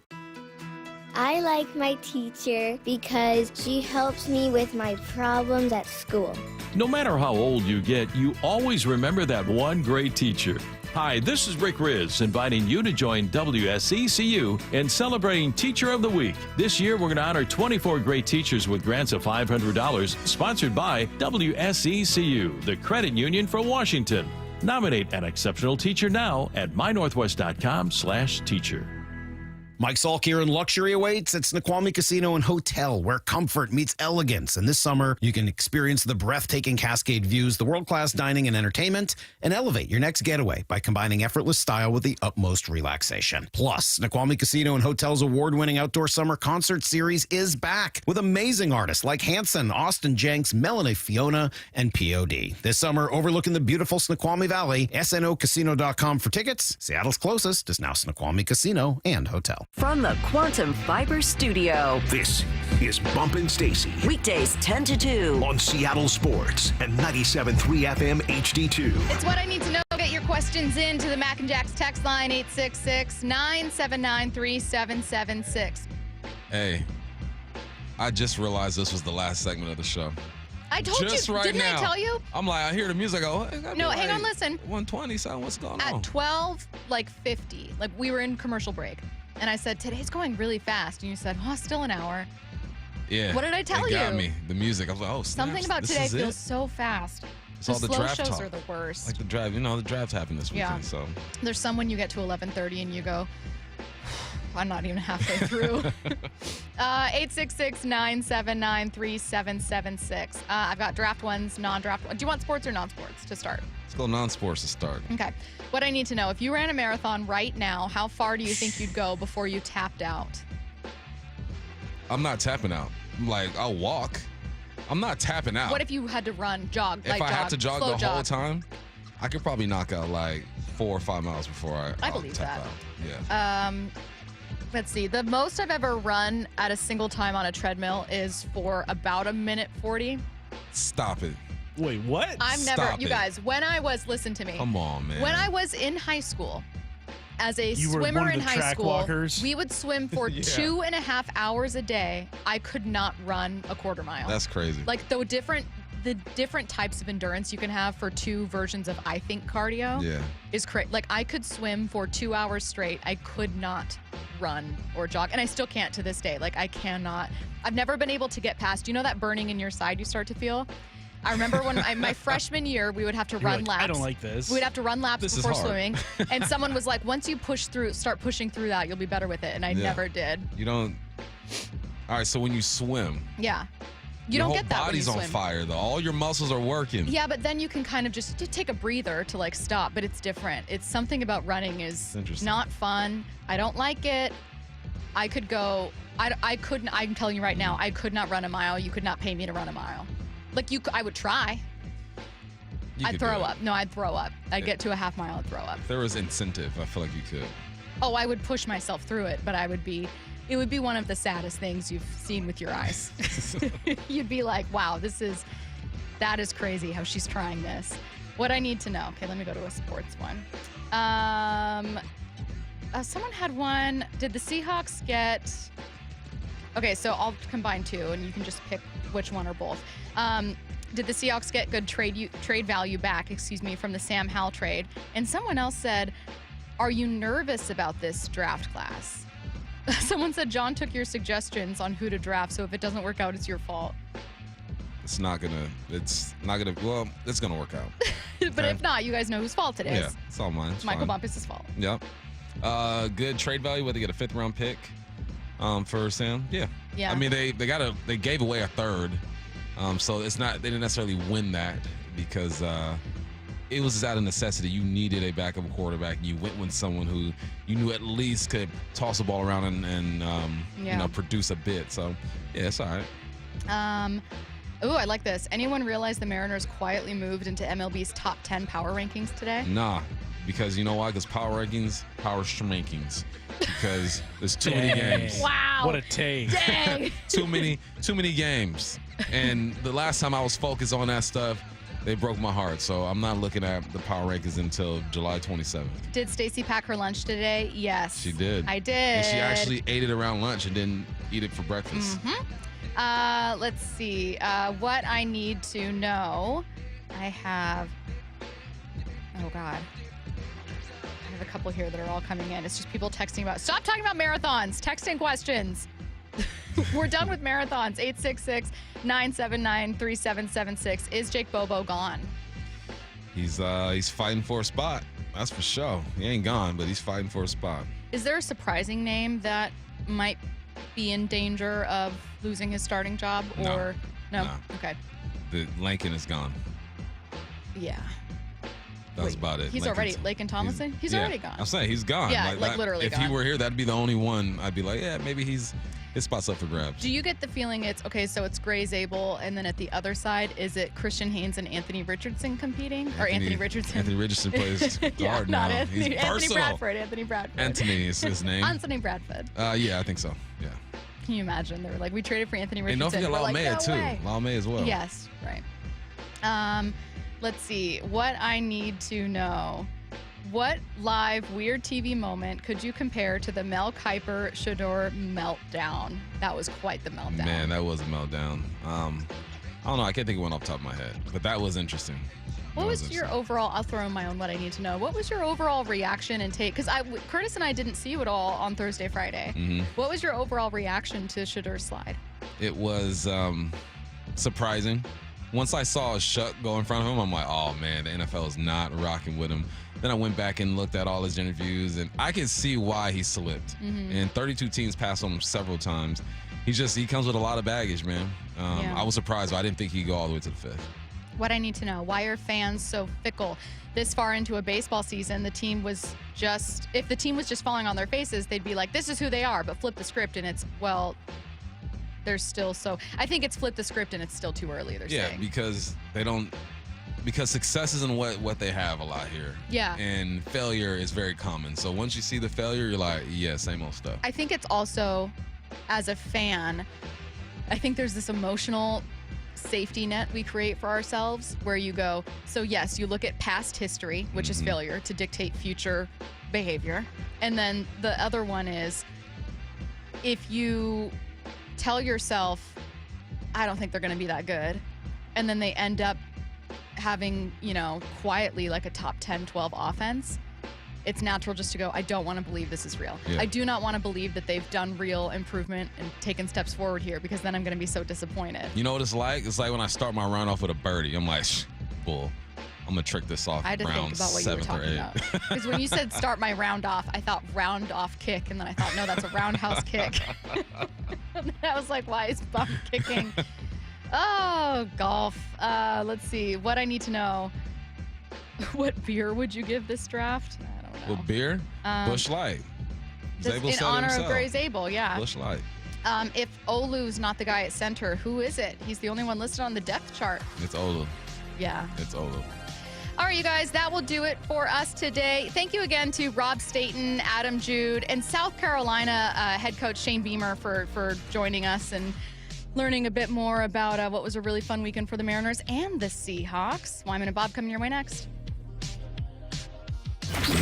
I like my teacher because she helps me with my problems at school. No matter how old you get, you always remember that one great teacher. Hi, this is Rick Riz, inviting you to join WSECU in celebrating Teacher of the Week. This year, we're going to honor 24 great teachers with grants of $500, sponsored by WSECU, the credit union for Washington. Nominate an exceptional teacher now at mynorthwest.com/teacher. Mike Salk here, and luxury awaits at Snoqualmie Casino and Hotel, where comfort meets elegance. And this summer, you can experience the breathtaking Cascade views, the world-class dining and entertainment, and elevate your next getaway by combining effortless style with the utmost relaxation. Plus, Snoqualmie Casino and Hotel's award-winning outdoor summer concert series is back with amazing artists like Hanson, Austin Jenks, Melanie Fiona, and POD. This summer, overlooking the beautiful Snoqualmie Valley, snocasino.com for tickets. Seattle's closest is now Snoqualmie Casino and Hotel. From the Quantum Fiber Studio. This is Bumpin' Stacy. Weekdays 10 to 2. On Seattle Sports and 97.3 FM HD2. It's what I need to know. Get your questions in to the Mac and Jack's text line, 866-979-3776. Hey, I just realized this was the last segment of the show. I told just you, right didn't now. I tell you? I'm like, I hear the music, I go, hey, no, hang on, listen. 120, so what's going At on? 12:50, we were in commercial break, and I said, today's going really fast, and you said, oh, still an hour. Yeah. What did I tell it got you? me. The music. I was like, oh, snaps. Something about this today is feels it? so fast. It's all the slow draft shows talk. are the worst. Like the draft, the drafts happen this weekend, so. There's some when you get to 11:30 and you go, I'm not even halfway through. 866-979-3776. I've got draft ones, non-draft ones. Do you want sports or non-sports to start? Let's go non-sports to start. Okay. What I need to know, if you ran a marathon right now, how far do you think you'd go before you tapped out? I'm not tapping out. I'll walk. I'm not tapping out. What if you had to run, jog? If I had to jog the jog. whole time, I could probably knock out 4 or 5 miles before I believe tap that. out. Yeah. Let's see. The most I've ever run at a single time on a treadmill is for about 1:40. Stop it. Wait, what? You guys, listen to me. Come on, man. When I was in high school, as a You were swimmer one of in the high track school, walkers? we would swim for 2.5 hours a day. I could not run a quarter mile. That's crazy. The different types of endurance you can have for two versions of, I think, cardio is crazy. I could swim for 2 hours straight. I could not run or jog, and I still can't to this day. I cannot. I've never been able to get past, that burning in your side you start to feel? I remember when my freshman year, we would have to run laps. I don't like this. We'd have to run laps before hard. swimming, and someone was like, once you start pushing through that, you'll be better with it, and I never did. You don't. All right, so when you swim. Yeah. You don't get that when you Your whole body's on fire, though. All your muscles are working. Yeah, but then you can kind of just take a breather to stop, but it's different. It's something about running is not fun. I don't like it. I could go, I couldn't, I'm telling you right now, I could not run a mile. You could not pay me to run a mile. I would try. I'd throw up. No, I'd throw up. I'd get to a half mile and throw up. If there was incentive, I feel like you could. Oh, I would push myself through it, but it would be one of the saddest things you've seen with your eyes. You'd be like, wow, that is crazy how she's trying this. What I need to know. Okay, let me go to a sports one. Someone had one. Did the Seahawks get... Okay, so I'll combine two, and you can just pick which one or both. Did the Seahawks get good trade value back, from the Sam Howell trade? And someone else said, are you nervous about this draft class? Someone said, John took your suggestions on who to draft, so if it doesn't work out, it's your fault. It's not gonna well, it's gonna work out. But if not, you guys know whose fault it is. Yeah, it's all mine. It's Michael Bumpus' fault. Yep. Good trade value, whether they get a 5th round pick for Sam. Yeah. Yeah. I mean, they gave away a 3rd. So they didn't necessarily win that because it was just out of necessity. You needed a backup quarterback. You went with someone who you knew at least could toss the ball around and produce a bit. So yeah, it's all right. Ooh, I like this. Anyone realize the Mariners quietly moved into MLB's top 10 power rankings today? Nah, because you know why? Because power rankings. Because there's too many games. Wow. What a take. Dang. too many games. And the last time I was focused on that stuff, they broke my heart. So I'm not looking at the power rankings until July 27th. Did Stacy pack her lunch today? Yes. She did. I did. And she actually ate it around lunch and didn't eat it for breakfast. Let's see. What I need to know. I have... Oh, God. I have a couple here that are all coming in. It's just people texting about... Stop talking about marathons. Texting questions. We're done with marathons. 866-979-3776. Is Jake Bobo gone? He's fighting for a spot. That's for sure. He ain't gone, but he's fighting for a spot. Is there a surprising name that might be in danger of losing his starting job? Or no? Okay. The Lincoln is gone. Yeah. That's about it. He's already Lakin Tomlinson? He's already gone. I'm saying he's gone. Yeah, literally if gone. he were here, that'd be the only one I'd be like, yeah, maybe his spot's up for grabs. Do you get the feeling it's so it's Gray Zabel, and then at the other side, is it Christian Haynes and Anthony Richardson competing? Anthony Richardson? Anthony Richardson plays guard now. Not Anthony. He's versatile. Anthony Bradford. Anthony is his name. Anthony Bradford. Yeah, I think so. Yeah. Can you imagine? They were like, we traded for Anthony Richardson. And don't forget Laumea, too. Laumea as well. Yes, right. Let's see. What I need to know. What live weird TV moment could you compare to the Mel Kiper Shador meltdown? That was quite the meltdown. Man, that was a meltdown. I don't know. I can't think of one off the top of my head, but that was interesting. What was your overall? I'll throw in my own. What I need to know. What was your overall reaction and take? Because Curtis and I didn't see you at all on Thursday, Friday. Mm-hmm. What was your overall reaction to Shador's slide? It was surprising. Once I saw a shut go in front of him, I'm like, oh man, the NFL is not rocking with him. Then I went back and looked at all his interviews, and I could see why he slipped. Mm-hmm. And 32 teams passed on him several times. He comes with a lot of baggage, man. I was surprised, but I didn't think he'd go all the way to the 5th. What I need to know, why are fans so fickle? This far into a baseball season, if the team was just falling on their faces, they'd be like, this is who they are, but flip the script and it's, they're still so. I think it's flip the script and it's still too early, they're saying. Because success isn't what they have a lot here. Yeah. And failure is very common. So once you see the failure, you're like, yeah, same old stuff. I think it's also, as a fan, I think there's this emotional safety net we create for ourselves where you go, so yes, you look at past history, which is failure, to dictate future behavior. And then the other one is, if you tell yourself, I don't think they're going to be that good, and then they end up having, quietly like a top 10, 12 offense, it's natural just to go, I don't want to believe this is real. Yeah. I do not want to believe that they've done real improvement and taken steps forward here, because then I'm going to be so disappointed. You know what it's like? It's like when I start my round off with a birdie. I'm like, bull. I'm going to trick this off I had to round think about what you were 7th or talking 8th. about. Because when you said start my round off, I thought round off kick, and then I thought, no, that's a roundhouse kick. And I was like, why is bum kicking? Oh, golf. Let's see. What I need to know. What beer would you give this draft? I don't know. What beer? Busch Light. Zabel in honor of Gray Zabel, yeah. Busch Light. If Olu's not the guy at center, who is it? He's the only one listed on the depth chart. It's Olu. Yeah. It's Olu. All right, you guys, that will do it for us today. Thank you again to Rob Staton, Adam Jude, and South Carolina head coach Shane Beamer for joining us and learning a bit more about what was a really fun weekend for the Mariners and the Seahawks. Wyman and Bob coming your way next.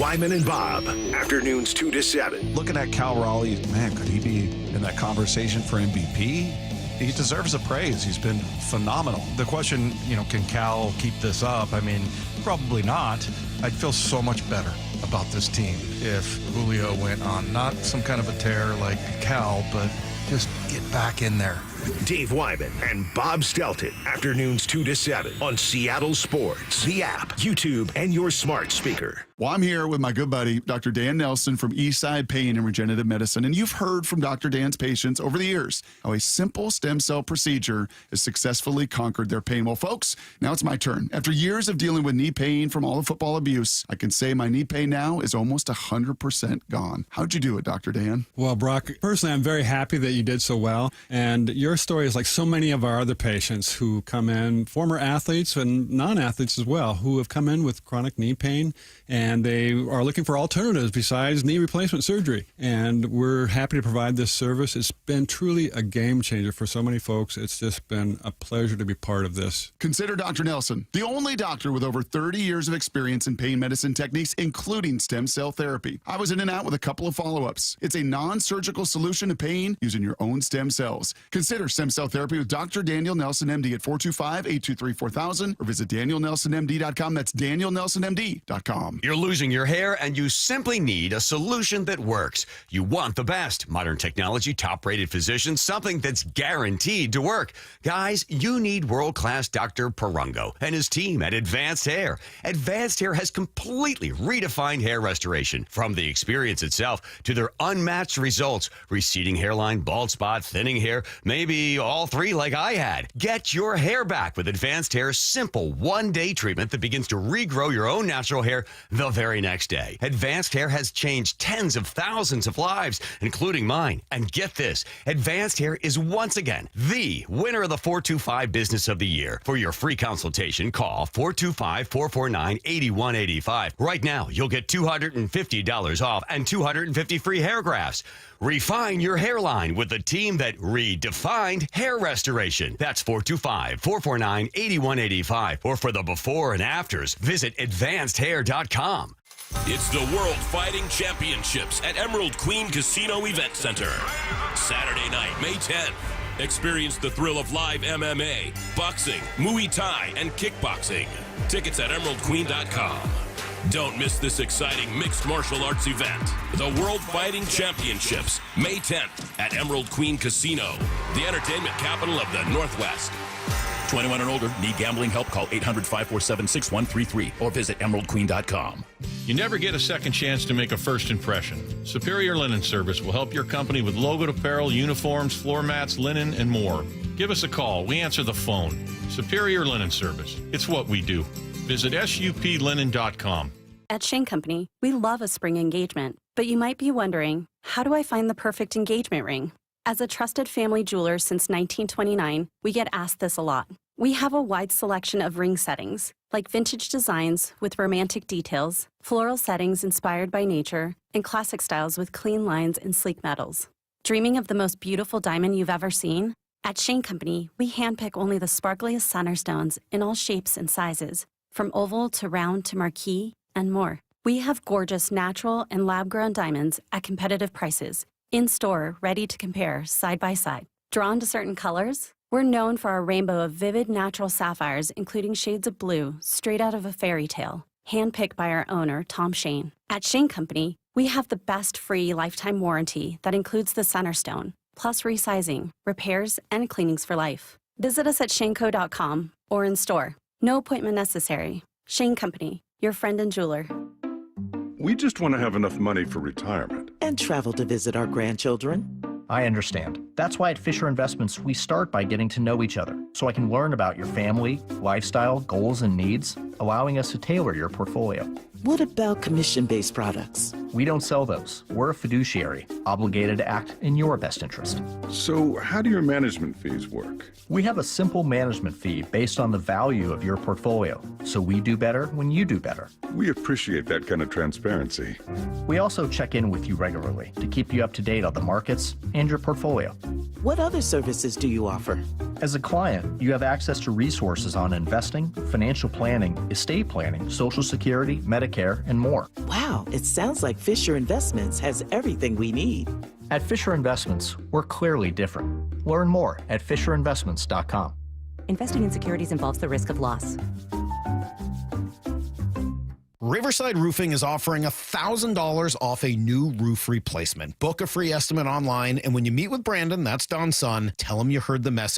Wyman and Bob, afternoons 2 to 7. Looking at Cal Raleigh, man, could he be in that conversation for MVP? He deserves a praise. He's been phenomenal. The question, can Cal keep this up? I mean, probably not. I'd feel so much better about this team if Julio went on not some kind of a tear like Cal, but just get back in there. Dave Wyman and Bob Stelton, afternoons 2 to 7 on Seattle Sports, the app, YouTube, and your smart speaker. Well, I'm here with my good buddy, Dr. Dan Nelson from Eastside Pain and Regenerative Medicine. And you've heard from Dr. Dan's patients over the years how a simple stem cell procedure has successfully conquered their pain. Well, folks, now it's my turn. After years of dealing with knee pain from all the football abuse, I can say my knee pain now is almost 100% gone. How'd you do it, Dr. Dan? Well, Brock, personally, I'm very happy that you did so well. And your story is like so many of our other patients who come in, former athletes and non-athletes as well, who have come in with chronic knee pain, and they are looking for alternatives besides knee replacement surgery. And we're happy to provide this service. It's been truly a game changer for so many folks. It's just been a pleasure to be part of this. Consider Dr. Nelson, the only doctor with over 30 years of experience in pain medicine techniques, including stem cell therapy. I was in and out with a couple of follow-ups. It's a non-surgical solution to pain using your own stem cells. Consider stem cell therapy with Dr. Daniel Nelson, MD at 425-823-4000 or visit danielnelsonmd.com. That's danielnelsonmd.com. You're losing your hair and you simply need a solution that works. You want the best. Modern technology, top-rated physicians, something that's guaranteed to work. Guys, you need world-class Dr. Perungo and his team at Advanced Hair. Advanced Hair has completely redefined hair restoration. From the experience itself to their unmatched results. Receding hairline, bald spot, thinning hair, maybe all three like I had. Get your hair back with Advanced Hair's simple one-day treatment that begins to regrow your own natural hair the very next day. Advanced Hair has changed tens of thousands of lives, including mine. And get this, Advanced Hair is once again the winner of the 425 Business of the Year. For your free consultation, call 425-449-8185. Right now, you'll get $250 off and 250 free hair grafts. Refine your hairline with the team that redefined hair restoration. That's 425-449-8185. Or for the before and afters, visit advancedhair.com. It's the World Fighting Championships at Emerald Queen Casino Event Center. Saturday night, May 10th. Experience the thrill of live MMA, boxing, Muay Thai, and kickboxing. Tickets at emeraldqueen.com. Don't miss this exciting mixed martial arts event. The World Fighting Championships, May 10th at Emerald Queen Casino, the entertainment capital of the Northwest. 21 and older. Need gambling help? Call 800-547-6133 or visit emeraldqueen.com. You never get a second chance to make a first impression. Superior Linen Service will help your company with logoed apparel, uniforms, floor mats, linen, and more. Give us a call. We answer the phone. Superior Linen Service. It's what we do. Visit suplinen.com. At Shane Company, we love a spring engagement, but you might be wondering, how do I find the perfect engagement ring? As a trusted family jeweler since 1929, we get asked this a lot. We have a wide selection of ring settings, like vintage designs with romantic details, floral settings inspired by nature, and classic styles with clean lines and sleek metals. Dreaming of the most beautiful diamond you've ever seen? At Shane Company, we handpick only the sparkliest center stones in all shapes and sizes, from oval to round to marquise, and more. We have gorgeous natural and lab-grown diamonds at competitive prices, in-store, ready to compare side by side. Drawn to certain colors? We're known for our rainbow of vivid natural sapphires, including shades of blue, straight out of a fairy tale, handpicked by our owner, Tom Shane. At Shane Company, we have the best free lifetime warranty that includes the center stone, plus resizing, repairs, and cleanings for life. Visit us at shaneco.com or in store. No appointment necessary. Shane Company, your friend and jeweler. We just want to have enough money for retirement. And travel to visit our grandchildren. I understand. That's why at Fisher Investments, we start by getting to know each other, so I can learn about your family, lifestyle, goals, and needs, allowing us to tailor your portfolio. What about commission-based products? We don't sell those. We're a fiduciary, obligated to act in your best interest. So how do your management fees work? We have a simple management fee based on the value of your portfolio, so we do better when you do better. We appreciate that kind of transparency. We also check in with you regularly to keep you up to date on the markets and your portfolio. What other services do you offer? As a client, you have access to resources on investing, financial planning, estate planning, Social Security, Medicare, and more. Wow, it sounds like Fisher Investments has everything we need. At Fisher Investments, we're clearly different. Learn more at FisherInvestments.com. Investing in securities involves the risk of loss. Riverside Roofing is offering $1,000 off a new roof replacement. Book a free estimate online, and when you meet with Brandon, that's Don's son, tell him you heard the message.